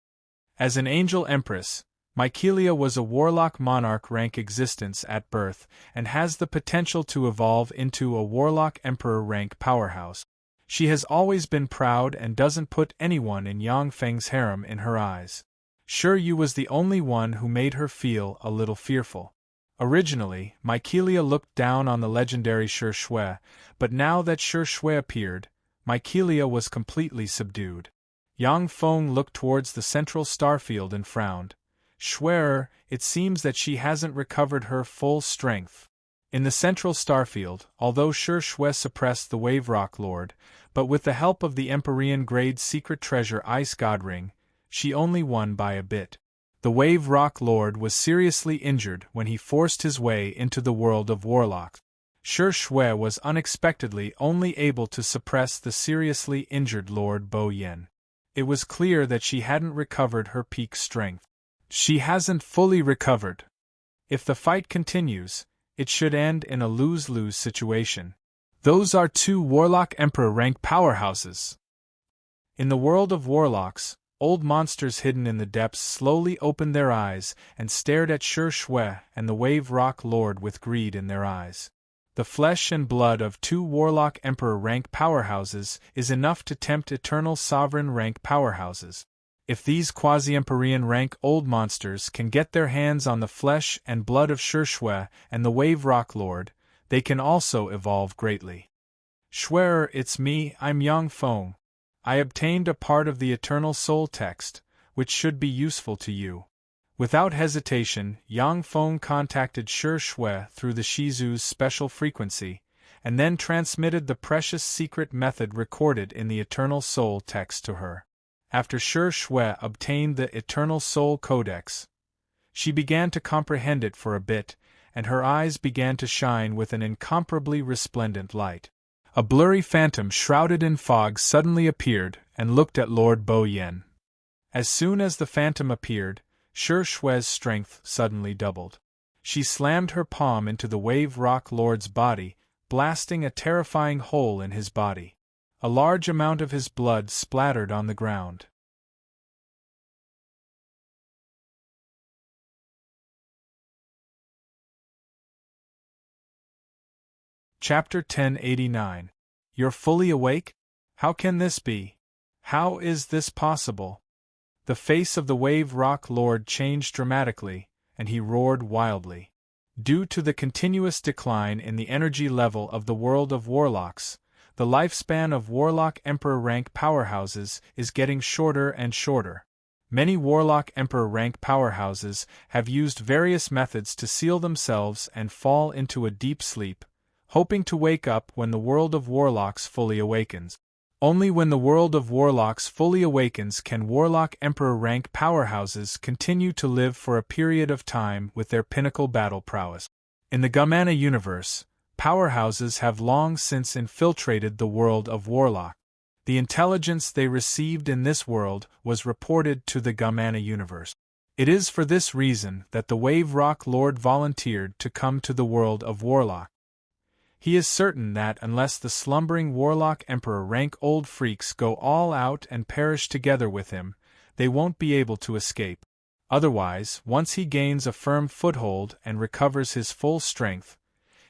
As an angel empress, Mykelia was a warlock monarch rank existence at birth and has the potential to evolve into a warlock emperor rank powerhouse. She has always been proud and doesn't put anyone in Yang Feng's harem in her eyes. Shi Yu was the only one who made her feel a little fearful. Originally, Mykelia looked down on the legendary Shi Shui, but now that Shi Shui appeared, Mykelia was completely subdued. Yang Feng looked towards the central starfield and frowned. Schwerer, it seems that she hasn't recovered her full strength. In the central starfield, although Shi Shui suppressed the Wave Rock Lord, but with the help of the Empyrean-grade secret treasure Ice God Ring, she only won by a bit. The Wave Rock Lord was seriously injured when he forced his way into the world of warlocks. Shi Shui was unexpectedly only able to suppress the seriously injured Lord Bo Yen. It was clear that she hadn't recovered her peak strength. She hasn't fully recovered. If the fight continues, it should end in a lose-lose situation. Those are two Warlock Emperor rank powerhouses. In the world of warlocks, old monsters hidden in the depths slowly opened their eyes and stared at Shi Shui and the Wave Rock Lord with greed in their eyes. The flesh and blood of two Warlock Emperor rank powerhouses is enough to tempt eternal sovereign rank powerhouses. If these quasi-Empyrean rank old monsters can get their hands on the flesh and blood of Shue and the Wave Rock Lord, they can also evolve greatly. Schwerer, it's me, I'm Yang Feng. I obtained a part of the Eternal Soul text, which should be useful to you. Without hesitation, Yang Feng contacted Shue through the Shizu's special frequency, and then transmitted the precious secret method recorded in the Eternal Soul text to her. After Shue obtained the Eternal Soul Codex, she began to comprehend it for a bit, and her eyes began to shine with an incomparably resplendent light. A blurry phantom shrouded in fog suddenly appeared and looked at Lord Bo Yen. As soon as the phantom appeared, Shue's strength suddenly doubled. She slammed her palm into the Wave Rock Lord's body, blasting a terrifying hole in his body. A large amount of his blood splattered on the ground. Chapter 1089. You're fully awake? How can this be? How is this possible? The face of the Wave Rock Lord changed dramatically, and he roared wildly. Due to the continuous decline in the energy level of the world of warlocks, the lifespan of Warlock Emperor rank powerhouses is getting shorter and shorter. Many Warlock Emperor rank powerhouses have used various methods to seal themselves and fall into a deep sleep, hoping to wake up when the world of Warlocks fully awakens. Only when the world of Warlocks fully awakens can Warlock Emperor rank powerhouses continue to live for a period of time with their pinnacle battle prowess. In the Gamana universe, powerhouses have long since infiltrated the world of Warlock. The intelligence they received in this world was reported to the Gamana universe. It is for this reason that the Wave Rock Lord volunteered to come to the world of Warlock. He is certain that unless the slumbering Warlock Emperor rank old freaks go all out and perish together with him, they won't be able to escape. Otherwise, once he gains a firm foothold and recovers his full strength,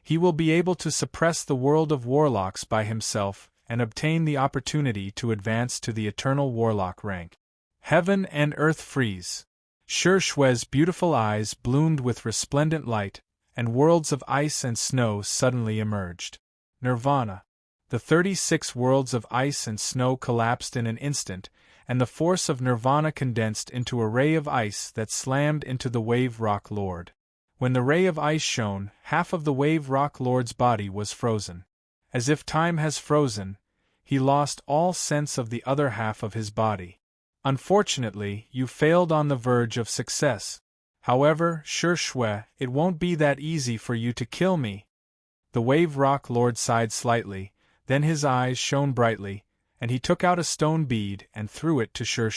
he will be able to suppress the world of Warlocks by himself and obtain the opportunity to advance to the Eternal Warlock rank. Heaven and earth freeze. Shue's beautiful eyes bloomed with resplendent light, and worlds of ice and snow suddenly emerged. Nirvana. The 36 worlds of ice and snow collapsed in an instant, and the force of Nirvana condensed into a ray of ice that slammed into the Wave Rock Lord. When the ray of ice shone, half of the Wave Rock Lord's body was frozen. As if time has frozen, he lost all sense of the other half of his body. Unfortunately, you failed on the verge of success. However, Shue, it won't be that easy for you to kill me. The Wave Rock Lord sighed slightly, then his eyes shone brightly, and he took out a stone bead and threw it to Shue.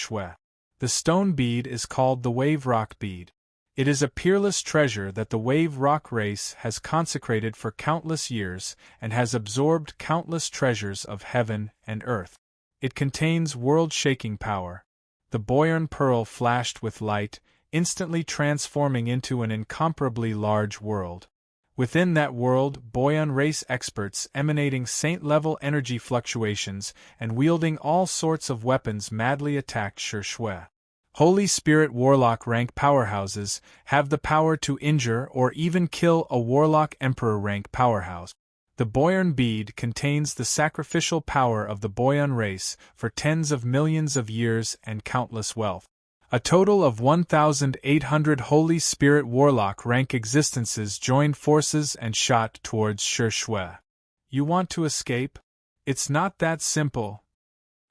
The stone bead is called the Wave Rock Bead. It is a peerless treasure that the Wave Rock race has consecrated for countless years and has absorbed countless treasures of heaven and earth. It contains world-shaking power. The Boyan Pearl flashed with light, instantly transforming into an incomparably large world. Within that world, Boyan race experts emanating saint-level energy fluctuations and wielding all sorts of weapons madly attacked Shue. Holy Spirit Warlock rank powerhouses have the power to injure or even kill a Warlock Emperor rank powerhouse. The Boyan bead contains the sacrificial power of the Boyan race for tens of millions of years and countless wealth. A total of 1,800 Holy Spirit Warlock rank existences joined forces and shot towards Shue. You want to escape? It's not that simple.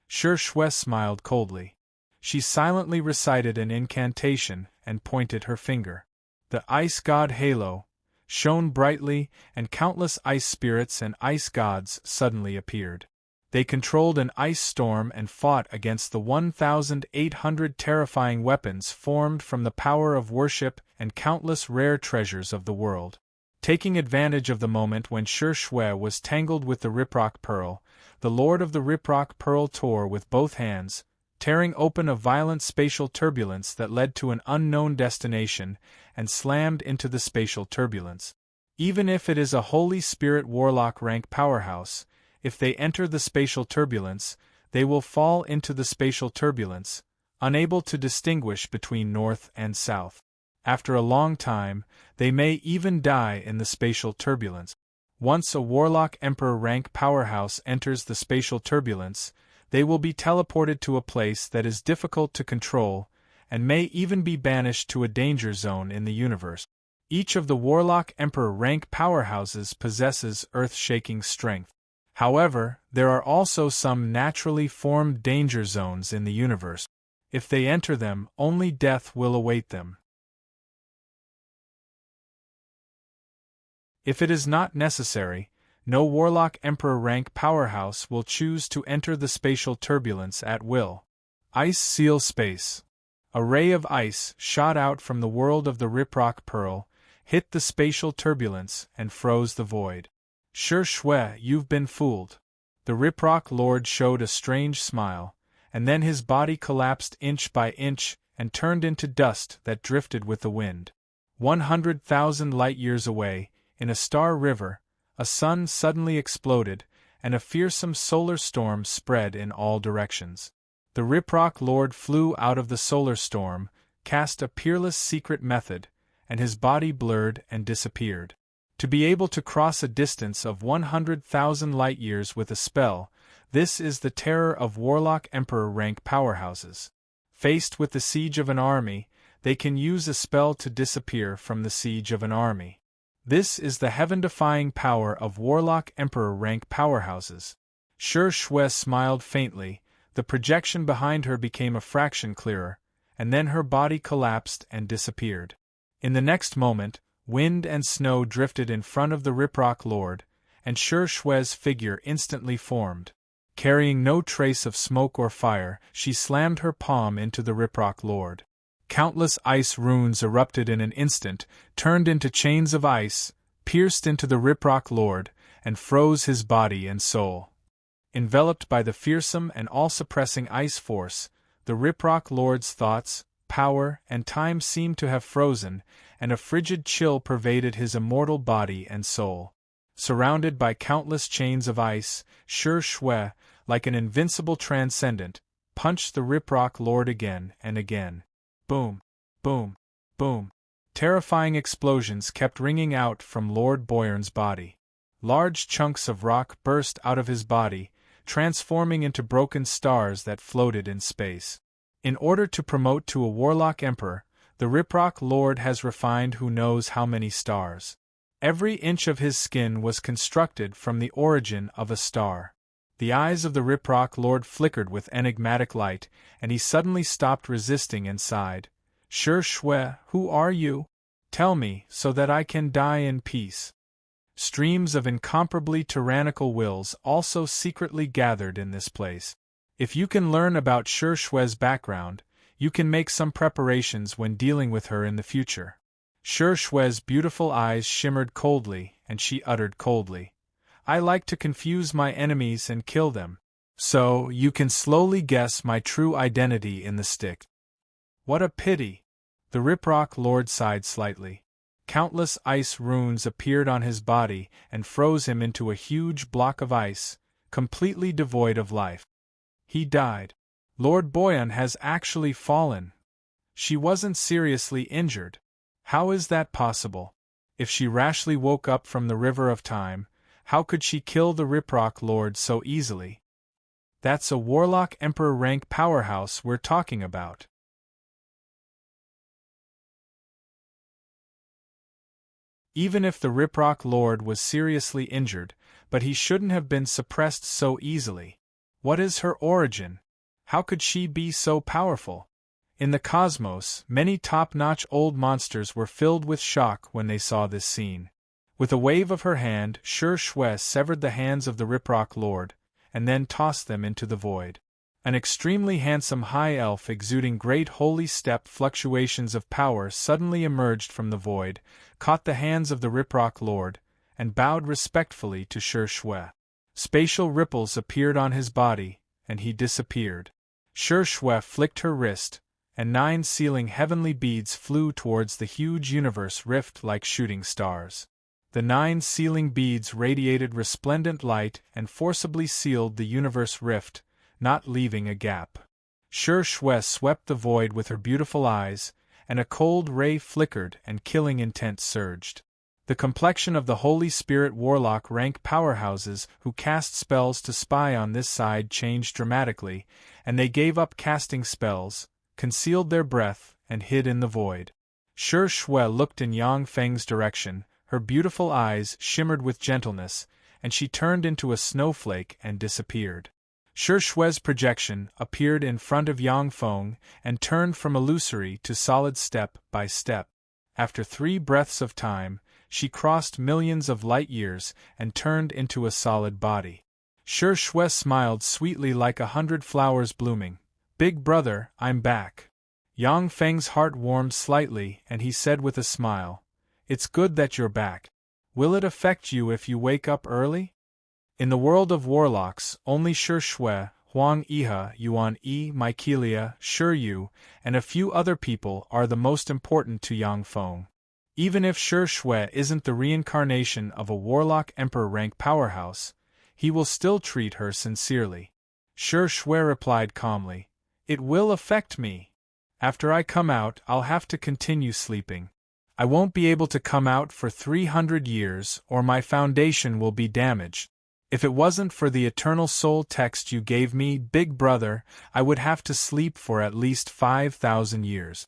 Shue smiled coldly. She silently recited an incantation and pointed her finger. The ice god Halo shone brightly, and countless ice spirits and ice gods suddenly appeared. They controlled an ice storm and fought against the 1,800 terrifying weapons formed from the power of worship and countless rare treasures of the world. Taking advantage of the moment when Shue was tangled with the Riprock Pearl, the Lord of the Riprock Pearl tore with both hands, tearing open a violent spatial turbulence that led to an unknown destination, and slammed into the spatial turbulence. Even if it is a Holy Spirit Warlock rank powerhouse, if they enter the spatial turbulence, they will fall into the spatial turbulence, unable to distinguish between north and south. After a long time, they may even die in the spatial turbulence. Once a Warlock Emperor rank powerhouse enters the spatial turbulence, they will be teleported to a place that is difficult to control, and may even be banished to a danger zone in the universe. Each of the Warlock Emperor rank powerhouses possesses earth-shaking strength. However, there are also some naturally formed danger zones in the universe. If they enter them, only death will await them. If it is not necessary, no Warlock Emperor rank powerhouse will choose to enter the spatial turbulence at will. Ice Seal Space. A ray of ice shot out from the world of the Riprock Pearl, hit the spatial turbulence and froze the void. Sure Shwe, you've been fooled. The Riprock Lord showed a strange smile, and then his body collapsed inch by inch and turned into dust that drifted with the wind. 100,000 light-years away, in a star river, a sun suddenly exploded, and a fearsome solar storm spread in all directions. The Riprock Lord flew out of the solar storm, cast a peerless secret method, and his body blurred and disappeared. To be able to cross a distance of 100,000 light-years with a spell, this is the terror of Warlock Emperor rank powerhouses. Faced with the siege of an army, they can use a spell to disappear from the siege of an army. This is the heaven-defying power of Warlock Emperor rank powerhouses. Sure Shwe smiled faintly, the projection behind her became a fraction clearer, and then her body collapsed and disappeared. In the next moment, wind and snow drifted in front of the Riprock Lord, and Sure Shwe's figure instantly formed. Carrying no trace of smoke or fire, she slammed her palm into the Riprock Lord. Countless ice runes erupted in an instant, turned into chains of ice, pierced into the Riprock Lord, and froze his body and soul. Enveloped by the fearsome and all-suppressing ice force, the Riprock Lord's thoughts, power, and time seemed to have frozen, and a frigid chill pervaded his immortal body and soul. Surrounded by countless chains of ice, Sure Shwe, like an invincible transcendent, punched the Riprock Lord again and again. Boom, boom, boom. Terrifying explosions kept ringing out from Lord Boyarn's body. Large chunks of rock burst out of his body, transforming into broken stars that floated in space. In order to promote to a Warlock Emperor, the Riprock Lord has refined who knows how many stars. Every inch of his skin was constructed from the origin of a star. The eyes of the Riprock Lord flickered with enigmatic light, and he suddenly stopped resisting and sighed. Sure Shwe, who are you? Tell me, so that I can die in peace. Streams of incomparably tyrannical wills also secretly gathered in this place. If you can learn about Sure Shwe's background, you can make some preparations when dealing with her in the future. Sure Shwe's beautiful eyes shimmered coldly, and she uttered coldly, I like to confuse my enemies and kill them. So, you can slowly guess my true identity in the stick. What a pity! The Riprock Lord sighed slightly. Countless ice runes appeared on his body and froze him into a huge block of ice, completely devoid of life. He died. Lord Boyan has actually fallen. She wasn't seriously injured. How is that possible? If she rashly woke up from the river of time, how could she kill the Riprock Lord so easily? That's a Warlock Emperor rank powerhouse we're talking about. Even if the Riprock Lord was seriously injured, but he shouldn't have been suppressed so easily. What is her origin? How could she be so powerful? In the cosmos, many top-notch old monsters were filled with shock when they saw this scene. With a wave of her hand, Sure Shwe severed the hands of the Riprock Lord, and then tossed them into the void. An extremely handsome high elf exuding great holy step fluctuations of power suddenly emerged from the void, caught the hands of the Riprock Lord, and bowed respectfully to Sure Shwe. Spatial ripples appeared on his body, and he disappeared. Sure Shwe flicked her wrist, and 9 sealing heavenly beads flew towards the huge universe rift like shooting stars. The 9 sealing beads radiated resplendent light and forcibly sealed the universe rift, not leaving a gap. Shi Shui swept the void with her beautiful eyes, and a cold ray flickered and killing intent surged. The complexion of the Holy Spirit Warlock rank powerhouses who cast spells to spy on this side changed dramatically, and they gave up casting spells, concealed their breath, and hid in the void. Shi Shui looked in Yang Feng's direction, her beautiful eyes shimmered with gentleness, and she turned into a snowflake and disappeared. Shi Shui's projection appeared in front of Yang Feng and turned from illusory to solid step by step. After 3 breaths of time, she crossed millions of light years and turned into a solid body. Shi Shui smiled sweetly like 100 flowers blooming. "Big brother, I'm back." Yang Feng's heart warmed slightly and he said with a smile, "It's good that you're back. Will it affect you if you wake up early?" In the world of warlocks, only Shi Shui, Huang Iha, Yuan Yi, Mykelia, Shi Yu, and a few other people are the most important to Yang Feng. Even if Shi Shui isn't the reincarnation of a warlock emperor rank powerhouse, he will still treat her sincerely. Shi Shui replied calmly, "It will affect me. After I come out, I'll have to continue sleeping. I won't be able to come out for 300 years, or my foundation will be damaged. If it wasn't for the eternal soul text you gave me, big brother, I would have to sleep for at least 5,000 years."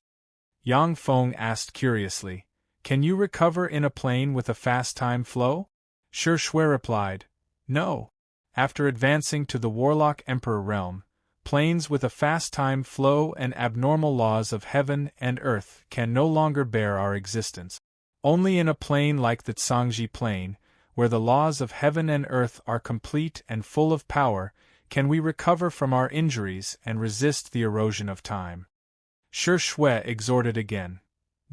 Yang Feng asked curiously, "Can you recover in a plane with a fast time flow?" Shi Shui replied, "No." After advancing to the Warlock Emperor realm, planes with a fast time flow and abnormal laws of heaven and earth can no longer bear our existence. Only in a plane like the Zhangji plane, where the laws of heaven and earth are complete and full of power, can we recover from our injuries and resist the erosion of time. Shi Shui exhorted again,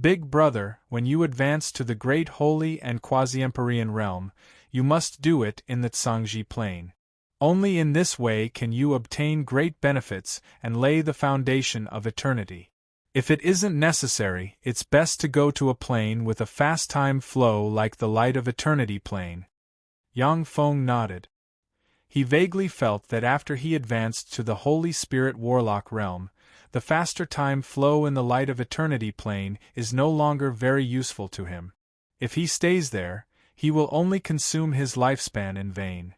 "Big brother, when you advance to the great holy and quasi-empyrean realm, you must do it in the Zhangji plane. Only in this way can you obtain great benefits and lay the foundation of eternity. If it isn't necessary, it's best to go to a plane with a fast time flow like the Light of Eternity plane." Yang Feng nodded. He vaguely felt that after he advanced to the Holy Spirit Warlock realm, the faster time flow in the Light of Eternity plane is no longer very useful to him. If he stays there, he will only consume his lifespan in vain.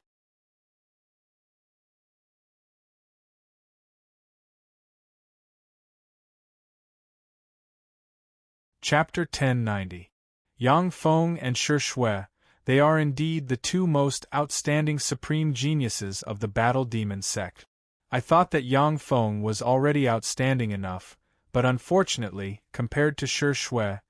Chapter 1090. Yang Feng and Shi Shui, they are indeed the 2 most outstanding supreme geniuses of the Battle Demon sect. I thought that Yang Feng was already outstanding enough, but unfortunately, compared to Shi Shui,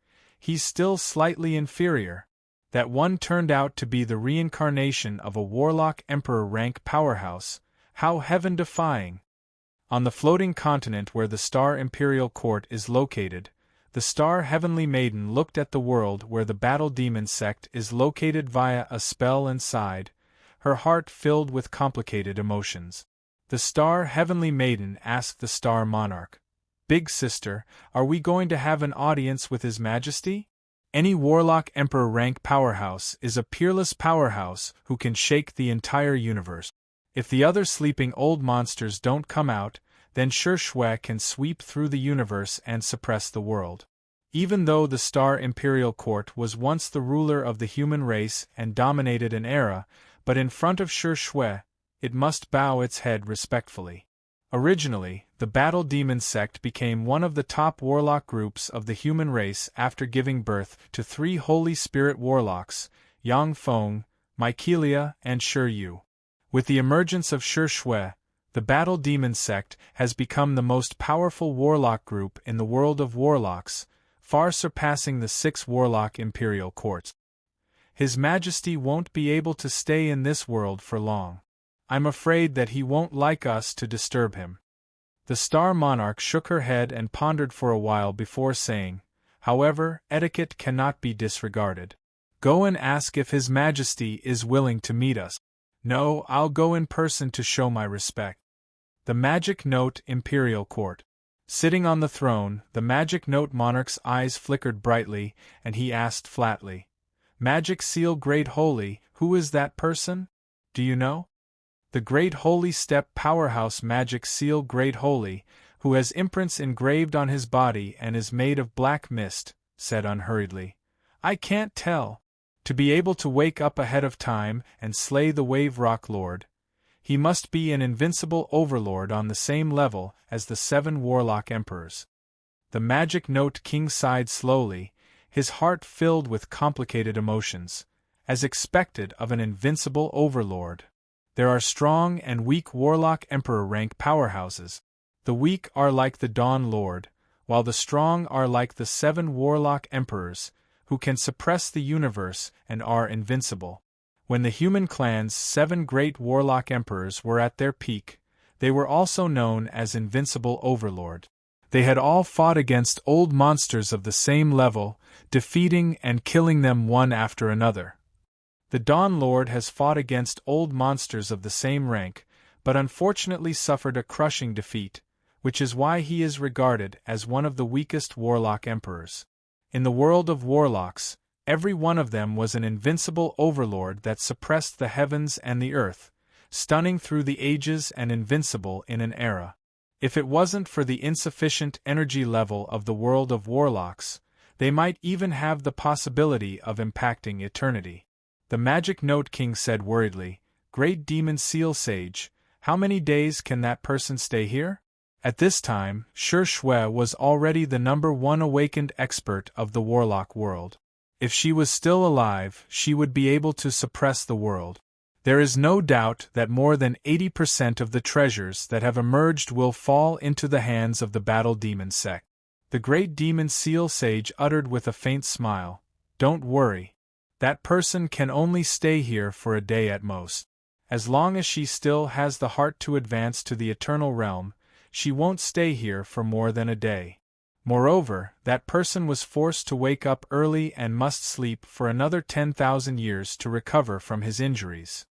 he's still slightly inferior. That one turned out to be the reincarnation of a Warlock Emperor rank powerhouse, how heaven-defying! On the floating continent where the Star Imperial Court is located, the Star Heavenly Maiden looked at the world where the Battle Demon sect is located via a spell and sighed, her heart filled with complicated emotions. The Star Heavenly Maiden asked the Star Monarch, "Big sister, are we going to have an audience with His Majesty? Any Warlock Emperor rank powerhouse is a peerless powerhouse who can shake the entire universe. If the other sleeping old monsters don't come out, then Shi Shui can sweep through the universe and suppress the world." Even though the Star Imperial Court was once the ruler of the human race and dominated an era, but in front of Shi Shui, it must bow its head respectfully. Originally, the Battle Demon sect became one of the top warlock groups of the human race after giving birth to 3 Holy Spirit warlocks, Yang Feng, Mykelia, and Shi Yu. With the emergence of Shi Shui, the Battle Demon sect has become the most powerful warlock group in the world of warlocks, far surpassing the 6 warlock imperial courts. His Majesty won't be able to stay in this world for long. I'm afraid that he won't like us to disturb him. The Star Monarch shook her head and pondered for a while before saying, "However, etiquette cannot be disregarded. Go and ask if His Majesty is willing to meet us." "No, I'll go in person to show my respect." The Magic Note Imperial Court. Sitting on the throne, the Magic Note Monarch's eyes flickered brightly, and he asked flatly, "Magic Seal Great Holy, who is that person? Do you know?" "The Great Holy Step Powerhouse Magic Seal Great Holy, who has imprints engraved on his body and is made of black mist, said unhurriedly, I can't tell. To be able to wake up ahead of time and slay the Wave Rock Lord, he must be an invincible overlord on the same level as the 7 Warlock Emperors. The Magic Note King sighed slowly, his heart filled with complicated emotions, as expected of an invincible overlord. There are strong and weak Warlock Emperor rank powerhouses. The weak are like the Dawn Lord, while the strong are like the 7 Warlock Emperors, who can suppress the universe and are invincible. When the human clan's 7 great Warlock Emperors were at their peak, they were also known as Invincible Overlord. They had all fought against old monsters of the same level, defeating and killing them one after another. The Dawn Lord has fought against old monsters of the same rank, but unfortunately suffered a crushing defeat, which is why he is regarded as one of the weakest Warlock Emperors. In the world of Warlocks, every one of them was an invincible overlord that suppressed the heavens and the earth, stunning through the ages and invincible in an era. If it wasn't for the insufficient energy level of the world of Warlocks, they might even have the possibility of impacting eternity. The Magic Note King said worriedly, Great Demon Seal Sage, how many days can that person stay here? At this time, Shi Shui was already the #1 awakened expert of the Warlock world. If she was still alive, she would be able to suppress the world. There is no doubt that more than 80% of the treasures that have emerged will fall into the hands of the Battle Demon sect. The Great Demon Seal Sage uttered with a faint smile, Don't worry. That person can only stay here for a day at most. As long as she still has the heart to advance to the Eternal Realm, she won't stay here for more than a day. Moreover, that person was forced to wake up early and must sleep for another 10,000 years to recover from his injuries.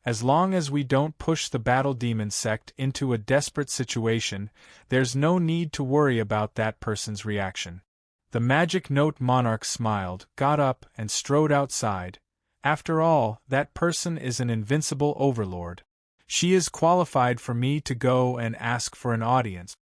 As long as we don't push the Battle Demon sect into a desperate situation, there's no need to worry about that person's reaction. The Magic Note Monarch smiled, got up, and strode outside. After all, that person is an invincible overlord. She is qualified for me to go and ask for an audience.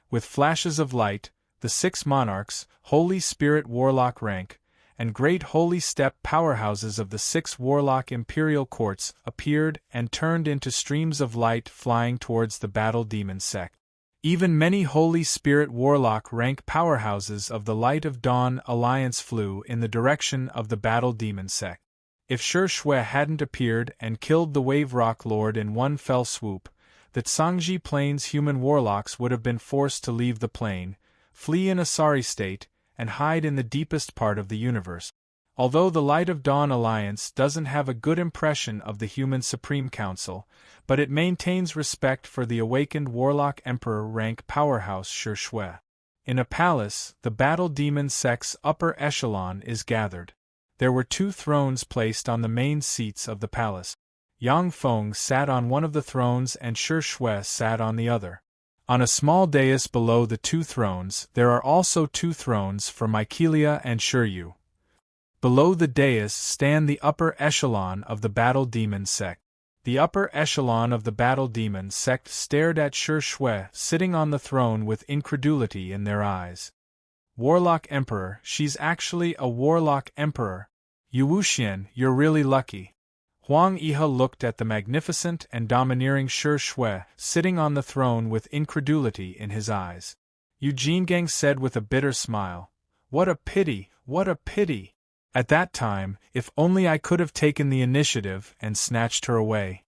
With flashes of light, the 6 monarchs, Holy Spirit Warlock rank, and Great Holy Step powerhouses of the 6 Warlock Imperial Courts appeared and turned into streams of light flying towards the Battle Demon sect. Even many Holy Spirit Warlock rank powerhouses of the Light of Dawn Alliance flew in the direction of the Battle Demon sect. If Shi Shui hadn't appeared and killed the Wave Rock Lord in one fell swoop, the Tsangji Plains human warlocks would have been forced to leave the plane, flee in a sorry state, and hide in the deepest part of the universe. Although the Light of Dawn Alliance doesn't have a good impression of the Human Supreme Council, but it maintains respect for the awakened Warlock Emperor rank powerhouse Shi Shui. In a palace, the Battle Demon sect's upper echelon is gathered. There were 2 thrones placed on the main seats of the palace. Yang Feng sat on one of the thrones and Shi Shui sat on the other. On a small dais below the 2 thrones, there are also 2 thrones for Mykelia and Shiryu. Below the dais stand the upper echelon of the Battle Demon sect. The upper echelon of the Battle Demon sect stared at Shi Shui sitting on the throne with incredulity in their eyes. Warlock Emperor, she's actually a Warlock Emperor. Yu Wuxian, you're really lucky. Huang Yihe looked at the magnificent and domineering Shi Shui sitting on the throne with incredulity in his eyes. Yu Jingang said with a bitter smile, What a pity, what a pity! At that time, if only I could have taken the initiative and snatched her away.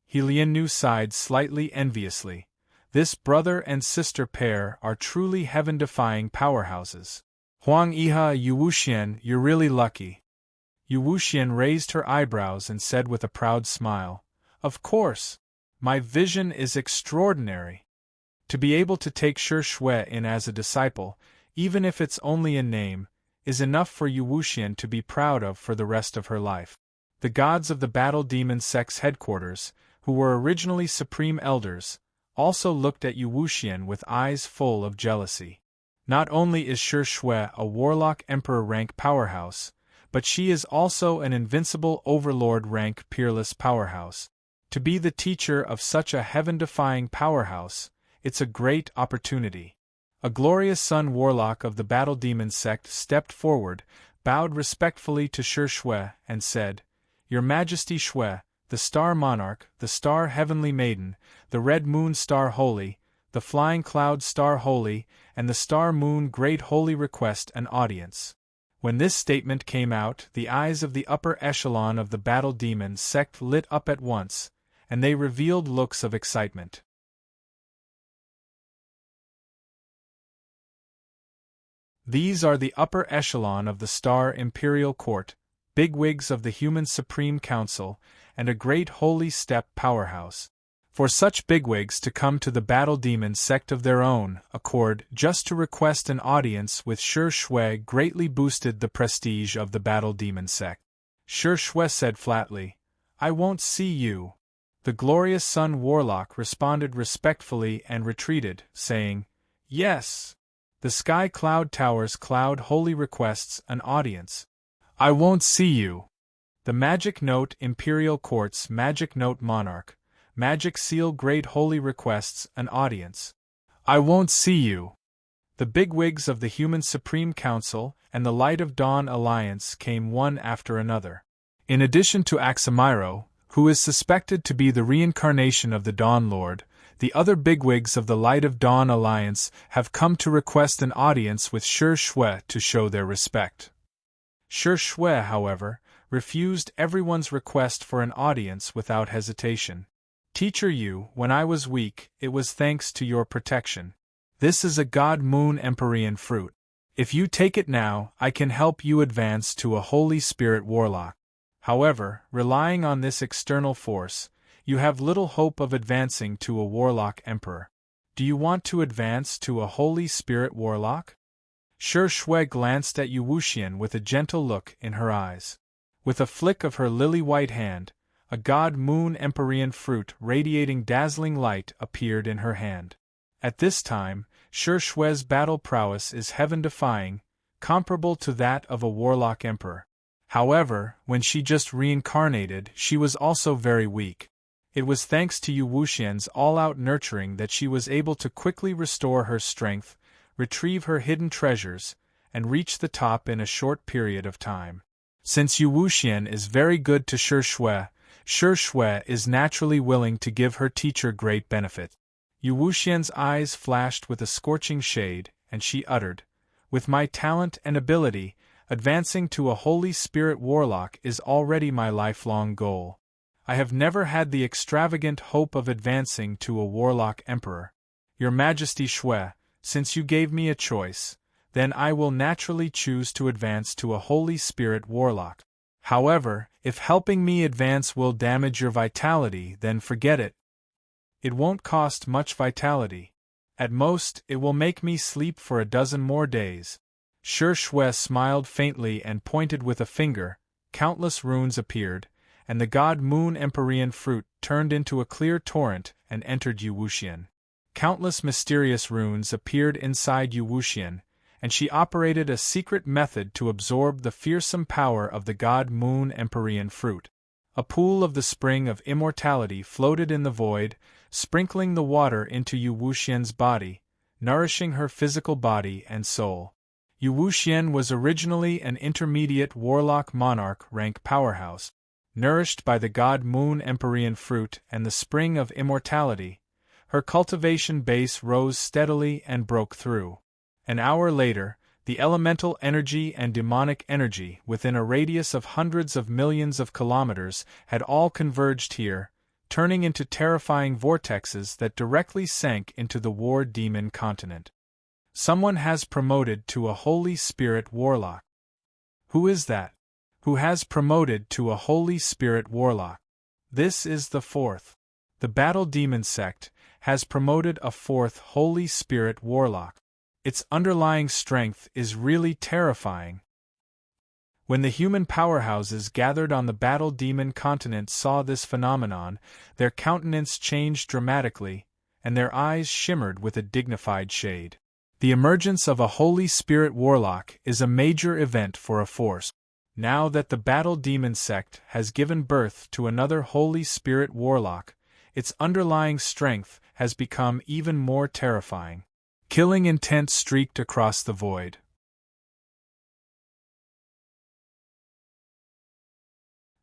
He Liannu sighed slightly enviously. This brother and sister pair are truly heaven-defying powerhouses. Huang Yihe, Yu Wuxian, you're really lucky. Yu Wuxian raised her eyebrows and said with a proud smile, Of course. My vision is extraordinary. To be able to take Shi Shui in as a disciple, even if it's only in name, is enough for Yu Wuxian to be proud of for the rest of her life. The gods of the Battle Demon sect's headquarters, who were originally Supreme Elders, also looked at Yu Wuxian with eyes full of jealousy. Not only is Shi Shui a Warlock Emperor rank powerhouse, but she is also an invincible Overlord rank peerless powerhouse. To be the teacher of such a heaven-defying powerhouse, it's a great opportunity. A glorious sun warlock of the Battle Demon sect stepped forward, bowed respectfully to Shi Shui, and said, "Your Majesty Shui, the Star Monarch, the Star Heavenly Maiden, the Red Moon Star Holy, the Flying Cloud Star Holy, and the Star Moon Great Holy request an audience." When this statement came out, the eyes of the upper echelon of the Battle Demon sect lit up at once, and they revealed looks of excitement. These are the upper echelon of the Star Imperial Court, bigwigs of the Human Supreme Council, and a great holy step powerhouse. For such bigwigs to come to the Battle Demon sect of their own accord just to request an audience with Shi Shui greatly boosted the prestige of the Battle Demon sect. Shi Shui said flatly, "I won't see you." The glorious Sun Warlock responded respectfully and retreated, saying, "Yes. The Sky Cloud Towers Cloud Holy requests an audience. I won't see you." The Magic Note Imperial Court's Magic Note Monarch, Magic Seal Great Holy requests an audience. I won't see you. The bigwigs of the Human Supreme Council and the Light of Dawn Alliance came one after another. In addition to Axamiro, who is suspected to be the reincarnation of the Dawn Lord, the other bigwigs of the Light of Dawn Alliance have come to request an audience with Shi Shui to show their respect. Shi Shui, however, refused everyone's request for an audience without hesitation. "Teacher Yu, when I was weak, it was thanks to your protection. This is a God Moon Empyrean fruit. If you take it now, I can help you advance to a Holy Spirit Warlock. However, relying on this external force, you have little hope of advancing to a Warlock Emperor. Do you want to advance to a Holy Spirit Warlock?" Shi Shui glanced at Yu Wuxian with a gentle look in her eyes. With a flick of her lily-white hand, a God Moon Empyrean fruit radiating dazzling light appeared in her hand. At this time, Shi Shui's battle prowess is heaven-defying, comparable to that of a Warlock Emperor. However, when she just reincarnated, she was also very weak. It was thanks to Yu Wuxian's all-out nurturing that she was able to quickly restore her strength, retrieve her hidden treasures, and reach the top in a short period of time. Since Yu Wuxian is very good to Shi Shui is naturally willing to give her teacher great benefit. Yu Wuxian's eyes flashed with a scorching shade, and she uttered, "With my talent and ability, advancing to a Holy Spirit Warlock is already my lifelong goal. I have never had the extravagant hope of advancing to a Warlock Emperor. Your Majesty Shui, since you gave me a choice, then I will naturally choose to advance to a Holy Spirit Warlock. However, if helping me advance will damage your vitality, then forget it. It won't cost much vitality. At most, it will make me sleep for a dozen more days." Shi Shui smiled faintly and pointed with a finger. Countless runes appeared, and the God Moon Empyrean fruit turned into a clear torrent and entered Yu Wuxian. Countless mysterious runes appeared inside Yu Wuxian, and she operated a secret method to absorb the fearsome power of the God Moon Empyrean fruit. A pool of the spring of immortality floated in the void, sprinkling the water into Yu Wuxian's body, nourishing her physical body and soul. Yu Wuxian was originally an intermediate Warlock Monarch rank powerhouse. Nourished by the God Moon Empyrean fruit and the spring of immortality, her cultivation base rose steadily and broke through. An hour later, the elemental energy and demonic energy within a radius of hundreds of millions of kilometers had all converged here, turning into terrifying vortexes that directly sank into the War Demon continent. Someone has promoted to a Holy Spirit Warlock. Who is that? Who has promoted to a Holy Spirit Warlock? This is the fourth. The Battle Demon sect has promoted a fourth Holy Spirit Warlock. Its underlying strength is really terrifying. When the human powerhouses gathered on the Battle Demon continent saw this phenomenon, their countenance changed dramatically, and their eyes shimmered with a dignified shade. The emergence of a Holy Spirit Warlock is a major event for a force. Now that the Battle Demon sect has given birth to another Holy Spirit warlock, its underlying strength has become even more terrifying. Killing intent streaked across the void.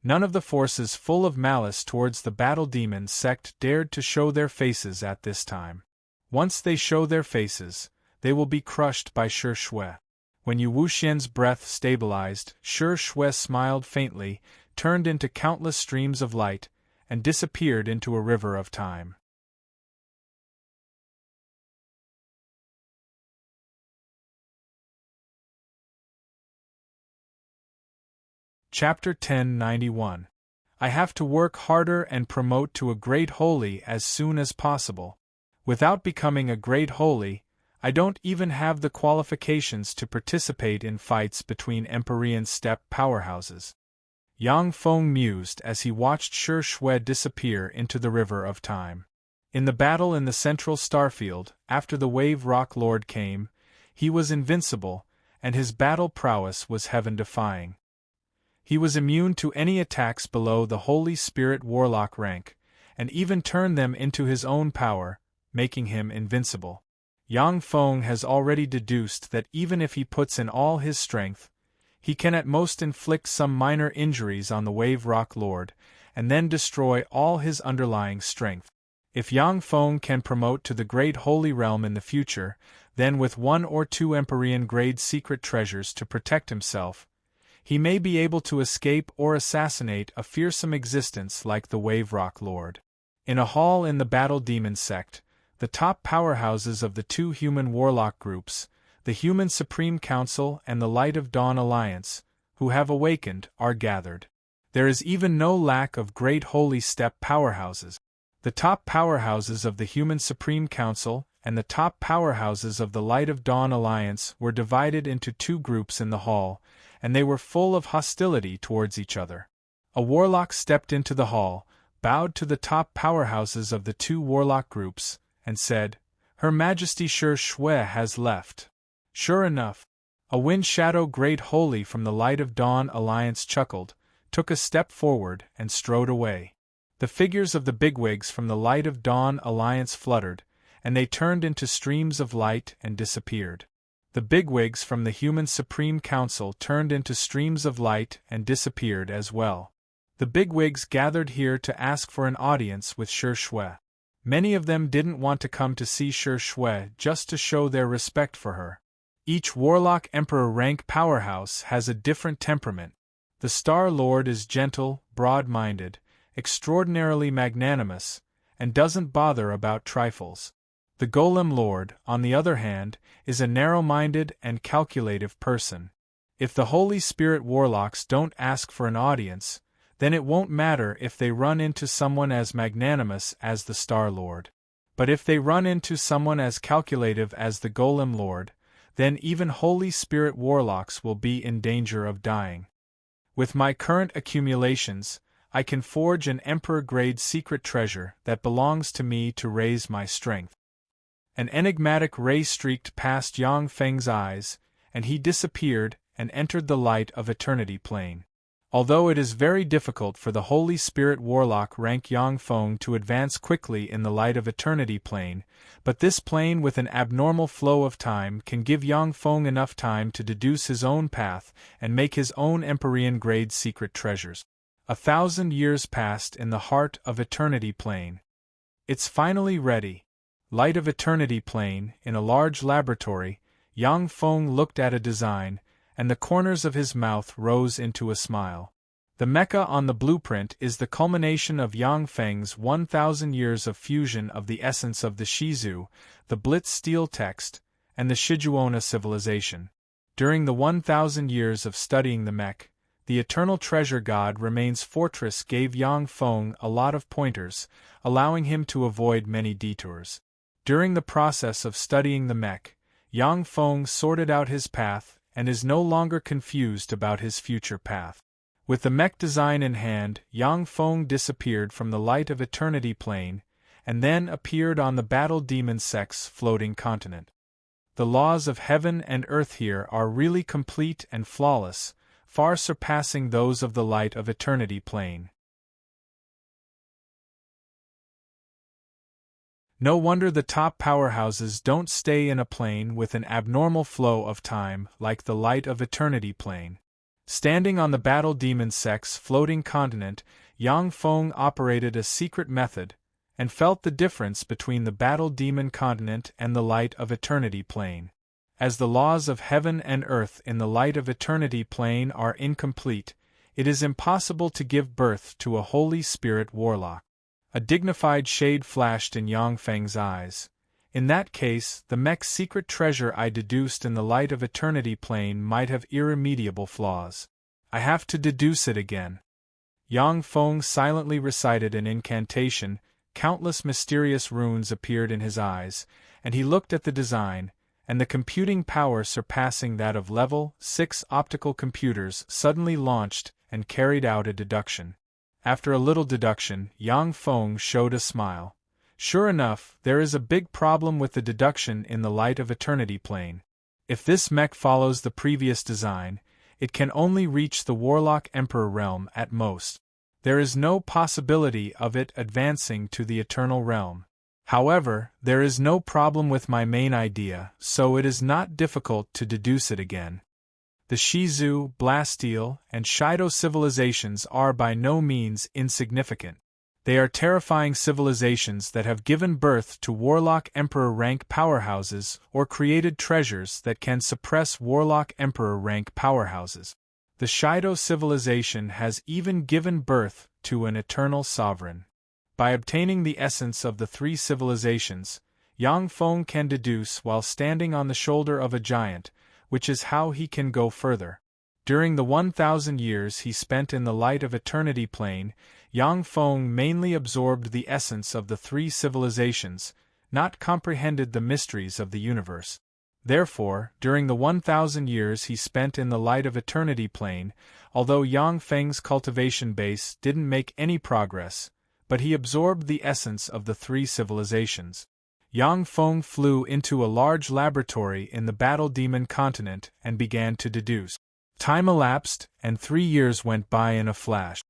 None of the forces full of malice towards the Battle Demon sect dared to show their faces at this time. Once they show their faces, they will be crushed by Shi Shui. When Yu Wuxian's breath stabilized, Shi Shui smiled faintly, turned into countless streams of light, and disappeared into a river of time. Chapter 1091. I have to work harder and promote to a great holy as soon as possible. Without becoming a great holy, I don't even have the qualifications to participate in fights between Empyrean steppe powerhouses. Yang Feng mused as he watched Shi Shui disappear into the river of time. In the battle in the central starfield, after the Wave Rock Lord came, he was invincible, and his battle prowess was heaven-defying. He was immune to any attacks below the Holy Spirit Warlock rank, and even turned them into his own power, making him invincible. Yang Feng has already deduced that even if he puts in all his strength, he can at most inflict some minor injuries on the Wave Rock Lord, and then destroy all his underlying strength. If Yang Feng can promote to the Great Holy Realm in the future, then with 1 or 2 Empyrean-grade secret treasures to protect himself, he may be able to escape or assassinate a fearsome existence like the Wave Rock Lord. In a hall in the Battle Demon sect, the top powerhouses of the 2 human warlock groups, the Human Supreme Council and the Light of Dawn Alliance, who have awakened, are gathered. There is even no lack of great holy steppe powerhouses. The top powerhouses of the Human Supreme Council and the top powerhouses of the Light of Dawn Alliance were divided into 2 groups in the hall, and they were full of hostility towards each other. A warlock stepped into the hall, bowed to the top powerhouses of the 2 warlock groups, and said, "Her Majesty Shi Shui has left." Sure enough, a Wind Shadow Great Holy from the Light of Dawn Alliance chuckled, took a step forward, and strode away. The figures of the bigwigs from the Light of Dawn Alliance fluttered, and they turned into streams of light and disappeared. The bigwigs from the Human Supreme Council turned into streams of light and disappeared as well. The bigwigs gathered here to ask for an audience with Shi Shui. Many of them didn't want to come to see Shi Shui just to show their respect for her. Each Warlock Emperor rank powerhouse has a different temperament. The Star Lord is gentle, broad-minded, extraordinarily magnanimous, and doesn't bother about trifles. The Golem Lord, on the other hand, is a narrow-minded and calculative person. If the Holy Spirit Warlocks don't ask for an audience, then it won't matter if they run into someone as magnanimous as the Star Lord. But if they run into someone as calculative as the Golem Lord, then even Holy Spirit Warlocks will be in danger of dying. With my current accumulations, I can forge an Emperor-grade secret treasure that belongs to me to raise my strength. An enigmatic ray streaked past Yang Feng's eyes, and he disappeared and entered the light of Eternity Plane. Although it is very difficult for the Holy Spirit Warlock rank Yang Feng to advance quickly in the light of Eternity Plane, but this plane with an abnormal flow of time can give Yang Feng enough time to deduce his own path and make his own Empyrean-grade secret treasures. 1,000 years passed in the heart of Eternity Plane. It's finally ready. Light of Eternity Plane, in a large laboratory, Yang Feng looked at a design, and the corners of his mouth rose into a smile. The mecha on the blueprint is the culmination of Yang Feng's 1,000 years of fusion of the essence of the Shizu, the Blitz steel text, and the Shijuona civilization. During the 1,000 years of studying the Mech, the Eternal Treasure God Remains Fortress gave Yang Feng a lot of pointers, allowing him to avoid many detours. During the process of studying the Mech, Yang Feng sorted out his path and is no longer confused about his future path. With the Mech design in hand, Yang Feng disappeared from the light of Eternity Plane, and then appeared on the Battle Demon sect's floating continent. The laws of heaven and earth here are really complete and flawless, far surpassing those of the light of eternity plane. No wonder the top powerhouses don't stay in a plane with an abnormal flow of time like the light of eternity plane. Standing on the Battle Demon Sect's floating continent, Yang Feng operated a secret method, and felt the difference between the Battle Demon continent and the light of eternity plane. As the laws of heaven and earth in the light of eternity plane are incomplete, it is impossible to give birth to a Holy Spirit warlock. A dignified shade flashed in Yang Feng's eyes. In that case, the Mech's secret treasure I deduced in the light of eternity plane might have irremediable flaws. I have to deduce it again. Yang Feng silently recited an incantation. Countless mysterious runes appeared in his eyes, and he looked at the design, and the computing power surpassing that of level 6 optical computers suddenly launched and carried out a deduction. After a little deduction, Yang Feng showed a smile. Sure enough, there is a big problem with the deduction in the light of eternity plane. If this mech follows the previous design, it can only reach the Warlock Emperor realm at most. There is no possibility of it advancing to the Eternal Realm. However, there is no problem with my main idea, so it is not difficult to deduce it again. The Shizu, Blasteel, and Shido civilizations are by no means insignificant. They are terrifying civilizations that have given birth to Warlock Emperor rank powerhouses or created treasures that can suppress Warlock Emperor rank powerhouses. The Shido civilization has even given birth to an eternal sovereign. By obtaining the essence of the three civilizations, Yang Feng can deduce while standing on the shoulder of a giant, which is how he can go further. During the 1,000 years he spent in the light of eternity plane, Yang Feng mainly absorbed the essence of the three civilizations, not comprehended the mysteries of the universe. Therefore, during the 1,000 years he spent in the light of eternity plane, although Yang Feng's cultivation base didn't make any progress, but he absorbed the essence of the three civilizations. Yang Feng flew into a large laboratory in the Battle Demon continent and began to deduce. Time elapsed, and 3 years went by in a flash.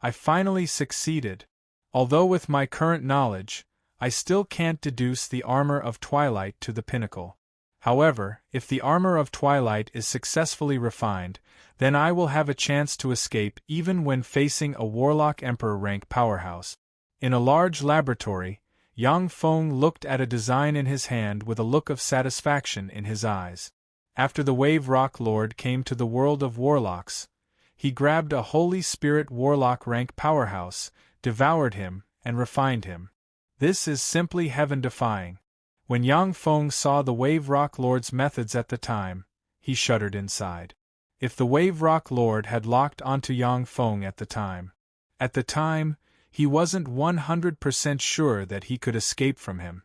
I finally succeeded. Although with my current knowledge, I still can't deduce the armor of Twilight to the pinnacle. However, if the armor of Twilight is successfully refined, then I will have a chance to escape even when facing a Warlock Emperor rank powerhouse. In a large laboratory, Yang Feng looked at a design in his hand with a look of satisfaction in his eyes. After the Wave Rock Lord came to the world of warlocks, he grabbed a Holy Spirit Warlock rank powerhouse, devoured him, and refined him. This is simply heaven-defying. When Yang Feng saw the Wave Rock Lord's methods at the time, he shuddered inside. If the Wave Rock Lord had locked onto Yang Feng at the time, he wasn't 100% sure that he could escape from him.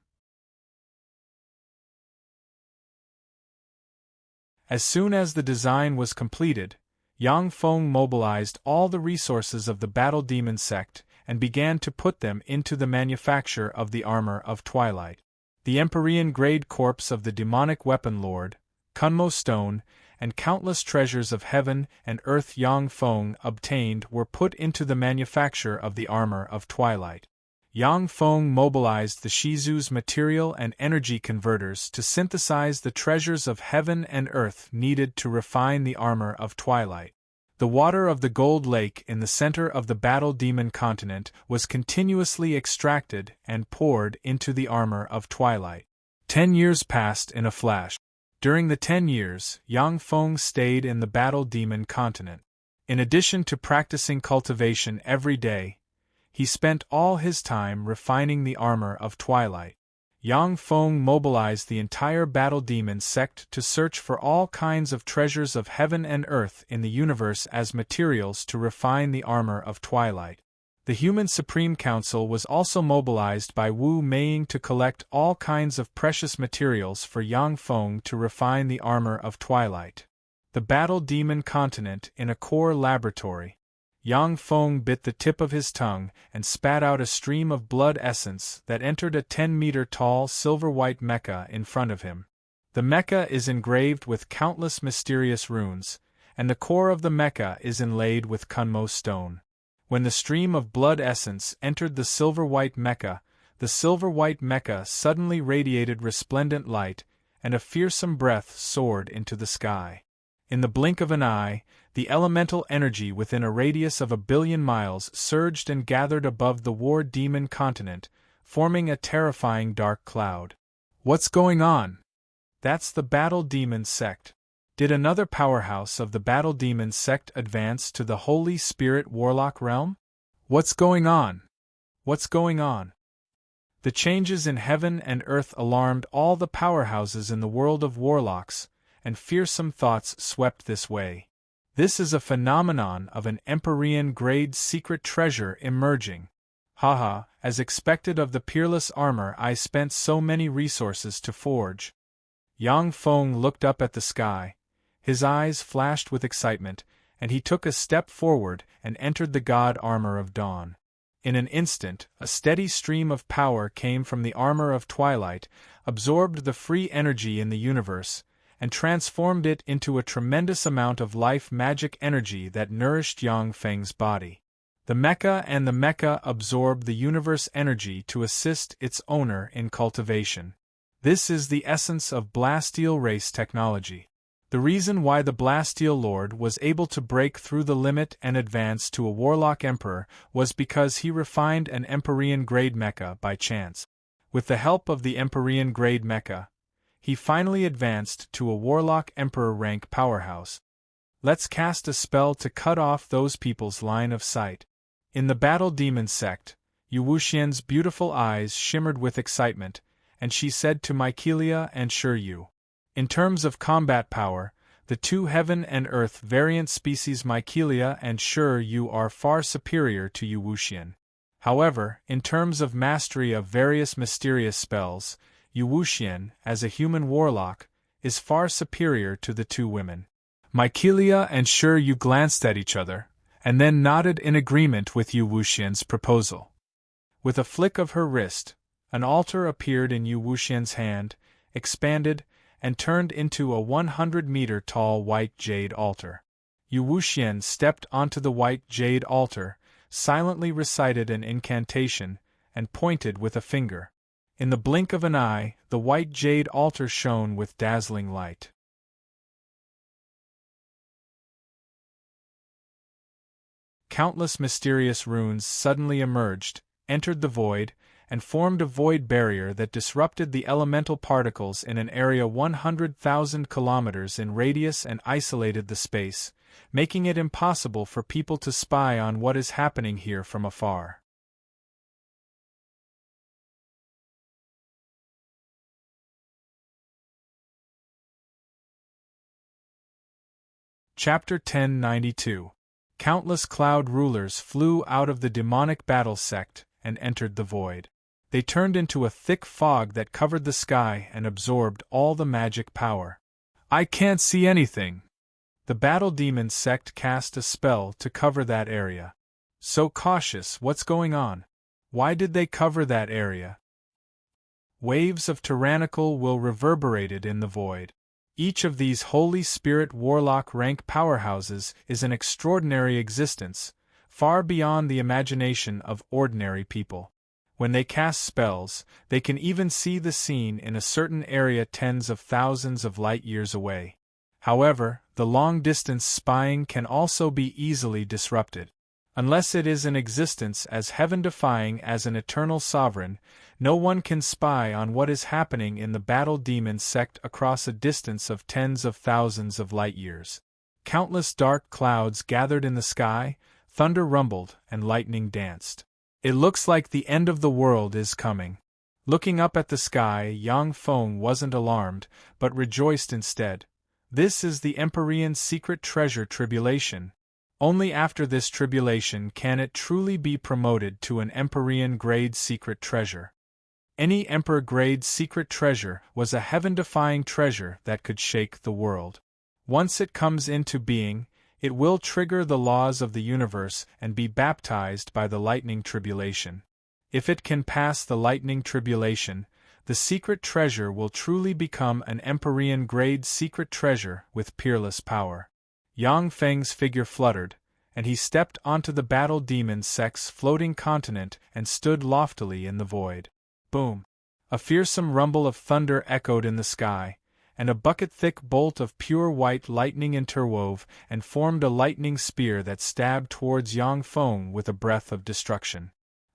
As soon as the design was completed, Yang Feng mobilized all the resources of the Battle Demon Sect and began to put them into the manufacture of the armor of Twilight. The Empyrean-grade corpse of the demonic weapon lord, Kunmo Stone, and countless treasures of heaven and earth Yang Feng obtained were put into the manufacture of the armor of Twilight. Yang Feng mobilized the Shizu's material and energy converters to synthesize the treasures of heaven and earth needed to refine the armor of Twilight. The water of the Gold Lake in the center of the Battle Demon continent was continuously extracted and poured into the armor of Twilight. 10 years passed in a flash. During the 10 years, Yang Feng stayed in the Battle Demon continent. In addition to practicing cultivation every day, he spent all his time refining the armor of Twilight. Yang Feng mobilized the entire Battle Demon sect to search for all kinds of treasures of heaven and earth in the universe as materials to refine the armor of Twilight. The Human Supreme Council was also mobilized by Wu Meiying to collect all kinds of precious materials for Yang Feng to refine the armor of Twilight. The Battle Demon continent in a core laboratory. Yang Feng bit the tip of his tongue and spat out a stream of blood essence that entered a 10-meter-tall silver-white mecha in front of him. The mecha is engraved with countless mysterious runes, and the core of the mecha is inlaid with Kunmo stone. When the stream of blood essence entered the silver-white mecha suddenly radiated resplendent light, and a fearsome breath soared into the sky. In the blink of an eye, the elemental energy within a radius of 1 billion miles surged and gathered above the war demon continent, forming a terrifying dark cloud. What's going on? That's the Battle Demon Sect. Did another powerhouse of the Battle Demon Sect advance to the Holy Spirit Warlock realm? What's going on? What's going on? The changes in heaven and earth alarmed all the powerhouses in the world of warlocks, and fearsome thoughts swept this way. This is a phenomenon of an Empyrean-grade secret treasure emerging. Haha, as expected of the peerless armor I spent so many resources to forge. Yang Feng looked up at the sky. His eyes flashed with excitement, and he took a step forward and entered the god armor of dawn. In an instant, a steady stream of power came from the armor of twilight, absorbed the free energy in the universe, and transformed it into a tremendous amount of life magic energy that nourished Yang Feng's body. The mecha absorbed the universe energy to assist its owner in cultivation. This is the essence of Blastial race technology. The reason why the Blastial Lord was able to break through the limit and advance to a Warlock Emperor was because he refined an Empyrean-grade mecha by chance. With the help of the Empyrean-grade mecha, he finally advanced to a Warlock Emperor rank powerhouse. Let's cast a spell to cut off those people's line of sight. In the Battle Demon Sect, Yu Wuxian's beautiful eyes shimmered with excitement, and she said to Mykelia and Shiryu, in terms of combat power, the two heaven and earth variant species Mykelia and Shiryu are far superior to Yu Wuxian. However, in terms of mastery of various mysterious spells, Yu Wuxian, as a human warlock, is far superior to the two women. Mykelia and Shiryu glanced at each other, and then nodded in agreement with Yu Wuxian's proposal. With a flick of her wrist, an altar appeared in Yu Wuxian's hand, expanded, and turned into a 100-meter-tall white jade altar. Yu Wuxian stepped onto the white jade altar, silently recited an incantation, and pointed with a finger. In the blink of an eye, the white jade altar shone with dazzling light. Countless mysterious runes suddenly emerged, entered the void, and formed a void barrier that disrupted the elemental particles in an area 100,000 kilometers in radius and isolated the space, making it impossible for people to spy on what is happening here from afar. Chapter 1092. Countless cloud rulers flew out of the demonic battle sect and entered the void. They turned into a thick fog that covered the sky and absorbed all the magic power. I can't see anything. The Battle Demon Sect cast a spell to cover that area. So cautious, what's going on? Why did they cover that area? Waves of tyrannical will reverberated in the void. Each of these Holy Spirit Warlock rank powerhouses is an extraordinary existence, far beyond the imagination of ordinary people. When they cast spells, they can even see the scene in a certain area tens of thousands of light-years away. However, the long-distance spying can also be easily disrupted. Unless it is in existence as heaven-defying as an eternal sovereign, no one can spy on what is happening in the Battle Demon Sect across a distance of tens of thousands of light-years. Countless dark clouds gathered in the sky, thunder rumbled, and lightning danced. It looks like the end of the world is coming. Looking up at the sky, Yang Feng wasn't alarmed, but rejoiced instead. This is the Empyrean secret treasure tribulation. Only after this tribulation can it truly be promoted to an Empyrean-grade secret treasure. Any Emperor-grade secret treasure was a heaven-defying treasure that could shake the world. Once it comes into being, it will trigger the laws of the universe and be baptized by the lightning tribulation. If it can pass the lightning tribulation, the secret treasure will truly become an Empyrean-grade secret treasure with peerless power. Yang Feng's figure fluttered, and he stepped onto the battle demon Sek's floating continent and stood loftily in the void. Boom! A fearsome rumble of thunder echoed in the sky, and a bucket-thick bolt of pure white lightning interwove and formed a lightning spear that stabbed towards Yang Feng with a breath of destruction.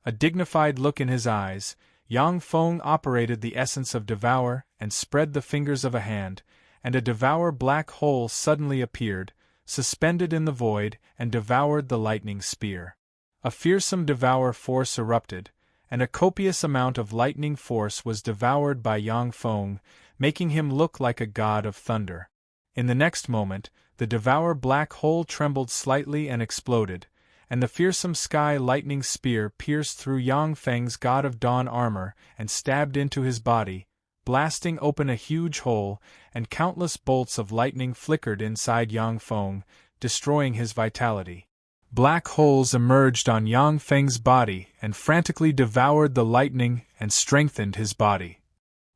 A dignified look in his eyes, Yang Feng operated the essence of Devour and spread the fingers of a hand, and a Devour black hole suddenly appeared, suspended in the void, and devoured the lightning spear. A fearsome Devour force erupted, and a copious amount of lightning force was devoured by Yang Feng, making him look like a god of thunder. In the next moment, the Devour black hole trembled slightly and exploded, and the fearsome sky lightning spear pierced through Yang Feng's God of Dawn armor and stabbed into his body, blasting open a huge hole, and countless bolts of lightning flickered inside Yang Feng, destroying his vitality. Black holes emerged on Yang Feng's body and frantically devoured the lightning and strengthened his body.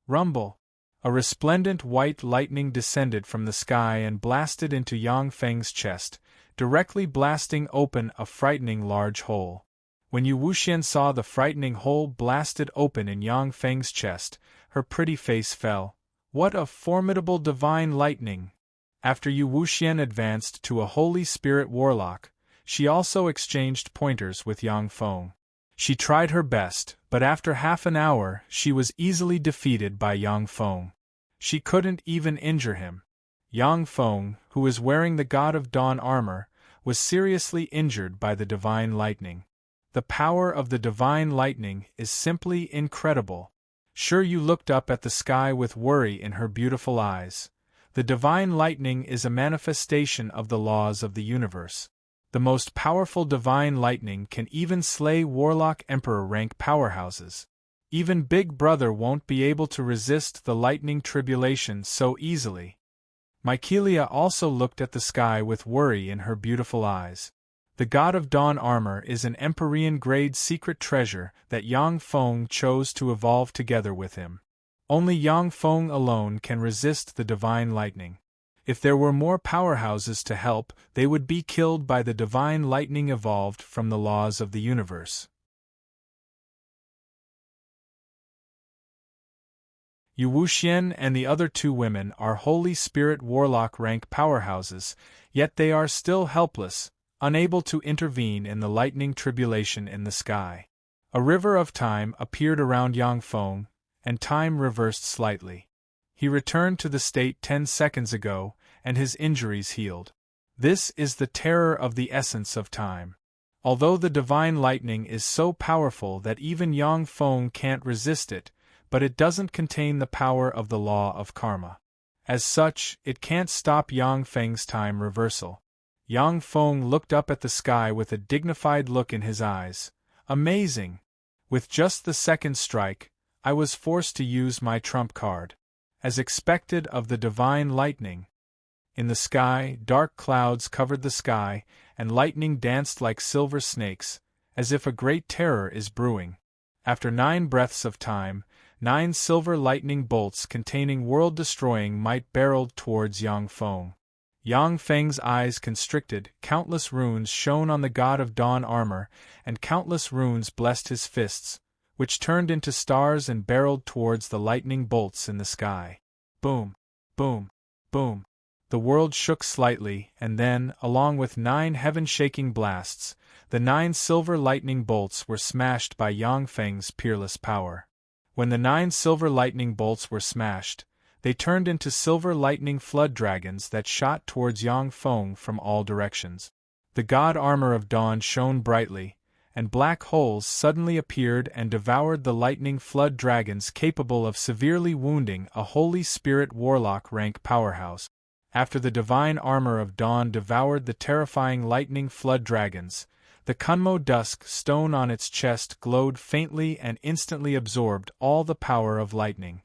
Rumble! A resplendent white lightning descended from the sky and blasted into Yang Feng's chest, directly blasting open a frightening large hole. When Yu Wuxian saw the frightening hole blasted open in Yang Feng's chest, her pretty face fell. What a formidable divine lightning! After Yu Wuxian advanced to a Holy Spirit Warlock, she also exchanged pointers with Yang Feng. She tried her best, but after half an hour she was easily defeated by Yang Feng. She couldn't even injure him. Yang Feng, who was wearing the God of Dawn armor, was seriously injured by the divine lightning. The power of the divine lightning is simply incredible. Sure, you looked up at the sky with worry in her beautiful eyes. The divine lightning is a manifestation of the laws of the universe. The most powerful divine lightning can even slay Warlock Emperor rank powerhouses. Even Big Brother won't be able to resist the lightning tribulation so easily. Mykelia also looked at the sky with worry in her beautiful eyes. The God of Dawn armor is an Empyrean-grade secret treasure that Yang Feng chose to evolve together with him. Only Yang Feng alone can resist the divine lightning. If there were more powerhouses to help, they would be killed by the divine lightning evolved from the laws of the universe. Yu Wuxian and the other two women are Holy Spirit Warlock rank powerhouses, yet they are still helpless, unable to intervene in the lightning tribulation in the sky. A river of time appeared around Yang Feng, and time reversed slightly. He returned to the state 10 seconds ago, and his injuries healed. This is the terror of the essence of time. Although the divine lightning is so powerful that even Yang Feng can't resist it, but it doesn't contain the power of the law of karma. As such, it can't stop Yang Feng's time reversal. Yang Feng looked up at the sky with a dignified look in his eyes. Amazing! With just the second strike, I was forced to use my trump card. As expected of the divine lightning. In the sky, dark clouds covered the sky, and lightning danced like silver snakes, as if a great terror is brewing. After 9 breaths of time, 9 silver lightning bolts containing world-destroying might barreled towards Yang Feng. Yang Feng's eyes constricted, countless runes shone on the God of Dawn armor, and countless runes blessed his fists, which turned into stars and barreled towards the lightning bolts in the sky. Boom! Boom! Boom! The world shook slightly, and then, along with 9 heaven-shaking blasts, the 9 silver lightning bolts were smashed by Yang Feng's peerless power. When the 9 silver lightning bolts were smashed, they turned into silver lightning flood dragons that shot towards Yang Feng from all directions. The god armor of dawn shone brightly, and black holes suddenly appeared and devoured the lightning flood dragons capable of severely wounding a Holy Spirit Warlock rank powerhouse. After the divine armor of dawn devoured the terrifying lightning flood dragons, the Kunmo Dusk stone on its chest glowed faintly and instantly absorbed all the power of lightning.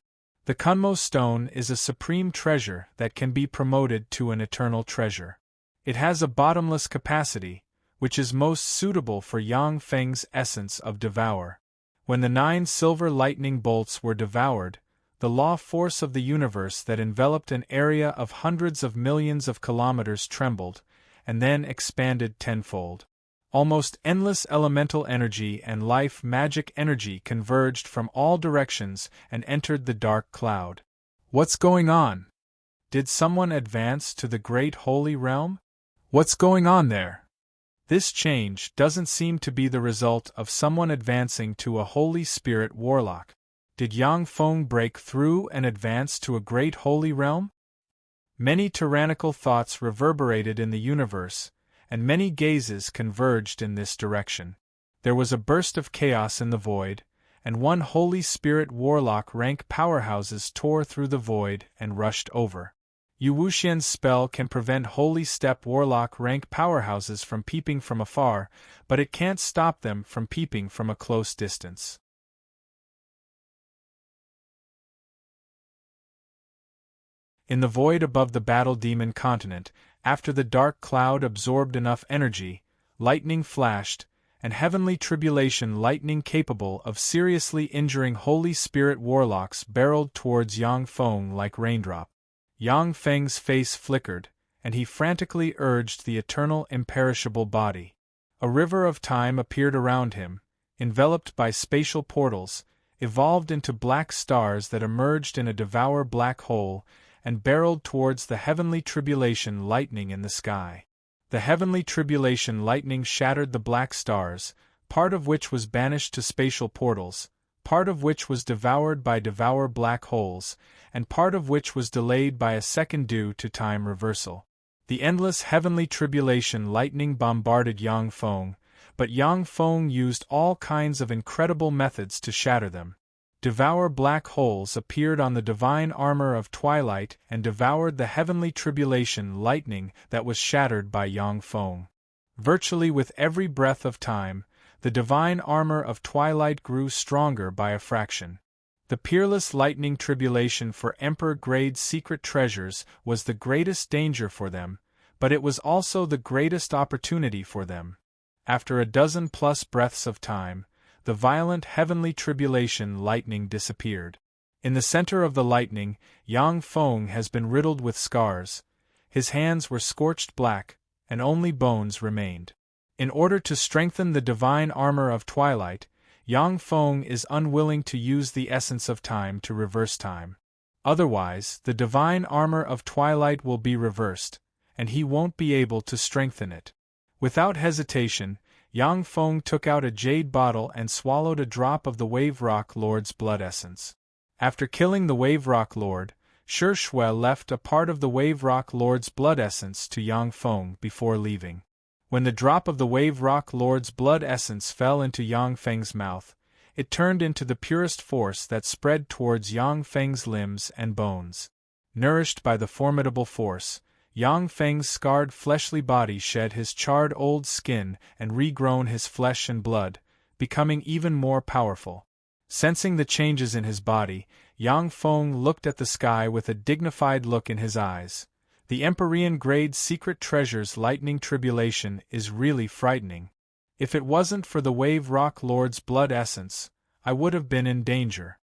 The Kunmo stone is a supreme treasure that can be promoted to an eternal treasure. It has a bottomless capacity, which is most suitable for Yang Feng's essence of devour. When the 9 silver lightning bolts were devoured, the law force of the universe that enveloped an area of hundreds of millions of kilometers trembled, and then expanded tenfold. Almost endless elemental energy and life magic energy converged from all directions and entered the dark cloud. What's going on? Did someone advance to the great holy realm? What's going on there? This change doesn't seem to be the result of someone advancing to a Holy Spirit warlock. Did Yang Feng break through and advance to a great holy realm? Many tyrannical thoughts reverberated in the universe, and many gazes converged in this direction. There was a burst of chaos in the void, and one Holy Spirit warlock rank powerhouses tore through the void and rushed over. Yu Wuxian's spell can prevent Holy Step warlock rank powerhouses from peeping from afar, but it can't stop them from peeping from a close distance. In the void above the battle demon continent, after the dark cloud absorbed enough energy, lightning flashed, and heavenly tribulation lightning capable of seriously injuring Holy Spirit warlocks barreled towards Yang Feng like raindrop. Yang Feng's face flickered, and he frantically urged the eternal imperishable body. A river of time appeared around him, enveloped by spatial portals, evolved into black stars that emerged in a devour black hole, and barreled towards the heavenly tribulation lightning in the sky. The heavenly tribulation lightning shattered the black stars, part of which was banished to spatial portals, part of which was devoured by devour black holes, and part of which was delayed by a second due to time reversal. The endless heavenly tribulation lightning bombarded Yang Feng, but Yang Feng used all kinds of incredible methods to shatter them. Devour black holes appeared on the divine armor of twilight and devoured the heavenly tribulation lightning that was shattered by Yang Feng. Virtually with every breath of time, the divine armor of twilight grew stronger by a fraction. The peerless lightning tribulation for Emperor-grade secret treasures was the greatest danger for them, but it was also the greatest opportunity for them. After a dozen-plus breaths of time, the violent heavenly tribulation lightning disappeared. In the center of the lightning, Yang Feng has been riddled with scars. His hands were scorched black, and only bones remained. In order to strengthen the divine armor of twilight, Yang Feng is unwilling to use the essence of time to reverse time. Otherwise, the divine armor of twilight will be reversed, and he won't be able to strengthen it. Without hesitation, Yang Feng took out a jade bottle and swallowed a drop of the Wave Rock Lord's blood essence. After killing the Wave Rock Lord, Shi Shui left a part of the Wave Rock Lord's blood essence to Yang Feng before leaving. When the drop of the Wave Rock Lord's blood essence fell into Yang Feng's mouth, it turned into the purest force that spread towards Yang Feng's limbs and bones. Nourished by the formidable force, Yang Feng's scarred fleshly body shed his charred old skin and regrown his flesh and blood, becoming even more powerful. Sensing the changes in his body, Yang Feng looked at the sky with a dignified look in his eyes. The Empyrean-grade secret treasure's lightning tribulation is really frightening. If it wasn't for the Wave Rock Lord's blood essence, I would have been in danger.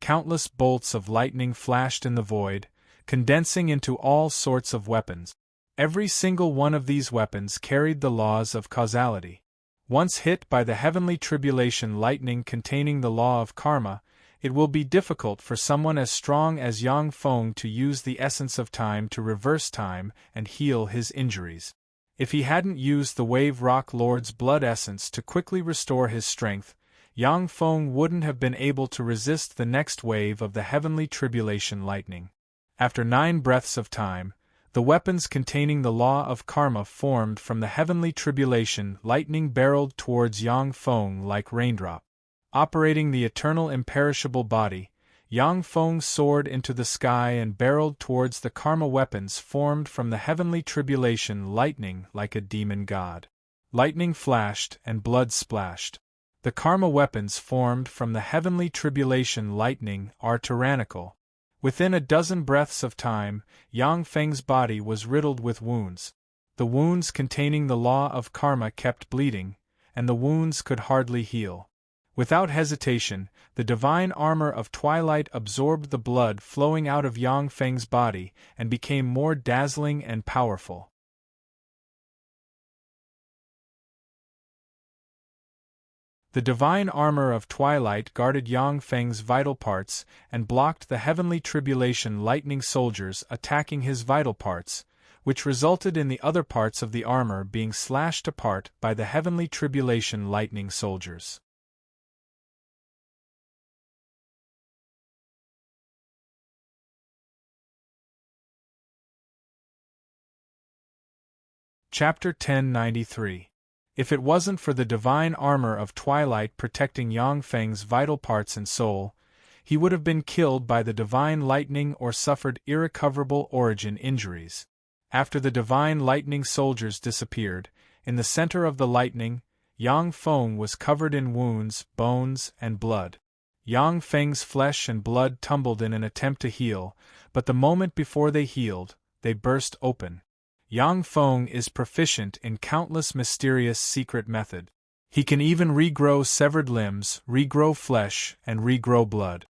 Countless bolts of lightning flashed in the void, condensing into all sorts of weapons. Every single one of these weapons carried the laws of causality. Once hit by the heavenly tribulation lightning containing the law of karma, it will be difficult for someone as strong as Yang Feng to use the essence of time to reverse time and heal his injuries. If he hadn't used the Wave Rock Lord's blood essence to quickly restore his strength, Yang Feng wouldn't have been able to resist the next wave of the heavenly tribulation lightning. After 9 breaths of time, the weapons containing the law of karma formed from the heavenly tribulation lightning barreled towards Yang Feng like raindrop. Operating the eternal imperishable body, Yang Feng soared into the sky and barreled towards the karma weapons formed from the heavenly tribulation lightning like a demon god. Lightning flashed and blood splashed. The karma weapons formed from the heavenly tribulation lightning are tyrannical. Within a dozen breaths of time, Yang Feng's body was riddled with wounds. The wounds containing the law of karma kept bleeding, and the wounds could hardly heal. Without hesitation, the divine armor of twilight absorbed the blood flowing out of Yang Feng's body and became more dazzling and powerful. The divine armor of twilight guarded Yang Feng's vital parts and blocked the heavenly tribulation lightning soldiers attacking his vital parts, which resulted in the other parts of the armor being slashed apart by the heavenly tribulation lightning soldiers. Chapter 1093. If it wasn't for the divine armor of twilight protecting Yang Feng's vital parts and soul, he would have been killed by the divine lightning or suffered irrecoverable origin injuries. After the divine lightning soldiers disappeared, in the center of the lightning, Yang Feng was covered in wounds, bones, and blood. Yang Feng's flesh and blood tumbled in an attempt to heal, but the moment before they healed, they burst open. Yang Feng is proficient in countless mysterious secret methods. He can even regrow severed limbs, regrow flesh, and regrow blood.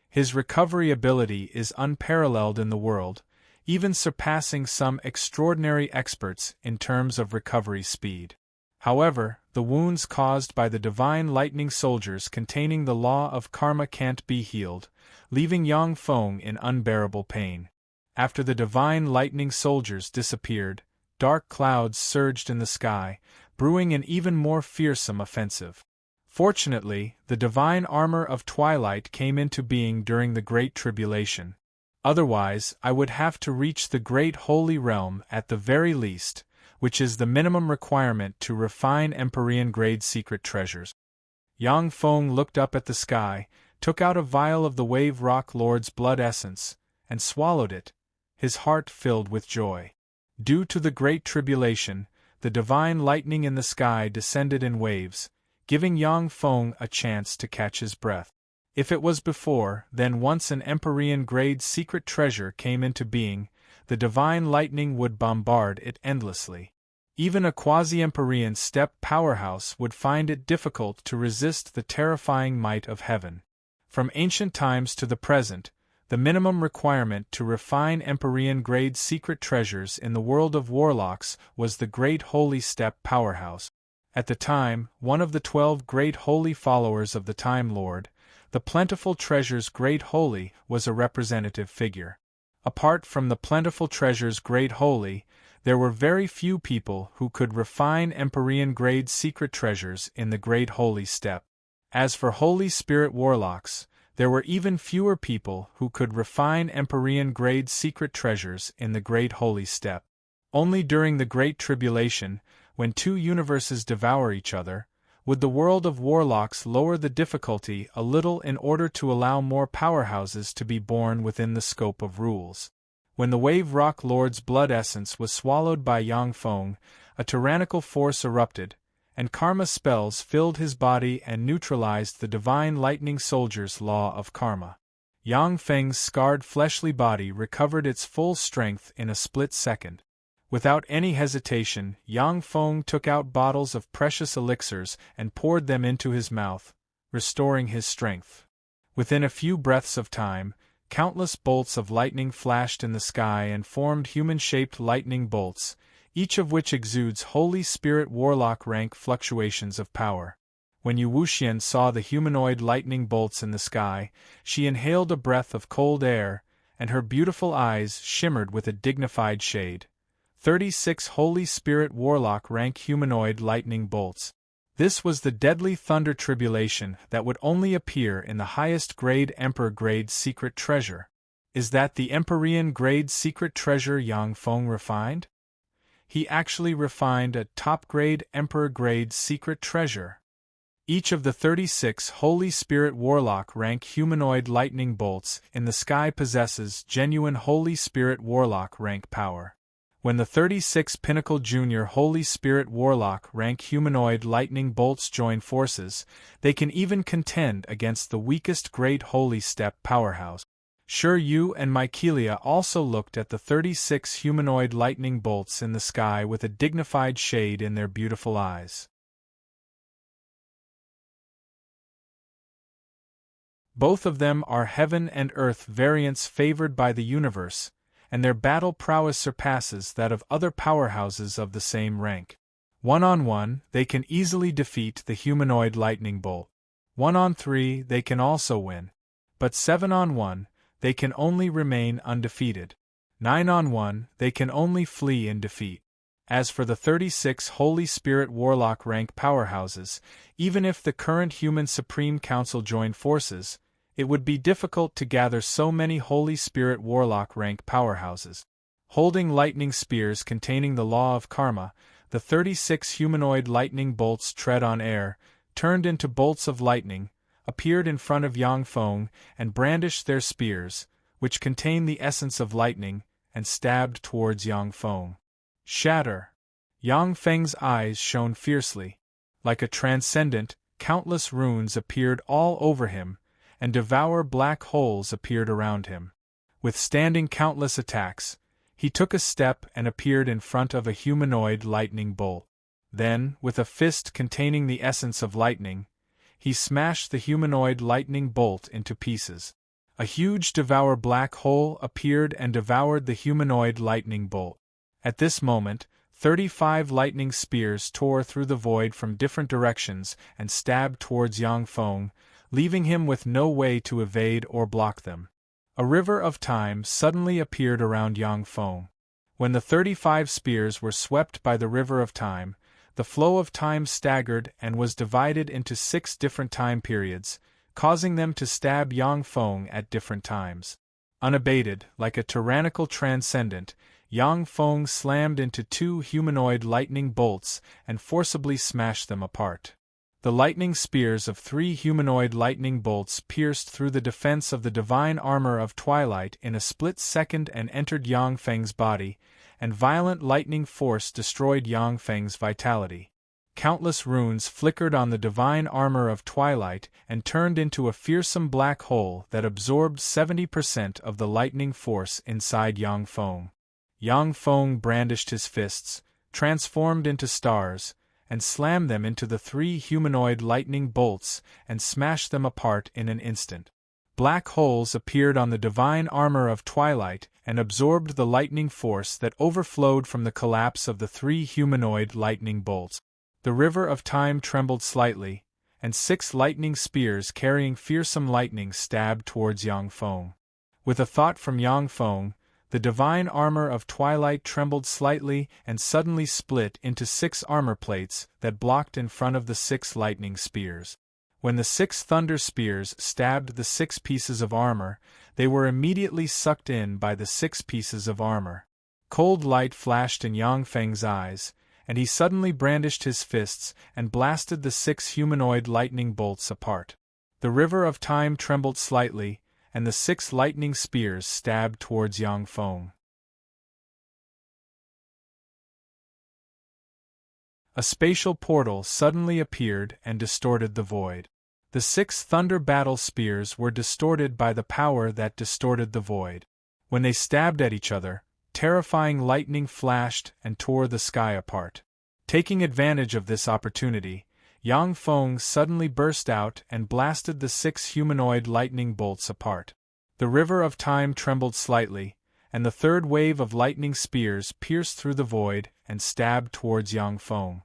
His recovery ability is unparalleled in the world, even surpassing some extraordinary experts in terms of recovery speed. However, the wounds caused by the divine lightning soldiers containing the law of karma can't be healed, leaving Yang Feng in unbearable pain. After the divine lightning soldiers disappeared, dark clouds surged in the sky, brewing an even more fearsome offensive. Fortunately, the divine armor of twilight came into being during the Great Tribulation. Otherwise, I would have to reach the Great Holy Realm at the very least, which is the minimum requirement to refine Empyrean-grade secret treasures. Yang Feng looked up at the sky, took out a vial of the Wave Rock Lord's blood essence, and swallowed it, his heart filled with joy. Due to the Great Tribulation, the divine lightning in the sky descended in waves, giving Yang Feng a chance to catch his breath. If it was before, then once an Empyrean-grade secret treasure came into being, the divine lightning would bombard it endlessly. Even a quasi-Empyrean steppe powerhouse would find it difficult to resist the terrifying might of heaven. From ancient times to the present, the minimum requirement to refine Empyrean-grade secret treasures in the world of warlocks was the Great Holy Steppe powerhouse. At the time, one of the 12 Great Holy followers of the Time Lord, the Plentiful Treasure's Great Holy was a representative figure. Apart from the Plentiful Treasure's Great Holy, there were very few people who could refine Empyrean-grade secret treasures in the Great Holy Steppe. As for Holy Spirit warlocks, there were even fewer people who could refine Empyrean-grade secret treasures in the Great Holy Steppe. Only during the Great Tribulation, when two universes devour each other, would the world of warlocks lower the difficulty a little in order to allow more powerhouses to be born within the scope of rules. When the Wave Rock Lord's blood essence was swallowed by Yang Feng, a tyrannical force erupted, and karma spells filled his body and neutralized the divine lightning soldier's law of karma. Yang Feng's scarred fleshly body recovered its full strength in a split second. Without any hesitation, Yang Feng took out bottles of precious elixirs and poured them into his mouth, restoring his strength. Within a few breaths of time, countless bolts of lightning flashed in the sky and formed human-shaped lightning bolts, each of which exudes Holy Spirit warlock rank fluctuations of power. When Yu Wuxian saw the humanoid lightning bolts in the sky, she inhaled a breath of cold air, and her beautiful eyes shimmered with a dignified shade. 36 Holy Spirit warlock rank humanoid lightning bolts. This was the deadly thunder tribulation that would only appear in the highest grade Emperor grade secret treasure. Is that the Empyrean grade secret treasure Yang Feng refined? He actually refined a top-grade Emperor-grade secret treasure. Each of the 36 Holy Spirit Warlock rank humanoid lightning bolts in the sky possesses genuine Holy Spirit Warlock rank power. When the 36 Pinnacle Junior Holy Spirit Warlock rank humanoid lightning bolts join forces, they can even contend against the weakest Great Holy Steppe powerhouse. Sure, you and Mykelia also looked at the 36 humanoid lightning bolts in the sky with a dignified shade in their beautiful eyes. Both of them are heaven and earth variants favored by the universe, and their battle prowess surpasses that of other powerhouses of the same rank. One-on-one, they can easily defeat the humanoid lightning bolt. 1-on-3, they can also win. But 7-on-1, they can only remain undefeated. 9-on-1, they can only flee in defeat. As for the 36 Holy Spirit Warlock rank powerhouses, even if the current human Supreme Council joined forces, it would be difficult to gather so many Holy Spirit Warlock rank powerhouses. Holding lightning spears containing the law of karma, the 36 humanoid lightning bolts tread on air, turned into bolts of lightning, appeared in front of Yang Feng and brandished their spears, which contain the essence of lightning, and stabbed towards Yang Feng. Shatter! Yang Feng's eyes shone fiercely. Like a transcendent, countless runes appeared all over him, and devour black holes appeared around him. Withstanding countless attacks, he took a step and appeared in front of a humanoid lightning bolt. Then, with a fist containing the essence of lightning, he smashed the humanoid lightning bolt into pieces. A huge devour black hole appeared and devoured the humanoid lightning bolt. At this moment, 35 lightning spears tore through the void from different directions and stabbed towards Yang Feng, leaving him with no way to evade or block them. A river of time suddenly appeared around Yang Feng. When the 35 spears were swept by the river of time, the flow of time staggered and was divided into 6 different time periods, causing them to stab Yang Feng at different times. Unabated, like a tyrannical transcendent, Yang Feng slammed into 2 humanoid lightning bolts and forcibly smashed them apart. The lightning spears of 3 humanoid lightning bolts pierced through the defense of the divine armor of twilight in a split second and entered Yang Feng's body, and violent lightning force destroyed Yang Feng's vitality. Countless runes flickered on the divine armor of twilight and turned into a fearsome black hole that absorbed 70% of the lightning force inside Yang Feng. Yang Feng brandished his fists, transformed into stars, and slammed them into the 3 humanoid lightning bolts and smashed them apart in an instant. Black holes appeared on the divine armor of twilight and absorbed the lightning force that overflowed from the collapse of the 3 humanoid lightning bolts. The river of time trembled slightly, and 6 lightning spears carrying fearsome lightning stabbed towards Yang Feng. With a thought from Yang Feng, the divine armor of twilight trembled slightly and suddenly split into 6 armor plates that blocked in front of the 6 lightning spears. When the 6 thunder spears stabbed the 6 pieces of armor, they were immediately sucked in by the 6 pieces of armor. Cold light flashed in Yang Feng's eyes, and he suddenly brandished his fists and blasted the 6 humanoid lightning bolts apart. The river of time trembled slightly, and the 6 lightning spears stabbed towards Yang Feng. A spatial portal suddenly appeared and distorted the void. The 6 thunder battle spears were distorted by the power that distorted the void. When they stabbed at each other, terrifying lightning flashed and tore the sky apart. Taking advantage of this opportunity, Yang Feng suddenly burst out and blasted the 6 humanoid lightning bolts apart. The river of time trembled slightly, and the 3rd wave of lightning spears pierced through the void and stabbed towards Yang Feng.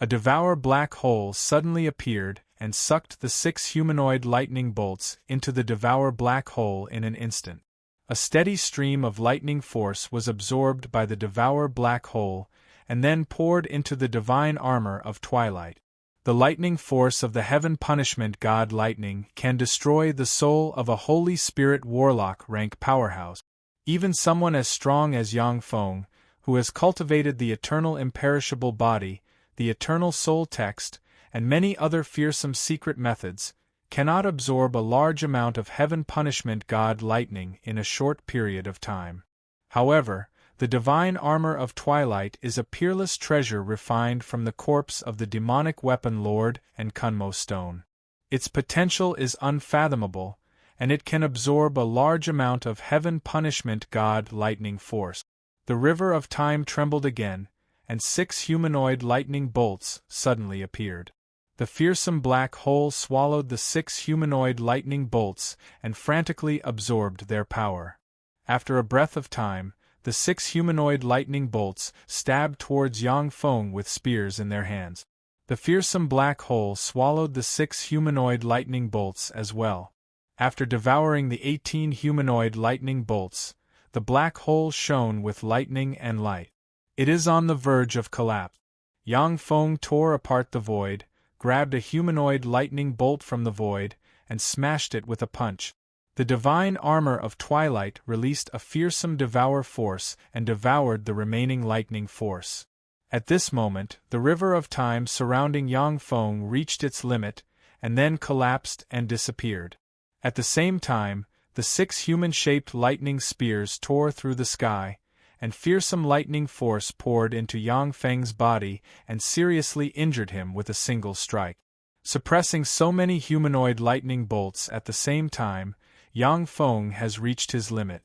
A devour black hole suddenly appeared and sucked the 6 humanoid lightning bolts into the devour black hole in an instant. A steady stream of lightning force was absorbed by the devour black hole and then poured into the divine armor of twilight. The lightning force of the heaven punishment god lightning can destroy the soul of a Holy Spirit Warlock rank powerhouse. Even someone as strong as Yang Feng, who has cultivated the eternal imperishable body, the eternal soul text, and many other fearsome secret methods, cannot absorb a large amount of heaven punishment god lightning in a short period of time. However, the divine armor of twilight is a peerless treasure refined from the corpse of the demonic weapon lord and Kunmo stone. Its potential is unfathomable, and it can absorb a large amount of heaven punishment god lightning force. The river of time trembled again, and 6 humanoid lightning bolts suddenly appeared. The fearsome black hole swallowed the 6 humanoid lightning bolts and frantically absorbed their power. After a breath of time, the 6 humanoid lightning bolts stabbed towards Yang Feng with spears in their hands. The fearsome black hole swallowed the 6 humanoid lightning bolts as well. After devouring the 18 humanoid lightning bolts, the black hole shone with lightning and light. It is on the verge of collapse. Yang Feng tore apart the void, grabbed a humanoid lightning bolt from the void, and smashed it with a punch. The divine armor of Twilight released a fearsome devour force and devoured the remaining lightning force. At this moment, the river of time surrounding Yang Feng reached its limit, and then collapsed and disappeared. At the same time, the 6 human-shaped lightning spears tore through the sky, and fearsome lightning force poured into Yang Feng's body and seriously injured him with a single strike. Suppressing so many humanoid lightning bolts at the same time, Yang Feng has reached his limit.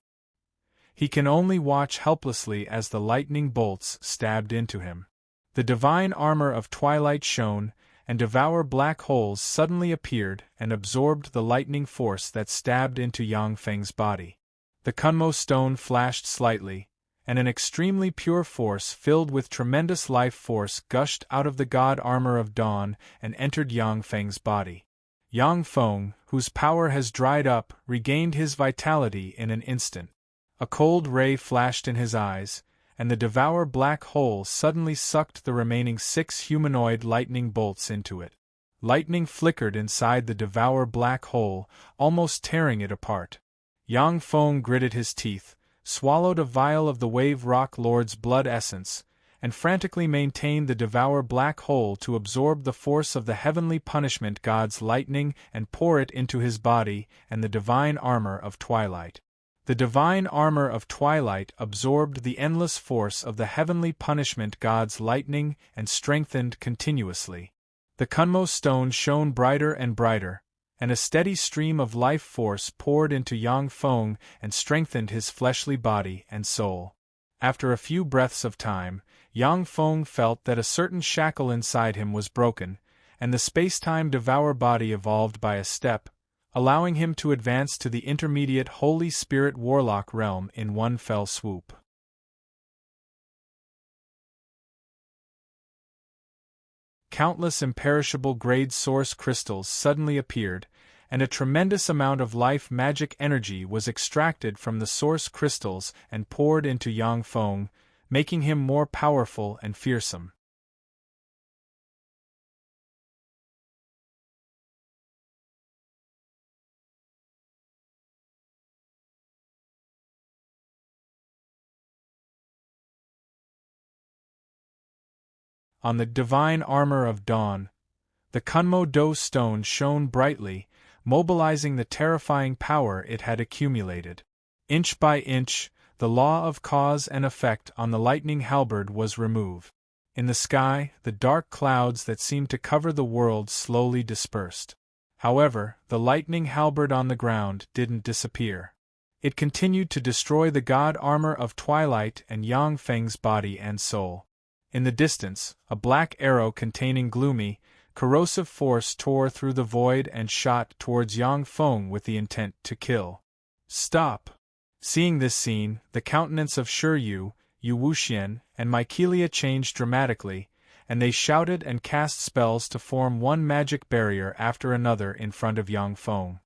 He can only watch helplessly as the lightning bolts stabbed into him. The divine armor of Twilight shone, and devour black holes suddenly appeared and absorbed the lightning force that stabbed into Yang Feng's body. The Kunmo stone flashed slightly, and an extremely pure force filled with tremendous life force gushed out of the god armor of dawn and entered Yang Feng's body. Yang Feng, whose power has dried up, regained his vitality in an instant. A cold ray flashed in his eyes, and the devour black hole suddenly sucked the remaining 6 humanoid lightning bolts into it. Lightning flickered inside the devour black hole, almost tearing it apart. Yang Feng gritted his teeth, swallowed a vial of the Wave Rock Lord's blood essence, and frantically maintained the devour black hole to absorb the force of the heavenly punishment god's lightning and pour it into his body and the divine armor of Twilight. The divine armor of Twilight absorbed the endless force of the heavenly punishment god's lightning and strengthened continuously. The Kunmo stone shone brighter and brighter, and a steady stream of life force poured into Yang Feng and strengthened his fleshly body and soul. After a few breaths of time, Yang Feng felt that a certain shackle inside him was broken, and the space-time devour body evolved by a step, allowing him to advance to the intermediate Holy Spirit Warlock realm in one fell swoop. Countless imperishable grade source crystals suddenly appeared, and a tremendous amount of life magic energy was extracted from the source crystals and poured into Yang Feng, making him more powerful and fearsome. On the divine armor of dawn, the Kunmo Do stone shone brightly, mobilizing the terrifying power it had accumulated. Inch by inch, the law of cause and effect on the lightning halberd was removed. In the sky, the dark clouds that seemed to cover the world slowly dispersed. However, the lightning halberd on the ground didn't disappear. It continued to destroy the god armor of Twilight and Yang Feng's body and soul. In the distance, a black arrow containing gloomy, corrosive force tore through the void and shot towards Yang Feng with the intent to kill. Stop! Seeing this scene, the countenance of Shiryu, Yu Wuxian, and Mykelia changed dramatically, and they shouted and cast spells to form one magic barrier after another in front of Yang Feng.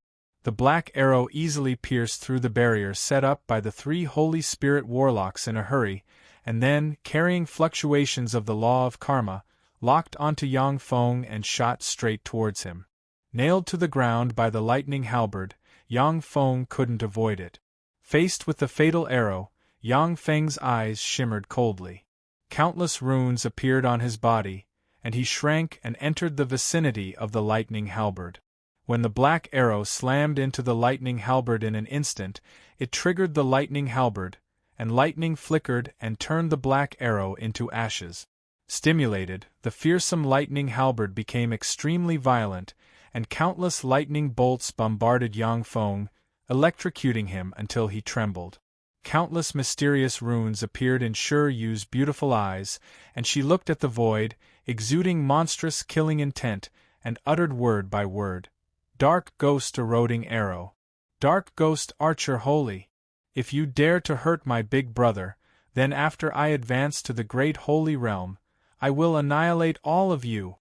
The black arrow easily pierced through the barrier set up by the 3 Holy Spirit Warlocks in a hurry, and then, carrying fluctuations of the law of karma, locked onto Yang Feng and shot straight towards him. Nailed to the ground by the lightning halberd, Yang Feng couldn't avoid it. Faced with the fatal arrow, Yang Feng's eyes shimmered coldly. Countless runes appeared on his body, and he shrank and entered the vicinity of the lightning halberd. When the black arrow slammed into the lightning halberd in an instant, it triggered the lightning halberd, and lightning flickered and turned the black arrow into ashes. Stimulated, the fearsome lightning halberd became extremely violent, and countless lightning bolts bombarded Yang Feng, electrocuting him until he trembled. Countless mysterious runes appeared in Shiryu's beautiful eyes, and she looked at the void, exuding monstrous killing intent, and uttered word by word. Dark ghost eroding arrow. Dark ghost archer holy. If you dare to hurt my big brother, then after I advance to the great holy realm, I will annihilate all of you.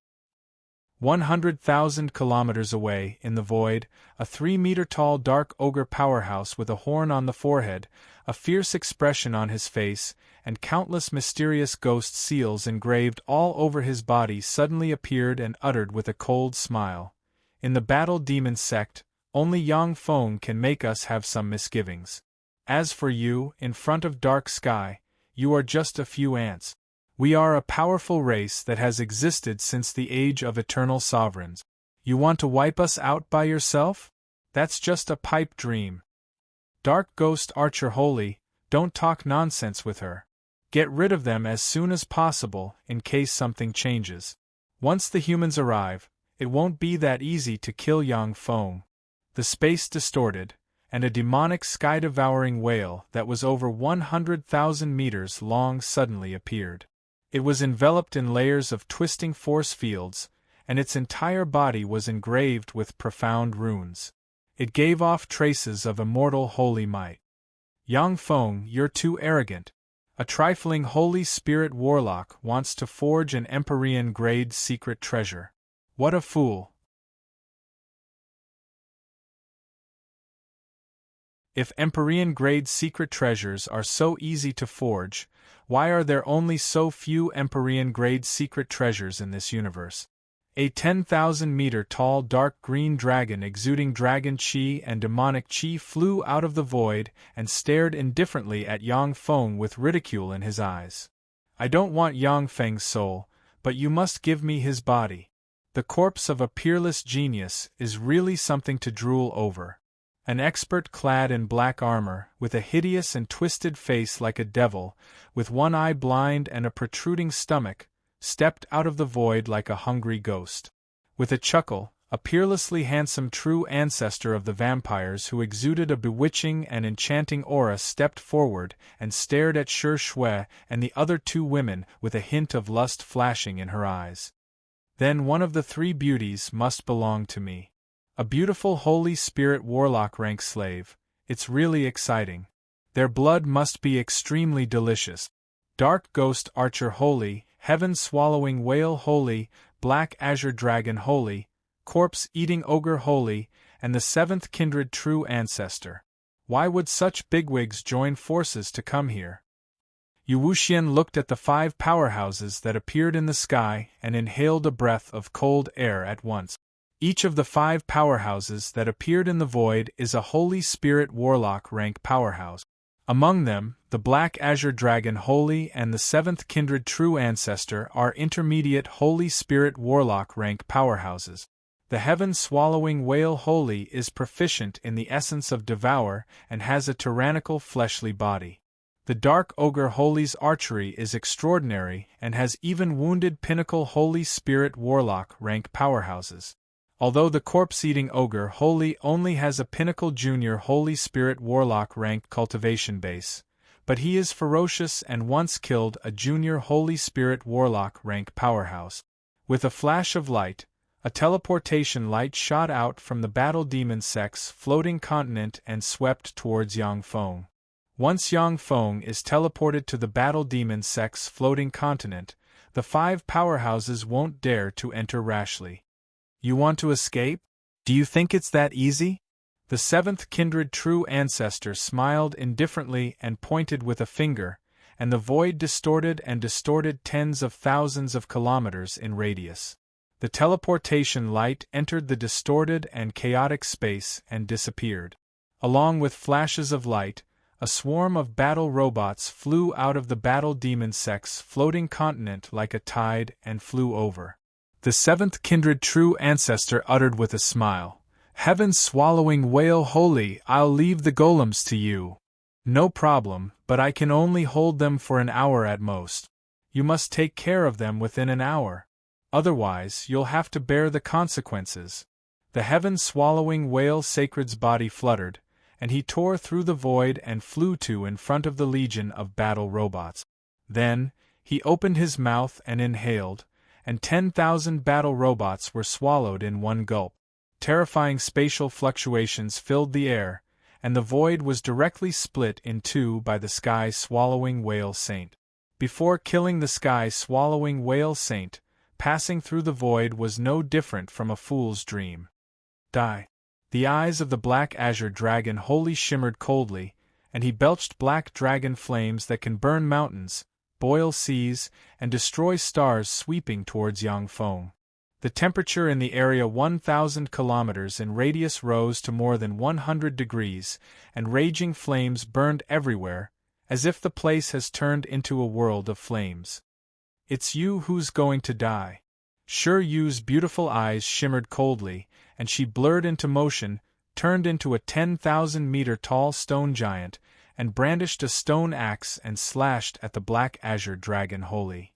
100,000 kilometers away, in the void, a 3-meter-tall dark ogre powerhouse with a horn on the forehead, a fierce expression on his face, and countless mysterious ghost seals engraved all over his body suddenly appeared and uttered with a cold smile. In the battle demon sect, only Yang Feng can make us have some misgivings. As for you, in front of dark sky, you are just a few ants. We are a powerful race that has existed since the age of eternal sovereigns. You want to wipe us out by yourself? That's just a pipe dream. Dark ghost archer holy, don't talk nonsense with her. Get rid of them as soon as possible in case something changes. Once the humans arrive, it won't be that easy to kill Yang Feng. The space distorted, and a demonic sky-devouring whale that was over 100,000 meters long suddenly appeared. It was enveloped in layers of twisting force fields, and its entire body was engraved with profound runes. It gave off traces of immortal holy might. Yang Feng, you're too arrogant. A trifling Holy Spirit warlock wants to forge an Empyrean-grade secret treasure. What a fool! If Empyrean-grade secret treasures are so easy to forge, why are there only so few Empyrean-grade secret treasures in this universe? A 10,000-meter-tall dark green dragon exuding dragon chi and demonic chi flew out of the void and stared indifferently at Yang Feng with ridicule in his eyes. I don't want Yang Feng's soul, but you must give me his body. The corpse of a peerless genius is really something to drool over. An expert clad in black armor, with a hideous and twisted face like a devil, with one eye blind and a protruding stomach, stepped out of the void like a hungry ghost. With a chuckle, a peerlessly handsome true ancestor of the vampires who exuded a bewitching and enchanting aura stepped forward and stared at Shi Shui and the other two women with a hint of lust flashing in her eyes. Then one of the three beauties must belong to me. A beautiful Holy Spirit warlock rank slave, it's really exciting. Their blood must be extremely delicious. Dark ghost archer holy, heaven-swallowing whale holy, black azure dragon holy, corpse-eating ogre holy, and the seventh kindred true ancestor. Why would such bigwigs join forces to come here? Yu Wuxian looked at the 5 powerhouses that appeared in the sky and inhaled a breath of cold air at once. Each of the 5 powerhouses that appeared in the void is a Holy Spirit Warlock rank powerhouse. Among them, the Black Azure Dragon Holy and the 7th Kindred True Ancestor are intermediate Holy Spirit Warlock rank powerhouses. The Heaven-Swallowing Whale Holy is proficient in the essence of Devour and has a tyrannical fleshly body. The Dark Ogre Holy's archery is extraordinary and has even wounded Pinnacle Holy Spirit Warlock rank powerhouses. Although the corpse-eating ogre Holy only has a Pinnacle Junior Holy Spirit Warlock ranked cultivation base, but he is ferocious and once killed a Junior Holy Spirit Warlock rank powerhouse. With a flash of light, a teleportation light shot out from the Battle Demon Sect's floating continent and swept towards Yang Feng. Once Yang Feng is teleported to the Battle Demon Sect's floating continent, the 5 powerhouses won't dare to enter rashly. You want to escape? Do you think it's that easy? The 7th Kindred True Ancestor smiled indifferently and pointed with a finger, and the void distorted tens of thousands of kilometers in radius. The teleportation light entered the distorted and chaotic space and disappeared. Along with flashes of light, a swarm of battle robots flew out of the Battle Demon Sect's floating continent like a tide and flew over. The 7th Kindred True Ancestor uttered with a smile, "Heaven-swallowing whale holy, I'll leave the golems to you." "No problem, but I can only hold them for an hour at most. You must take care of them within an hour. Otherwise, you'll have to bear the consequences." The heaven-swallowing whale sacred's body fluttered, and he tore through the void and flew in front of the legion of battle robots. Then, he opened his mouth and inhaled, and 10,000 battle robots were swallowed in one gulp. Terrifying spatial fluctuations filled the air, and the void was directly split in two by the sky-swallowing whale saint. Before killing the sky-swallowing whale saint, passing through the void was no different from a fool's dream. Die. The eyes of the black azure dragon wholly shimmered coldly, and he belched black dragon flames that can burn mountains, boil seas, and destroy stars sweeping towards Yang Feng. The temperature in the area 1,000 kilometers in radius rose to more than 100 degrees, and raging flames burned everywhere, as if the place has turned into a world of flames. It's you who's going to die. Sure Yu's beautiful eyes shimmered coldly, and she blurred into motion, turned into a 10,000-meter-tall stone giant, and brandished a stone axe and slashed at the black azure dragon wholly.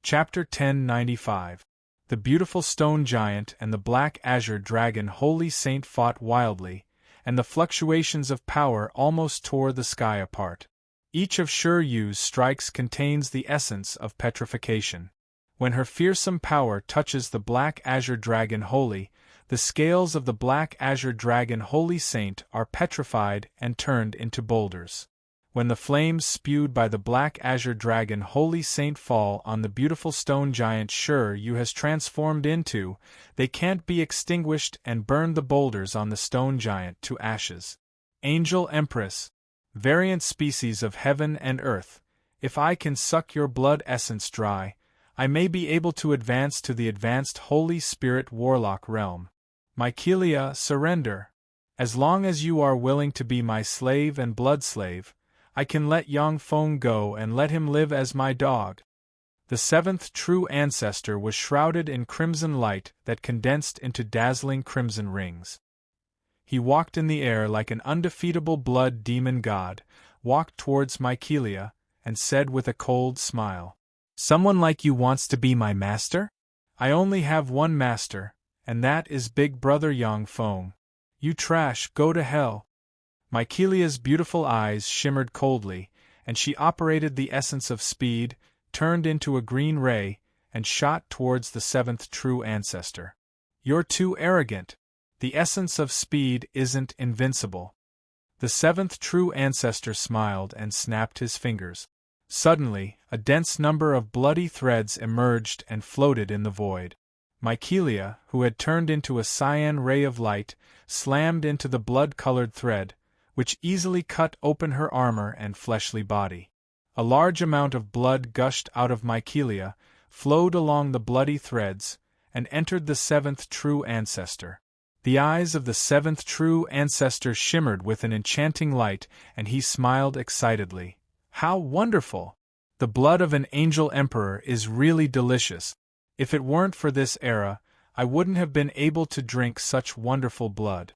Chapter 1095. The beautiful stone giant and the black azure dragon holy saint fought wildly, and the fluctuations of power almost tore the sky apart. Each of Sure Yu's strikes contains the essence of petrification. When her fearsome power touches the black azure dragon holy, the scales of the black azure dragon holy saint are petrified and turned into boulders. When the flames spewed by the black azure dragon holy saint fall on the beautiful stone giant Sure Yu has transformed into, they can't be extinguished and burn the boulders on the stone giant to ashes. Angel Empress, variant species of heaven and earth, if I can suck your blood essence dry, I may be able to advance to the advanced Holy Spirit Warlock realm. Mykelia, surrender. As long as you are willing to be my slave and blood slave, I can let Yang Feng go and let him live as my dog. The seventh true ancestor was shrouded in crimson light that condensed into dazzling crimson rings. He walked in the air like an undefeatable blood demon god, walked towards Mykelia, and said with a cold smile, "Someone like you wants to be my master? I only have one master, and that is Big Brother Yang Feng. You trash, go to hell." Mykelia's beautiful eyes shimmered coldly, and she operated the essence of speed, turned into a green ray, and shot towards the seventh true ancestor. "You're too arrogant. The essence of speed isn't invincible." The seventh true ancestor smiled and snapped his fingers. Suddenly, a dense number of bloody threads emerged and floated in the void. Mykelia, who had turned into a cyan ray of light, slammed into the blood-colored thread, which easily cut open her armor and fleshly body. A large amount of blood gushed out of Mykelia, flowed along the bloody threads, and entered the seventh true ancestor. The eyes of the seventh true ancestor shimmered with an enchanting light, and he smiled excitedly. "How wonderful! The blood of an angel emperor is really delicious. If it weren't for this era, I wouldn't have been able to drink such wonderful blood."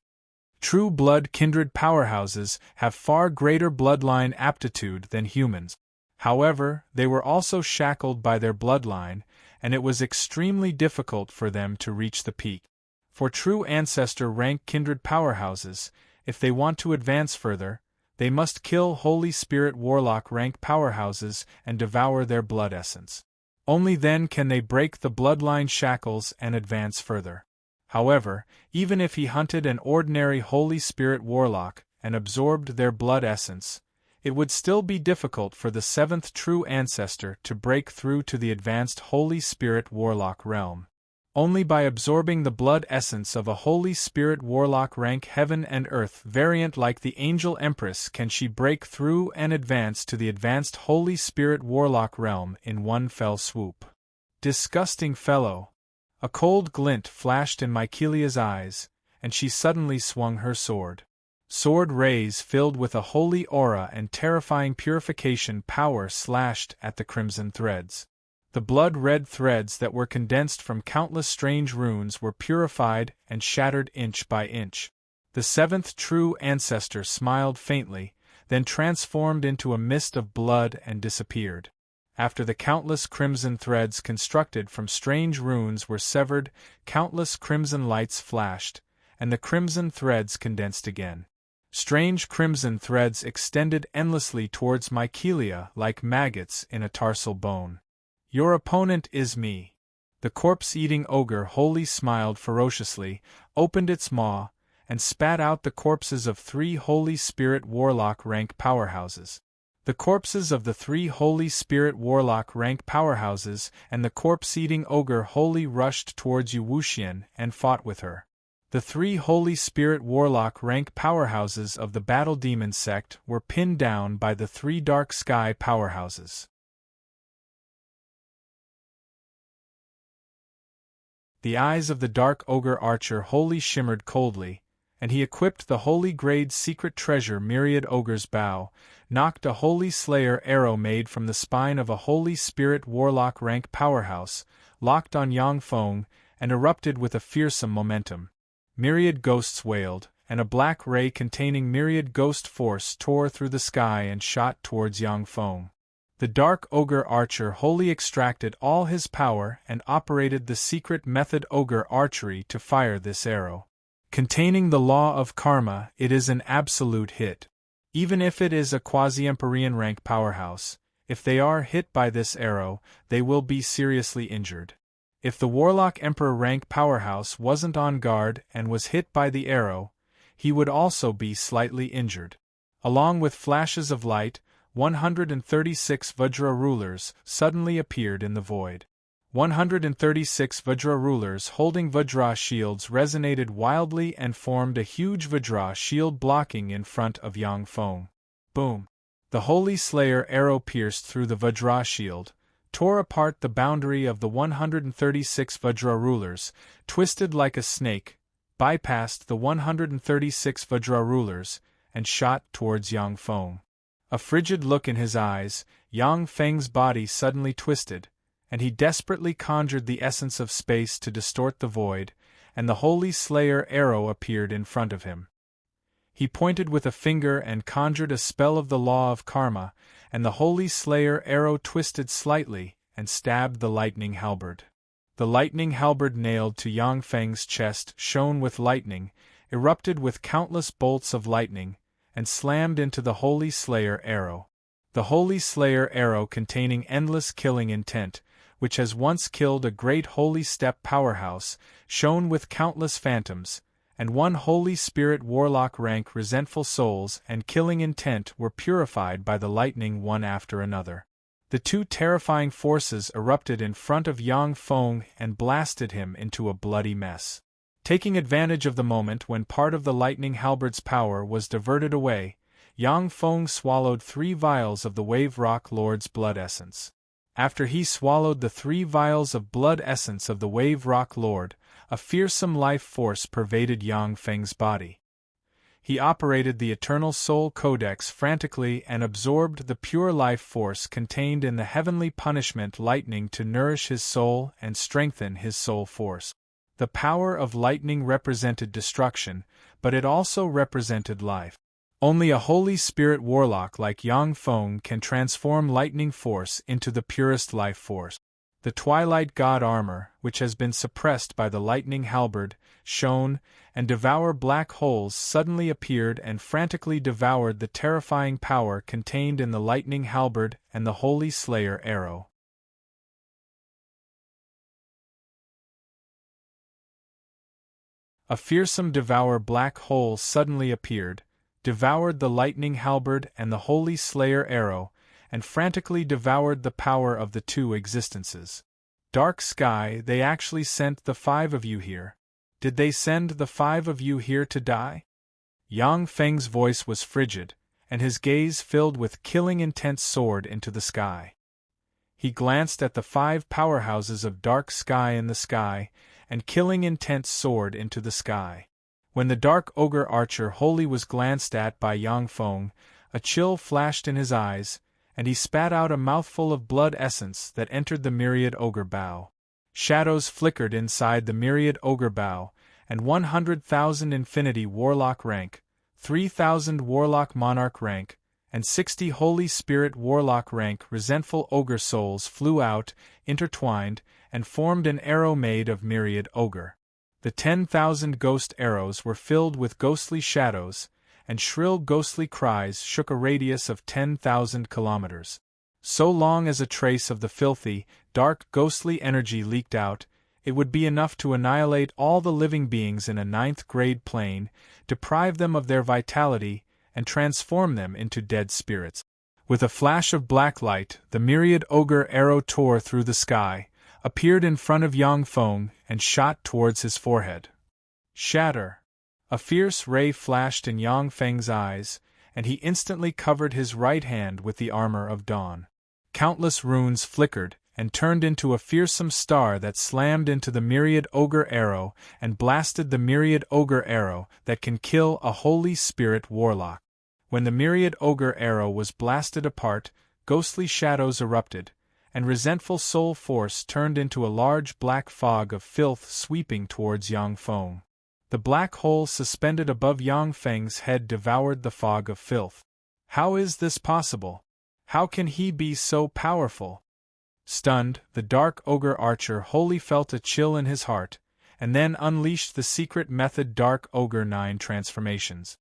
True blood kindred powerhouses have far greater bloodline aptitude than humans. However, they were also shackled by their bloodline, and it was extremely difficult for them to reach the peak. For true ancestor rank kindred powerhouses, if they want to advance further, they must kill Holy Spirit Warlock rank powerhouses and devour their blood essence. Only then can they break the bloodline shackles and advance further. However, even if he hunted an ordinary Holy Spirit Warlock and absorbed their blood essence, it would still be difficult for the seventh true ancestor to break through to the advanced Holy Spirit Warlock realm. Only by absorbing the blood essence of a Holy Spirit Warlock rank heaven and earth variant like the Angel Empress can she break through and advance to the advanced Holy Spirit Warlock realm in one fell swoop. Disgusting fellow! A cold glint flashed in Mykelia's eyes, and she suddenly swung her sword. Sword rays filled with a holy aura and terrifying purification power slashed at the crimson threads. The blood-red threads that were condensed from countless strange runes were purified and shattered inch by inch. The seventh true ancestor smiled faintly, then transformed into a mist of blood and disappeared. After the countless crimson threads constructed from strange runes were severed, countless crimson lights flashed, and the crimson threads condensed again. Strange crimson threads extended endlessly towards Mycelia like maggots in a tarsal bone. Your opponent is me. The corpse-eating ogre wholly smiled ferociously, opened its maw, and spat out the corpses of 3 Holy Spirit Warlock rank powerhouses. The corpses of the 3 Holy Spirit Warlock rank powerhouses and the corpse-eating ogre wholly rushed towards Yu Wuxian and fought with her. The 3 Holy Spirit Warlock rank powerhouses of the Battle Demon sect were pinned down by the 3 Dark Sky powerhouses. The eyes of the Dark Ogre Archer wholly shimmered coldly, and he equipped the Holy Grade Secret Treasure Myriad Ogre's Bow, knocked a Holy Slayer arrow made from the spine of a Holy Spirit Warlock rank powerhouse, locked on Yang Feng, and erupted with a fearsome momentum. Myriad ghosts wailed, and a black ray containing myriad ghost force tore through the sky and shot towards Yang Feng. The Dark Ogre Archer wholly extracted all his power and operated the secret method Ogre Archery to fire this arrow. Containing the law of karma, it is an absolute hit. Even if it is a quasi-Empyrean rank powerhouse, if they are hit by this arrow, they will be seriously injured. If the Warlock Emperor rank powerhouse wasn't on guard and was hit by the arrow, he would also be slightly injured. Along with flashes of light, 136 Vajra rulers suddenly appeared in the void. 136 Vajra rulers holding Vajra shields resonated wildly and formed a huge Vajra shield blocking in front of Yang Feng. Boom! The Holy Slayer arrow pierced through the Vajra shield, tore apart the boundary of the 136 Vajra rulers, twisted like a snake, bypassed the 136 Vajra rulers, and shot towards Yang Feng. A frigid look in his eyes, Yang Feng's body suddenly twisted, and he desperately conjured the essence of space to distort the void, and the Holy Slayer arrow appeared in front of him. He pointed with a finger and conjured a spell of the law of karma, and the Holy Slayer arrow twisted slightly and stabbed the lightning halberd. The lightning halberd nailed to Yang Feng's chest shone with lightning, erupted with countless bolts of lightning, and slammed into the Holy Slayer arrow. The Holy Slayer arrow containing endless killing intent, which has once killed a great Holy Step powerhouse, shone with countless phantoms, and 1 Holy Spirit Warlock rank resentful souls and killing intent were purified by the lightning one after another. The 2 terrifying forces erupted in front of Yang Feng and blasted him into a bloody mess. Taking advantage of the moment when part of the lightning halberd's power was diverted away, Yang Feng swallowed 3 vials of the Wave Rock Lord's blood essence. After he swallowed the 3 vials of blood essence of the Wave Rock Lord, a fearsome life force pervaded Yang Feng's body. He operated the Eternal Soul Codex frantically and absorbed the pure life force contained in the heavenly punishment lightning to nourish his soul and strengthen his soul force. The power of lightning represented destruction, but it also represented life. Only a Holy Spirit Warlock like Yang Feng can transform lightning force into the purest life force. The Twilight God armor, which has been suppressed by the lightning halberd, shone, and devour black holes suddenly appeared and frantically devoured the terrifying power contained in the lightning halberd and the Holy Slayer arrow. A fearsome devour black hole suddenly appeared, devoured the lightning halberd and the Holy Slayer arrow, and frantically devoured the power of the 2 existences. Dark Sky, they actually sent the 5 of you here. Did they send the 5 of you here to die? Yang Feng's voice was frigid, and his gaze filled with killing intent soared into the sky. He glanced at the 5 powerhouses of Dark Sky in the sky, and killing intent soared into the sky. When the Dark Ogre Archer wholly was glanced at by Yang Feng, a chill flashed in his eyes, and he spat out a mouthful of blood essence that entered the Myriad Ogre Bow. Shadows flickered inside the Myriad Ogre Bow, and 100,000 Infinity Warlock rank, 3,000 Warlock Monarch rank, and 60 Holy Spirit Warlock rank resentful ogre souls flew out, intertwined, and formed an arrow made of Myriad Ogre. The 10,000 ghost arrows were filled with ghostly shadows, and shrill ghostly cries shook a radius of 10,000 kilometers. So long as a trace of the filthy, dark ghostly energy leaked out, it would be enough to annihilate all the living beings in a ninth-grade plane, deprive them of their vitality, and transform them into dead spirits. With a flash of black light, the myriad ogre arrow tore through the sky, appeared in front of Yang Feng, and shot towards his forehead. Shatter! A fierce ray flashed in Yang Feng's eyes, and he instantly covered his right hand with the armor of dawn. Countless runes flickered, and turned into a fearsome star that slammed into the myriad ogre arrow and blasted the myriad ogre arrow that can kill a holy spirit warlock. When the myriad ogre arrow was blasted apart, ghostly shadows erupted, and resentful soul force turned into a large black fog of filth sweeping towards Yang Feng. The black hole suspended above Yang Feng's head devoured the fog of filth. How is this possible? How can he be so powerful? Stunned, the dark ogre archer wholly felt a chill in his heart, and then unleashed the secret method Dark Ogre 9 transformations.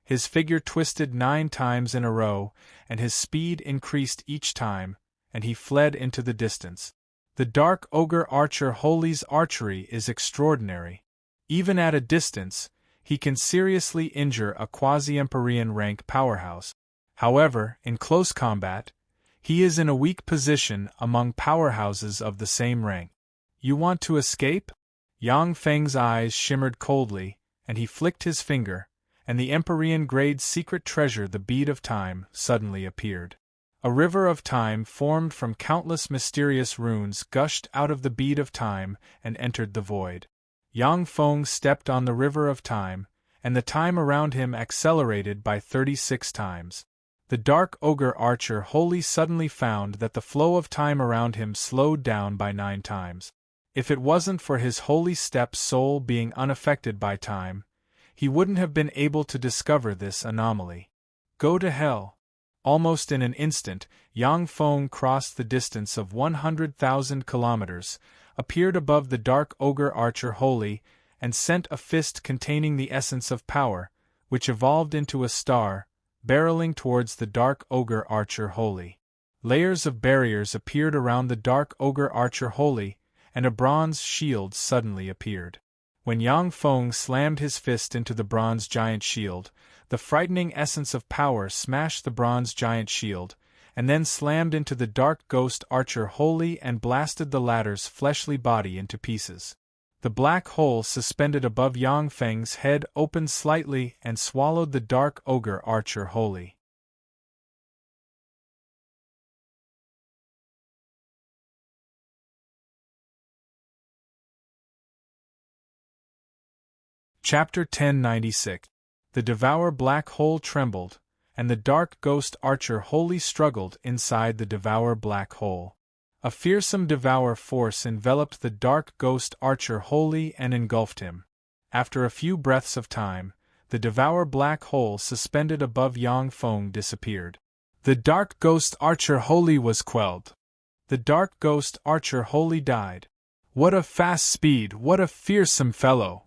His figure twisted 9 times in a row, and his speed increased each time, and he fled into the distance. The Dark Ogre Archer Holy's archery is extraordinary. Even at a distance, he can seriously injure a quasi-Empyrean rank powerhouse. However, in close combat, he is in a weak position among powerhouses of the same rank. You want to escape? Yang Feng's eyes shimmered coldly, and he flicked his finger, and the Empyrean-grade secret treasure the Bead of Time suddenly appeared. A river of time formed from countless mysterious runes gushed out of the Bead of Time and entered the void. Yang Feng stepped on the river of time, and the time around him accelerated by 36 times. The Dark Ogre Archer wholly suddenly found that the flow of time around him slowed down by 9 times. If it wasn't for his holy step soul being unaffected by time, he wouldn't have been able to discover this anomaly. Go to hell! Almost in an instant, Yang Feng crossed the distance of 100,000 kilometers, appeared above the Dark Ogre Archer Holy, and sent a fist containing the essence of power, which evolved into a star, barreling towards the Dark Ogre Archer Holy. Layers of barriers appeared around the Dark Ogre Archer Holy, and a bronze shield suddenly appeared. When Yang Feng slammed his fist into the bronze giant shield, the frightening essence of power smashed the bronze giant shield, and then slammed into the Dark Ghost Archer Holy and blasted the latter's fleshly body into pieces. The black hole suspended above Yang Feng's head opened slightly and swallowed the Dark Ogre Archer Holy. Chapter 1096. The Devour Black Hole trembled, and the Dark Ghost Archer Holy struggled inside the Devour Black Hole. A fearsome devour force enveloped the Dark Ghost Archer Holy and engulfed him. After a few breaths of time, the Devour Black Hole suspended above Yang Feng disappeared. The Dark Ghost Archer Holy was quelled. The Dark Ghost Archer Holy died. What a fast speed, what a fearsome fellow!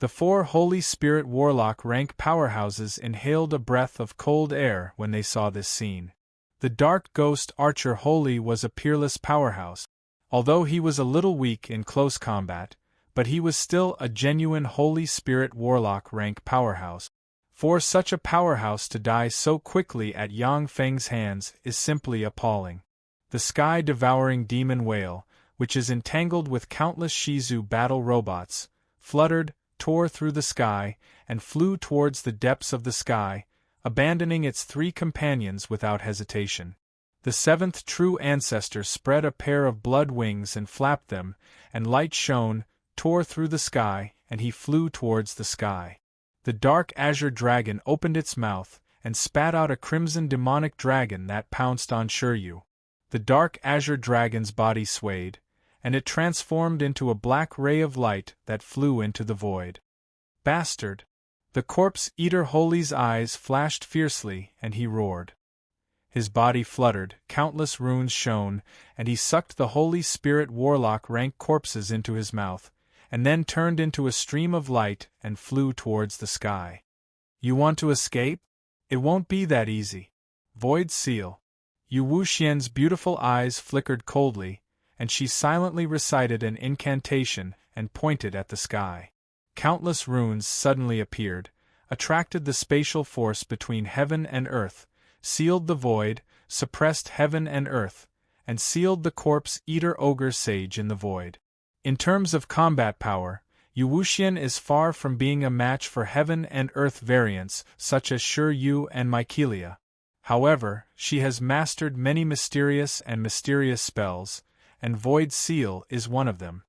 The 4 Holy Spirit Warlock rank powerhouses inhaled a breath of cold air when they saw this scene. The Dark Ghost Archer Holy was a peerless powerhouse, although he was a little weak in close combat, but he was still a genuine Holy Spirit Warlock rank powerhouse. For such a powerhouse to die so quickly at Yang Feng's hands is simply appalling. The sky-devouring demon whale, which is entangled with countless Shizu battle robots, fluttered, tore through the sky, and flew towards the depths of the sky, abandoning its 3 companions without hesitation. The 7th true ancestor spread a pair of blood wings and flapped them, and light shone, tore through the sky, and he flew towards the sky. The dark azure dragon opened its mouth, and spat out a crimson demonic dragon that pounced on Shiryu. The dark azure dragon's body swayed, and it transformed into a black ray of light that flew into the void. Bastard! The corpse-eater Holy's eyes flashed fiercely, and he roared. His body fluttered, countless runes shone, and he sucked the Holy Spirit Warlock rank corpses into his mouth, and then turned into a stream of light and flew towards the sky. You want to escape? It won't be that easy. Void Seal. Yu Wuxian's beautiful eyes flickered coldly, and she silently recited an incantation and pointed at the sky. Countless runes suddenly appeared, attracted the spatial force between heaven and earth, sealed the void, suppressed heaven and earth, and sealed the corpse-eater ogre sage in the void. In terms of combat power, Yu Wuxian is far from being a match for heaven and earth variants such as Shi Yu and Mycelia. However, she has mastered many mysterious spells, and Void Seal is one of them.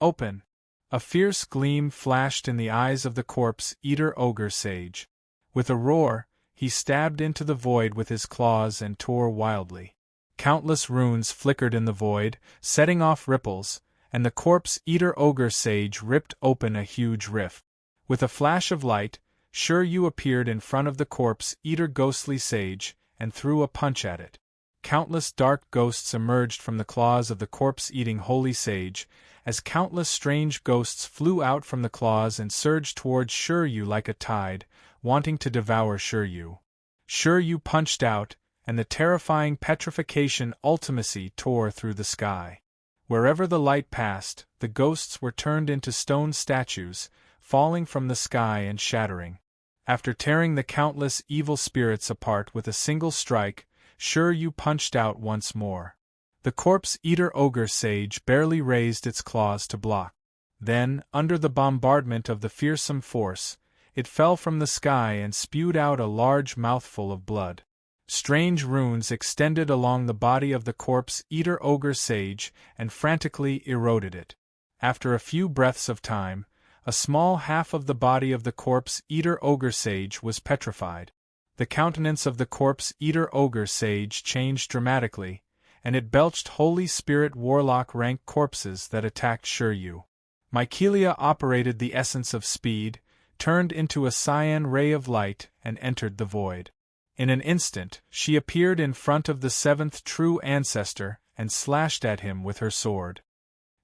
Open! A fierce gleam flashed in the eyes of the corpse-eater ogre sage. With a roar, he stabbed into the void with his claws and tore wildly. Countless runes flickered in the void, setting off ripples, and the corpse-eater ogre sage ripped open a huge rift. With a flash of light, Shi Yu appeared in front of the corpse-eater ghostly sage, and threw a punch at it. Countless dark ghosts emerged from the claws of the corpse-eating holy sage, as countless strange ghosts flew out from the claws and surged towards Shi Yu like a tide, wanting to devour Shi Yu. Shi Yu punched out, and the terrifying petrification ultimacy tore through the sky. Wherever the light passed, the ghosts were turned into stone statues, falling from the sky and shattering. After tearing the countless evil spirits apart with a single strike, Shi Yu punched out once more. The corpse-eater ogre sage barely raised its claws to block. Then, under the bombardment of the fearsome force, it fell from the sky and spewed out a large mouthful of blood. Strange runes extended along the body of the corpse-eater ogre sage and frantically eroded it. After a few breaths of time, a small half of the body of the corpse-eater ogre sage was petrified. The countenance of the corpse-eater ogre sage changed dramatically, and it belched Holy Spirit warlock rank corpses that attacked Shi Yu. Mycelia operated the essence of speed, turned into a cyan ray of light, and entered the void. In an instant, she appeared in front of the seventh true ancestor and slashed at him with her sword.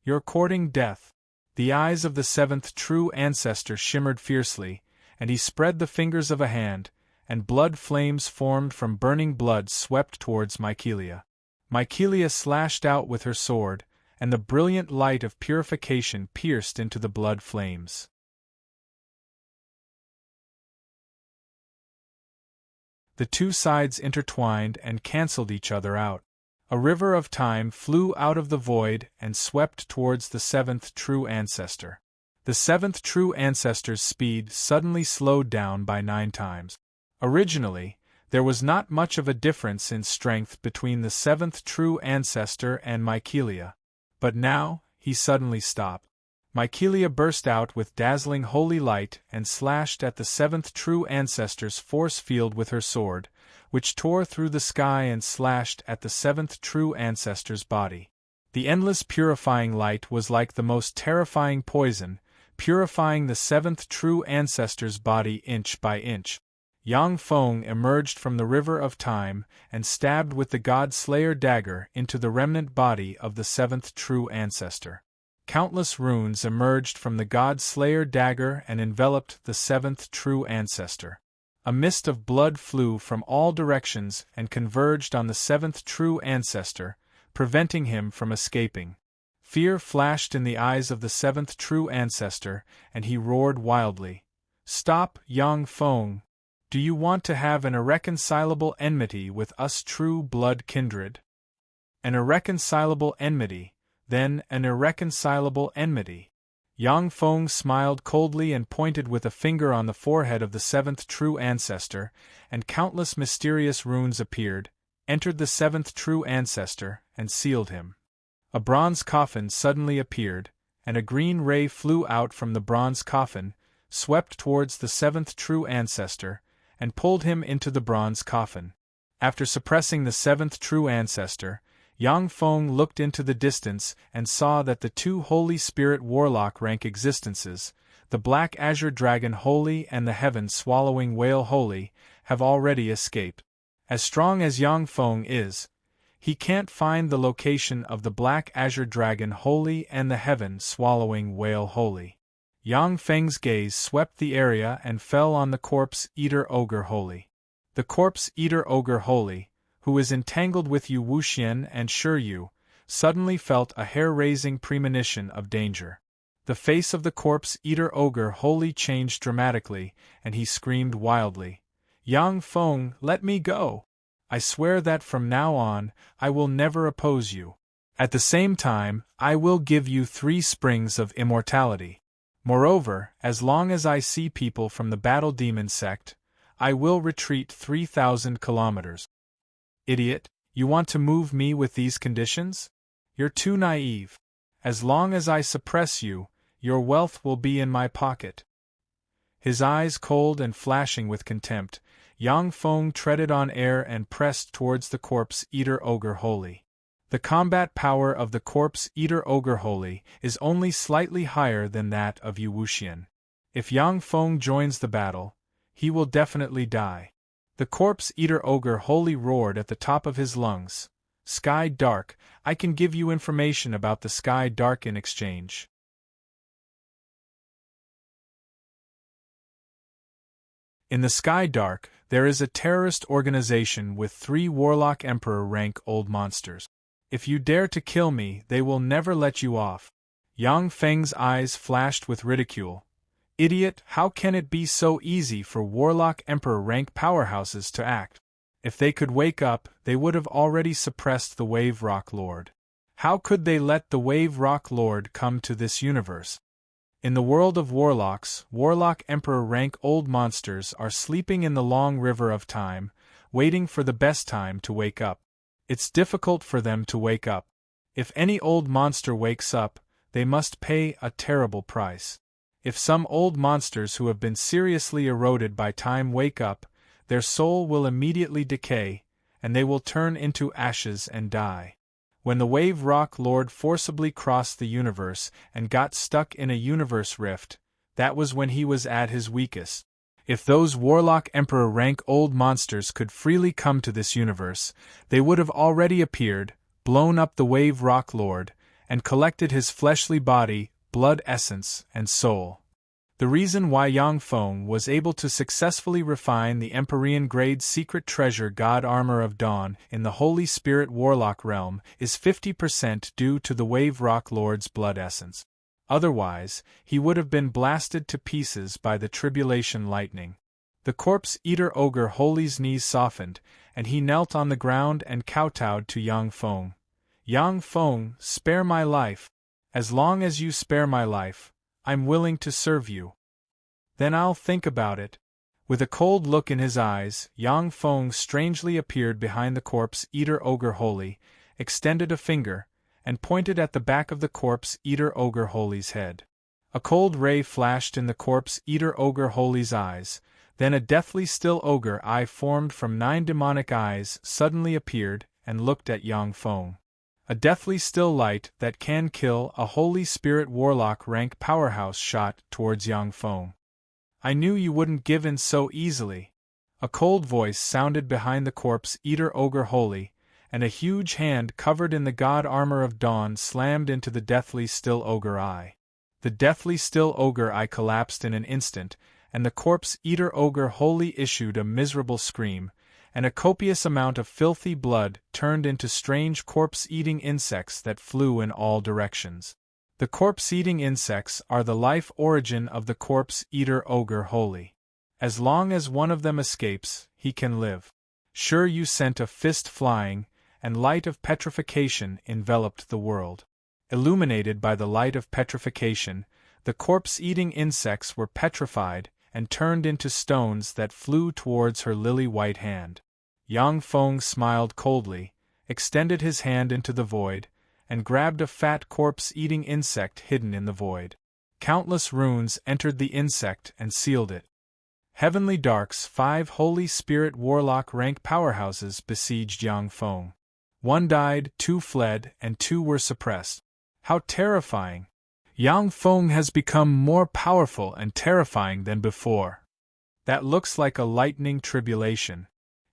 "You're courting death." The eyes of the seventh true ancestor shimmered fiercely, and he spread the fingers of a hand, and blood flames formed from burning blood swept towards Mycelia. Mycelia slashed out with her sword, and the brilliant light of purification pierced into the blood flames. The two sides intertwined and cancelled each other out. A river of time flew out of the void and swept towards the seventh true ancestor. The seventh true ancestor's speed suddenly slowed down by 9 times. Originally, there was not much of a difference in strength between the seventh true ancestor and Mycelia. But now, he suddenly stopped. Mycelia burst out with dazzling holy light and slashed at the seventh true ancestor's force field with her sword, which tore through the sky and slashed at the seventh true ancestor's body. The endless purifying light was like the most terrifying poison, purifying the seventh true ancestor's body inch by inch. Yang Feng emerged from the river of time and stabbed with the God-Slayer dagger into the remnant body of the seventh true ancestor. Countless runes emerged from the God-Slayer dagger and enveloped the seventh true ancestor. A mist of blood flew from all directions and converged on the seventh true ancestor, preventing him from escaping. Fear flashed in the eyes of the seventh true ancestor, and he roared wildly. "Stop, Yang Feng! Do you want to have an irreconcilable enmity with us true blood kindred? An irreconcilable enmity, then an irreconcilable enmity." Yang Feng smiled coldly and pointed with a finger on the forehead of the seventh true ancestor, and countless mysterious runes appeared, entered the seventh true ancestor, and sealed him. A bronze coffin suddenly appeared, and a green ray flew out from the bronze coffin, swept towards the seventh true ancestor, and pulled him into the bronze coffin. After suppressing the seventh true ancestor, Yang Feng looked into the distance and saw that the 2 Holy Spirit Warlock rank existences, the Black Azure Dragon Holy and the Heaven-Swallowing Whale Holy, have already escaped. As strong as Yang Feng is, He can't find the location of the black azure dragon holy and the heaven-swallowing whale holy. Yang Feng's gaze swept the area and fell on the corpse-eater ogre holy. The corpse-eater ogre holy, who is entangled with Yu Wuxian and Shi Yu, suddenly felt a hair-raising premonition of danger. The face of the corpse-eater ogre holy changed dramatically, and he screamed wildly, "Yang Feng, let me go! I swear that from now on, I will never oppose you. At the same time, I will give you 3 springs of immortality. Moreover, as long as I see people from the Battle Demon sect, I will retreat 3,000 kilometers." Idiot, you want to move me with these conditions? You're too naive. As long as I suppress you, your wealth will be in my pocket. His eyes cold and flashing with contempt, Yang Feng treaded on air and pressed towards the corpse-eater ogre holy. The combat power of the corpse-eater ogre holy is only slightly higher than that of Yu Wuxian. If Yang Feng joins the battle, he will definitely die. The corpse-eater ogre holy roared at the top of his lungs, "Sky Dark, I can give you information about the Sky Dark in exchange." In the Sky Dark, there is a terrorist organization with 3 Warlock Emperor rank old monsters. If you dare to kill me, they will never let you off. Yang Feng's eyes flashed with ridicule. Idiot, how can it be so easy for Warlock Emperor rank powerhouses to act? If they could wake up, they would have already suppressed the Wave Rock Lord. How could they let the Wave Rock Lord come to this universe? In the world of warlocks, Warlock Emperor rank old monsters are sleeping in the long river of time, waiting for the best time to wake up. It's difficult for them to wake up. If any old monster wakes up, they must pay a terrible price. If some old monsters who have been seriously eroded by time wake up, their soul will immediately decay, and they will turn into ashes and die. When the Wave Rock Lord forcibly crossed the universe and got stuck in a universe rift, that was when he was at his weakest. If those Warlock Emperor rank old monsters could freely come to this universe, they would have already appeared, blown up the Wave Rock Lord, and collected his fleshly body, blood essence, and soul. The reason why Yang Feng was able to successfully refine the Empyrean-grade secret treasure God Armor of Dawn in the Holy Spirit Warlock realm is 50% due to the Wave Rock Lord's blood essence. Otherwise, he would have been blasted to pieces by the Tribulation lightning. The corpse-eater ogre Holy's knees softened, and he knelt on the ground and kowtowed to Yang Feng. "Yang Feng, spare my life. As long as you spare my life, I'm willing to serve you." "Then I'll think about it." With a cold look in his eyes, Yang Feng strangely appeared behind the corpse-eater ogre Holy, extended a finger, and pointed at the back of the corpse-eater ogre Holy's head. A cold ray flashed in the corpse-eater ogre Holy's eyes, then a deathly still ogre eye formed from 9 demonic eyes suddenly appeared and looked at Yang Feng. A deathly still light that can kill a Holy Spirit Warlock rank powerhouse shot towards Yang Feng. "I knew you wouldn't give in so easily." A cold voice sounded behind the corpse-eater ogre Holy, and a huge hand covered in the God Armor of Dawn slammed into the deathly still ogre eye. The deathly still ogre eye collapsed in an instant, and the corpse-eater ogre Holy issued a miserable scream, and a copious amount of filthy blood turned into strange corpse-eating insects that flew in all directions. The corpse-eating insects are the life origin of the corpse-eater ogre Holy. As long as one of them escapes, he can live. Sure, you sent a fist flying, and light of petrification enveloped the world. Illuminated by the light of petrification, the corpse-eating insects were petrified and turned into stones that flew towards her lily-white hand. Yang Feng smiled coldly, extended his hand into the void, and grabbed a fat corpse-eating insect hidden in the void. Countless runes entered the insect and sealed it. Heavenly Dark's 5 Holy Spirit Warlock rank powerhouses besieged Yang Feng. 1 died, 2 fled, and 2 were suppressed. How terrifying! Yang Feng has become more powerful and terrifying than before. That looks like a lightning tribulation.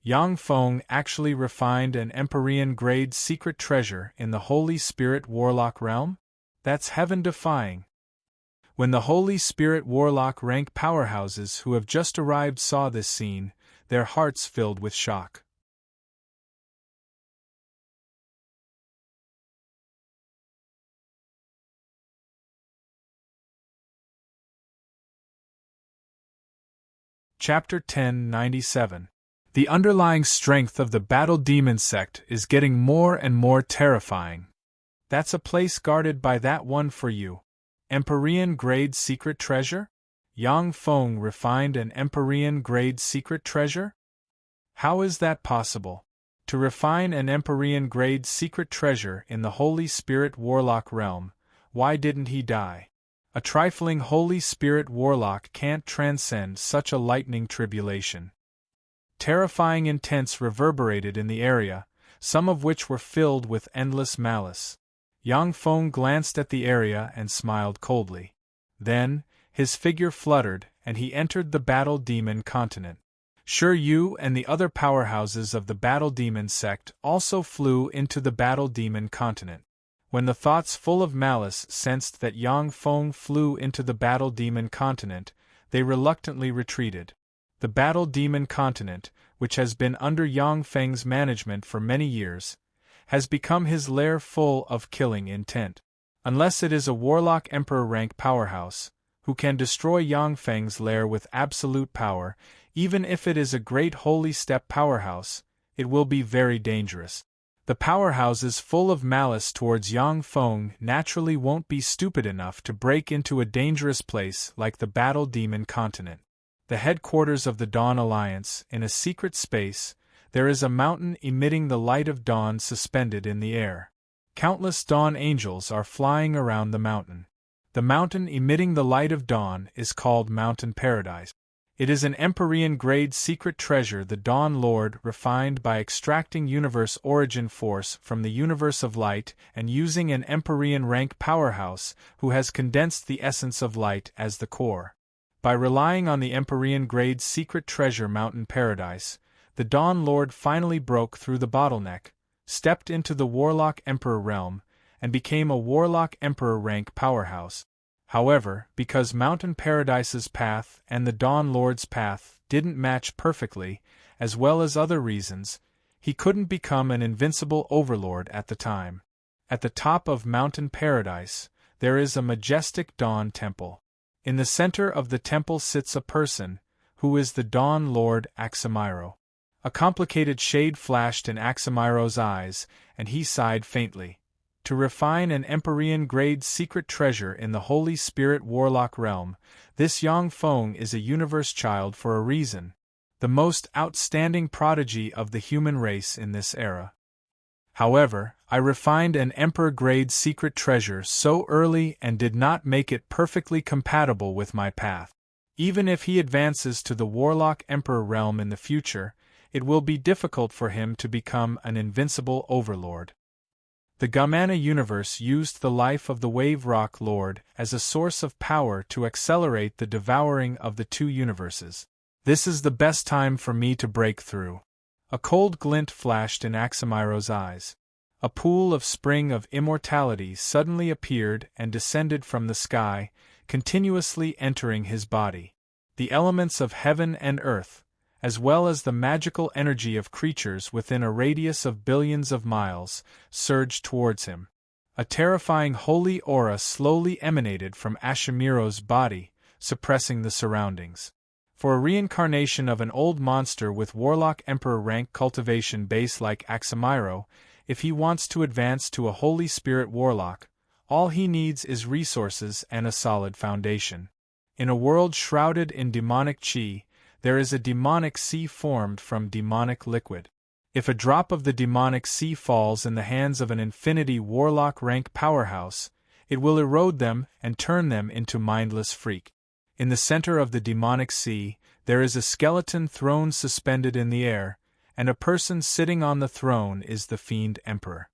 Yang Feng actually refined an Empyrean-grade secret treasure in the Holy Spirit Warlock realm? That's heaven-defying. When the Holy Spirit Warlock rank powerhouses who have just arrived saw this scene, their hearts filled with shock. Chapter 1097. The underlying strength of the Battle Demon sect is getting more and more terrifying. That's a place guarded by that one for you. Empyrean-grade secret treasure? Yang Feng refined an Empyrean-grade secret treasure? How is that possible? To refine an Empyrean-grade secret treasure in the Holy Spirit Warlock realm, why didn't he die? A trifling Holy Spirit Warlock can't transcend such a lightning tribulation. Terrifying intents reverberated in the area, some of which were filled with endless malice. Yang Feng glanced at the area and smiled coldly. Then, his figure fluttered, and he entered the Battle Demon continent. Sure, you and the other powerhouses of the Battle Demon sect also flew into the Battle Demon continent. When the thoughts full of malice sensed that Yang Feng flew into the Battle Demon continent, they reluctantly retreated. The Battle Demon continent, which has been under Yang Feng's management for many years, has become his lair full of killing intent. Unless it is a Warlock Emperor rank powerhouse, who can destroy Yang Feng's lair with absolute power, even if it is a great Holy Step powerhouse, it will be very dangerous. The powerhouses full of malice towards Yang Feng naturally won't be stupid enough to break into a dangerous place like the Battle Demon continent. The headquarters of the Dawn Alliance, in a secret space, there is a mountain emitting the light of dawn suspended in the air. Countless dawn angels are flying around the mountain. The mountain emitting the light of dawn is called Mountain Paradise. It is an Empyrean-grade secret treasure the Dawn Lord refined by extracting universe origin force from the universe of light and using an Empyrean-rank powerhouse who has condensed the essence of light as the core. By relying on the Empyrean-grade secret treasure Mountain Paradise, the Dawn Lord finally broke through the bottleneck, stepped into the Warlock Emperor realm, and became a Warlock Emperor rank powerhouse. However, because Mountain Paradise's path and the Dawn Lord's path didn't match perfectly, as well as other reasons, he couldn't become an invincible overlord at the time. At the top of Mountain Paradise, there is a majestic Dawn Temple. In the center of the temple sits a person, who is the Dawn Lord Aximiro. A complicated shade flashed in Aximiro's eyes, and he sighed faintly. To refine an Empyrean-grade secret treasure in the Holy Spirit Warlock realm, this Yang Feng is a universe child for a reason, the most outstanding prodigy of the human race in this era. However, I refined an Emperor-grade secret treasure so early and did not make it perfectly compatible with my path. Even if he advances to the Warlock Emperor realm in the future, it will be difficult for him to become an invincible overlord. The Gamana universe used the life of the Wave Rock Lord as a source of power to accelerate the devouring of the two universes. This is the best time for me to break through. A cold glint flashed in Aximiro's eyes. A pool of spring of immortality suddenly appeared and descended from the sky, continuously entering his body. The elements of heaven and earth, as well as the magical energy of creatures within a radius of billions of miles, surged towards him. A terrifying holy aura slowly emanated from Ashimiro's body, suppressing the surroundings. For a reincarnation of an old monster with Warlock Emperor rank cultivation base like Aximiro, if he wants to advance to a Holy Spirit Warlock, all he needs is resources and a solid foundation. In a world shrouded in demonic chi, there is a demonic sea formed from demonic liquid. If a drop of the demonic sea falls in the hands of an Infinity Warlock rank powerhouse, it will erode them and turn them into mindless freak. In the center of the demonic sea, there is a skeleton throne suspended in the air, and a person sitting on the throne is the Fiend Emperor.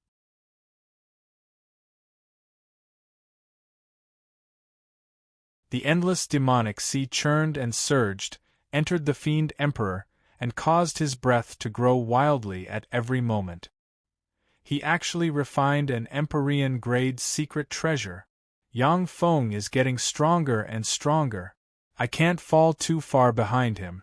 The endless demonic sea churned and surged, entered the Fiend Emperor, and caused his breath to grow wildly at every moment. He actually refined an Empyrean-grade secret treasure. Yang Feng is getting stronger and stronger. I can't fall too far behind him.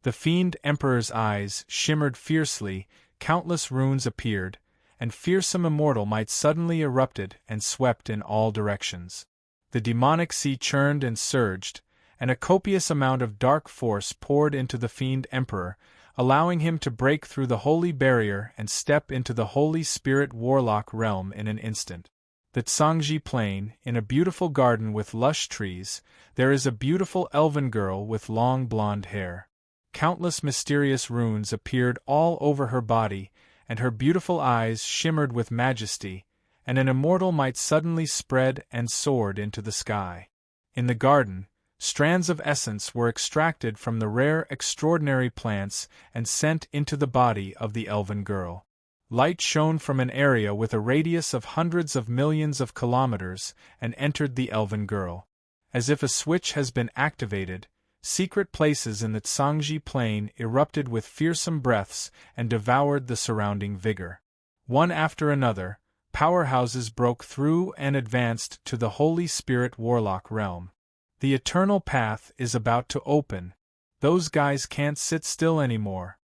The fiend emperor's eyes shimmered fiercely, countless runes appeared, and fearsome immortal might suddenly erupted and swept in all directions. The demonic sea churned and surged, and a copious amount of dark force poured into the fiend emperor, allowing him to break through the holy barrier and step into the Holy Spirit Warlock realm in an instant. The Tsangji Plain, in a beautiful garden with lush trees, there is a beautiful elven girl with long blonde hair. Countless mysterious runes appeared all over her body, and her beautiful eyes shimmered with majesty, and an immortal might suddenly spread and soared into the sky. In the garden, strands of essence were extracted from the rare extraordinary plants and sent into the body of the elven girl. Light shone from an area with a radius of hundreds of millions of kilometers and entered the elven girl. As if a switch has been activated, secret places in the Tsangji Plain erupted with fearsome breaths and devoured the surrounding vigor. One after another, powerhouses broke through and advanced to the Holy Spirit Warlock realm. The eternal path is about to open. Those guys can't sit still anymore.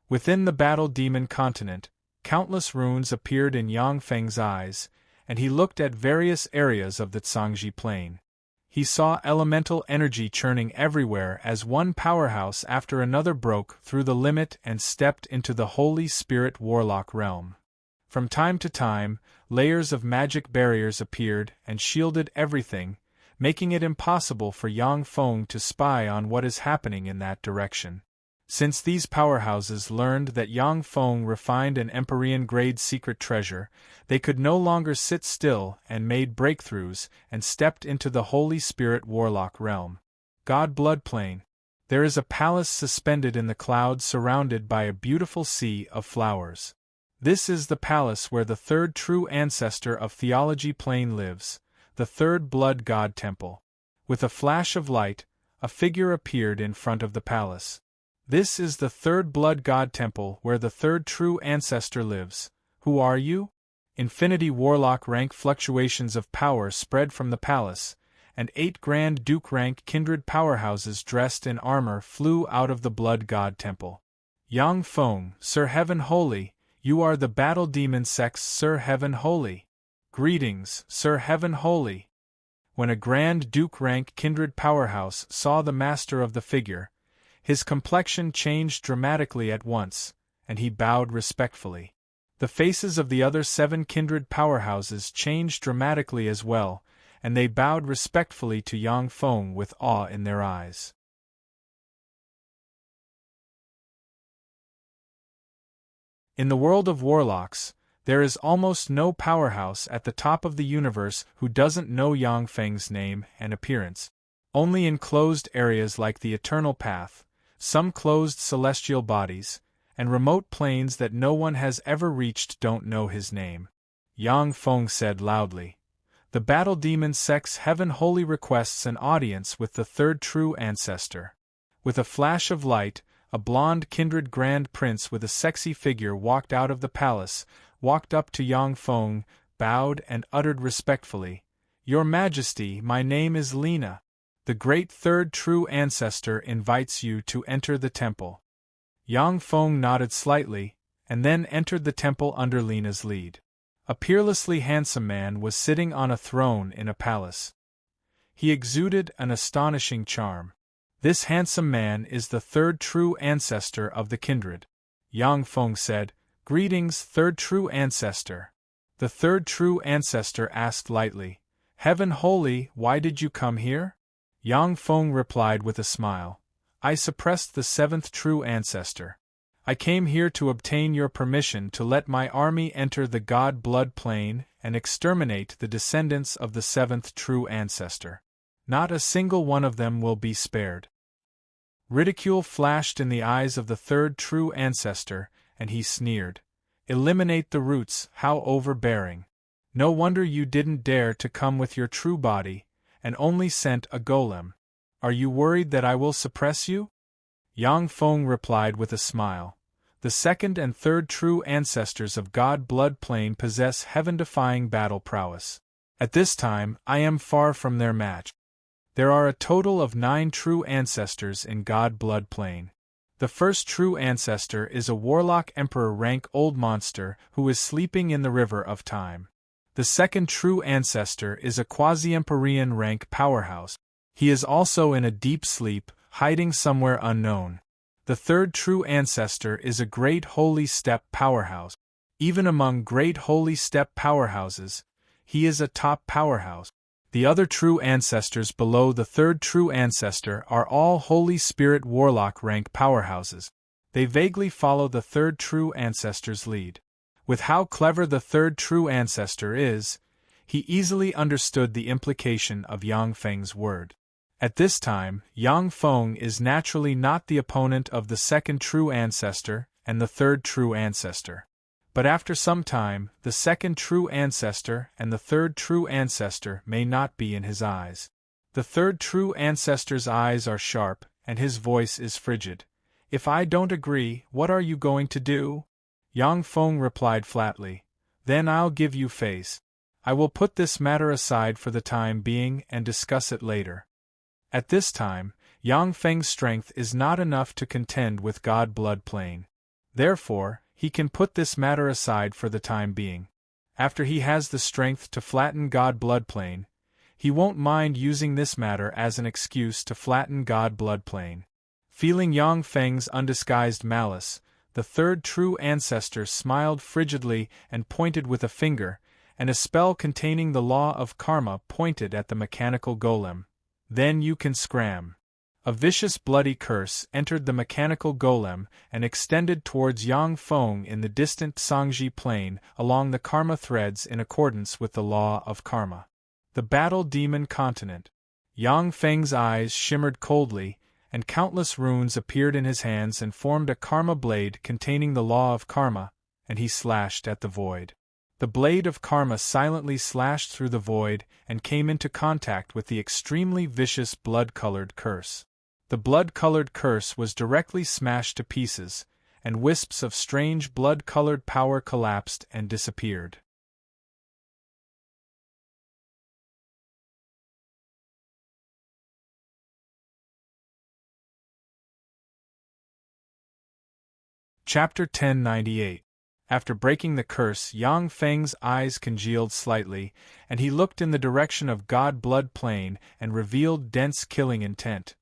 Within the battle demon continent, countless runes appeared in Yang Feng's eyes, and he looked at various areas of the Tsangji Plain. He saw elemental energy churning everywhere as one powerhouse after another broke through the limit and stepped into the Holy Spirit Warlock realm. From time to time, layers of magic barriers appeared and shielded everything, making it impossible for Yang Feng to spy on what is happening in that direction. Since these powerhouses learned that Yang Feng refined an Empyrean-grade secret treasure, they could no longer sit still and made breakthroughs and stepped into the Holy Spirit Warlock realm. God Blood Plain. There is a palace suspended in the clouds surrounded by a beautiful sea of flowers. This is the palace where the third true ancestor of Theology Plane lives, the third blood god temple. With a flash of light, a figure appeared in front of the palace. This is the third blood god temple where the third true ancestor lives. Who are you? Infinity Warlock rank fluctuations of power spread from the palace, and 8 Grand Duke rank kindred powerhouses dressed in armor flew out of the blood god temple. Yang Feng, Sir Heaven Holy, you are the battle demon sex Sir Heaven Holy. Greetings, Sir Heaven Holy. When a Grand Duke rank kindred powerhouse saw the master of the figure, his complexion changed dramatically at once, and he bowed respectfully. The faces of the other 7 kindred powerhouses changed dramatically as well, and they bowed respectfully to Yang Feng with awe in their eyes. In the world of warlocks, there is almost no powerhouse at the top of the universe who doesn't know Yang Feng's name and appearance. Only in closed areas like the Eternal Path, some closed celestial bodies, and remote planes that no one has ever reached don't know his name. Yang Feng said loudly. The battle demon sex Heaven Holy requests an audience with the third true ancestor. With a flash of light, a blonde kindred grand prince with a sexy figure walked out of the palace, walked up to Yang Feng, bowed and uttered respectfully, Your Majesty, my name is Lena. The great third true ancestor invites you to enter the temple. Yang Feng nodded slightly, and then entered the temple under Lena's lead. A peerlessly handsome man was sitting on a throne in a palace. He exuded an astonishing charm. This handsome man is the third true ancestor of the kindred. Yang Feng said, Greetings, third true ancestor. The third true ancestor asked lightly, Heaven Holy, why did you come here? Yang Feng replied with a smile, I suppressed the 7th true ancestor. I came here to obtain your permission to let my army enter the God Blood Plane and exterminate the descendants of the 7th true ancestor. Not a single one of them will be spared. Ridicule flashed in the eyes of the third true ancestor, and he sneered. Eliminate the roots, how overbearing. No wonder you didn't dare to come with your true body, and only sent a golem. Are you worried that I will suppress you? Yang Feng replied with a smile. The second and third true ancestors of God Blood Plane possess heaven-defying battle prowess. At this time, I am far from their match. There are a total of 9 true ancestors in God Blood Plane. The first true ancestor is a warlock emperor rank old monster who is sleeping in the river of time. The second true ancestor is a quasi-empyrean rank powerhouse. He is also in a deep sleep, hiding somewhere unknown. The third true ancestor is a great holy step powerhouse. Even among great holy step powerhouses, he is a top powerhouse. The other true ancestors below the third true ancestor are all Holy Spirit Warlock rank powerhouses. They vaguely follow the third true ancestor's lead. With how clever the third true ancestor is, he easily understood the implication of Yang Feng's word. At this time, Yang Feng is naturally not the opponent of the second true ancestor and the third true ancestor. But after some time, the second true ancestor and the third true ancestor may not be in his eyes. The third true ancestor's eyes are sharp, and his voice is frigid. If I don't agree, what are you going to do? Yang Feng replied flatly. Then I'll give you face. I will put this matter aside for the time being and discuss it later. At this time, Yang Feng's strength is not enough to contend with God Blood Plane. Therefore, he can put this matter aside for the time being. After he has the strength to flatten God Blood Plane, he won't mind using this matter as an excuse to flatten God Blood Plane. Feeling Yang Feng's undisguised malice, the third true ancestor smiled frigidly and pointed with a finger, and a spell containing the law of karma pointed at the mechanical golem. Then you can scram. A vicious bloody curse entered the mechanical golem and extended towards Yang Feng in the distant Sangji plain along the karma threads in accordance with the law of karma. The battle demon continent. Yang Feng's eyes shimmered coldly, and countless runes appeared in his hands and formed a karma blade containing the law of karma, and he slashed at the void. The blade of karma silently slashed through the void and came into contact with the extremely vicious blood-colored curse. The blood-colored curse was directly smashed to pieces, and wisps of strange blood-colored power collapsed and disappeared. Chapter 1098. After breaking the curse, Yang Feng's eyes congealed slightly, and he looked in the direction of God Blood Plane and revealed dense killing intent.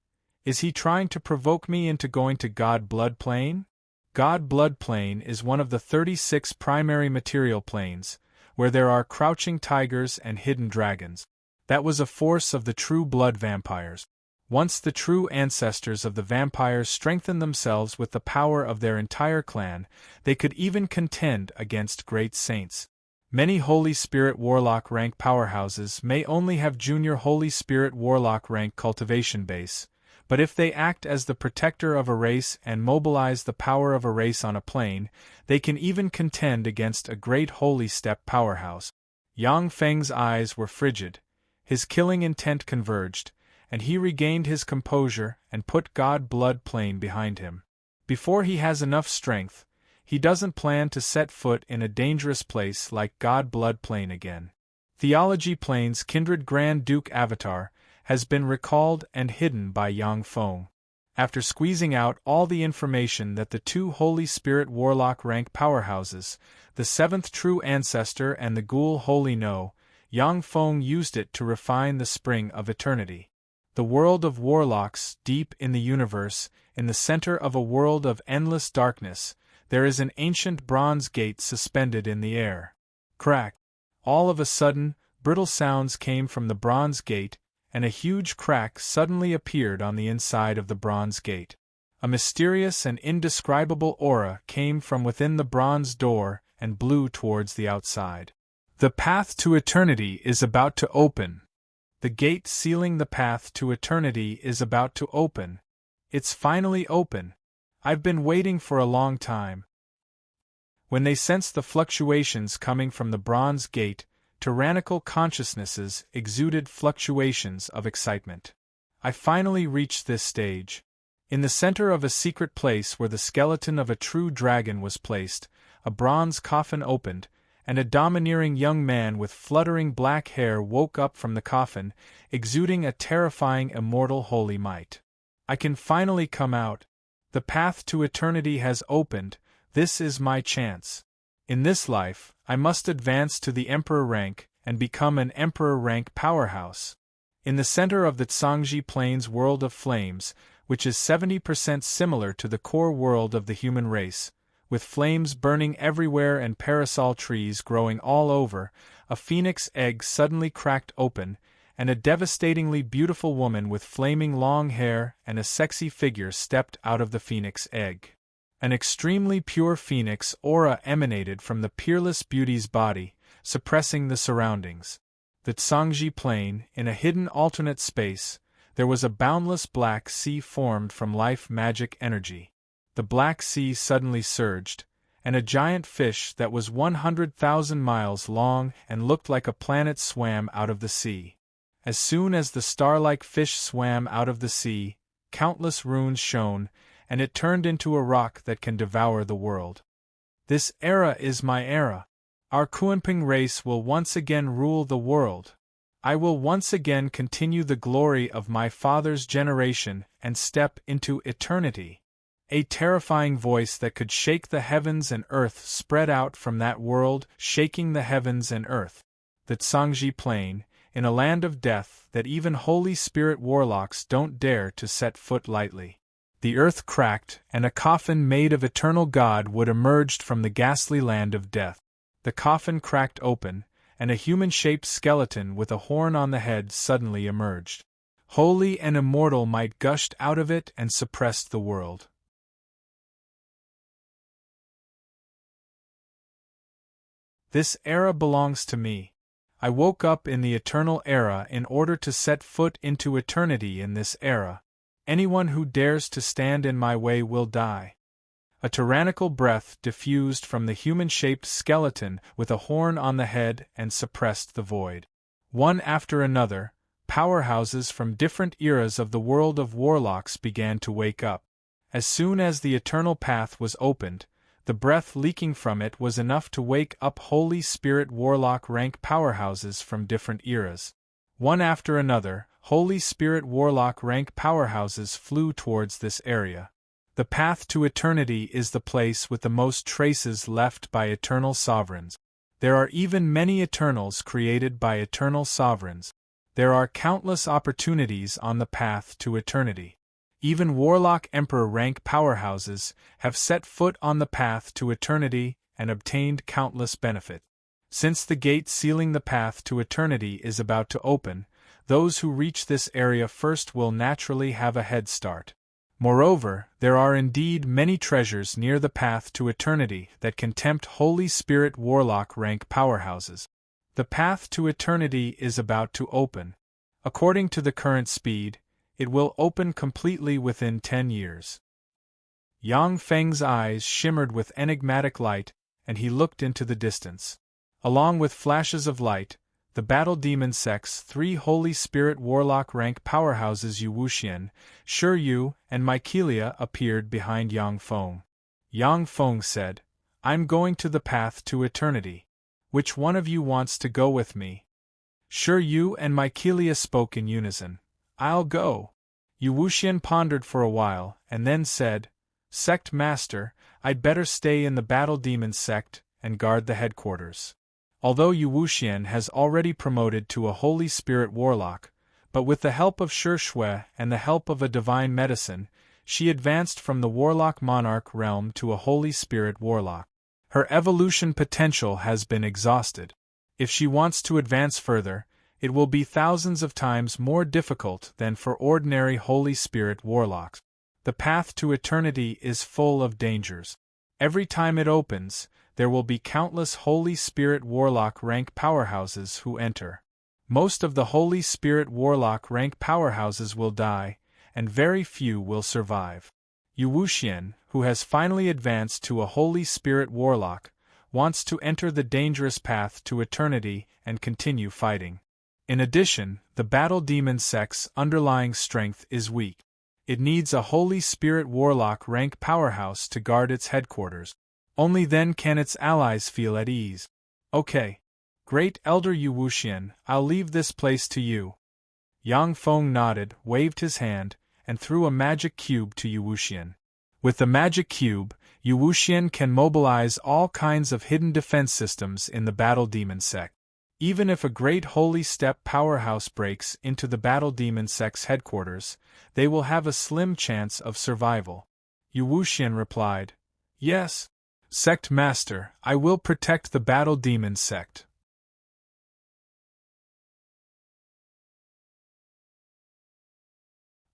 Is he trying to provoke me into going to God Blood Plane? God Blood Plane is one of the 36 primary material planes, where there are crouching tigers and hidden dragons. That was a force of the true blood vampires. Once the true ancestors of the vampires strengthened themselves with the power of their entire clan, they could even contend against great saints. Many Holy Spirit Warlock rank powerhouses may only have junior Holy Spirit Warlock rank cultivation base, but if they act as the protector of a race and mobilize the power of a race on a plane, they can even contend against a great Holy Step powerhouse. Yang Feng's eyes were frigid, his killing intent converged, and he regained his composure and put God Blood Plane behind him. Before he has enough strength, he doesn't plan to set foot in a dangerous place like God Blood Plane again. Theology Plane's kindred Grand Duke Avatar has been recalled and hidden by Yang Feng. After squeezing out all the information that the 2 Holy Spirit Warlock rank powerhouses, the 7th True Ancestor and the Ghoul Holy know, Yang Feng used it to refine the Spring of Eternity. The world of warlocks, deep in the universe, in the center of a world of endless darkness, there is an ancient bronze gate suspended in the air. Crack! All of a sudden, brittle sounds came from the bronze gate, and a huge crack suddenly appeared on the inside of the bronze gate. A mysterious and indescribable aura came from within the bronze door and blew towards the outside. The path to eternity is about to open. The gate sealing the path to eternity is about to open. It's finally open. I've been waiting for a long time. When they sensed the fluctuations coming from the bronze gate, tyrannical consciousnesses exuded fluctuations of excitement. I finally reached this stage. In the center of a secret place where the skeleton of a true dragon was placed, a bronze coffin opened, and a domineering young man with fluttering black hair woke up from the coffin, exuding a terrifying immortal holy might. I can finally come out. The path to eternity has opened. This is my chance. In this life, I must advance to the emperor rank and become an emperor rank powerhouse. In the center of the Tsangji Plains world of flames, which is 70% similar to the core world of the human race, with flames burning everywhere and parasol trees growing all over, a phoenix egg suddenly cracked open, and a devastatingly beautiful woman with flaming long hair and a sexy figure stepped out of the phoenix egg. An extremely pure phoenix aura emanated from the peerless beauty's body, suppressing the surroundings. The Tsangji Plain, in a hidden alternate space, there was a boundless black sea formed from life magic energy. The black sea suddenly surged, and a giant fish that was 100,000 miles long and looked like a planet swam out of the sea. As soon as the star-like fish swam out of the sea, countless runes shone, and it turned into a rock that can devour the world. This era is my era. Our Kuanping race will once again rule the world. I will once again continue the glory of my father's generation and step into eternity. A terrifying voice that could shake the heavens and earth spread out from that world, shaking the heavens and earth. The Tsangji Plain, in a land of death that even Holy Spirit warlocks don't dare to set foot lightly. The earth cracked, and a coffin made of eternal God would emerge from the ghastly land of death. The coffin cracked open, and a human-shaped skeleton with a horn on the head suddenly emerged. Holy and immortal might gushed out of it and suppressed the world. This era belongs to me. I woke up in the eternal era in order to set foot into eternity in this era. Anyone who dares to stand in my way will die. A tyrannical breath diffused from the human-shaped skeleton with a horn on the head and suppressed the void. One after another, powerhouses from different eras of the world of warlocks began to wake up. As soon as the eternal path was opened, the breath leaking from it was enough to wake up Holy Spirit warlock rank powerhouses from different eras. One after another, Holy Spirit warlock rank powerhouses flew towards this area. The path to eternity is the place with the most traces left by eternal sovereigns. There are even many eternals created by eternal sovereigns. There are countless opportunities on the path to eternity. Even Warlock Emperor rank powerhouses have set foot on the path to eternity and obtained countless benefit. Since the gate sealing the path to eternity is about to open, those who reach this area first will naturally have a head start. Moreover, there are indeed many treasures near the path to eternity that can tempt Holy Spirit Warlock rank powerhouses. The path to eternity is about to open. According to the current speed, it will open completely within 10 years. Yang Feng's eyes shimmered with enigmatic light, and he looked into the distance. Along with flashes of light, the Battle Demon Sect's 3 Holy Spirit Warlock rank powerhouses Yu Wuxian, Shi Yu, and Mykelia appeared behind Yang Feng. Yang Feng said, "I'm going to the path to eternity. Which one of you wants to go with me?" Shi Yu and Mykelia spoke in unison. "I'll go." Yu Wuxian pondered for a while, and then said, "Sect Master, I'd better stay in the Battle Demon Sect and guard the headquarters." Although Yu Wuxian has already promoted to a Holy Spirit Warlock, but with the help of Shi Shui and the help of a divine medicine, she advanced from the Warlock Monarch realm to a Holy Spirit Warlock. Her evolution potential has been exhausted. If she wants to advance further, it will be thousands of times more difficult than for ordinary Holy Spirit Warlocks. The path to eternity is full of dangers. Every time it opens, there will be countless Holy Spirit Warlock rank powerhouses who enter. Most of the Holy Spirit Warlock rank powerhouses will die, and very few will survive. Yu Wuxian, who has finally advanced to a Holy Spirit Warlock, wants to enter the dangerous path to eternity and continue fighting. In addition, the Battle Demon Sect's underlying strength is weak. It needs a Holy Spirit Warlock rank powerhouse to guard its headquarters. Only then can its allies feel at ease. Okay. Great Elder Yu Wuxian, I'll leave this place to you. Yang Feng nodded, waved his hand, and threw a magic cube to Yu Wuxian. With the magic cube, Yu Wuxian can mobilize all kinds of hidden defense systems in the Battle Demon sect. Even if a great Holy Step powerhouse breaks into the Battle Demon sect's headquarters, they will have a slim chance of survival. Yu Wuxian replied, Yes, Sect Master, I will protect the Battle Demon sect.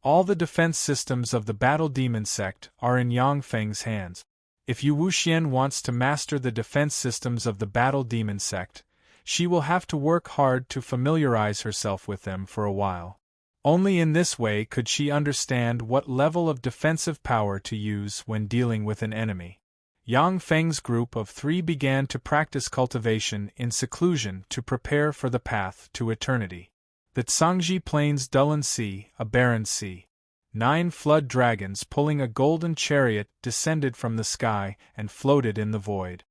All the defense systems of the Battle Demon sect are in Yang Feng's hands. If Yu Wuxian wants to master the defense systems of the Battle Demon sect, she will have to work hard to familiarize herself with them for a while. Only in this way could she understand what level of defensive power to use when dealing with an enemy. Yang Feng's group of 3 began to practice cultivation in seclusion to prepare for the path to eternity. The Tsangji Plains Dulin Sea, a barren sea. 9 flood dragons pulling a golden chariot descended from the sky and floated in the void.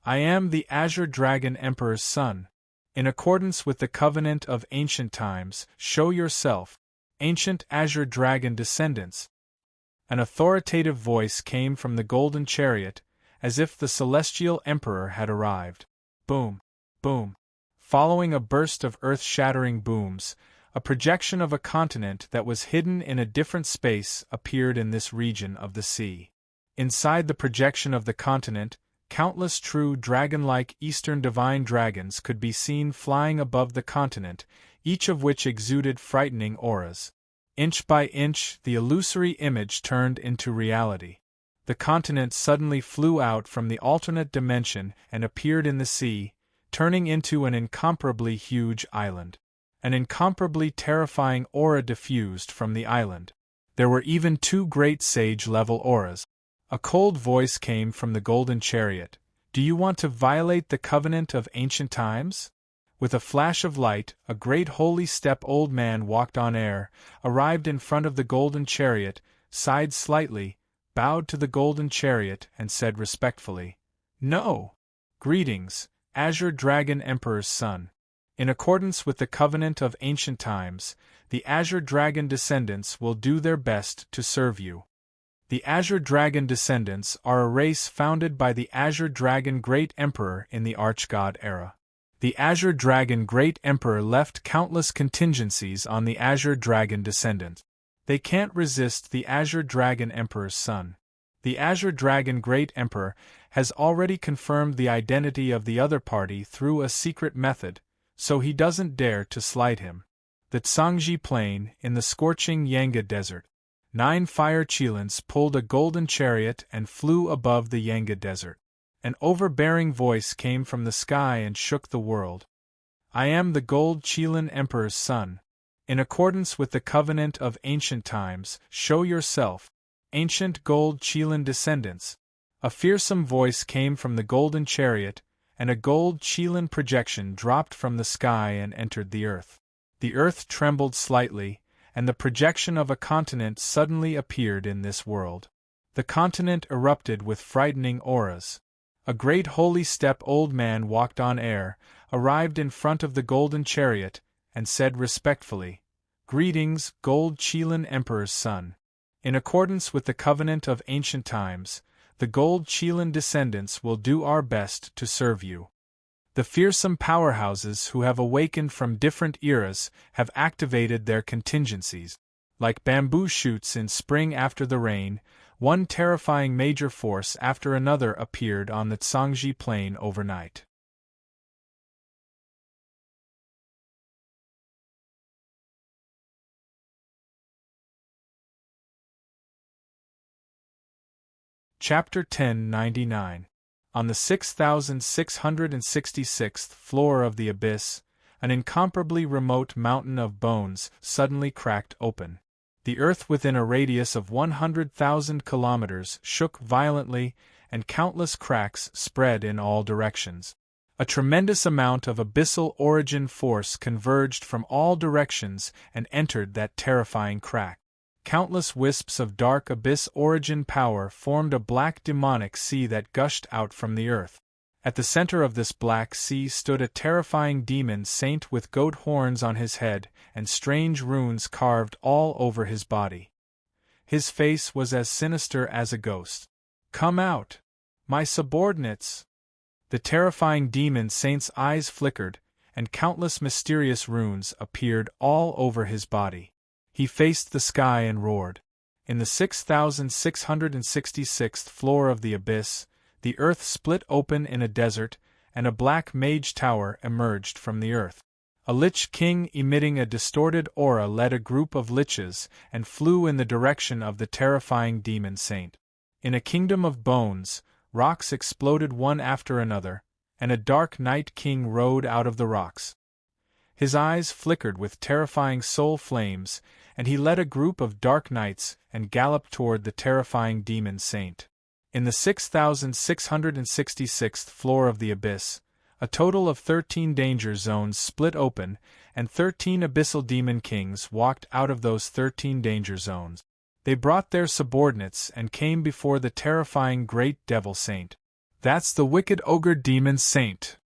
I am the Azure Dragon Emperor's son. In accordance with the covenant of ancient times, show yourself, ancient Azure Dragon descendants. An authoritative voice came from the golden chariot, as if the celestial emperor had arrived. Boom! Boom! Following a burst of earth-shattering booms, a projection of a continent that was hidden in a different space appeared in this region of the sea. Inside the projection of the continent, countless true dragon-like Eastern divine dragons could be seen flying above the continent, each of which exuded frightening auras. Inch by inch, the illusory image turned into reality. The continent suddenly flew out from the alternate dimension and appeared in the sea, turning into an incomparably huge island. An incomparably terrifying aura diffused from the island. There were even 2 great sage-level auras. A cold voice came from the golden chariot. Do you want to violate the covenant of ancient times? With a flash of light, a great holy step old man walked on air, arrived in front of the golden chariot, sighed slightly, bowed to the golden chariot, and said respectfully, No! Greetings, Azure Dragon Emperor's son. In accordance with the covenant of ancient times, the Azure Dragon descendants will do their best to serve you. The Azure Dragon descendants are a race founded by the Azure Dragon Great Emperor in the Archgod era. The Azure Dragon Great Emperor left countless contingencies on the Azure Dragon descendants. They can't resist the Azure Dragon Emperor's son. The Azure Dragon Great Emperor has already confirmed the identity of the other party through a secret method, so he doesn't dare to slight him. The Tsangji Plain, in the scorching Yanga Desert. 9 fire Qilins pulled a golden chariot and flew above the Yanga Desert. An overbearing voice came from the sky and shook the world. I am the Gold Qilin Emperor's son. In accordance with the covenant of ancient times, show yourself, ancient Gold Qilin descendants. A fearsome voice came from the golden chariot, and a gold Qilin projection dropped from the sky and entered the earth. The earth trembled slightly, and the projection of a continent suddenly appeared in this world. The continent erupted with frightening auras. A great holy step old man walked on air, arrived in front of the golden chariot, and said respectfully, Greetings, Gold Qilin Emperor's son. In accordance with the covenant of ancient times, the Gold Qilin descendants will do our best to serve you. The fearsome powerhouses who have awakened from different eras have activated their contingencies. Like bamboo shoots in spring after the rain, one terrifying major force after another appeared on the Tsangji Plain overnight. Chapter 1099. On the 6,666th floor of the abyss, an incomparably remote mountain of bones suddenly cracked open. The earth within a radius of 100,000 kilometers shook violently, and countless cracks spread in all directions. A tremendous amount of abyssal origin force converged from all directions and entered that terrifying crack. countless wisps of dark abyss origin power formed a black demonic sea that gushed out from the earth. At the center of this black sea stood a terrifying demon saint with goat horns on his head and strange runes carved all over his body. His face was as sinister as a ghost. "Come out, my subordinates!" The terrifying demon saint's eyes flickered, and countless mysterious runes appeared all over his body. He faced the sky and roared. In the 6,666th floor of the abyss, the earth split open in a desert, and a black mage tower emerged from the earth. A lich king emitting a distorted aura led a group of liches and flew in the direction of the terrifying demon saint. In a kingdom of bones, rocks exploded one after another, and a dark night king rode out of the rocks. His eyes flickered with terrifying soul flames, and he led a group of dark knights and galloped toward the terrifying demon saint. In the 6,666th floor of the abyss, a total of 13 danger zones split open, and 13 abyssal demon kings walked out of those 13 danger zones. They brought their subordinates and came before the terrifying great devil saint. "That's the wicked ogre demon saint.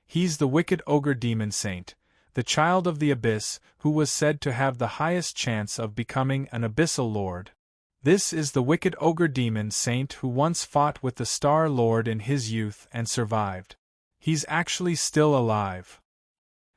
He's the wicked ogre demon saint, the child of the abyss, who was said to have the highest chance of becoming an abyssal lord. This is the wicked ogre demon saint who once fought with the Star Lord in his youth and survived. He's actually still alive."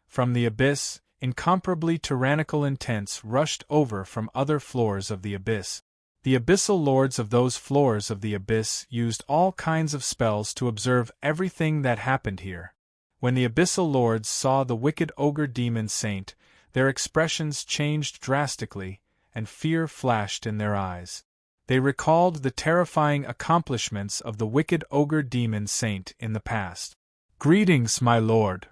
From the abyss, incomparably tyrannical intents rushed over from other floors of the abyss. The abyssal lords of those floors of the abyss used all kinds of spells to observe everything that happened here. When the abyssal lords saw the wicked ogre demon saint, their expressions changed drastically, and fear flashed in their eyes. They recalled the terrifying accomplishments of the wicked ogre demon saint in the past. "Greetings, my lord."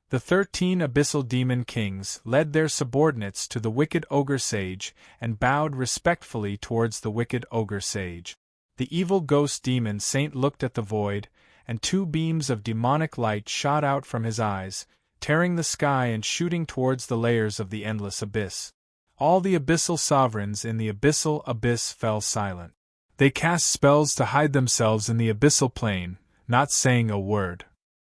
The 13 abyssal demon kings led their subordinates to the wicked ogre sage and bowed respectfully towards the wicked ogre sage. The evil ghost demon saint looked at the void, and 2 beams of demonic light shot out from his eyes, tearing the sky and shooting towards the layers of the endless abyss. All the abyssal sovereigns in the abyssal abyss fell silent. They cast spells to hide themselves in the abyssal plane, not saying a word.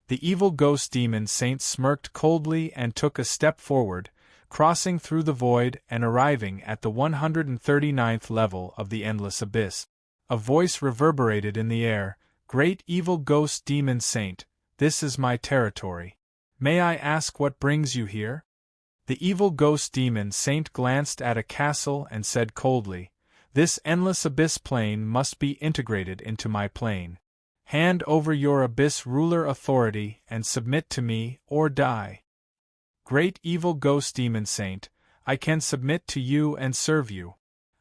The evil ghost demon saint smirked coldly and took a step forward, crossing through the void and arriving at the 139th level of the endless abyss. A voice reverberated in the air, "Great evil ghost demon saint, this is my territory. May I ask what brings you here?" The evil ghost demon saint glanced at a castle and said coldly, "This endless abyss plane must be integrated into my plane. Hand over your abyss ruler authority and submit to me, or die." "Great evil ghost demon saint, I can submit to you and serve you.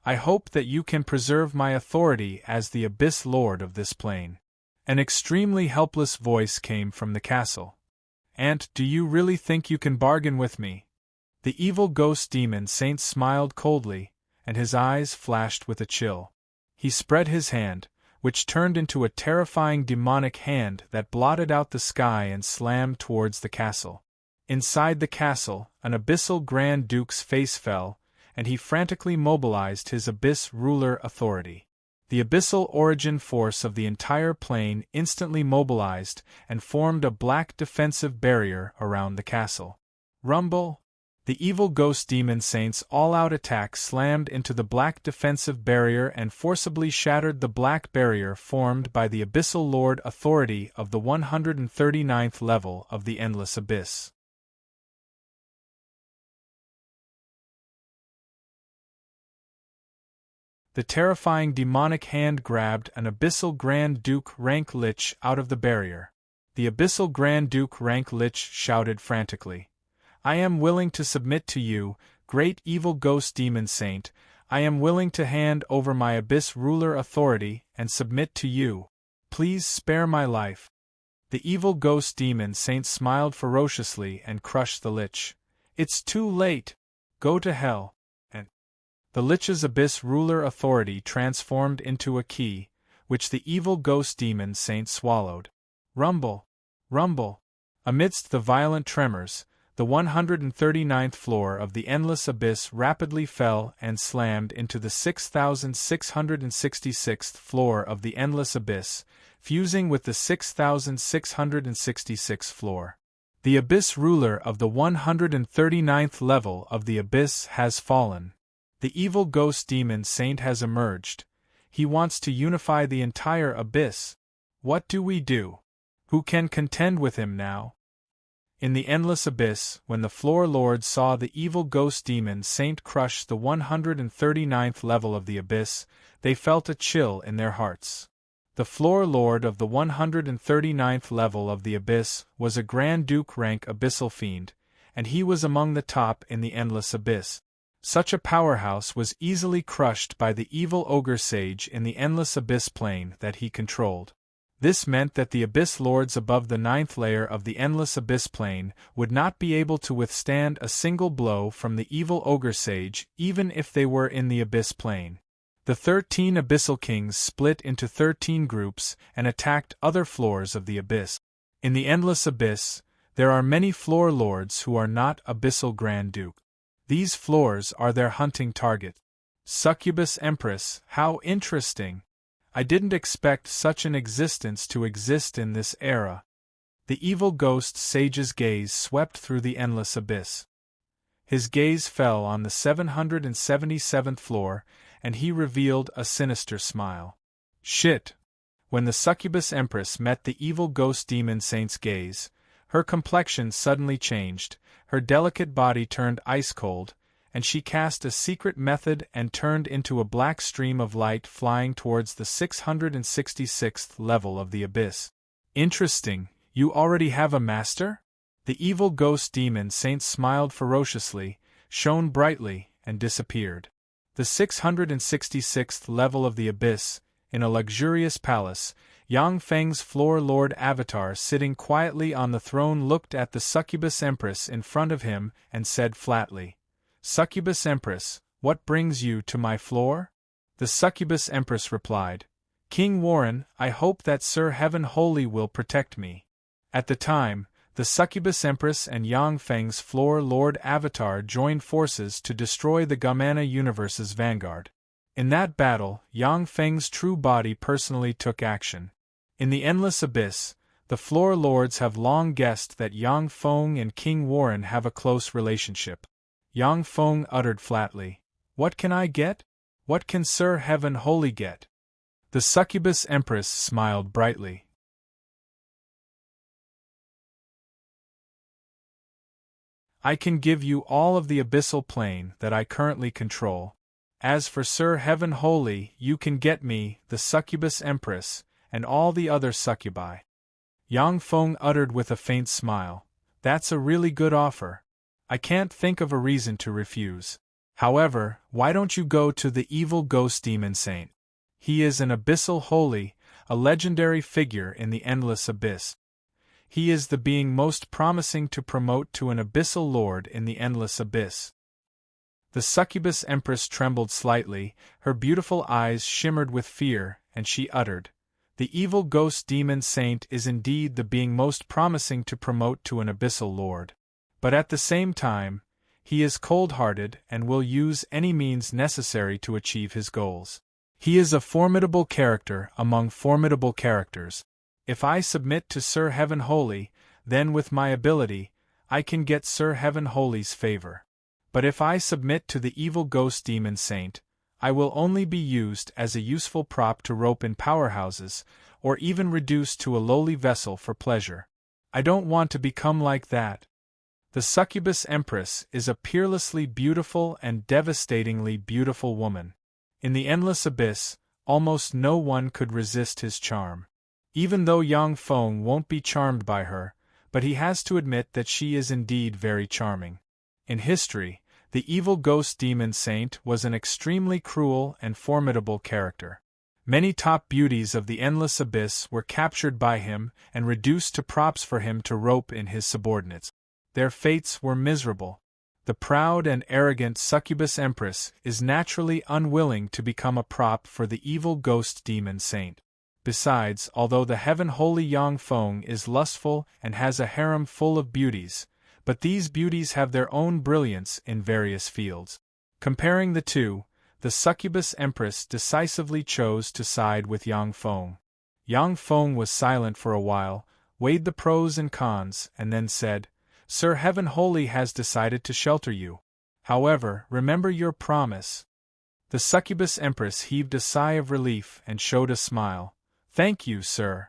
I hope that you can preserve my authority as the abyss lord of this plane." An extremely helpless voice came from the castle. "And do you really think you can bargain with me?" The evil ghost demon saint smiled coldly, and his eyes flashed with a chill. He spread his hand, which turned into a terrifying demonic hand that blotted out the sky and slammed towards the castle. Inside the castle, an abyssal Grand Duke's face fell, and he frantically mobilized his abyss ruler authority. The abyssal origin force of the entire plane instantly mobilized and formed a black defensive barrier around the castle. Rumble! The evil ghost demon saint's all-out attack slammed into the black defensive barrier and forcibly shattered the black barrier formed by the abyssal lord authority of the 139th level of the endless abyss. The terrifying demonic hand grabbed an abyssal Grand Duke rank lich out of the barrier. The abyssal Grand Duke rank lich shouted frantically, "I am willing to submit to you, great evil ghost demon saint. I am willing to hand over my abyss ruler authority and submit to you. Please spare my life." The evil ghost demon saint smiled ferociously and crushed the lich. "It's too late. Go to hell." And the lich's abyss ruler authority transformed into a key, which the evil ghost demon saint swallowed. Rumble! Rumble! Amidst the violent tremors, the 139th floor of the endless abyss rapidly fell and slammed into the 6,666th floor of the endless abyss, fusing with the 6,666th floor. The abyss ruler of the 139th level of the abyss has fallen. The evil ghost demon saint has emerged. He wants to unify the entire abyss. What do we do? Who can contend with him now? In the endless abyss, when the floor lords saw the evil ghost demon saint crush the 139th level of the abyss, they felt a chill in their hearts. The floor lord of the 139th level of the abyss was a Grand Duke rank abyssal fiend, and he was among the top in the endless abyss. Such a powerhouse was easily crushed by the evil ogre sage in the endless abyss plane that he controlled. This meant that the abyss lords above the 9th layer of the endless abyss plane would not be able to withstand a single blow from the evil ogre sage even if they were in the abyss plane. The 13 abyssal kings split into 13 groups and attacked other floors of the abyss. In the endless abyss, there are many floor lords who are not abyssal Grand Duke. These floors are their hunting target. Succubus Empress, how interesting! I didn't expect such an existence to exist in this era. The evil ghost sage's gaze swept through the endless abyss. His gaze fell on the 777th floor, and he revealed a sinister smile. Shit! When the succubus empress met the evil ghost demon saint's gaze, her complexion suddenly changed, her delicate body turned ice-cold, and she cast a secret method and turned into a black stream of light flying towards the 666th level of the abyss. Interesting, you already have a master? The evil ghost demon saint smiled ferociously, shone brightly, and disappeared. The 666th level of the abyss, in a luxurious palace, Yang Feng's floor lord avatar sitting quietly on the throne looked at the succubus empress in front of him and said flatly, "Succubus Empress, what brings you to my floor?" The succubus empress replied, "King Warren, I hope that Sir Heaven Holy will protect me." At the time, the succubus empress and Yang Feng's floor lord avatar joined forces to destroy the Gamana universe's vanguard. In that battle, Yang Feng's true body personally took action. In the endless abyss, the floor lords have long guessed that Yang Feng and King Warren have a close relationship. Yang Feng uttered flatly, "What can I get? What can Sir Heaven Holy get?" The succubus empress smiled brightly. "I can give you all of the abyssal plane that I currently control. As for Sir Heaven Holy, you can get me, the succubus empress, and all the other succubi." Yang Feng uttered with a faint smile, "That's a really good offer. I can't think of a reason to refuse. However, why don't you go to the evil ghost demon saint? He is an abyssal holy, a legendary figure in the endless abyss. He is the being most promising to promote to an abyssal lord in the endless abyss." The succubus empress trembled slightly, her beautiful eyes shimmered with fear, and she uttered, "The evil ghost demon saint is indeed the being most promising to promote to an abyssal lord. But at the same time, he is cold-hearted and will use any means necessary to achieve his goals. He is a formidable character among formidable characters. If I submit to Sir Heaven Holy, then with my ability, I can get Sir Heaven Holy's favor. But if I submit to the evil ghost demon saint, I will only be used as a useful prop to rope in powerhouses, or even reduced to a lowly vessel for pleasure. I don't want to become like that. The succubus empress is a peerlessly beautiful and devastatingly beautiful woman. In the endless abyss, almost no one could resist his charm. Even though Yang Feng won't be charmed by her, but he has to admit that she is indeed very charming. In history, the evil ghost demon saint was an extremely cruel and formidable character. Many top beauties of the endless abyss were captured by him and reduced to props for him to rope in his subordinates. Their fates were miserable. The proud and arrogant succubus empress is naturally unwilling to become a prop for the evil ghost demon saint. Besides, although the heaven holy Yang Feng is lustful and has a harem full of beauties, but these beauties have their own brilliance in various fields. Comparing the two, the succubus empress decisively chose to side with Yang Feng. Yang Feng was silent for a while, weighed the pros and cons, and then said, "Sir, Heaven Holy has decided to shelter you. However, remember your promise." The succubus empress heaved a sigh of relief and showed a smile. "Thank you, sir."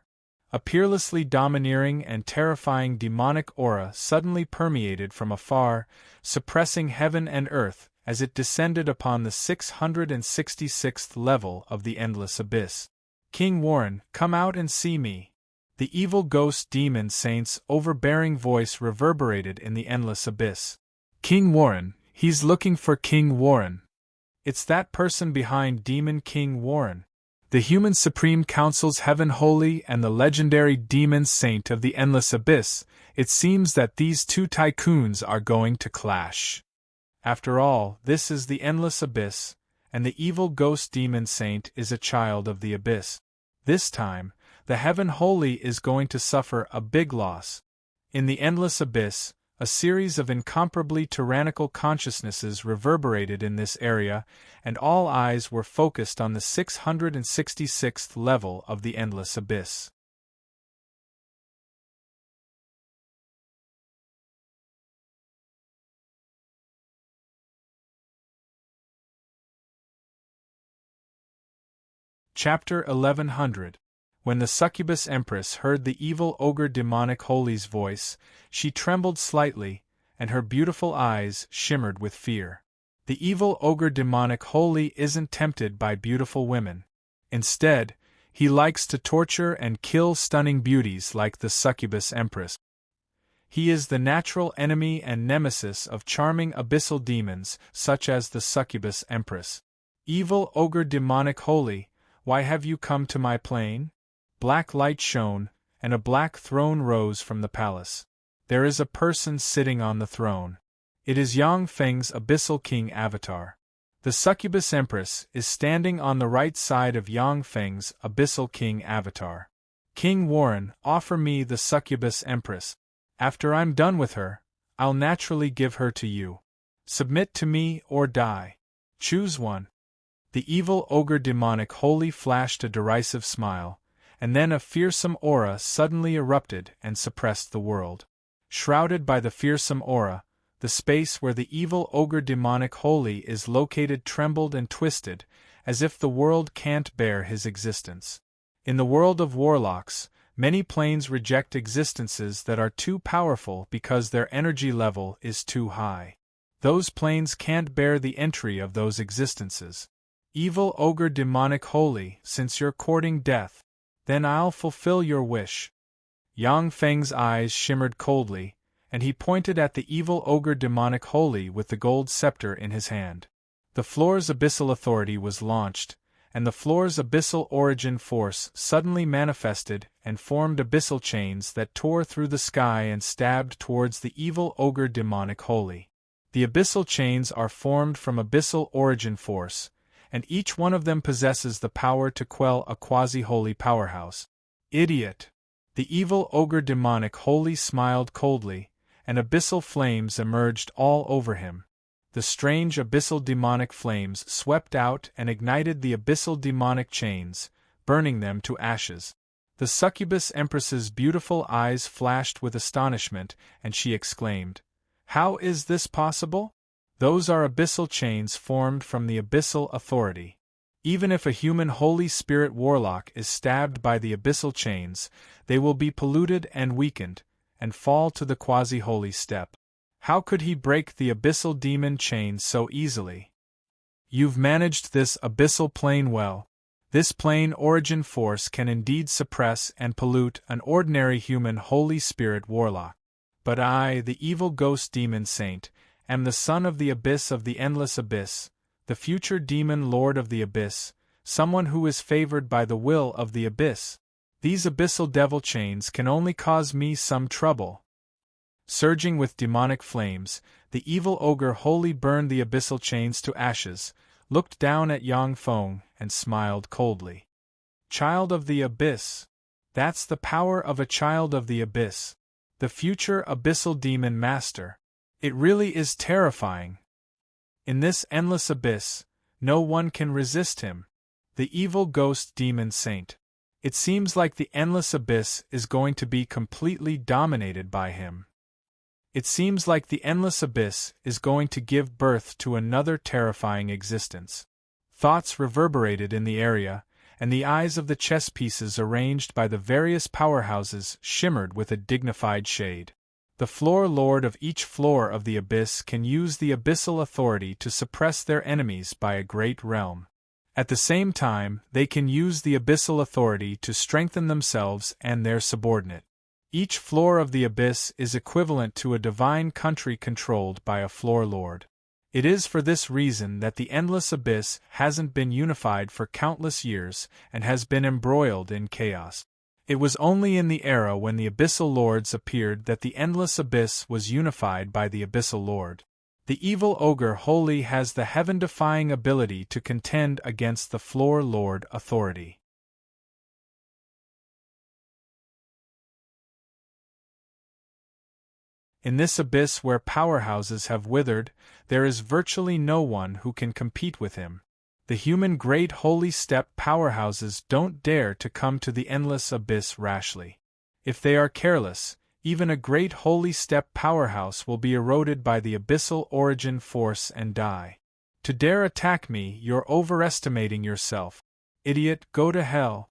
A peerlessly domineering and terrifying demonic aura suddenly permeated from afar, suppressing heaven and earth as it descended upon the 666th level of the endless abyss. "King Warren, come out and see me." The evil ghost demon saint's overbearing voice reverberated in the endless abyss. "King Warren, he's looking for King Warren. It's that person behind Demon King Warren. The human Supreme Council's Heaven Holy and the legendary demon saint of the endless abyss. It seems that these two tycoons are going to clash. After all, this is the endless abyss, and the evil ghost demon saint is a child of the abyss. This time, the Heaven Holy is going to suffer a big loss. In the endless abyss, a series of incomparably tyrannical consciousnesses reverberated in this area, and all eyes were focused on the 666th level of the endless abyss. Chapter 1100. When the succubus empress heard the evil ogre demonic holy's voice, she trembled slightly, and her beautiful eyes shimmered with fear. The evil ogre demonic holy isn't tempted by beautiful women. Instead, he likes to torture and kill stunning beauties like the succubus empress. He is the natural enemy and nemesis of charming abyssal demons such as the succubus empress. "Evil ogre demonic holy, why have you come to my plane?" Black light shone, and a black throne rose from the palace. There is a person sitting on the throne. It is Yang Feng's abyssal king avatar. The succubus empress is standing on the right side of Yang Feng's abyssal king avatar. "King Warren, offer me the succubus empress. After I'm done with her, I'll naturally give her to you. Submit to me or die. Choose one." The evil ogre demonic holy flashed a derisive smile, and then a fearsome aura suddenly erupted and suppressed the world. Shrouded by the fearsome aura, the space where the evil ogre demonic holy is located trembled and twisted, as if the world can't bear his existence. In the world of warlocks, many planes reject existences that are too powerful because their energy level is too high. Those planes can't bear the entry of those existences. "Evil ogre demonic holy, since you're courting death, then I'll fulfill your wish." Yang Feng's eyes shimmered coldly, and he pointed at the evil ogre demonic holy with the gold scepter in his hand. The floor's abyssal authority was launched, and the floor's abyssal origin force suddenly manifested and formed abyssal chains that tore through the sky and stabbed towards the evil ogre demonic holy. The abyssal chains are formed from abyssal origin force, and each one of them possesses the power to quell a quasi-holy powerhouse. "Idiot!" The evil ogre demonic holy smiled coldly, and abyssal flames emerged all over him. The strange abyssal demonic flames swept out and ignited the abyssal demonic chains, burning them to ashes. The succubus empress's beautiful eyes flashed with astonishment, and she exclaimed, "How is this possible? Those are abyssal chains formed from the abyssal authority. Even if a human Holy Spirit warlock is stabbed by the abyssal chains, they will be polluted and weakened, and fall to the quasi-holy step. How could he break the abyssal demon chains so easily?" "You've managed this abyssal plane well. This plane origin force can indeed suppress and pollute an ordinary human Holy Spirit warlock. But I, the evil ghost demon saint, am the son of the abyss of the endless abyss, the future demon lord of the abyss, someone who is favored by the will of the abyss. These abyssal devil chains can only cause me some trouble." Surging with demonic flames, the evil ogre wholly burned the abyssal chains to ashes, looked down at Yang Feng, and smiled coldly. "Child of the abyss. That's the power of a child of the abyss. The future abyssal demon master. It really is terrifying. In this endless abyss, no one can resist him. The evil ghost demon saint. It seems like the endless abyss is going to be completely dominated by him. It seems like the endless abyss is going to give birth to another terrifying existence. Thoughts reverberated in the area, and the eyes of the chess pieces arranged by the various powerhouses shimmered with a dignified shade. The floor lord of each floor of the abyss can use the abyssal authority to suppress their enemies by a great realm. At the same time, they can use the abyssal authority to strengthen themselves and their subordinate. Each floor of the abyss is equivalent to a divine country controlled by a floor lord. It is for this reason that the endless abyss hasn't been unified for countless years and has been embroiled in chaos. It was only in the era when the abyssal lords appeared that the endless abyss was unified by the abyssal lord. The evil ogre Holy has the heaven-defying ability to contend against the floor lord authority. In this abyss where powerhouses have withered, there is virtually no one who can compete with him. The human great holy step powerhouses don't dare to come to the endless abyss rashly. If they are careless, even a great holy step powerhouse will be eroded by the abyssal origin force and die. To dare attack me, you're overestimating yourself. Idiot, go to hell.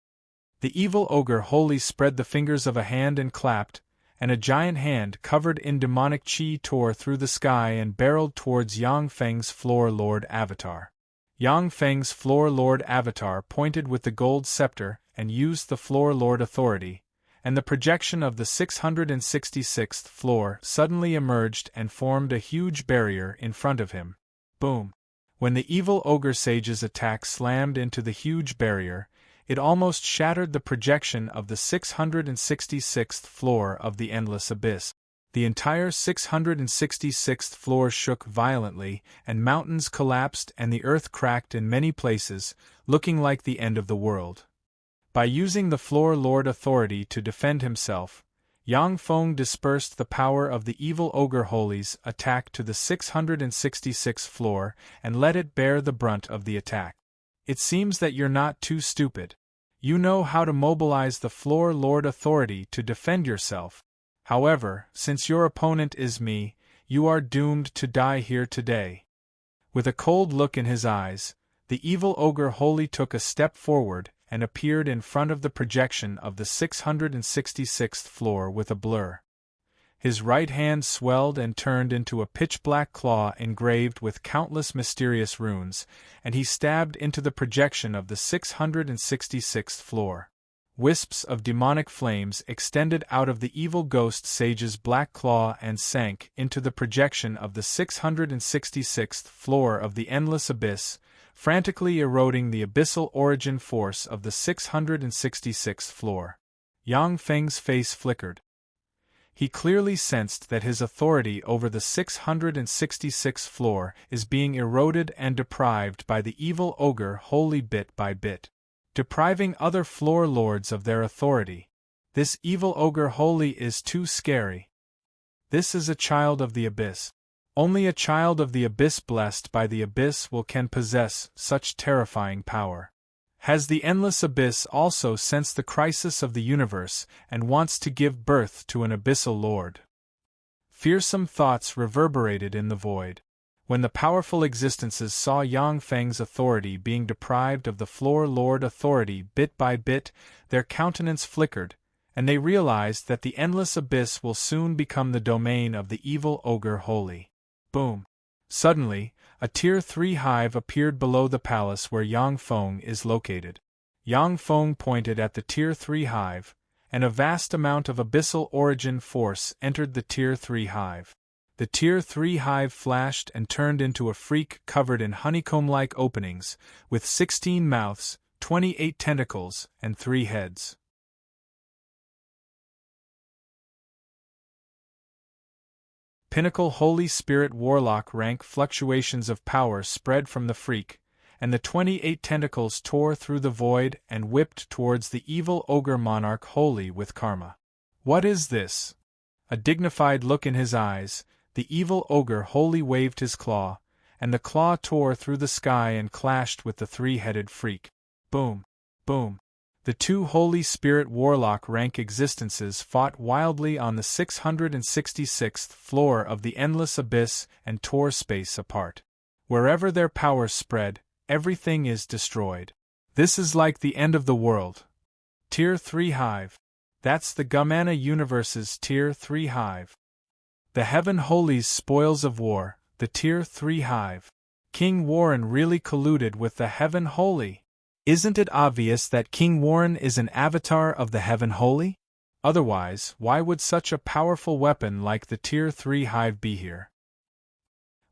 The evil ogre Holy spread the fingers of a hand and clapped, and a giant hand covered in demonic chi tore through the sky and barreled towards Yang Feng's floor lord avatar. Yang Feng's floor lord avatar pointed with the gold scepter and used the floor lord authority, and the projection of the 666th floor suddenly emerged and formed a huge barrier in front of him. Boom! When the evil ogre sage's attack slammed into the huge barrier, it almost shattered the projection of the 666th floor of the endless abyss. The entire 666th floor shook violently, and mountains collapsed and the earth cracked in many places, looking like the end of the world. By using the floor lord authority to defend himself, Yang Feng dispersed the power of the evil ogre Holy's attack to the 666th floor and let it bear the brunt of the attack. It seems that you're not too stupid. You know how to mobilize the floor lord authority to defend yourself. However, since your opponent is me, you are doomed to die here today. With a cold look in his eyes, the evil ogre Holy took a step forward and appeared in front of the projection of the 666th floor with a blur. His right hand swelled and turned into a pitch-black claw engraved with countless mysterious runes, and he stabbed into the projection of the 666th floor. Wisps of demonic flames extended out of the evil ghost sage's black claw and sank into the projection of the 666th floor of the endless abyss, frantically eroding the abyssal origin force of the 666th floor. Yang Feng's face flickered. He clearly sensed that his authority over the 666th floor is being eroded and deprived by the evil ogre Holy bit by bit, depriving other floor lords of their authority. This evil ogre Holy is too scary. This is a child of the abyss. Only a child of the abyss blessed by the abyss can possess such terrifying power. Has the endless abyss also sensed the crisis of the universe and wants to give birth to an abyssal lord? Fearsome thoughts reverberated in the void. When the powerful existences saw Yang Feng's authority being deprived of the floor lord authority bit by bit, their countenance flickered, and they realized that the endless abyss will soon become the domain of the evil ogre Holy. Boom! Suddenly, a Tier 3 hive appeared below the palace where Yang Feng is located. Yang Feng pointed at the Tier 3 hive, and a vast amount of abyssal origin force entered the Tier 3 hive. The Tier 3 hive flashed and turned into a freak covered in honeycomb-like openings, with 16 mouths, 28 tentacles, and 3 heads. Pinnacle Holy Spirit Warlock rank fluctuations of power spread from the freak, and the 28 tentacles tore through the void and whipped towards the evil ogre monarch Holy with karma. What is this? a dignified look in his eyes, the evil ogre wholly waved his claw, and the claw tore through the sky and clashed with the three-headed freak. Boom! Boom! The two Holy Spirit Warlock rank existences fought wildly on the 666th floor of the endless abyss and tore space apart. Wherever their power spread, everything is destroyed. This is like the end of the world. Tier 3 Hive. That's the Gumana Universe's Tier 3 Hive. The Heaven Holy's Spoils of War, the Tier 3 Hive. King Warren really colluded with the Heaven Holy. Isn't it obvious that King Warren is an avatar of the Heaven Holy? Otherwise, why would such a powerful weapon like the Tier 3 Hive be here?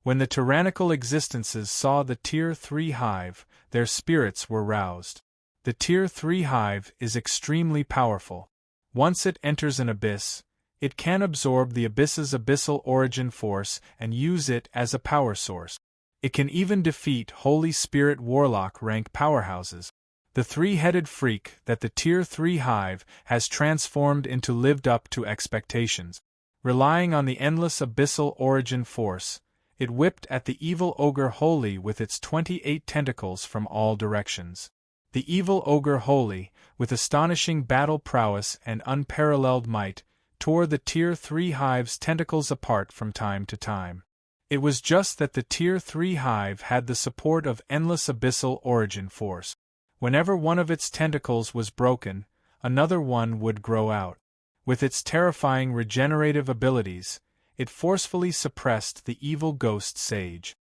When the tyrannical existences saw the Tier 3 Hive, their spirits were roused. The Tier 3 Hive is extremely powerful. Once it enters an abyss, it can absorb the abyss's abyssal origin force and use it as a power source. It can even defeat Holy Spirit Warlock rank powerhouses. The three-headed freak that the Tier 3 Hive has transformed into lived up to expectations. Relying on the endless abyssal origin force, it whipped at the evil ogre Holy with its 28 tentacles from all directions. The evil ogre Holy, with astonishing battle prowess and unparalleled might, tore the Tier 3 Hive's tentacles apart from time to time. It was just that the Tier 3 Hive had the support of endless abyssal origin force. Whenever one of its tentacles was broken, another one would grow out. With its terrifying regenerative abilities, it forcefully suppressed the evil ghost sage.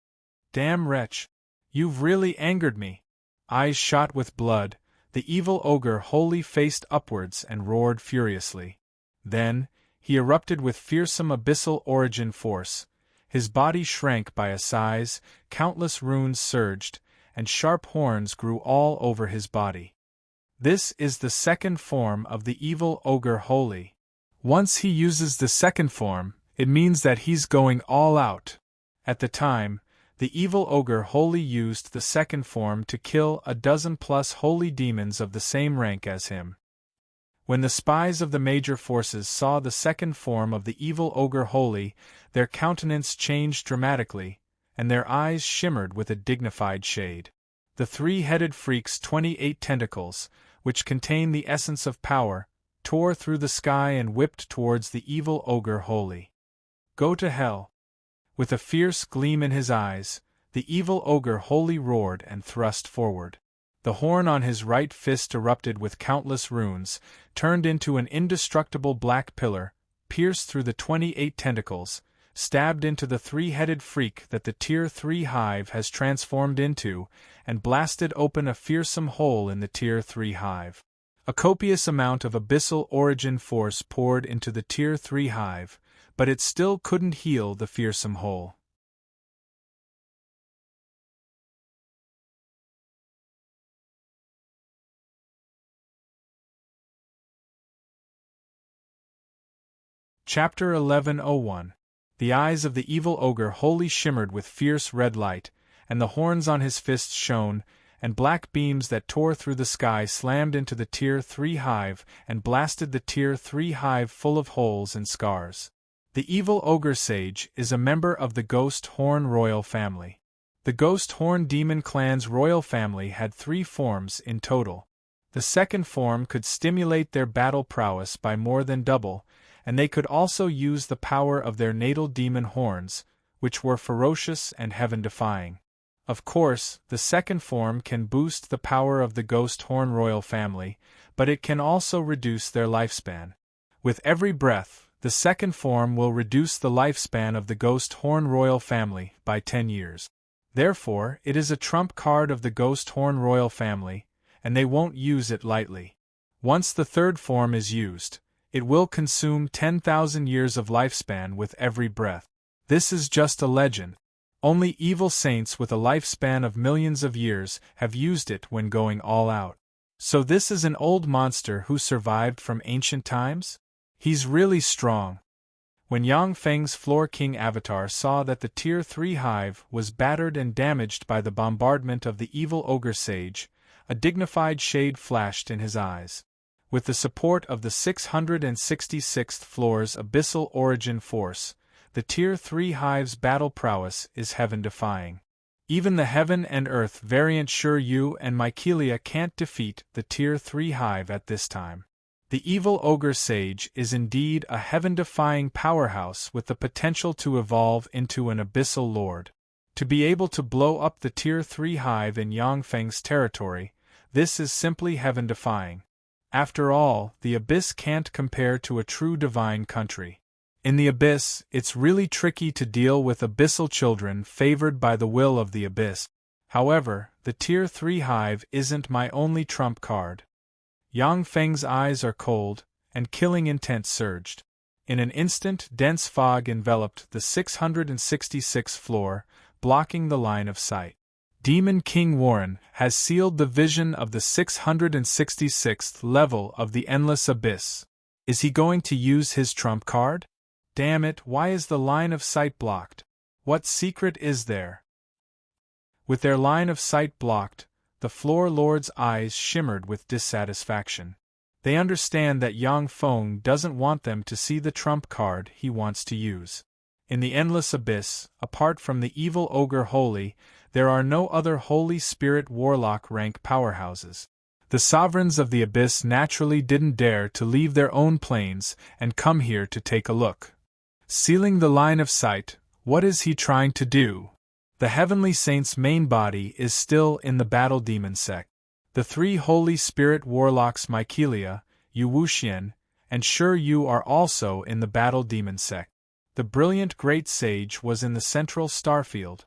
Damn wretch! You've really angered me. Eyes shot with blood, the evil ogre Holy faced upwards and roared furiously. Then, he erupted with fearsome abyssal origin force. His body shrank by a size, countless runes surged, and sharp horns grew all over his body. This is the second form of the evil ogre Holy. Once he uses the second form, it means that he's going all out. At the time, the evil ogre Holy used the second form to kill a dozen plus holy demons of the same rank as him. When the spies of the major forces saw the second form of the evil ogre Holy, their countenance changed dramatically, and their eyes shimmered with a dignified shade. The three-headed freak's 28 tentacles, which contain the essence of power, tore through the sky and whipped towards the evil ogre Holy. Go to hell! With a fierce gleam in his eyes, the evil ogre Holy roared and thrust forward. The horn on his right fist erupted with countless runes, turned into an indestructible black pillar, pierced through the 28 tentacles, stabbed into the three-headed freak that the Tier 3 Hive has transformed into, and blasted open a fearsome hole in the Tier 3 Hive. A copious amount of abyssal origin force poured into the Tier 3 Hive, but it still couldn't heal the fearsome hole. Chapter 1101. The eyes of the evil ogre Holy shimmered with fierce red light, and the horns on his fists shone, and black beams that tore through the sky slammed into the Tier 3 Hive and blasted the Tier 3 Hive full of holes and scars. The evil ogre sage is a member of the Ghost Horn royal family. The Ghost Horn demon clan's royal family had 3 forms in total. The second form could stimulate their battle prowess by more than double, and they could also use the power of their natal demon horns, which were ferocious and heaven-defying. Of course, the second form can boost the power of the Ghost Horn royal family, but it can also reduce their lifespan. With every breath, the second form will reduce the lifespan of the Ghost Horn royal family by 10 years. Therefore, it is a trump card of the Ghost Horn royal family, and they won't use it lightly. Once the third form is used, it will consume 10,000 years of lifespan with every breath. This is just a legend. Only evil saints with a lifespan of millions of years have used it when going all out. So this is an old monster who survived from ancient times? He's really strong. When Yang Feng's Floor King avatar saw that the Tier 3 Hive was battered and damaged by the bombardment of the evil ogre sage, a dignified shade flashed in his eyes. With the support of the 666th floor's abyssal origin force, the Tier 3 hive's battle prowess is heaven-defying. Even the Heaven and Earth variant sure you and Mykelia can't defeat the Tier 3 hive at this time. The evil ogre sage is indeed a heaven-defying powerhouse with the potential to evolve into an abyssal lord. To be able to blow up the Tier 3 hive in Yangfeng's territory, this is simply heaven-defying. After all, the Abyss can't compare to a true divine country. In the Abyss, it's really tricky to deal with abyssal children favored by the will of the Abyss. However, the Tier 3 hive isn't my only trump card. Yang Feng's eyes are cold, and killing intent surged. In an instant, dense fog enveloped the 666th floor, blocking the line of sight. Demon King Warren has sealed the vision of the 666th level of the Endless Abyss. Is he going to use his trump card? Damn it, why is the line of sight blocked? What secret is there? With their line of sight blocked, the Floor Lord's eyes shimmered with dissatisfaction. They understand that Yang Feng doesn't want them to see the trump card he wants to use. In the Endless Abyss, apart from the evil ogre Holy, there are no other Holy Spirit Warlock rank powerhouses. The sovereigns of the Abyss naturally didn't dare to leave their own planes and come here to take a look. Sealing the line of sight, what is he trying to do? The Heavenly Saint's main body is still in the Battle Demon sect. The three Holy Spirit Warlocks Mykelia, Yu Wuxian, and Sure Yu are also in the Battle Demon sect. The brilliant Great Sage was in the Central Starfield.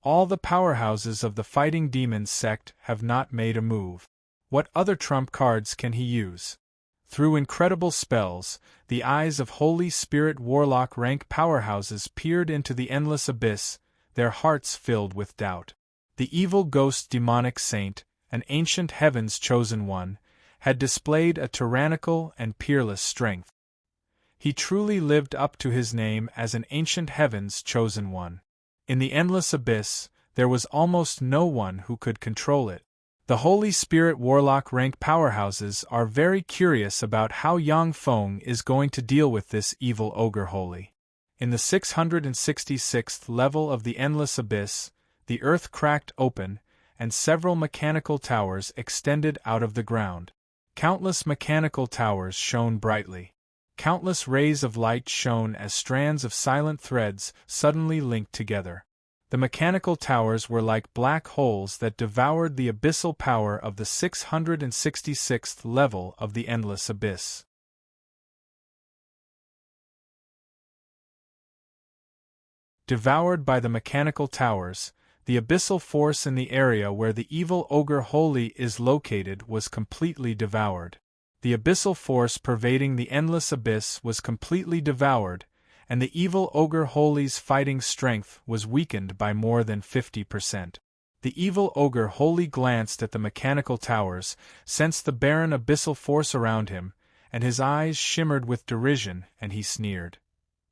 All the powerhouses of the Fighting Demons sect have not made a move. What other trump cards can he use? Through incredible spells, the eyes of Holy Spirit Warlock rank powerhouses peered into the Endless Abyss, their hearts filled with doubt. The evil ghost demonic saint, an ancient heaven's chosen one, had displayed a tyrannical and peerless strength. He truly lived up to his name as an ancient heaven's chosen one. In the Endless Abyss, there was almost no one who could control it. The Holy Spirit Warlock rank powerhouses are very curious about how Yang Feng is going to deal with this evil ogre Holy. In the 666th level of the Endless Abyss, the earth cracked open, and several mechanical towers extended out of the ground. Countless mechanical towers shone brightly. Countless rays of light shone as strands of silent threads suddenly linked together. The mechanical towers were like black holes that devoured the abyssal power of the 666th level of the Endless Abyss. Devoured by the mechanical towers, the abyssal force in the area where the evil ogre Holy is located was completely devoured. The abyssal force pervading the Endless Abyss was completely devoured, and the evil ogre Holy's fighting strength was weakened by more than 50%. The evil ogre Holy glanced at the mechanical towers, sensed the barren abyssal force around him, and his eyes shimmered with derision, and he sneered.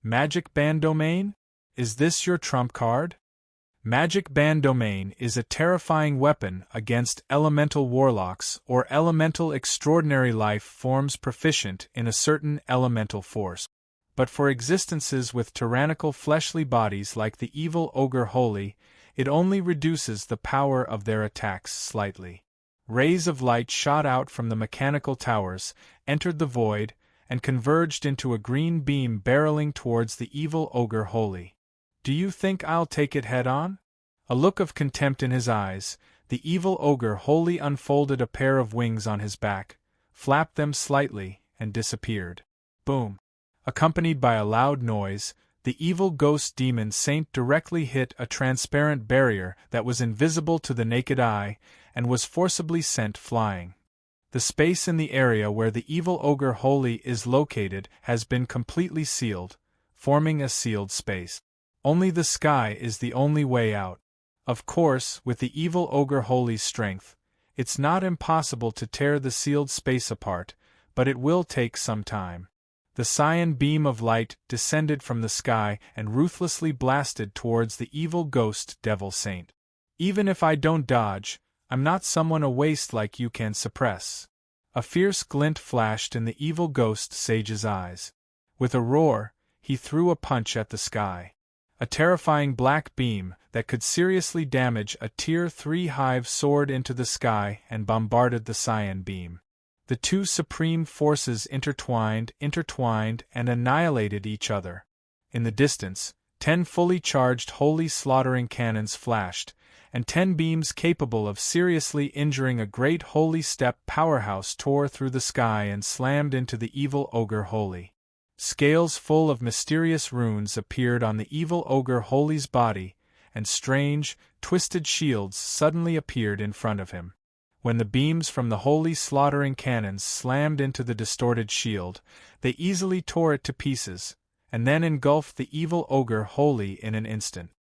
Magic Band Domain? Is this your trump card? Magic Band Domain is a terrifying weapon against elemental warlocks or elemental extraordinary life forms proficient in a certain elemental force. But for existences with tyrannical fleshly bodies like the evil ogre Holy, it only reduces the power of their attacks slightly. Rays of light shot out from the mechanical towers, entered the void, and converged into a green beam barreling towards the evil ogre Holy. Do you think I'll take it head-on? A look of contempt in his eyes, the evil ogre Holy unfolded a pair of wings on his back, flapped them slightly, and disappeared. Boom! Accompanied by a loud noise, the evil ghost demon saint directly hit a transparent barrier that was invisible to the naked eye, and was forcibly sent flying. The space in the area where the evil ogre Holy is located has been completely sealed, forming a sealed space. Only the sky is the only way out. Of course, with the evil ogre Holy's strength, it's not impossible to tear the sealed space apart, but it will take some time. The cyan beam of light descended from the sky and ruthlessly blasted towards the evil ghost devil saint. Even if I don't dodge, I'm not someone a waste like you can suppress. A fierce glint flashed in the evil ghost sage's eyes. With a roar, he threw a punch at the sky. A terrifying black beam that could seriously damage a Tier 3 hive soared into the sky and bombarded the cyan beam. The two supreme forces intertwined, and annihilated each other. In the distance, 10 fully charged holy slaughtering cannons flashed, and 10 beams capable of seriously injuring a great holy step powerhouse tore through the sky and slammed into the evil ogre holy. Scales full of mysterious runes appeared on the evil ogre holy's body, and strange, twisted shields suddenly appeared in front of him. When the beams from the holy slaughtering cannons slammed into the distorted shield, they easily tore it to pieces, and then engulfed the evil ogre holy in an instant.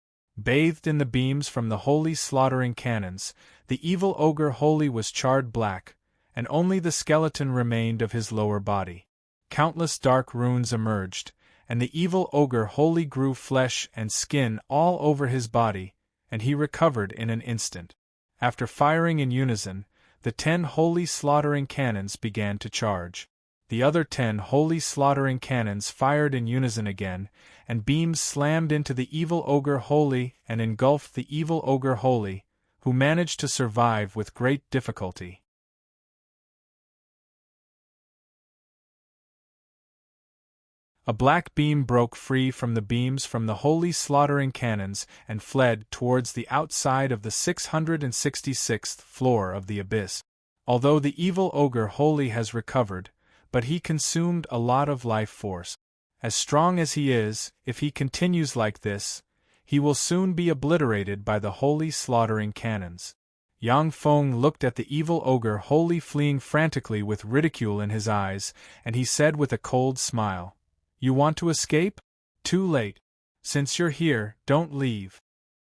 Bathed in the beams from the holy slaughtering cannons, the evil ogre holy was charred black, and only the skeleton remained of his lower body. Countless dark runes emerged, and the evil ogre holy grew flesh and skin all over his body, and he recovered in an instant. After firing in unison, the 10 holy slaughtering cannons began to charge. The other 10 holy slaughtering cannons fired in unison again, and beams slammed into the evil ogre holy and engulfed the evil ogre holy, who managed to survive with great difficulty. A black beam broke free from the beams from the holy slaughtering cannons and fled towards the outside of the 666th floor of the abyss. Although the evil ogre holy has recovered, but he consumed a lot of life force. As strong as he is, if he continues like this, he will soon be obliterated by the holy slaughtering cannons. Yang Feng looked at the evil ogre holy fleeing frantically with ridicule in his eyes, and he said with a cold smile, "You want to escape? Too late. Since you're here, don't leave."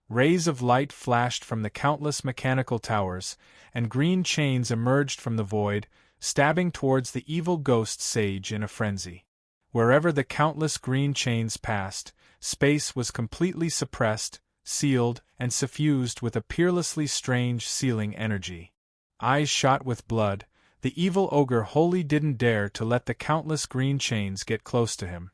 Rays of light flashed from the countless mechanical towers, and green chains emerged from the void, stabbing towards the evil ghost sage in a frenzy. Wherever the countless green chains passed, space was completely suppressed, sealed, and suffused with a peerlessly strange sealing energy. Eyes shot with blood, the evil ogre wholly didn't dare to let the countless green chains get close to him.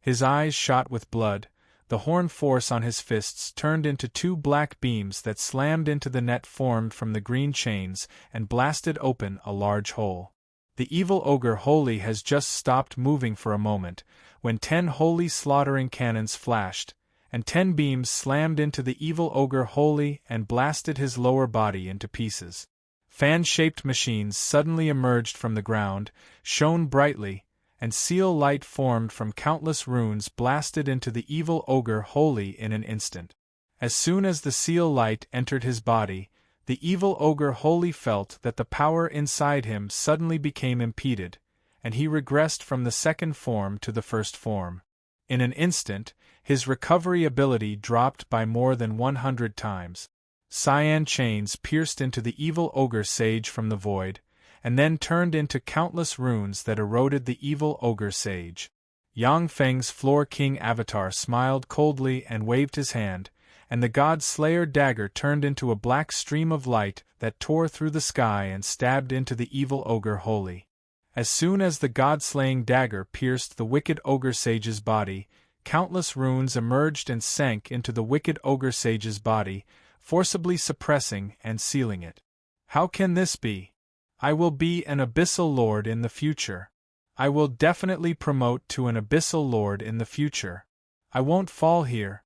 His eyes shot with blood, the horn force on his fists turned into 2 black beams that slammed into the net formed from the green chains and blasted open a large hole. The evil ogre holy has just stopped moving for a moment, when 10 holy slaughtering cannons flashed, and 10 beams slammed into the evil ogre holy and blasted his lower body into pieces. Fan-shaped machines suddenly emerged from the ground, shone brightly, and seal light formed from countless runes blasted into the evil ogre holy in an instant. As soon as the seal light entered his body, the evil ogre holy felt that the power inside him suddenly became impeded, and he regressed from the second form to the first form. In an instant, his recovery ability dropped by more than 100 times. Cyan chains pierced into the evil ogre sage from the void, and then turned into countless runes that eroded the evil ogre sage. Yang Feng's Floor King avatar smiled coldly and waved his hand, and the God Slayer dagger turned into a black stream of light that tore through the sky and stabbed into the evil ogre holy. As soon as the God-slaying dagger pierced the wicked ogre sage's body, countless runes emerged and sank into the wicked ogre sage's body, forcibly suppressing and sealing it. How can this be? I will be an abyssal lord in the future. I will definitely promote to an abyssal lord in the future. I won't fall here.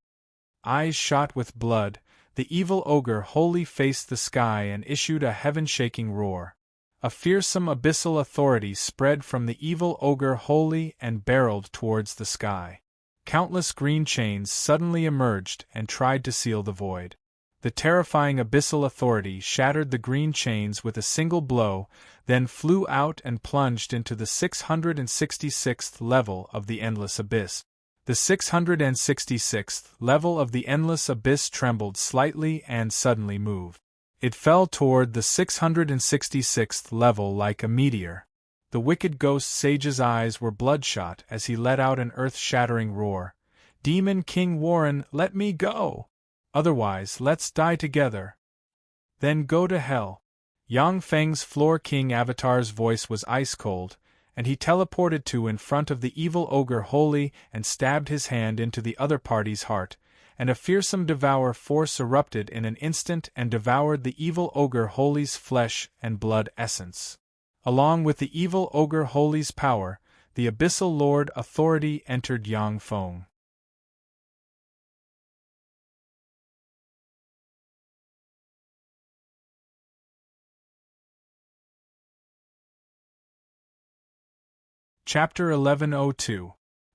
Eyes shot with blood, the evil ogre wholly faced the sky and issued a heaven-shaking roar. A fearsome abyssal authority spread from the evil ogre wholly and barreled towards the sky. Countless green chains suddenly emerged and tried to seal the void. The terrifying abyssal authority shattered the green chains with a single blow, then flew out and plunged into the 666th level of the endless abyss. The 666th level of the endless abyss trembled slightly and suddenly moved. It fell toward the 666th level like a meteor. The wicked ghost sage's eyes were bloodshot as he let out an earth-shattering roar. "Demon King Warren, let me go! Otherwise, let's die together. Then go to hell." Yang Feng's Floor King avatar's voice was ice-cold, and he teleported to in front of the evil ogre Holy and stabbed his hand into the other party's heart, and a fearsome devour force erupted in an instant and devoured the evil ogre Holy's flesh and blood essence. Along with the evil ogre Holy's power, the Abyssal Lord Authority entered Yang Feng. Chapter 1102.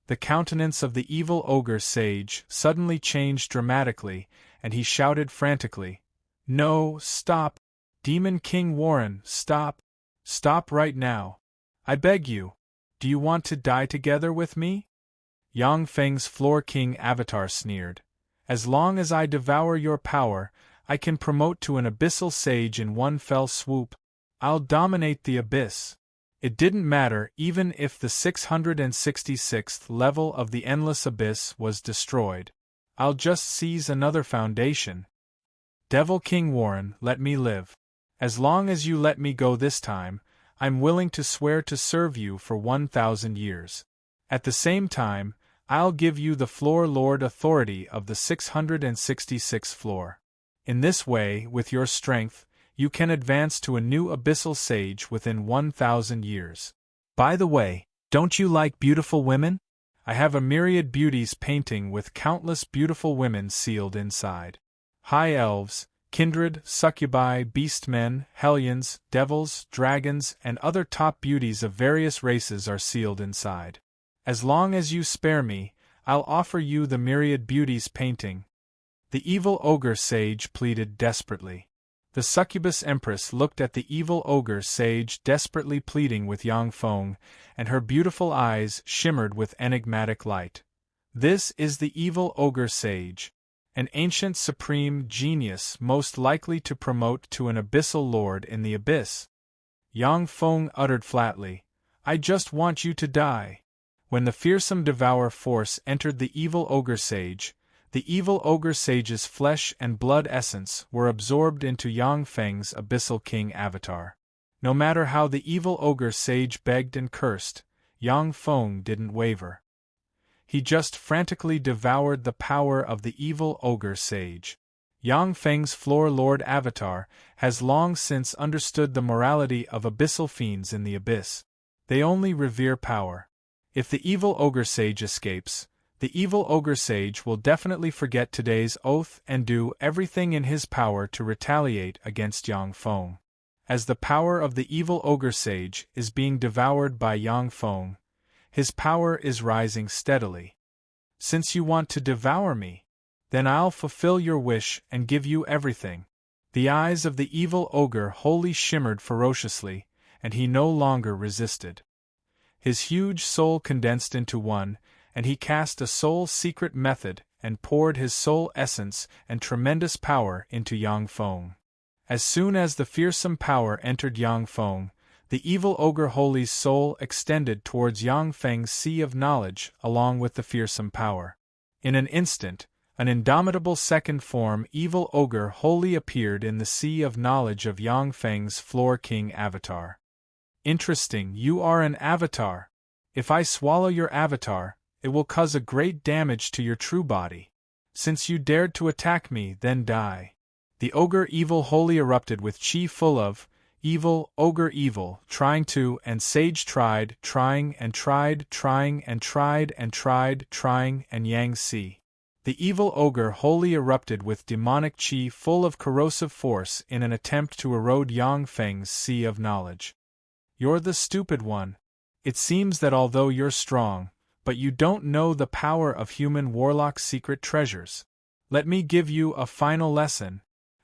The countenance of the evil ogre sage suddenly changed dramatically, and he shouted frantically, "No, stop! Demon King Warren, stop! Stop right now! I beg you! Do you want to die together with me?" Yang Feng's Floor King avatar sneered. "As long as I devour your power, I can promote to an abyssal sage in one fell swoop. I'll dominate the abyss. It didn't matter even if the 666th level of the Endless Abyss was destroyed. I'll just seize another foundation. Devil King Warren, let me live. As long as you let me go this time, I'm willing to swear to serve you for 1,000 years. At the same time, I'll give you the Floor Lord authority of the 666th floor. In this way, with your strength, you can advance to a new abyssal sage within 1,000 years. By the way, don't you like beautiful women? I have a myriad beauties painting with countless beautiful women sealed inside. High elves, kindred, succubi, beastmen, hellions, devils, dragons, and other top beauties of various races are sealed inside. As long as you spare me, I'll offer you the myriad beauties painting." The evil ogre sage pleaded desperately. The succubus empress looked at the evil ogre sage desperately pleading with Yang Feng, and her beautiful eyes shimmered with enigmatic light. This is the evil ogre sage, an ancient supreme genius most likely to promote to an abyssal lord in the abyss. Yang Feng uttered flatly, "I just want you to die." When the fearsome devour force entered the evil ogre sage, the evil ogre sage's flesh and blood essence were absorbed into Yang Feng's Abyssal King avatar. No matter how the evil ogre sage begged and cursed, Yang Feng didn't waver. He just frantically devoured the power of the evil ogre sage. Yang Feng's Floor Lord avatar has long since understood the morality of abyssal fiends in the abyss. They only revere power. If the evil ogre sage escapes, the evil ogre sage will definitely forget today's oath and do everything in his power to retaliate against Yang Feng. As the power of the evil ogre sage is being devoured by Yang Feng, his power is rising steadily. "Since you want to devour me, then I'll fulfill your wish and give you everything." The eyes of the evil ogre wholly shimmered ferociously, and he no longer resisted. His huge soul condensed into one, and he cast a soul secret method and poured his soul essence and tremendous power into Yang Feng. As soon as the fearsome power entered Yang Feng, the evil ogre Holy's soul extended towards Yang Feng's sea of knowledge along with the fearsome power. In an instant, an indomitable second form evil ogre Holy appeared in the sea of knowledge of Yang Feng's Floor King avatar. "Interesting, you are an avatar. If I swallow your avatar, it will cause a great damage to your true body. Since you dared to attack me, then die." The ogre evil Holy erupted with chi full of evil, ogre evil, trying to, and sage tried, trying and tried, trying and tried and tried, trying and yang si. The evil ogre Holy erupted with demonic chi full of corrosive force in an attempt to erode Yang Feng's sea of knowledge. "You're the stupid one. It seems that although you're strong, but you don't know the power of human warlock's secret treasures. Let me give you a final lesson."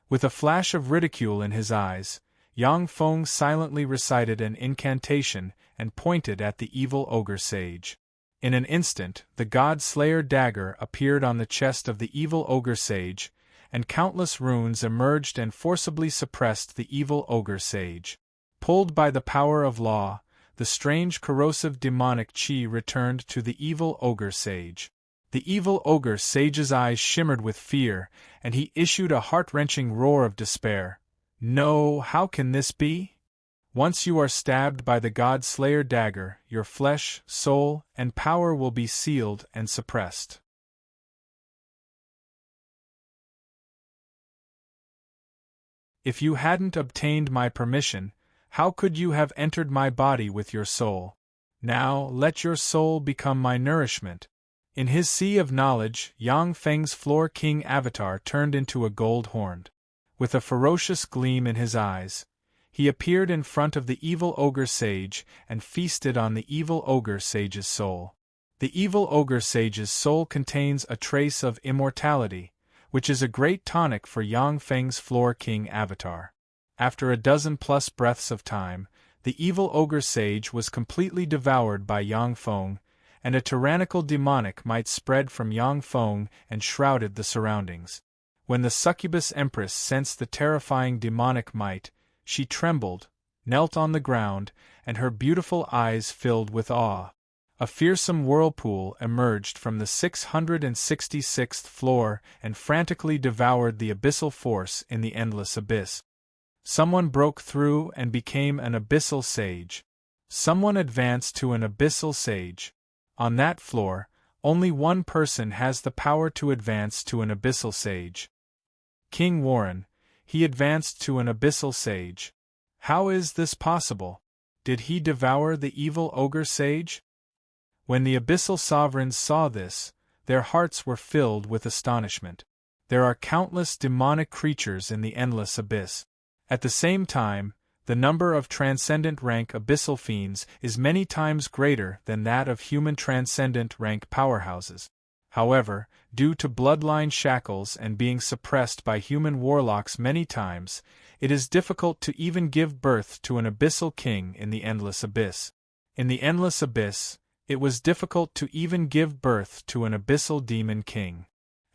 With a flash of ridicule in his eyes, Yang Feng silently recited an incantation and pointed at the evil ogre sage. In an instant, the God-Slayer dagger appeared on the chest of the evil ogre sage, and countless runes emerged and forcibly suppressed the evil ogre sage. Pulled by the power of law, the strange corrosive demonic chi returned to the evil ogre sage. The evil ogre sage's eyes shimmered with fear, and he issued a heart-wrenching roar of despair. No, how can this be? Once you are stabbed by the God-Slayer dagger, your flesh, soul, and power will be sealed and suppressed. If you hadn't obtained my permission, how could you have entered my body with your soul? Now, let your soul become my nourishment. In his sea of knowledge, Yang Feng's floor king avatar turned into a gold horned. With a ferocious gleam in his eyes, he appeared in front of the evil ogre sage and feasted on the evil ogre sage's soul. The evil ogre sage's soul contains a trace of immortality, which is a great tonic for Yang Feng's floor king avatar. After a dozen plus breaths of time, the evil ogre sage was completely devoured by Yang Feng, and a tyrannical demonic might spread from Yang Feng and shrouded the surroundings. When the succubus empress sensed the terrifying demonic might, she trembled, knelt on the ground, and her beautiful eyes filled with awe. A fearsome whirlpool emerged from the 666th floor and frantically devoured the abyssal force in the endless abyss. Someone broke through and became an abyssal sage. Someone advanced to an abyssal sage. On that floor, only one person has the power to advance to an abyssal sage. King Warren, he advanced to an abyssal sage. How is this possible? Did he devour the evil ogre sage? When the abyssal sovereigns saw this, their hearts were filled with astonishment. There are countless demonic creatures in the endless abyss. At the same time, the number of transcendent rank abyssal fiends is many times greater than that of human transcendent rank powerhouses. However, due to bloodline shackles and being suppressed by human warlocks many times, it is difficult to even give birth to an abyssal king in the endless abyss. In the endless abyss, it was difficult to even give birth to an abyssal demon king.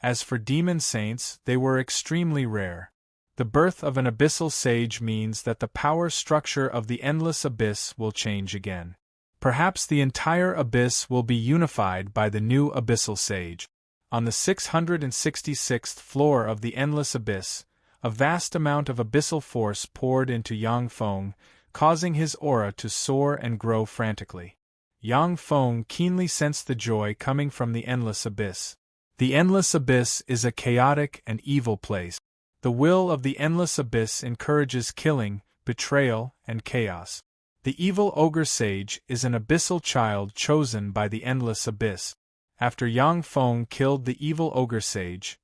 As for demon saints, they were extremely rare. The birth of an abyssal sage means that the power structure of the endless abyss will change again. Perhaps the entire abyss will be unified by the new abyssal sage. On the 666th floor of the endless abyss, a vast amount of abyssal force poured into Yang Feng, causing his aura to soar and grow frantically. Yang Feng keenly sensed the joy coming from the endless abyss. The endless abyss is a chaotic and evil place. The will of the endless abyss encourages killing, betrayal, and chaos. The evil ogre sage is an abyssal child chosen by the endless abyss. After Yang Feng killed the evil ogre sage,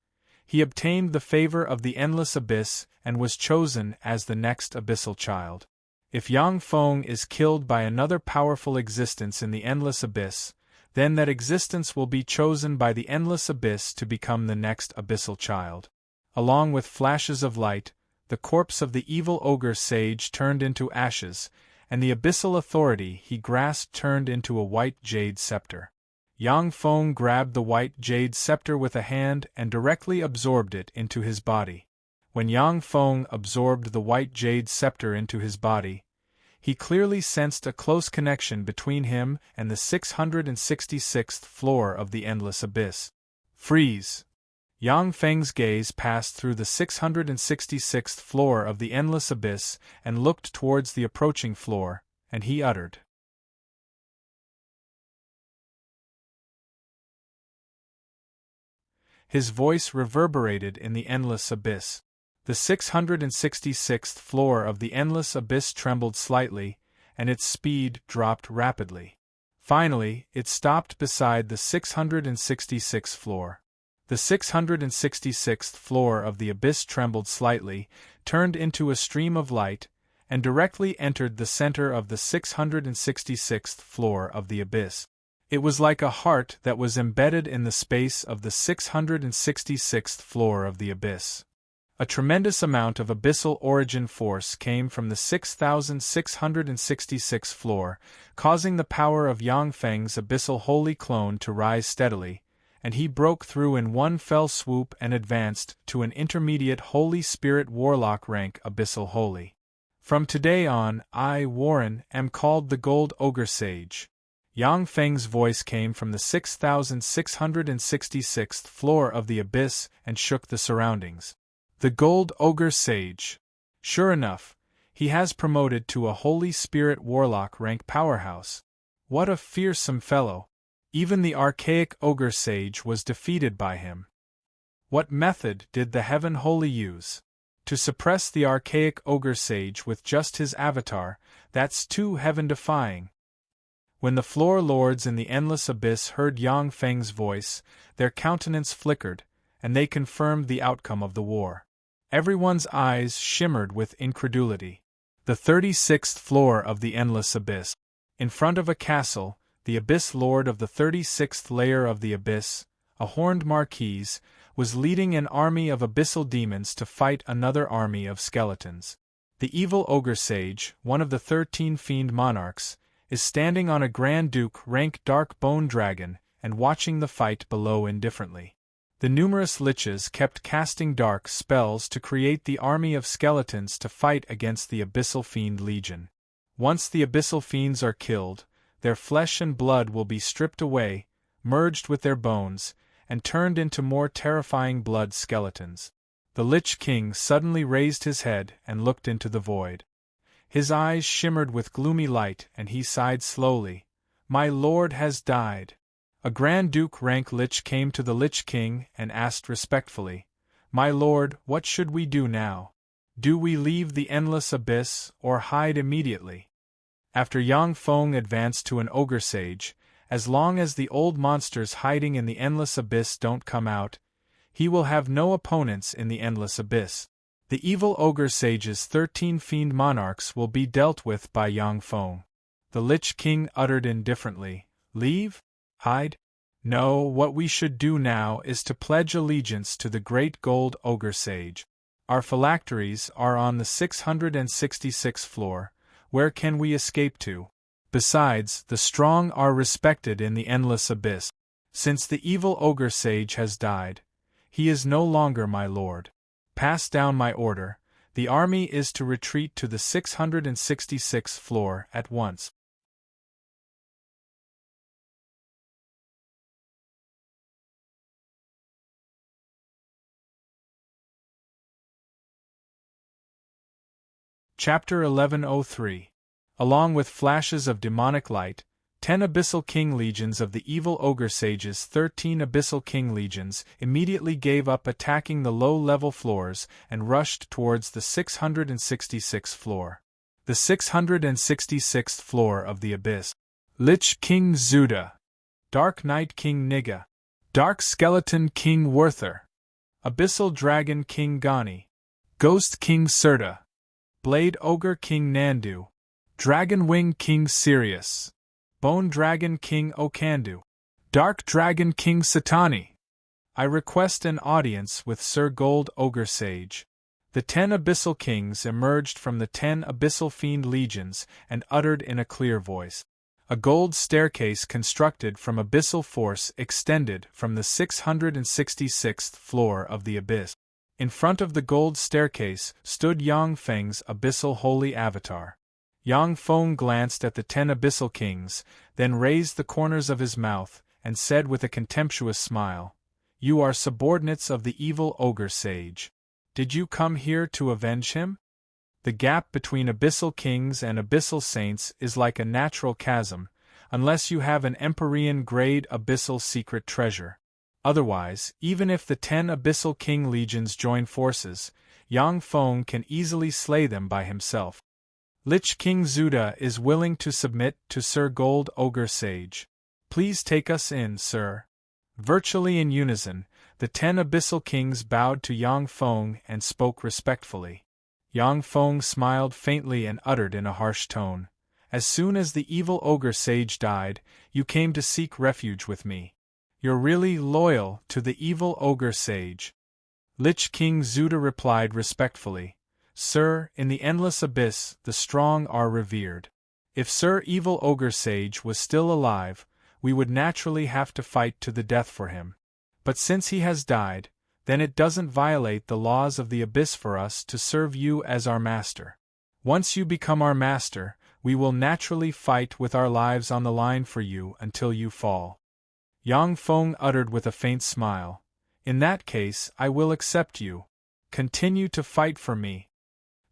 he obtained the favor of the endless abyss and was chosen as the next abyssal child. If Yang Feng is killed by another powerful existence in the endless abyss, then that existence will be chosen by the endless abyss to become the next abyssal child. Along with flashes of light, the corpse of the evil ogre sage turned into ashes, and the abyssal authority he grasped turned into a white jade scepter. Yang Feng grabbed the white jade scepter with a hand and directly absorbed it into his body. When Yang Feng absorbed the white jade scepter into his body, he clearly sensed a close connection between him and the 666th floor of the endless abyss. Freeze! Yang Feng's gaze passed through the 666th floor of the endless abyss and looked towards the approaching floor, and he uttered. His voice reverberated in the endless abyss. The 666th floor of the endless abyss trembled slightly, and its speed dropped rapidly. Finally, it stopped beside the 666th floor. The 666th floor of the abyss trembled slightly, turned into a stream of light, and directly entered the center of the 666th floor of the abyss. It was like a heart that was embedded in the space of the 666th floor of the abyss. A tremendous amount of abyssal origin force came from the 6,666th floor, causing the power of Yang Feng's abyssal holy clone to rise steadily, and he broke through in one fell swoop and advanced to an intermediate Holy Spirit Warlock rank abyssal holy. From today on, I, Warren, am called the Gold Ogre Sage. Yang Feng's voice came from the 6,666th floor of the abyss and shook the surroundings. The Gold Ogre Sage. Sure enough, he has promoted to a Holy Spirit Warlock rank powerhouse. What a fearsome fellow! Even the archaic ogre sage was defeated by him. What method did the Heaven Holy use? To suppress the archaic ogre sage with just his avatar, that's too heaven-defying. When the floor lords in the endless abyss heard Yang Feng's voice, their countenance flickered, and they confirmed the outcome of the war. Everyone's eyes shimmered with incredulity. The 36th floor of the endless abyss. In front of a castle, the abyss lord of the 36th layer of the abyss, a horned marquise, was leading an army of abyssal demons to fight another army of skeletons. The evil ogre sage, one of the 13 fiend monarchs, is standing on a Grand Duke rank dark bone dragon and watching the fight below indifferently. The numerous liches kept casting dark spells to create the army of skeletons to fight against the abyssal fiend legion. Once the abyssal fiends are killed, their flesh and blood will be stripped away, merged with their bones, and turned into more terrifying blood skeletons. The Lich King suddenly raised his head and looked into the void. His eyes shimmered with gloomy light and he sighed slowly. "My lord has died." A Grand Duke rank Lich came to the Lich King and asked respectfully, "My lord, what should we do now? Do we leave the endless abyss or hide immediately?" After Yang Feng advanced to an ogre sage, as long as the old monsters hiding in the endless abyss don't come out, he will have no opponents in the endless abyss. The evil ogre sage's 13 fiend monarchs will be dealt with by Yang Feng. The Lich King uttered indifferently, "Leave? Hide? No, what we should do now is to pledge allegiance to the great gold ogre sage. Our phylacteries are on the 666th floor, where can we escape to? Besides, the strong are respected in the endless abyss. Since the evil ogre sage has died, he is no longer my lord. Pass down my order, the army is to retreat to the 666th floor at once." Chapter 1103. Along with flashes of demonic light, 10 Abyssal King Legions of the evil ogre sage's 13 Abyssal King Legions immediately gave up attacking the low-level floors and rushed towards the 666th floor. The 666th floor of the abyss. Lich King Zuda, Dark Knight King Niga, Dark Skeleton King Werther, Abyssal Dragon King Gani, Ghost King Serta, Blade Ogre King Nandu, Dragon Wing King Sirius, Bone Dragon King Okandu, Dark Dragon King Satani. I request an audience with Sir Gold Ogre Sage. The 10 Abyssal Kings emerged from the 10 Abyssal Fiend Legions and uttered in a clear voice. A gold staircase constructed from abyssal force extended from the 666th floor of the abyss. In front of the gold staircase stood Yang Feng's abyssal holy avatar. Yang Feng glanced at the 10 Abyssal Kings, then raised the corners of his mouth, and said with a contemptuous smile, "You are subordinates of the evil ogre sage. Did you come here to avenge him?" The gap between Abyssal Kings and Abyssal Saints is like a natural chasm, unless you have an Empyrean-grade Abyssal secret treasure. Otherwise, even if the 10 Abyssal King Legions join forces, Yang Feng can easily slay them by himself. Lich King Zuda is willing to submit to Sir Gold Ogre Sage. Please take us in, sir. Virtually in unison, the 10 Abyssal Kings bowed to Yang Feng and spoke respectfully. Yang Feng smiled faintly and uttered in a harsh tone, "As soon as the evil ogre sage died, you came to seek refuge with me. You're really loyal to the evil ogre sage." Lich King Zuda replied respectfully, "Sir, in the endless abyss, the strong are revered. If Sir Evil Ogre Sage was still alive, we would naturally have to fight to the death for him. But since he has died, then it doesn't violate the laws of the abyss for us to serve you as our master. Once you become our master, we will naturally fight with our lives on the line for you until you fall." Yang Feng uttered with a faint smile, "In that case, I will accept you. Continue to fight for me."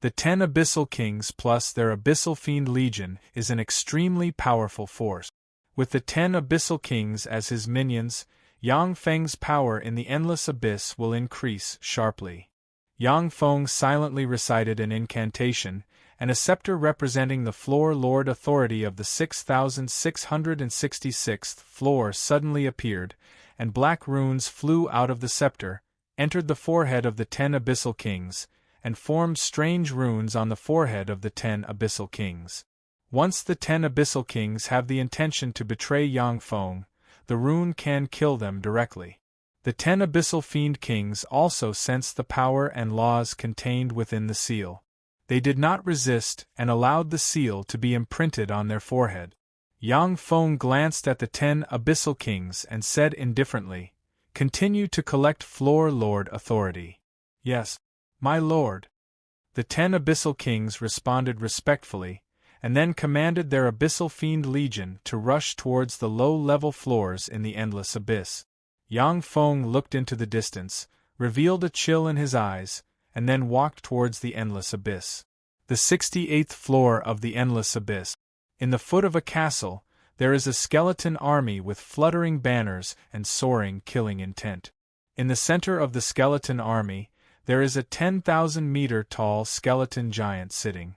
The 10 Abyssal Kings plus their Abyssal Fiend Legion is an extremely powerful force. With the 10 Abyssal Kings as his minions, Yang Feng's power in the Endless Abyss will increase sharply. Yang Feng silently recited an incantation, and a scepter representing the floor lord authority of the 6666th floor suddenly appeared, and black runes flew out of the scepter, entered the forehead of the 10 Abyssal Kings, and formed strange runes on the forehead of the 10 Abyssal Kings. Once the 10 Abyssal Kings have the intention to betray Yang Feng, the rune can kill them directly. The 10 Abyssal Fiend Kings also sense the power and laws contained within the seal. They did not resist and allowed the seal to be imprinted on their forehead. Yang Feng glanced at the 10 Abyssal Kings and said indifferently, "Continue to collect floor lord authority." "Yes, my lord." The 10 Abyssal Kings responded respectfully, and then commanded their Abyssal Fiend Legion to rush towards the low-level floors in the Endless Abyss. Yang Feng looked into the distance, revealed a chill in his eyes, and then walked towards the Endless Abyss. The 68th floor of the Endless Abyss. In the foot of a castle, there is a skeleton army with fluttering banners and soaring killing intent. In the center of the skeleton army, there is a 10,000-meter-tall skeleton giant sitting.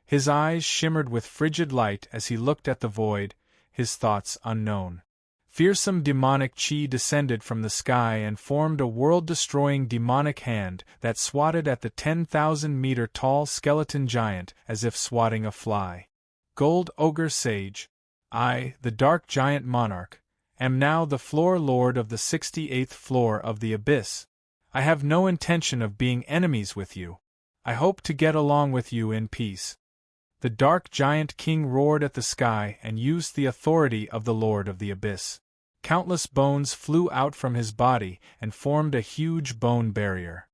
His eyes shimmered with frigid light as he looked at the void, his thoughts unknown. Fearsome demonic chi descended from the sky and formed a world-destroying demonic hand that swatted at the 10,000-meter-tall skeleton giant as if swatting a fly. Gold Ogre Sage, I, the Dark Giant Monarch, am now the floor lord of the 68th floor of the Abyss. I have no intention of being enemies with you. I hope to get along with you in peace. The Dark Giant King roared at the sky and used the authority of the Lord of the Abyss. Countless bones flew out from his body and formed a huge bone barrier.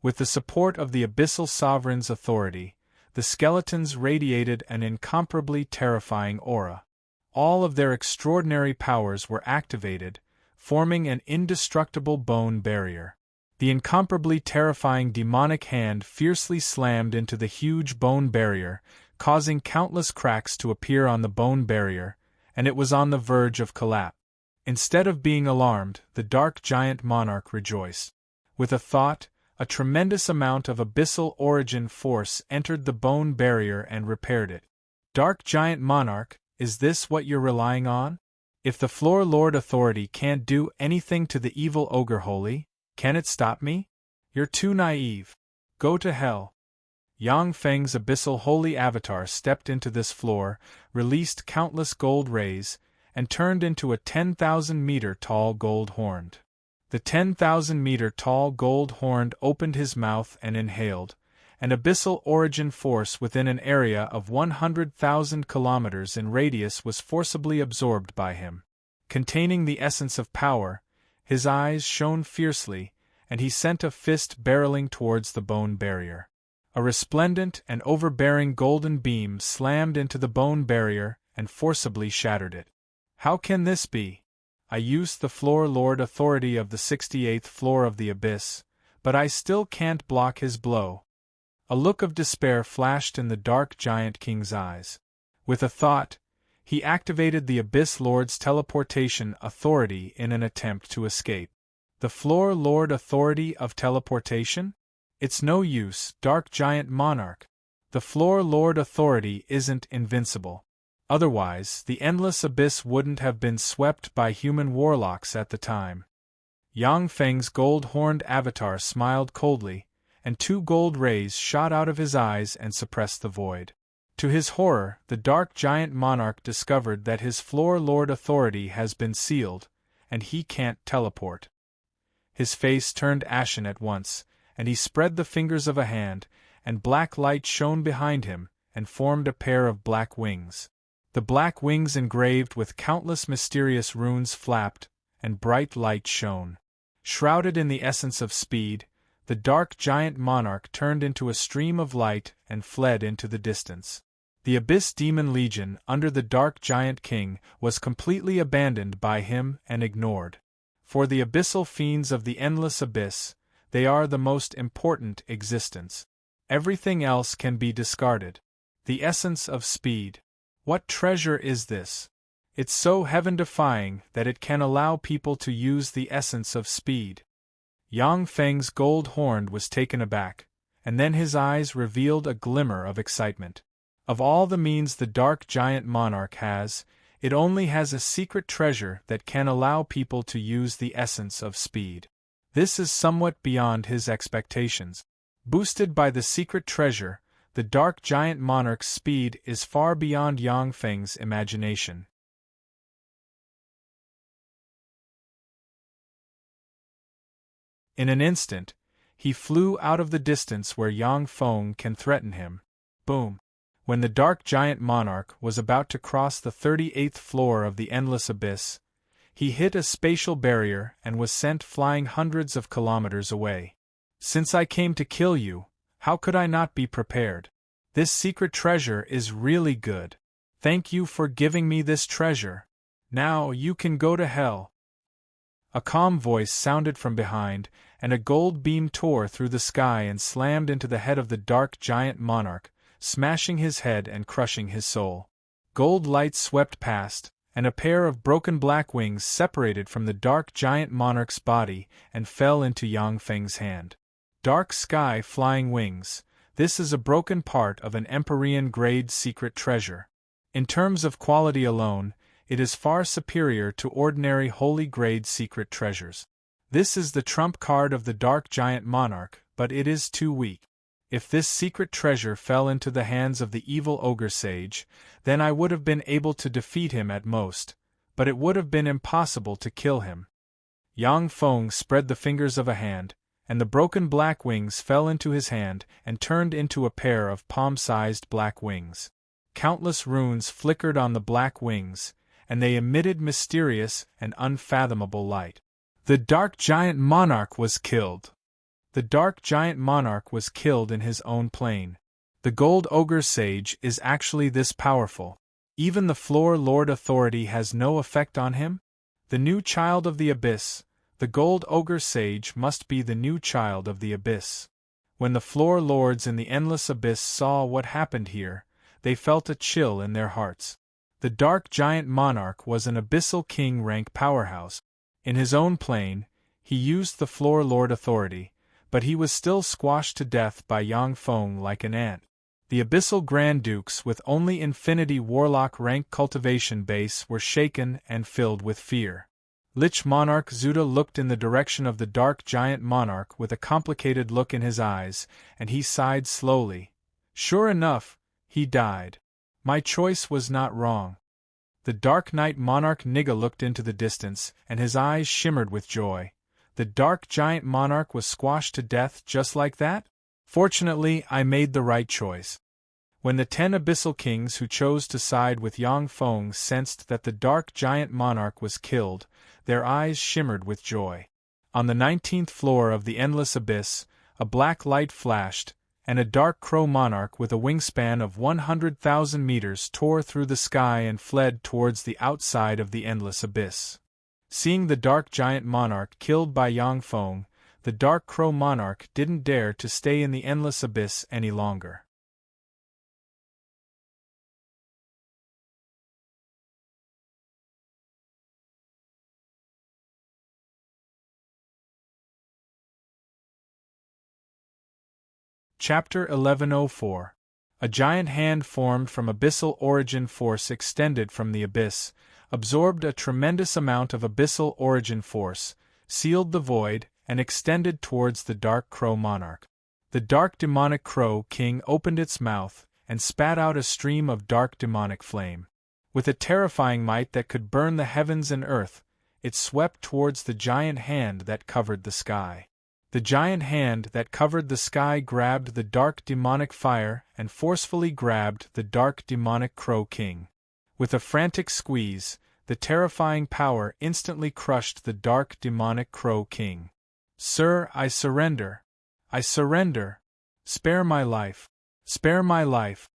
With the support of the Abyssal Sovereign's authority, the skeletons radiated an incomparably terrifying aura. All of their extraordinary powers were activated, forming an indestructible bone barrier. The incomparably terrifying demonic hand fiercely slammed into the huge bone barrier, causing countless cracks to appear on the bone barrier, and it was on the verge of collapse. Instead of being alarmed, the Dark Giant Monarch rejoiced. With a thought, a tremendous amount of abyssal origin force entered the bone barrier and repaired it. Dark Giant Monarch, is this what you're relying on? If the Floor Lord Authority can't do anything to the evil Ogre Holy, can it stop me? You're too naive. Go to hell. Yang Feng's Abyssal Holy Avatar stepped into this floor, released countless gold rays, and turned into a 10,000-meter-tall gold horned. The 10,000-meter-tall gold horned opened his mouth and inhaled, an abyssal origin force within an area of 100,000 kilometers in radius was forcibly absorbed by him. Containing the essence of power, his eyes shone fiercely, and he sent a fist barreling towards the bone barrier. A resplendent and overbearing golden beam slammed into the bone barrier and forcibly shattered it. How can this be? I used the Floor Lord authority of the 68th floor of the Abyss, but I still can't block his blow. A look of despair flashed in the Dark Giant King's eyes. With a thought, he activated the Abyss Lord's teleportation authority in an attempt to escape. The Floor Lord authority of teleportation? It's no use, Dark Giant Monarch. The Floor Lord authority isn't invincible. Otherwise, the Endless Abyss wouldn't have been swept by human warlocks at the time. Yang Feng's gold-horned avatar smiled coldly, and 2 gold rays shot out of his eyes and suppressed the void. To his horror, the Dark Giant Monarch discovered that his Floor Lord authority has been sealed, and he can't teleport. His face turned ashen at once, and he spread the fingers of a hand, and black light shone behind him, and formed a pair of black wings. The black wings engraved with countless mysterious runes flapped, and bright light shone. Shrouded in the essence of speed, the Dark Giant Monarch turned into a stream of light and fled into the distance. The Abyss Demon Legion under the Dark Giant King was completely abandoned by him and ignored. For the abyssal fiends of the endless abyss, they are the most important existence. Everything else can be discarded. The essence of speed. What treasure is this? It's so heaven-defying that it can allow people to use the essence of speed. Yang Feng's gold horn was taken aback, and then his eyes revealed a glimmer of excitement. Of all the means the dark giant monarch has, it only has a secret treasure that can allow people to use the essence of speed. This is somewhat beyond his expectations. Boosted by the secret treasure, the dark giant monarch's speed is far beyond Yang Feng's imagination. In an instant, he flew out of the distance where Yang Feng can threaten him. Boom! When the dark giant monarch was about to cross the 38th floor of the endless abyss, he hit a spatial barrier and was sent flying hundreds of kilometers away. Since I came to kill you, how could I not be prepared? This secret treasure is really good. Thank you for giving me this treasure. Now you can go to hell. A calm voice sounded from behind, and a gold beam tore through the sky and slammed into the head of the dark giant monarch, smashing his head and crushing his soul. Gold light swept past, and a pair of broken black wings separated from the dark giant monarch's body and fell into Yang Feng's hand. Dark sky flying wings. This is a broken part of an Empyrean-grade secret treasure. In terms of quality alone, it is far superior to ordinary holy-grade secret treasures. This is the trump card of the dark giant monarch, but it is too weak. If this secret treasure fell into the hands of the evil ogre sage, then I would have been able to defeat him at most, but it would have been impossible to kill him. Yang Feng spread the fingers of a hand, and the broken black wings fell into his hand and turned into a pair of palm-sized black wings. Countless runes flickered on the black wings, and they emitted mysterious and unfathomable light. The dark giant monarch was killed. The dark giant monarch was killed in his own plane. The gold ogre sage is actually this powerful. Even the floor lord authority has no effect on him? The new child of the abyss, the gold ogre sage must be the new child of the abyss. When the floor lords in the endless abyss saw what happened here, they felt a chill in their hearts. The dark giant monarch was an abyssal king rank powerhouse. In his own plane, he used the floor lord authority, but he was still squashed to death by Yang Feng like an ant. The abyssal Grand Dukes with only Infinity Warlock rank cultivation base were shaken and filled with fear. Lich Monarch Zuda looked in the direction of the dark giant monarch with a complicated look in his eyes, and he sighed slowly. Sure enough, he died. My choice was not wrong. The Dark Knight Monarch Nigga looked into the distance, and his eyes shimmered with joy. The dark giant monarch was squashed to death just like that? Fortunately, I made the right choice. When the 10 abyssal kings who chose to side with Yang Feng sensed that the dark giant monarch was killed, their eyes shimmered with joy. On the 19th floor of the endless abyss, a black light flashed, and a dark crow monarch with a wingspan of 100,000 meters tore through the sky and fled towards the outside of the endless abyss. Seeing the dark giant monarch killed by Yang Feng, the dark crow monarch didn't dare to stay in the endless abyss any longer. Chapter 1104. A giant hand formed from abyssal origin force extended from the abyss, absorbed a tremendous amount of abyssal origin force, sealed the void, and extended towards the dark crow monarch. The dark demonic crow king opened its mouth and spat out a stream of dark demonic flame. With a terrifying might that could burn the heavens and earth, it swept towards the giant hand that covered the sky. The giant hand that covered the sky grabbed the dark demonic fire and forcefully grabbed the dark demonic crow king. With a frantic squeeze, the terrifying power instantly crushed the dark demonic crow king. Sir, I surrender. I surrender. Spare my life. Spare my life.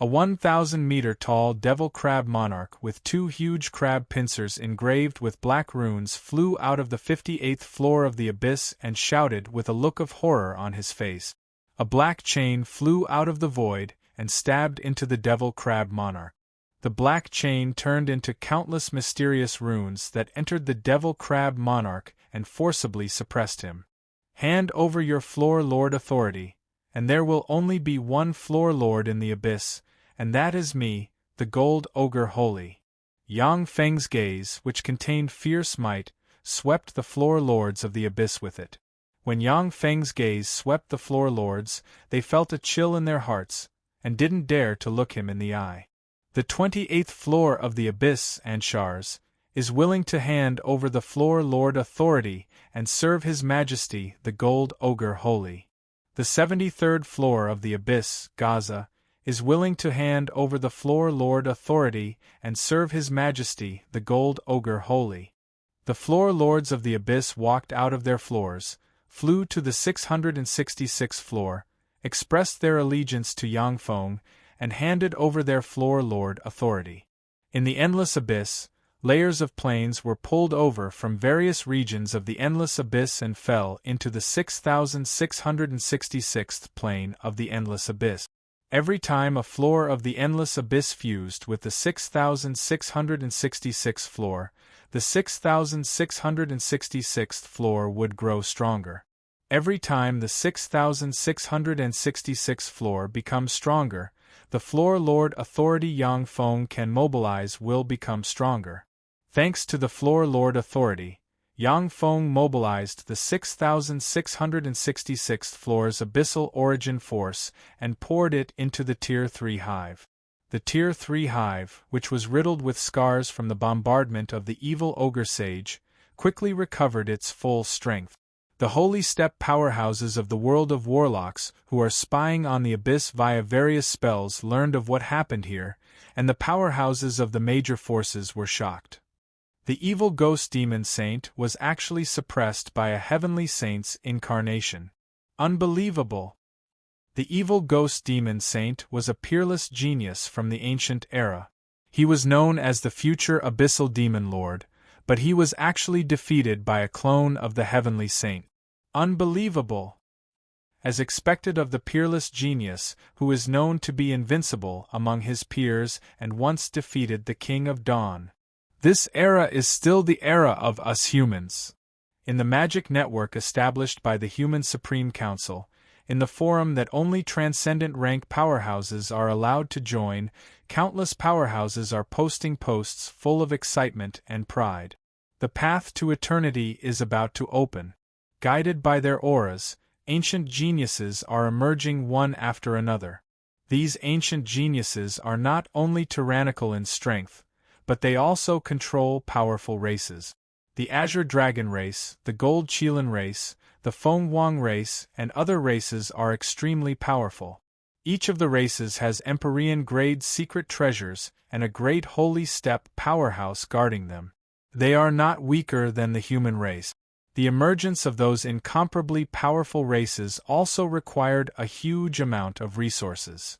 A 1,000-meter-tall devil crab monarch with 2 huge crab pincers engraved with black runes flew out of the 58th floor of the abyss and shouted with a look of horror on his face. A black chain flew out of the void and stabbed into the devil crab monarch. The black chain turned into countless mysterious runes that entered the devil crab monarch and forcibly suppressed him. Hand over your floor lord authority, and there will only be one floor lord in the abyss, and that is me, the gold ogre holy. Yang Feng's gaze, which contained fierce might, swept the floor lords of the abyss with it. When Yang Feng's gaze swept the floor lords, they felt a chill in their hearts, and didn't dare to look him in the eye. The 28th floor of the abyss, Anshars, is willing to hand over the floor lord authority and serve His Majesty the Gold Ogre Holy. The 73rd floor of the abyss, Gaza, is willing to hand over the floor lord authority and serve His Majesty the Gold Ogre Holy. The floor lords of the abyss walked out of their floors, flew to the 666th floor, expressed their allegiance to Yang Feng, and handed over their floor lord authority. In the endless abyss, layers of planes were pulled over from various regions of the endless abyss and fell into the 6,666th plane of the endless abyss. Every time a floor of the endless abyss fused with the 6,666th floor, the 6,666th floor would grow stronger. Every time the 6,666th floor becomes stronger, the floor lord authority Yang Feng can mobilize will become stronger. Thanks to the floor lord authority, Yang Feng mobilized the 6,666th floor's abyssal origin force and poured it into the Tier 3 hive. The Tier 3 hive, which was riddled with scars from the bombardment of the evil ogre sage, quickly recovered its full strength. The holy step powerhouses of the world of warlocks who are spying on the abyss via various spells learned of what happened here, and the powerhouses of the major forces were shocked. The evil ghost demon saint was actually suppressed by a heavenly saint's incarnation. Unbelievable! The evil ghost demon saint was a peerless genius from the ancient era. He was known as the future abyssal demon lord, but he was actually defeated by a clone of the heavenly saint. Unbelievable! As expected of the peerless genius who is known to be invincible among his peers and once defeated the King of Dawn. This era is still the era of us humans. In the magic network established by the Human Supreme Council, in the forum that only transcendent rank powerhouses are allowed to join, countless powerhouses are posting posts full of excitement and pride. The path to eternity is about to open. Guided by their auras, ancient geniuses are emerging one after another. These ancient geniuses are not only tyrannical in strength, but they also control powerful races. The Azure Dragon race, the Gold Qilin race, the Feng Wang race, and other races are extremely powerful. Each of the races has Empyrean-grade secret treasures and a great holy step powerhouse guarding them. They are not weaker than the human race. The emergence of those incomparably powerful races also required a huge amount of resources.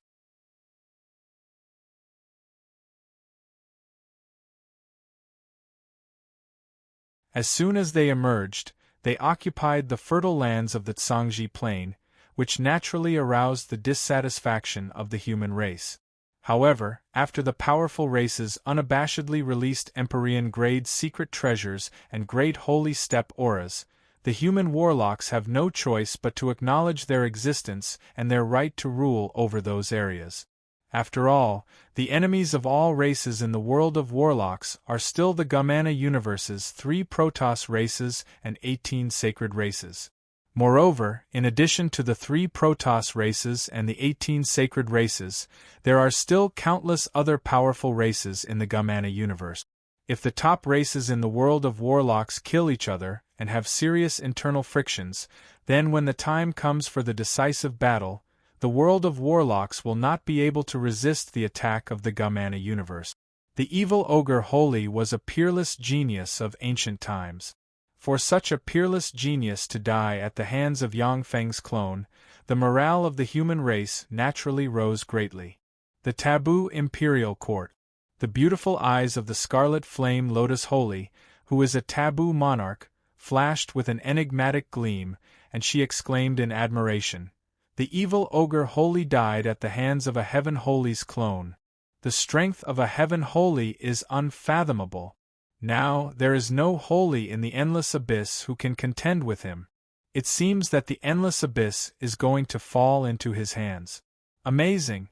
As soon as they emerged, they occupied the fertile lands of the Tsangji Plain, which naturally aroused the dissatisfaction of the human race. However, after the powerful races unabashedly released Empyrean-grade secret treasures and great holy step auras, the human warlocks have no choice but to acknowledge their existence and their right to rule over those areas. After all, the enemies of all races in the world of warlocks are still the Gamana universe's 3 Protoss races and 18 sacred races. Moreover, in addition to the 3 Protoss races and the 18 sacred races, there are still countless other powerful races in the Gamana universe. If the top races in the world of warlocks kill each other and have serious internal frictions, then when the time comes for the decisive battle, the world of warlocks will not be able to resist the attack of the Gamana universe. The evil ogre Holy was a peerless genius of ancient times. For such a peerless genius to die at the hands of Yang Feng's clone, the morale of the human race naturally rose greatly. The taboo imperial court. The beautiful eyes of the scarlet flame Lotus Holy, who is a taboo monarch, flashed with an enigmatic gleam, and she exclaimed in admiration, "The evil ogre Holy died at the hands of a Heaven Holy's clone. The strength of a Heaven Holy is unfathomable. Now, there is no Holy in the endless abyss who can contend with him. It seems that the endless abyss is going to fall into his hands. Amazing!"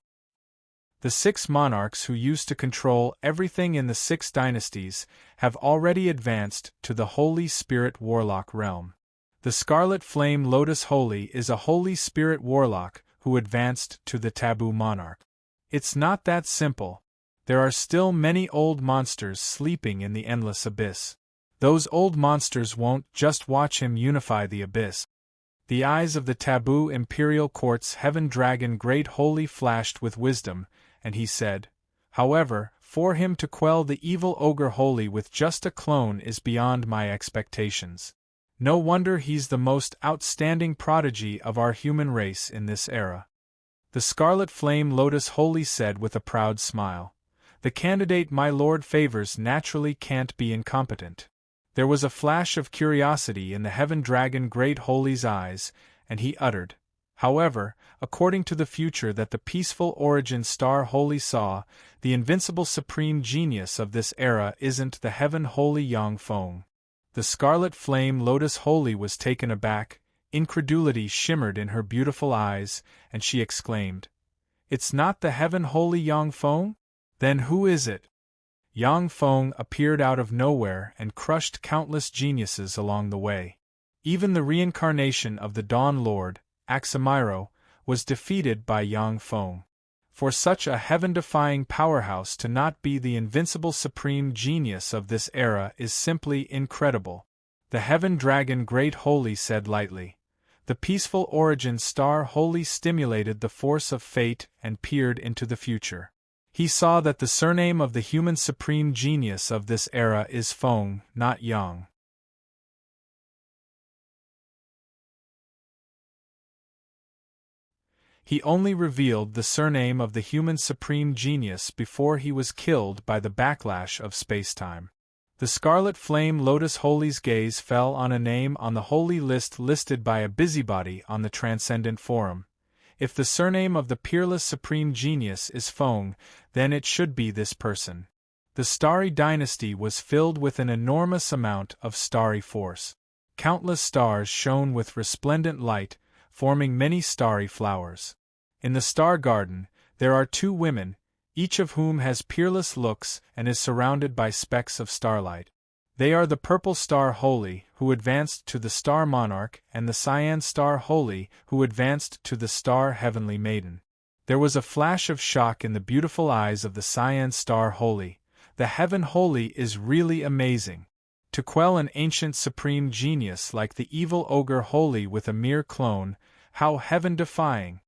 The 6 monarchs who used to control everything in the 6 dynasties have already advanced to the Holy Spirit Warlock realm. The Scarlet Flame Lotus Holy is a Holy Spirit Warlock who advanced to the Taboo Monarch. It's not that simple. There are still many old monsters sleeping in the endless abyss. Those old monsters won't just watch him unify the abyss. The eyes of the Taboo Imperial Court's Heaven Dragon Great Holy flashed with wisdom, and he said, "However, for him to quell the evil ogre Holy with just a clone is beyond my expectations. No wonder he's the most outstanding prodigy of our human race in this era." The Scarlet Flame Lotus Holy said with a proud smile, "The candidate my lord favors naturally can't be incompetent." There was a flash of curiosity in the Heaven Dragon Great Holy's eyes, and he uttered, "However, according to the future that the peaceful origin star Holy saw, the invincible supreme genius of this era isn't the Heaven Holy Yang Feng." The Scarlet Flame Lotus Holy was taken aback, incredulity shimmered in her beautiful eyes, and she exclaimed, "It's not the Heaven Holy Yang Feng? Then who is it?" Yang Feng appeared out of nowhere and crushed countless geniuses along the way. Even the reincarnation of the Dawn Lord, Axamiro, was defeated by Yang Feng. For such a heaven-defying powerhouse to not be the invincible supreme genius of this era is simply incredible. The Heaven Dragon Great Holy said lightly. The peaceful origin star Holy stimulated the force of fate and peered into the future. He saw that the surname of the human supreme genius of this era is Feng, not Yang. He only revealed the surname of the human supreme genius before he was killed by the backlash of spacetime. The Scarlet Flame Lotus Holy's gaze fell on a name on the holy list listed by a busybody on the Transcendent Forum. If the surname of the peerless supreme genius is Feng, then it should be this person. The starry dynasty was filled with an enormous amount of starry force. Countless stars shone with resplendent light, forming many starry flowers. In the Star Garden, there are 2 women, each of whom has peerless looks and is surrounded by specks of starlight. They are the Purple Star Holy, who advanced to the Star Monarch, and the Cyan Star Holy, who advanced to the Star Heavenly Maiden. There was a flash of shock in the beautiful eyes of the Cyan Star Holy. The Heaven Holy is really amazing. To quell an ancient supreme genius like the evil ogre Holy with a mere clone, how heaven-defying!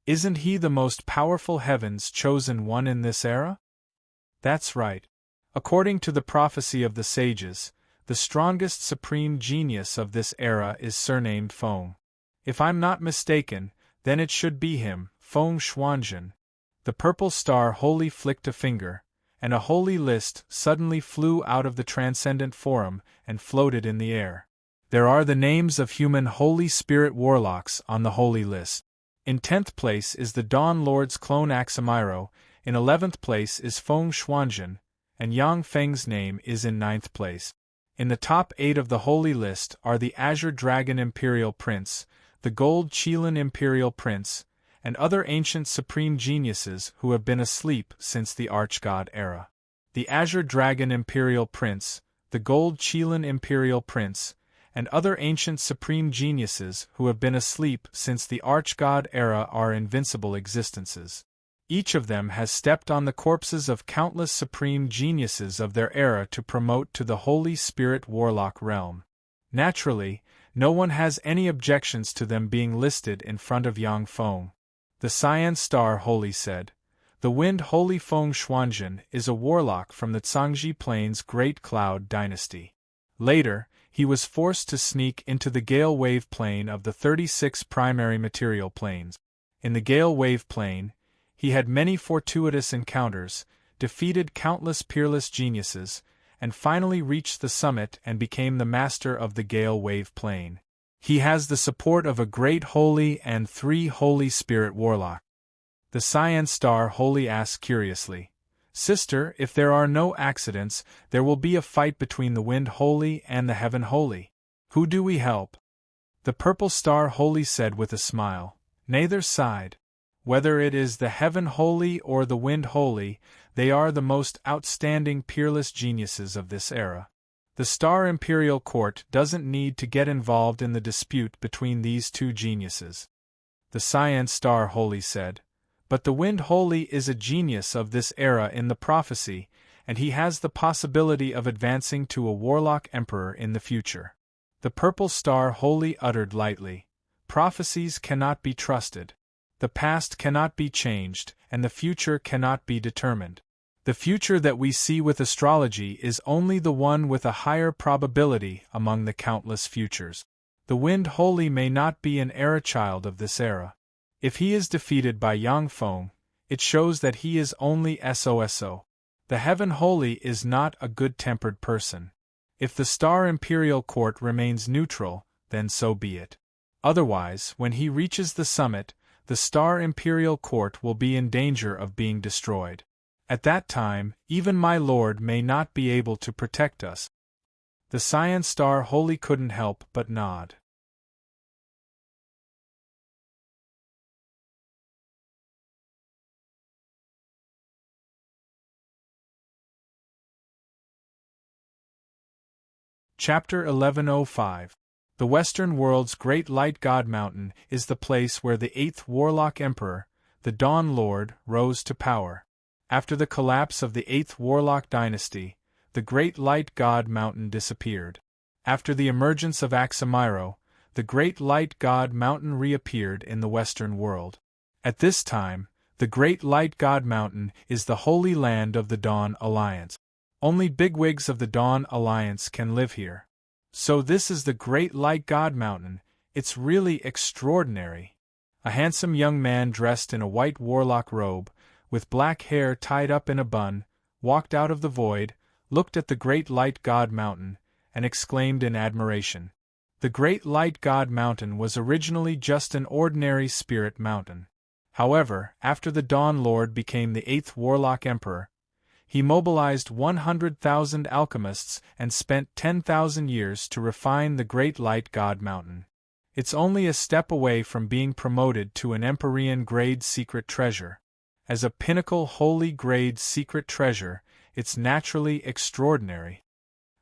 Isn't he the most powerful Heaven's chosen one in this era? That's right. According to the prophecy of the sages, the strongest supreme genius of this era is surnamed Feng. If I'm not mistaken, then it should be him, Feng Xuanzhen. The Purple Star Holy flicked a finger, and a holy list suddenly flew out of the Transcendent Forum and floated in the air. There are the names of human Holy Spirit Warlocks on the holy list. In 10th place is the Dawn Lord's clone Axamiro, in 11th place is Feng Xuanzhen, and Yang Feng's name is in 9th place. In the top 8 of the holy list are the Azure Dragon Imperial Prince, the Gold Qilin Imperial Prince, and other ancient supreme geniuses who have been asleep since the Archgod era. The Azure Dragon Imperial Prince, the Gold Qilin Imperial Prince, and other ancient supreme geniuses who have been asleep since the Archgod era are invincible existences. Each of them has stepped on the corpses of countless supreme geniuses of their era to promote to the Holy Spirit Warlock realm. Naturally, no one has any objections to them being listed in front of Yang Feng. The Cyan Star Holy said, "The Wind Holy Feng Xuanzhen is a warlock from the Zhangji Plains Great Cloud Dynasty. Later, he was forced to sneak into the Gale Wave Plane of the 36 primary material planes. In the Gale Wave Plane, He had many fortuitous encounters, defeated countless peerless geniuses, and finally reached the summit and became the master of the Gale Wave Plane. He has the support of a great Holy and 3 Holy Spirit Warlock. The Cyan Star Holy asks curiously, "Sister, if there are no accidents, there will be a fight between the Wind Holy and the Heaven Holy. Who do we help?" The Purple Star Holy said with a smile, "Neither side. Whether it is the Heaven Holy or the Wind Holy, they are the most outstanding peerless geniuses of this era. The Star Imperial Court doesn't need to get involved in the dispute between these two geniuses." The Cyan Star Holy said, "But the Wind Holy is a genius of this era in the prophecy, and he has the possibility of advancing to a Warlock Emperor in the future." The Purple Star Holy uttered lightly, "Prophecies cannot be trusted. The past cannot be changed, and the future cannot be determined. The future that we see with astrology is only the one with a higher probability among the countless futures. The Wind Holy may not be an era child of this era. If he is defeated by Yang Feng, it shows that he is only SOSO. The Heaven Holy is not a good-tempered person. If the Star Imperial Court remains neutral, then so be it. Otherwise, when he reaches the summit, the Star Imperial Court will be in danger of being destroyed. At that time, even my lord may not be able to protect us." The Cyan Star Holy couldn't help but nod. Chapter 1105. The Western World's Great Light God Mountain is the place where the 8th Warlock Emperor, the Dawn Lord, rose to power. After the collapse of the 8th Warlock dynasty, the Great Light God Mountain disappeared. After the emergence of Aximiro, the Great Light God Mountain reappeared in the Western world. At this time, the Great Light God Mountain is the Holy Land of the Dawn Alliance. Only bigwigs of the Dawn Alliance can live here. So this is the Great Light God Mountain. It's really extraordinary. A handsome young man dressed in a white warlock robe, with black hair tied up in a bun, walked out of the void, looked at the Great Light God Mountain, and exclaimed in admiration. The Great Light God Mountain was originally just an ordinary spirit mountain. However, after the Dawn Lord became the 8th Warlock Emperor, he mobilized 100,000 alchemists and spent 10,000 years to refine the Great Light God Mountain. It's only a step away from being promoted to an Empyrean grade secret treasure. As a pinnacle holy grade secret treasure, it's naturally extraordinary.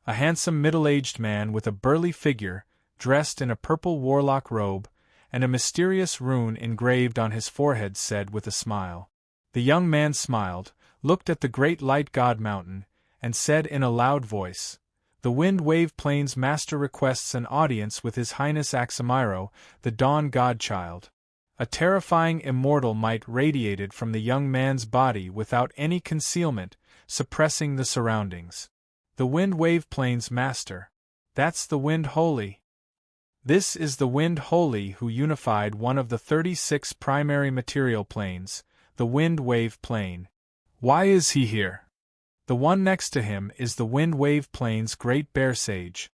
A handsome middle-aged man with a burly figure, dressed in a purple warlock robe, and a mysterious rune engraved on his forehead said with a smile. The young man smiled, looked at the Great Light God Mountain, and said in a loud voice, "The Wind Wave Plains Master requests an audience with His Highness Aximiro, the Dawn Godchild." A terrifying immortal might radiated from the young man's body without any concealment, suppressing the surroundings. The Wind Wave Plains Master. That's the Wind Holy. This is the Wind Holy who unified one of the 36 primary material planes, the Wind Wave Plane. Why is he here? The one next to him is the Wind Wave Plane's Great Bear Sage.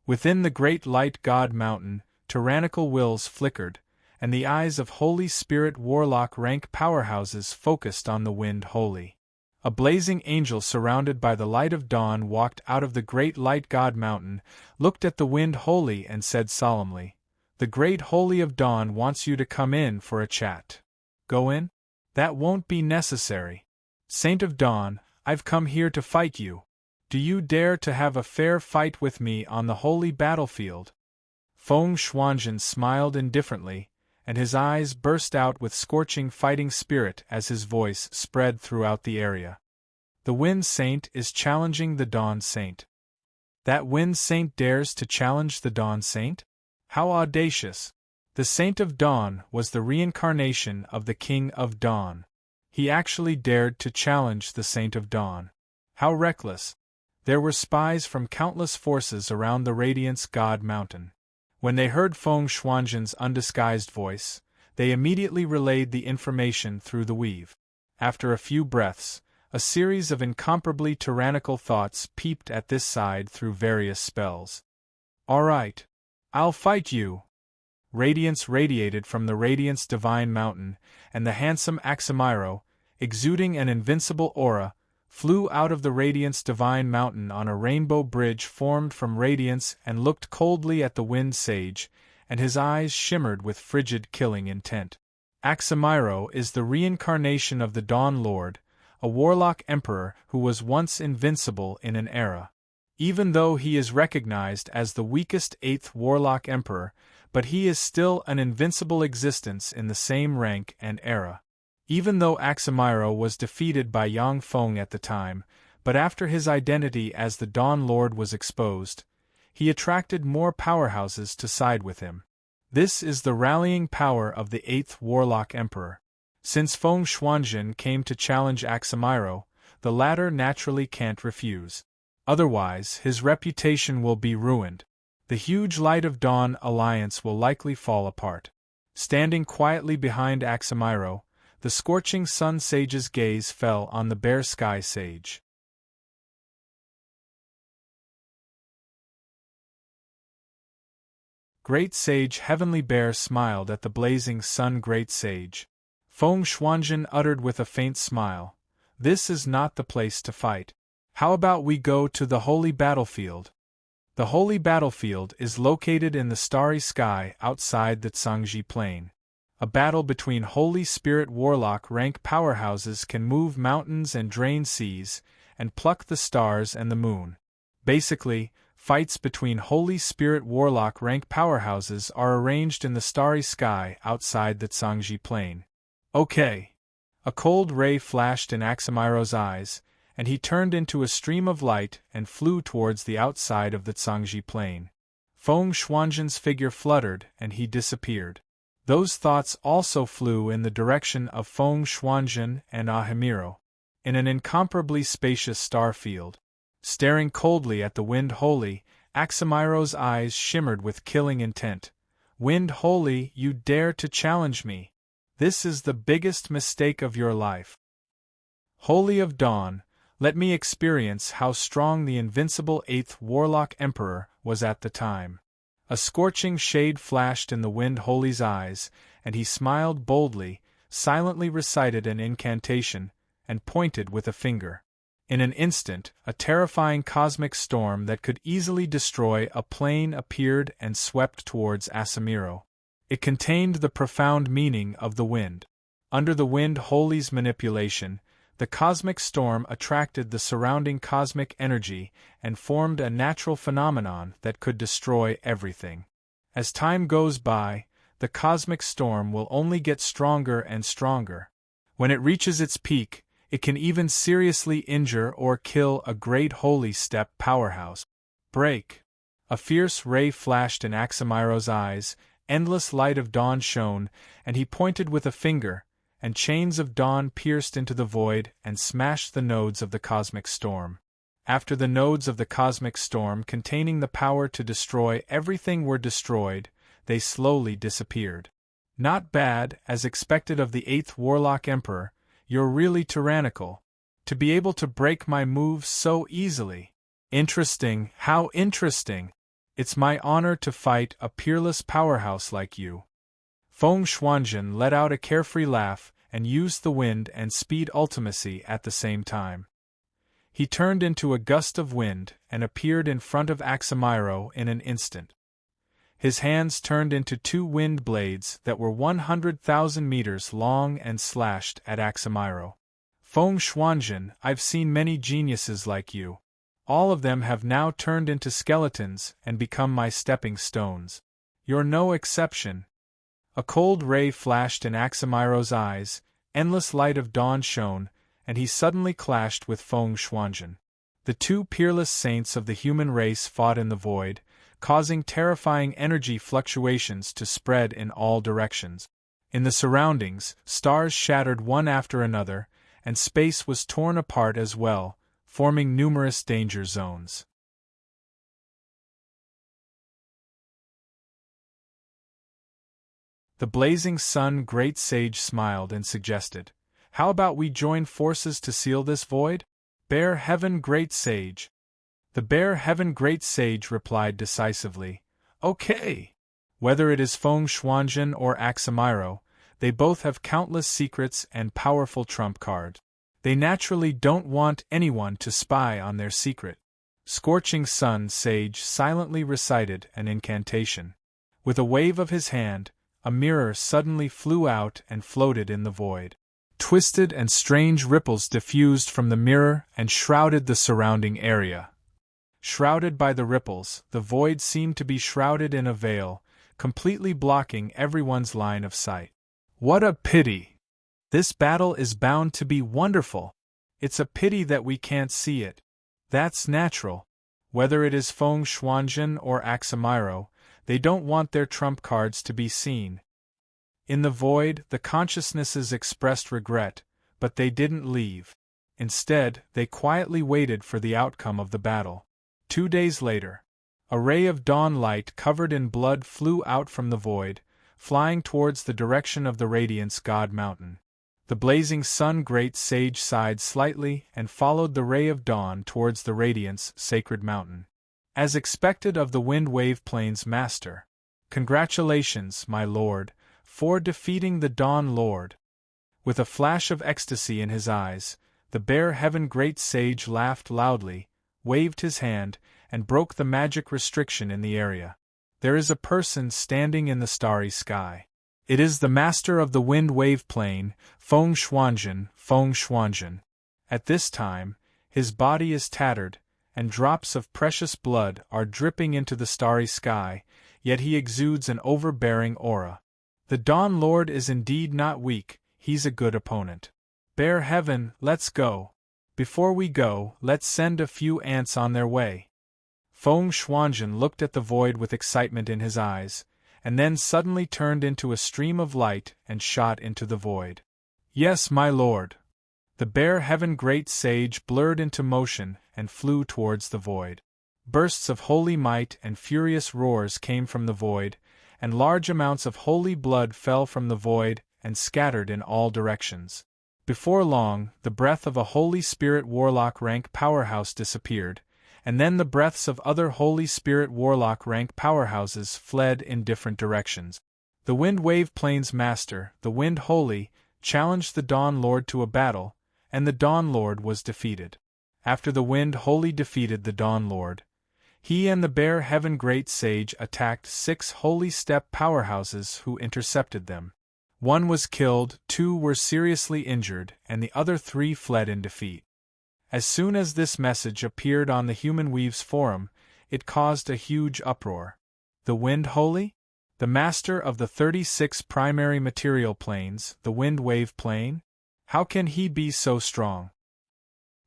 Within the Great Light God Mountain, tyrannical wills flickered, and the eyes of Holy Spirit Warlock rank powerhouses focused on the Wind Holy. A blazing angel surrounded by the light of dawn walked out of the Great Light God Mountain, looked at the Wind Holy and said solemnly, "The Great Holy of Dawn wants you to come in for a chat." "Go in? That won't be necessary. Saint of Dawn, I've come here to fight you. Do you dare to have a fair fight with me on the holy battlefield?" Feng Xuanzhen smiled indifferently, and his eyes burst out with scorching fighting spirit as his voice spread throughout the area. "The Wind Saint is challenging the Dawn Saint." "That Wind Saint dares to challenge the Dawn Saint? How audacious!" The Saint of Dawn was the reincarnation of the King of Dawn. He actually dared to challenge the Saint of Dawn. How reckless! There were spies from countless forces around the Radiance God Mountain. When they heard Feng Xuanzhen's undisguised voice, they immediately relayed the information through the weave. After a few breaths, a series of incomparably tyrannical thoughts peeped at this side through various spells. "All right. I'll fight you." Radiance radiated from the Radiance Divine Mountain, and the handsome Aximiro, exuding an invincible aura, flew out of the Radiance Divine Mountain on a rainbow bridge formed from radiance and looked coldly at the Wind Sage, and his eyes shimmered with frigid killing intent. Aximiro is the reincarnation of the Dawn Lord, a warlock emperor who was once invincible in an era. Even though he is recognized as the weakest 8th warlock emperor, but he is still an invincible existence in the same rank and era. Even though Aximiro was defeated by Yang Feng at the time, but after his identity as the Dawn Lord was exposed, he attracted more powerhouses to side with him. This is the rallying power of the 8th Warlock Emperor. Since Feng Xuanjin came to challenge Aximiro, the latter naturally can't refuse. Otherwise, his reputation will be ruined. The huge Light of Dawn alliance will likely fall apart. Standing quietly behind Aximiro, the scorching Sun Sage's gaze fell on the Bear Sky Sage. Great Sage Heavenly Bear smiled at the blazing sun. Great Sage. Feng Xuanjin uttered with a faint smile, "This is not the place to fight. How about we go to the Holy Battlefield?" The Holy Battlefield is located in the starry sky outside the Zhangji Plain. A battle between Holy Spirit Warlock rank powerhouses can move mountains and drain seas, and pluck the stars and the moon. Basically, fights between Holy Spirit Warlock rank powerhouses are arranged in the starry sky outside the Zhangji Plain. Okay. A cold ray flashed in Aximiro's eyes, and he turned into a stream of light and flew towards the outside of the Zhangji Plain. Feng Xuanjin's figure fluttered and he disappeared. Those thoughts also flew in the direction of Feng Xuanjin and Ahimiro. In an incomparably spacious star field. Staring coldly at the Wind Holy, Aximiro's eyes shimmered with killing intent. "Wind Holy, you dare to challenge me? This is the biggest mistake of your life. Holy of Dawn, let me experience how strong the invincible 8th Warlock Emperor was at the time." A scorching shade flashed in the Wind Holy's eyes, and he smiled boldly, silently recited an incantation, and pointed with a finger. In an instant, a terrifying cosmic storm that could easily destroy a plane appeared and swept towards Aximiro. It contained the profound meaning of the wind. Under the Wind Holy's manipulation, the cosmic storm attracted the surrounding cosmic energy and formed a natural phenomenon that could destroy everything. As time goes by, the cosmic storm will only get stronger and stronger. When it reaches its peak, it can even seriously injure or kill a great holy step powerhouse. Break! A fierce ray flashed in Aximiro's eyes, endless light of dawn shone, and he pointed with a finger, and chains of dawn pierced into the void and smashed the nodes of the cosmic storm. After the nodes of the cosmic storm containing the power to destroy everything were destroyed, they slowly disappeared. Not bad, as expected of the 8th Warlock Emperor. You're really tyrannical. To be able to break my moves so easily. Interesting, how interesting. It's my honor to fight a peerless powerhouse like you. Feng Xuanjin let out a carefree laugh and used the wind and speed ultimacy at the same time. He turned into a gust of wind and appeared in front of Aximiro in an instant. His hands turned into 2 wind blades that were 100,000 meters long and slashed at Aximiro. Feng Xuanjin, I've seen many geniuses like you. All of them have now turned into skeletons and become my stepping stones. You're no exception. A cold ray flashed in Aximiro's eyes, endless light of dawn shone, and he suddenly clashed with Feng Xuanjin. The 2 peerless saints of the human race fought in the void, causing terrifying energy fluctuations to spread in all directions. In the surroundings, stars shattered one after another, and space was torn apart as well, forming numerous danger zones. The blazing sun great sage smiled and suggested, "How about we join forces to seal this void? Bear heaven great sage." The bear heaven great sage replied decisively, "Okay." Whether it is Feng Shuanjin or Axamiro, they both have countless secrets and powerful trump cards. They naturally don't want anyone to spy on their secret. Scorching Sun Sage silently recited an incantation. With a wave of his hand, a mirror suddenly flew out and floated in the void. Twisted and strange ripples diffused from the mirror and shrouded the surrounding area. Shrouded by the ripples, the void seemed to be shrouded in a veil, completely blocking everyone's line of sight. What a pity! This battle is bound to be wonderful. It's a pity that we can't see it. That's natural. Whether it is Feng Shuanjin or Axamiro, they don't want their trump cards to be seen. In the void, the consciousnesses expressed regret, but they didn't leave. Instead, they quietly waited for the outcome of the battle. 2 days later, a ray of dawn light covered in blood flew out from the void, flying towards the direction of the Radiance God Mountain. The blazing sun great sage sighed slightly and followed the ray of dawn towards the Radiance Sacred Mountain. As expected of the Wind Wave Plains Master. Congratulations, my lord, for defeating the Dawn Lord. With a flash of ecstasy in his eyes, the Bear Heaven Great Sage laughed loudly, waved his hand, and broke the magic restriction in the area. There is a person standing in the starry sky. It is the master of the Wind Wave Plain, Feng Shuanjin, Feng Shuanjin. At this time, his body is tattered, and drops of precious blood are dripping into the starry sky, yet he exudes an overbearing aura. The Dawn Lord is indeed not weak, he's a good opponent. Bear Heaven, let's go. Before we go, let's send a few ants on their way. Feng Shuanjin looked at the void with excitement in his eyes, and then suddenly turned into a stream of light and shot into the void. Yes, my lord. The Bear Heaven Great Sage blurred into motion and flew towards the void. Bursts of holy might and furious roars came from the void, and large amounts of holy blood fell from the void and scattered in all directions. Before long, the breath of a Holy Spirit Warlock rank powerhouse disappeared, and then the breaths of other Holy Spirit Warlock rank powerhouses fled in different directions. The Wind Wave Plains Master, the Wind Holy, challenged the Dawn Lord to a battle, and the Dawn Lord was defeated. After the Wind Holy defeated the Dawn Lord, he and the Bear Heaven Great Sage attacked 6 Holy Step powerhouses who intercepted them. 1 was killed, 2 were seriously injured, and the other 3 fled in defeat. As soon as this message appeared on the Human Weaves forum, it caused a huge uproar. The Wind Holy? The master of the 36 primary material planes, the Wind Wave Plane? How can he be so strong?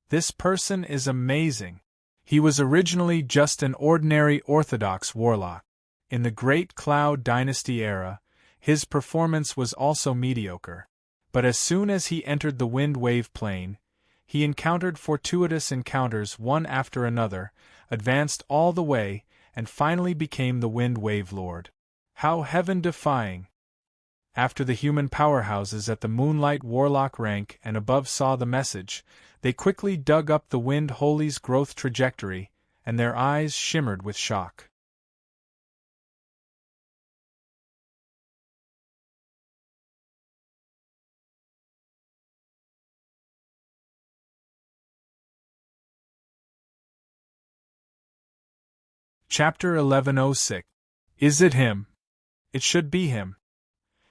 This person is amazing. He was originally just an ordinary Orthodox warlock. In the Great Cloud Dynasty era, his performance was also mediocre. But as soon as he entered the Wind Wave Plane, he encountered fortuitous encounters one after another, advanced all the way, and finally became the Wind Wave Lord. How heaven-defying! After the human powerhouses at the Moonlight Warlock rank and above saw the message, they quickly dug up the Wind Holy's growth trajectory, and their eyes shimmered with shock. Chapter 1106. Is it him? It should be him.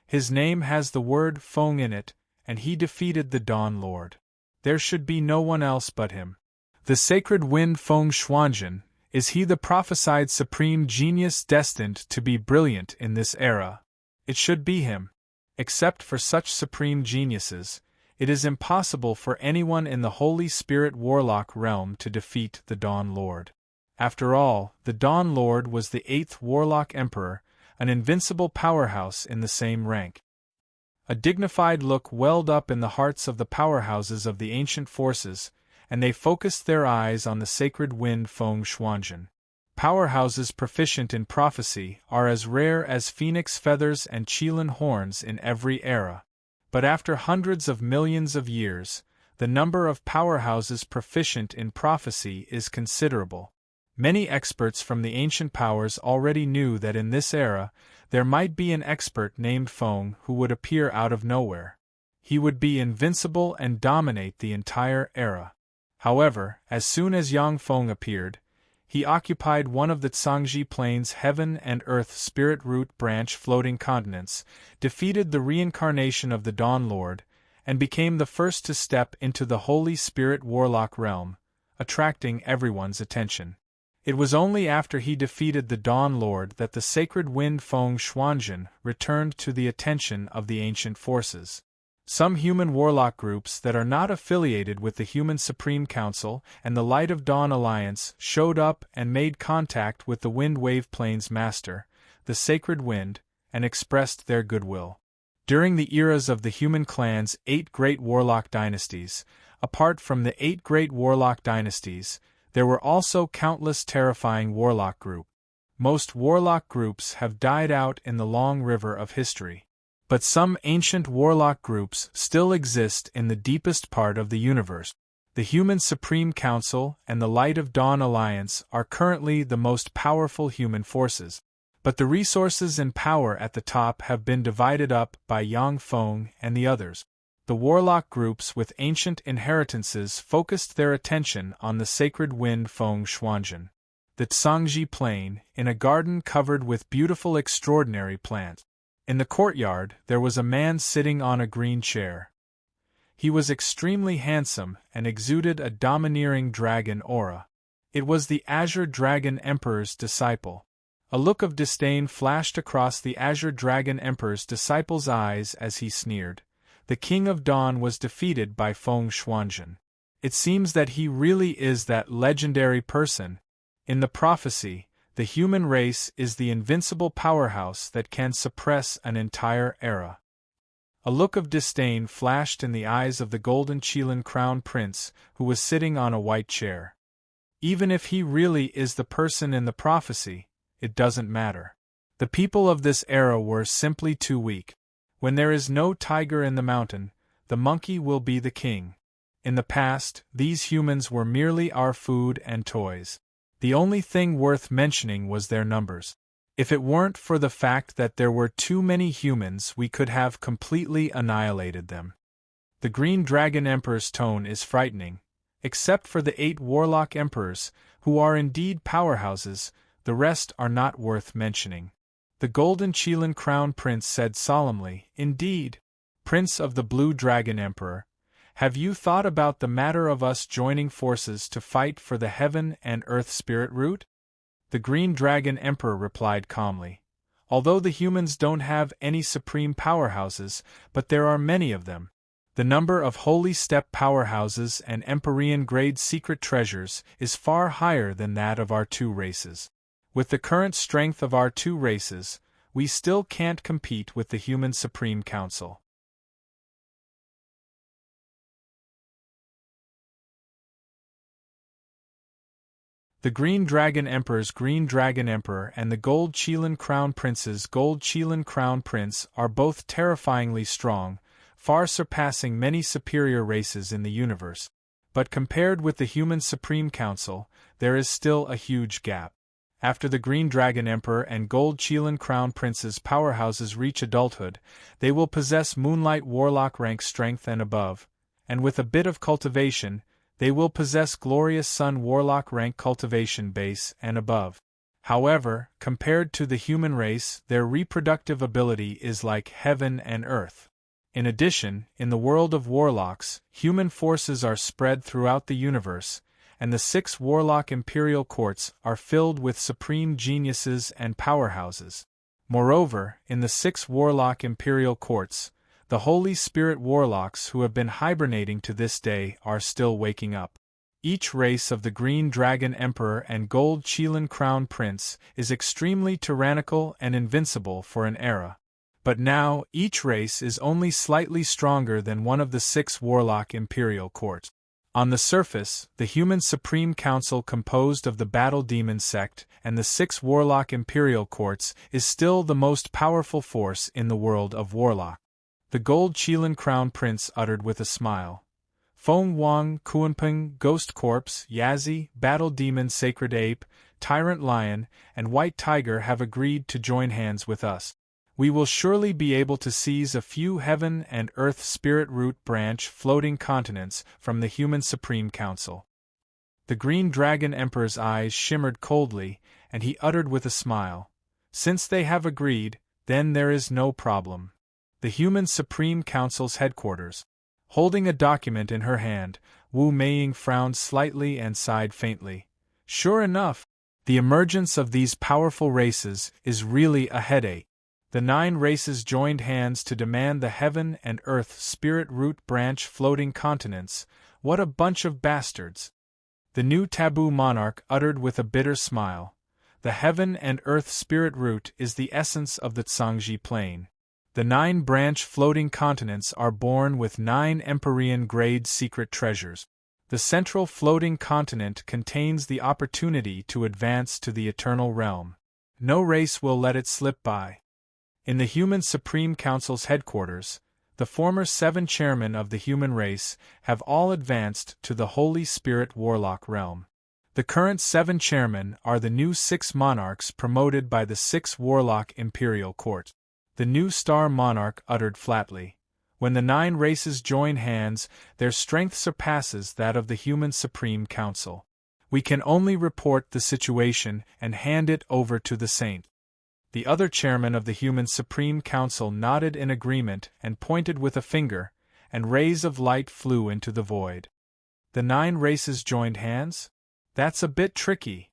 His name has the word Feng in it, and he defeated the Dawn Lord. There should be no one else but him. The sacred wind Feng Shuanjin, is he the prophesied supreme genius destined to be brilliant in this era? It should be him. Except for such supreme geniuses, it is impossible for anyone in the Holy Spirit Warlock realm to defeat the Dawn Lord. After all, the Dawn Lord was the 8th Warlock Emperor, an invincible powerhouse in the same rank. A dignified look welled up in the hearts of the powerhouses of the ancient forces, and they focused their eyes on the sacred wind Feng Shuanjin. powerhouses proficient in prophecy are as rare as phoenix feathers and Qilin horns in every era. But after hundreds of millions of years, the number of powerhouses proficient in prophecy is considerable. Many experts from the ancient powers already knew that in this era, there might be an expert named Feng who would appear out of nowhere. He would be invincible and dominate the entire era. However, as soon as Yang Feng appeared, he occupied one of the Zhangji Plains' heaven and earth spirit root branch floating continents, defeated the reincarnation of the Dawn Lord, and became the first to step into the Holy Spirit Warlock realm, attracting everyone's attention. It was only after he defeated the Dawn Lord that the sacred wind Feng Xuanzhen returned to the attention of the ancient forces. Some human warlock groups that are not affiliated with the Human Supreme Council and the Light of Dawn Alliance showed up and made contact with the Wind Wave Plains Master, the Sacred Wind, and expressed their goodwill. During the eras of the human clan's 8 great warlock dynasties, apart from the 8 great warlock dynasties, there were also countless terrifying warlock groups. Most warlock groups have died out in the long river of history. But some ancient warlock groups still exist in the deepest part of the universe. The Human Supreme Council and the Light of Dawn Alliance are currently the most powerful human forces. But the resources and power at the top have been divided up by Yang Feng and the others. The warlock groups with ancient inheritances focused their attention on the sacred wind Feng Xuanzhen, the Zhangji Plain, in a garden covered with beautiful extraordinary plants. In the courtyard there was a man sitting on a green chair. He was extremely handsome and exuded a domineering dragon aura. It was the Azure Dragon Emperor's disciple. A look of disdain flashed across the Azure Dragon Emperor's disciple's eyes as he sneered. The King of Dawn was defeated by Feng Xuanzhen. It seems that he really is that legendary person. In the prophecy, the human race is the invincible powerhouse that can suppress an entire era. A look of disdain flashed in the eyes of the golden Qilin Crown Prince, who was sitting on a white chair. Even if he really is the person in the prophecy, it doesn't matter. The people of this era were simply too weak. When there is no tiger in the mountain, the monkey will be the king. In the past, these humans were merely our food and toys. The only thing worth mentioning was their numbers. If it weren't for the fact that there were too many humans, we could have completely annihilated them. The Green Dragon Emperor's tone is frightening. Except for the 8 warlock emperors, who are indeed powerhouses, the rest are not worth mentioning. The Golden Qilin Crown Prince said solemnly, "Indeed, Prince of the Blue Dragon Emperor, have you thought about the matter of us joining forces to fight for the Heaven and Earth Spirit Root?" The Green Dragon Emperor replied calmly, "Although the humans don't have any supreme powerhouses, but there are many of them. The number of Holy Step powerhouses and Empyrean-grade secret treasures is far higher than that of our 2 races. With the current strength of our 2 races, we still can't compete with the Human Supreme Council." The Green Dragon Emperor's Green Dragon Emperor and the Gold Qilin Crown Prince's Gold Qilin Crown Prince are both terrifyingly strong, far surpassing many superior races in the universe. But compared with the Human Supreme Council, there is still a huge gap. After the Green Dragon Emperor and Gold Qilin Crown Prince's powerhouses reach adulthood, they will possess Moonlight Warlock rank strength and above, and with a bit of cultivation, they will possess Glorious Sun Warlock rank cultivation base and above. However, compared to the human race, their reproductive ability is like heaven and earth. In addition, in the world of warlocks, human forces are spread throughout the universe, and the 6 warlock imperial courts are filled with supreme geniuses and powerhouses. Moreover, in the 6 warlock imperial courts, the Holy Spirit warlocks who have been hibernating to this day are still waking up. Each race of the Green Dragon Emperor and Gold Qilin Crown Prince is extremely tyrannical and invincible for an era. But now, each race is only slightly stronger than one of the 6 warlock imperial courts. On the surface, the human Supreme Council composed of the Battle Demon sect and the 6 Warlock Imperial Courts is still the most powerful force in the world of Warlock. The gold Qilin Crown Prince uttered with a smile. Feng Wang, Kuanping, Ghost Corpse, Yazi, Battle Demon Sacred Ape, Tyrant Lion, and White Tiger have agreed to join hands with us. We will surely be able to seize a few Heaven and Earth Spirit Root Branch floating continents from the human Supreme Council. The Green Dragon Emperor's eyes shimmered coldly, and he uttered with a smile, "Since they have agreed, then there is no problem." The human Supreme Council's headquarters. Holding a document in her hand, Wu Meiying frowned slightly and sighed faintly. Sure enough, the emergence of these powerful races is really a headache. The 9 races joined hands to demand the Heaven and Earth Spirit Root Branch floating continents. What a bunch of bastards! The new taboo monarch uttered with a bitter smile. The Heaven and Earth Spirit Root is the essence of the Tsangji Plain. The 9 branch floating continents are born with 9 Empyrean-grade secret treasures. The central floating continent contains the opportunity to advance to the Eternal Realm. No race will let it slip by. In the Human Supreme Council's headquarters, the former 7 chairmen of the human race have all advanced to the Holy Spirit Warlock realm. The current 7 chairmen are the new 6 monarchs promoted by the 6 Warlock Imperial Court. The new Star Monarch uttered flatly, "When the 9 races join hands, their strength surpasses that of the Human Supreme Council. We can only report the situation and hand it over to the Saint." The other chairman of the Human Supreme Council nodded in agreement and pointed with a finger, and rays of light flew into the void. The 9 races joined hands? That's a bit tricky.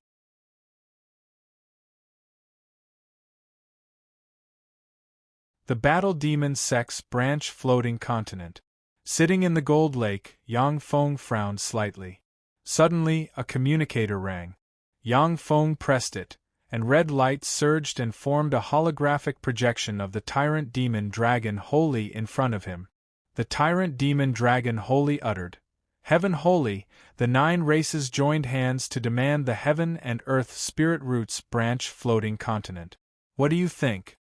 The Battle Demon Sect's branch floating continent. Sitting in the Gold Lake, Yang Feng frowned slightly. Suddenly, a communicator rang. Yang Feng pressed it, and red light surged and formed a holographic projection of the Tyrant Demon Dragon Holy in front of him. The Tyrant Demon Dragon Holy uttered, "Heaven Holy, the 9 races joined hands to demand the Heaven and Earth Spirit Roots branch floating continent. What do you think?"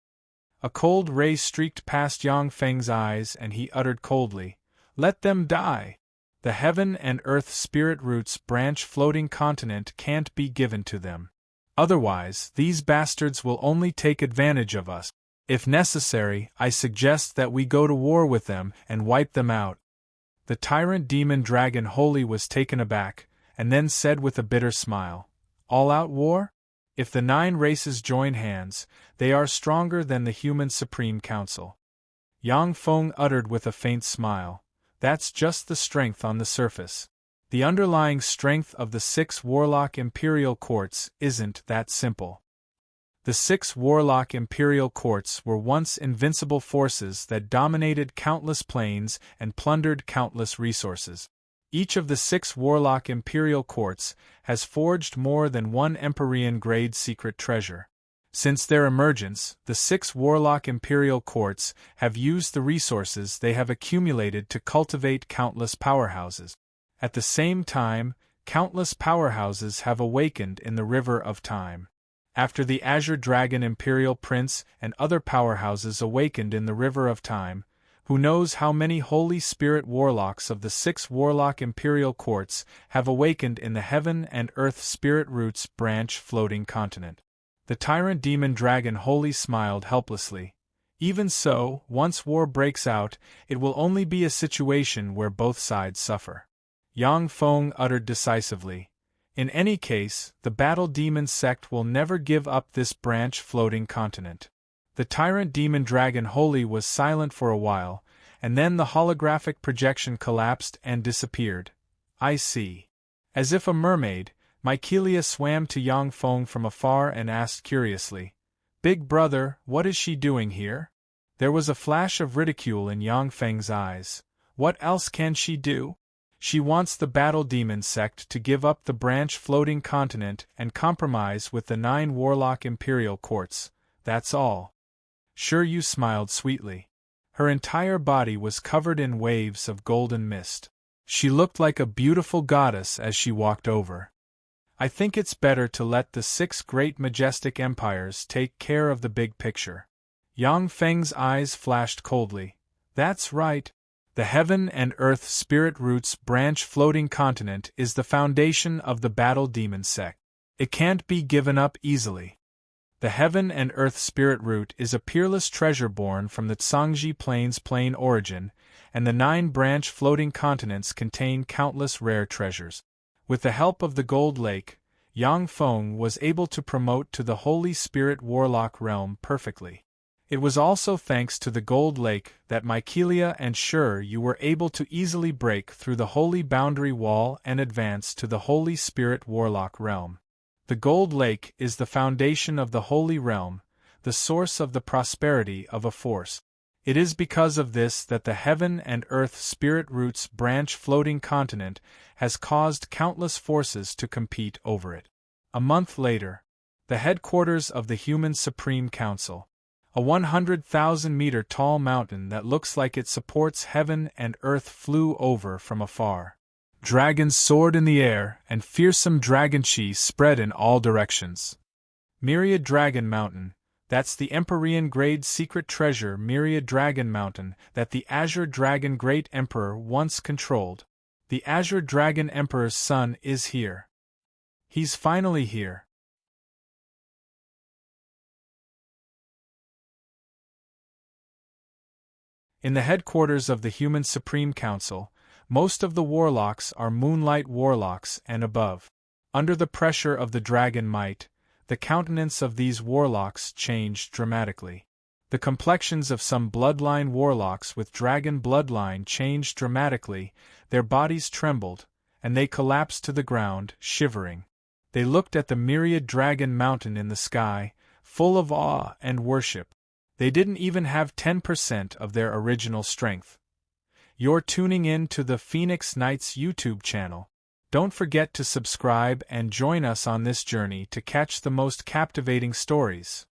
A cold ray streaked past Yang Feng's eyes and he uttered coldly, "Let them die. The Heaven and Earth Spirit Roots branch floating continent can't be given to them. Otherwise, these bastards will only take advantage of us. If necessary, I suggest that we go to war with them and wipe them out." The Tyrant Demon Dragon Holy was taken aback, and then said with a bitter smile, "All-out war? If the 9 races join hands, they are stronger than the Human Supreme Council." Yang Feng uttered with a faint smile, "That's just the strength on the surface. The underlying strength of the 6 Warlock Imperial Courts isn't that simple." The 6 Warlock Imperial Courts were once invincible forces that dominated countless planes and plundered countless resources. Each of the 6 Warlock Imperial Courts has forged more than 1 Empyrean-grade secret treasure. Since their emergence, the 6 Warlock Imperial Courts have used the resources they have accumulated to cultivate countless powerhouses. At the same time, countless powerhouses have awakened in the River of Time. After the Azure Dragon Imperial Prince and other powerhouses awakened in the River of Time, who knows how many Holy Spirit Warlocks of the 6 Warlock Imperial Courts have awakened in the Heaven and Earth Spirit Roots branch floating continent. The Tyrant Demon Dragon Holy smiled helplessly. Even so, once war breaks out, it will only be a situation where both sides suffer. Yang Feng uttered decisively, "In any case, the Battle Demon sect will never give up this branch floating continent." The Tyrant Demon Dragon Holy was silent for a while, and then the holographic projection collapsed and disappeared. "I see." As if a mermaid, Mykelia swam to Yang Feng from afar and asked curiously, "Big brother, what is she doing here?" There was a flash of ridicule in Yang Feng's eyes. "What else can she do? She wants the Battle Demon sect to give up the branch floating continent and compromise with the 9 Warlock Imperial Courts, that's all." Sure, you smiled sweetly. Her entire body was covered in waves of golden mist. She looked like a beautiful goddess as she walked over. I think it's better to let the 6 great majestic empires take care of the big picture. Yang Feng's eyes flashed coldly. That's right. The heaven and earth spirit roots branch floating continent is the foundation of the battle demon sect. It can't be given up easily. The heaven and earth spirit root is a peerless treasure born from the Tsangji Plains plain origin, and the 9 branch floating continents contain countless rare treasures. With the help of the Gold Lake, Yang Feng was able to promote to the Holy Spirit Warlock realm perfectly. It was also thanks to the Gold Lake that Mykelia and you were able to easily break through the Holy Boundary Wall and advance to the Holy Spirit Warlock realm. The Gold Lake is the foundation of the Holy Realm, the source of the prosperity of a force. It is because of this that the heaven and earth spirit roots branch floating continent has caused countless forces to compete over it. A month later, the headquarters of the Human Supreme Council, a 100,000-meter tall mountain that looks like it supports heaven and earth, flew over from afar. Dragons soared in the air, and fearsome dragon chi spread in all directions. Myriad Dragon Mountain, that's the Empyrean grade secret treasure Myriad Dragon Mountain that the Azure Dragon Great Emperor once controlled. The Azure Dragon Emperor's son is here. He's finally here. In the headquarters of the Human Supreme Council, most of the warlocks are Moonlight Warlocks and above. Under the pressure of the dragon might, the countenance of these warlocks changed dramatically. The complexions of some bloodline warlocks with dragon bloodline changed dramatically, their bodies trembled, and they collapsed to the ground, shivering. They looked at the Myriad Dragon Mountain in the sky, full of awe and worship. They didn't even have 10% of their original strength. You're tuning in to the Phoenix Knights YouTube channel. Don't forget to subscribe and join us on this journey to catch the most captivating stories.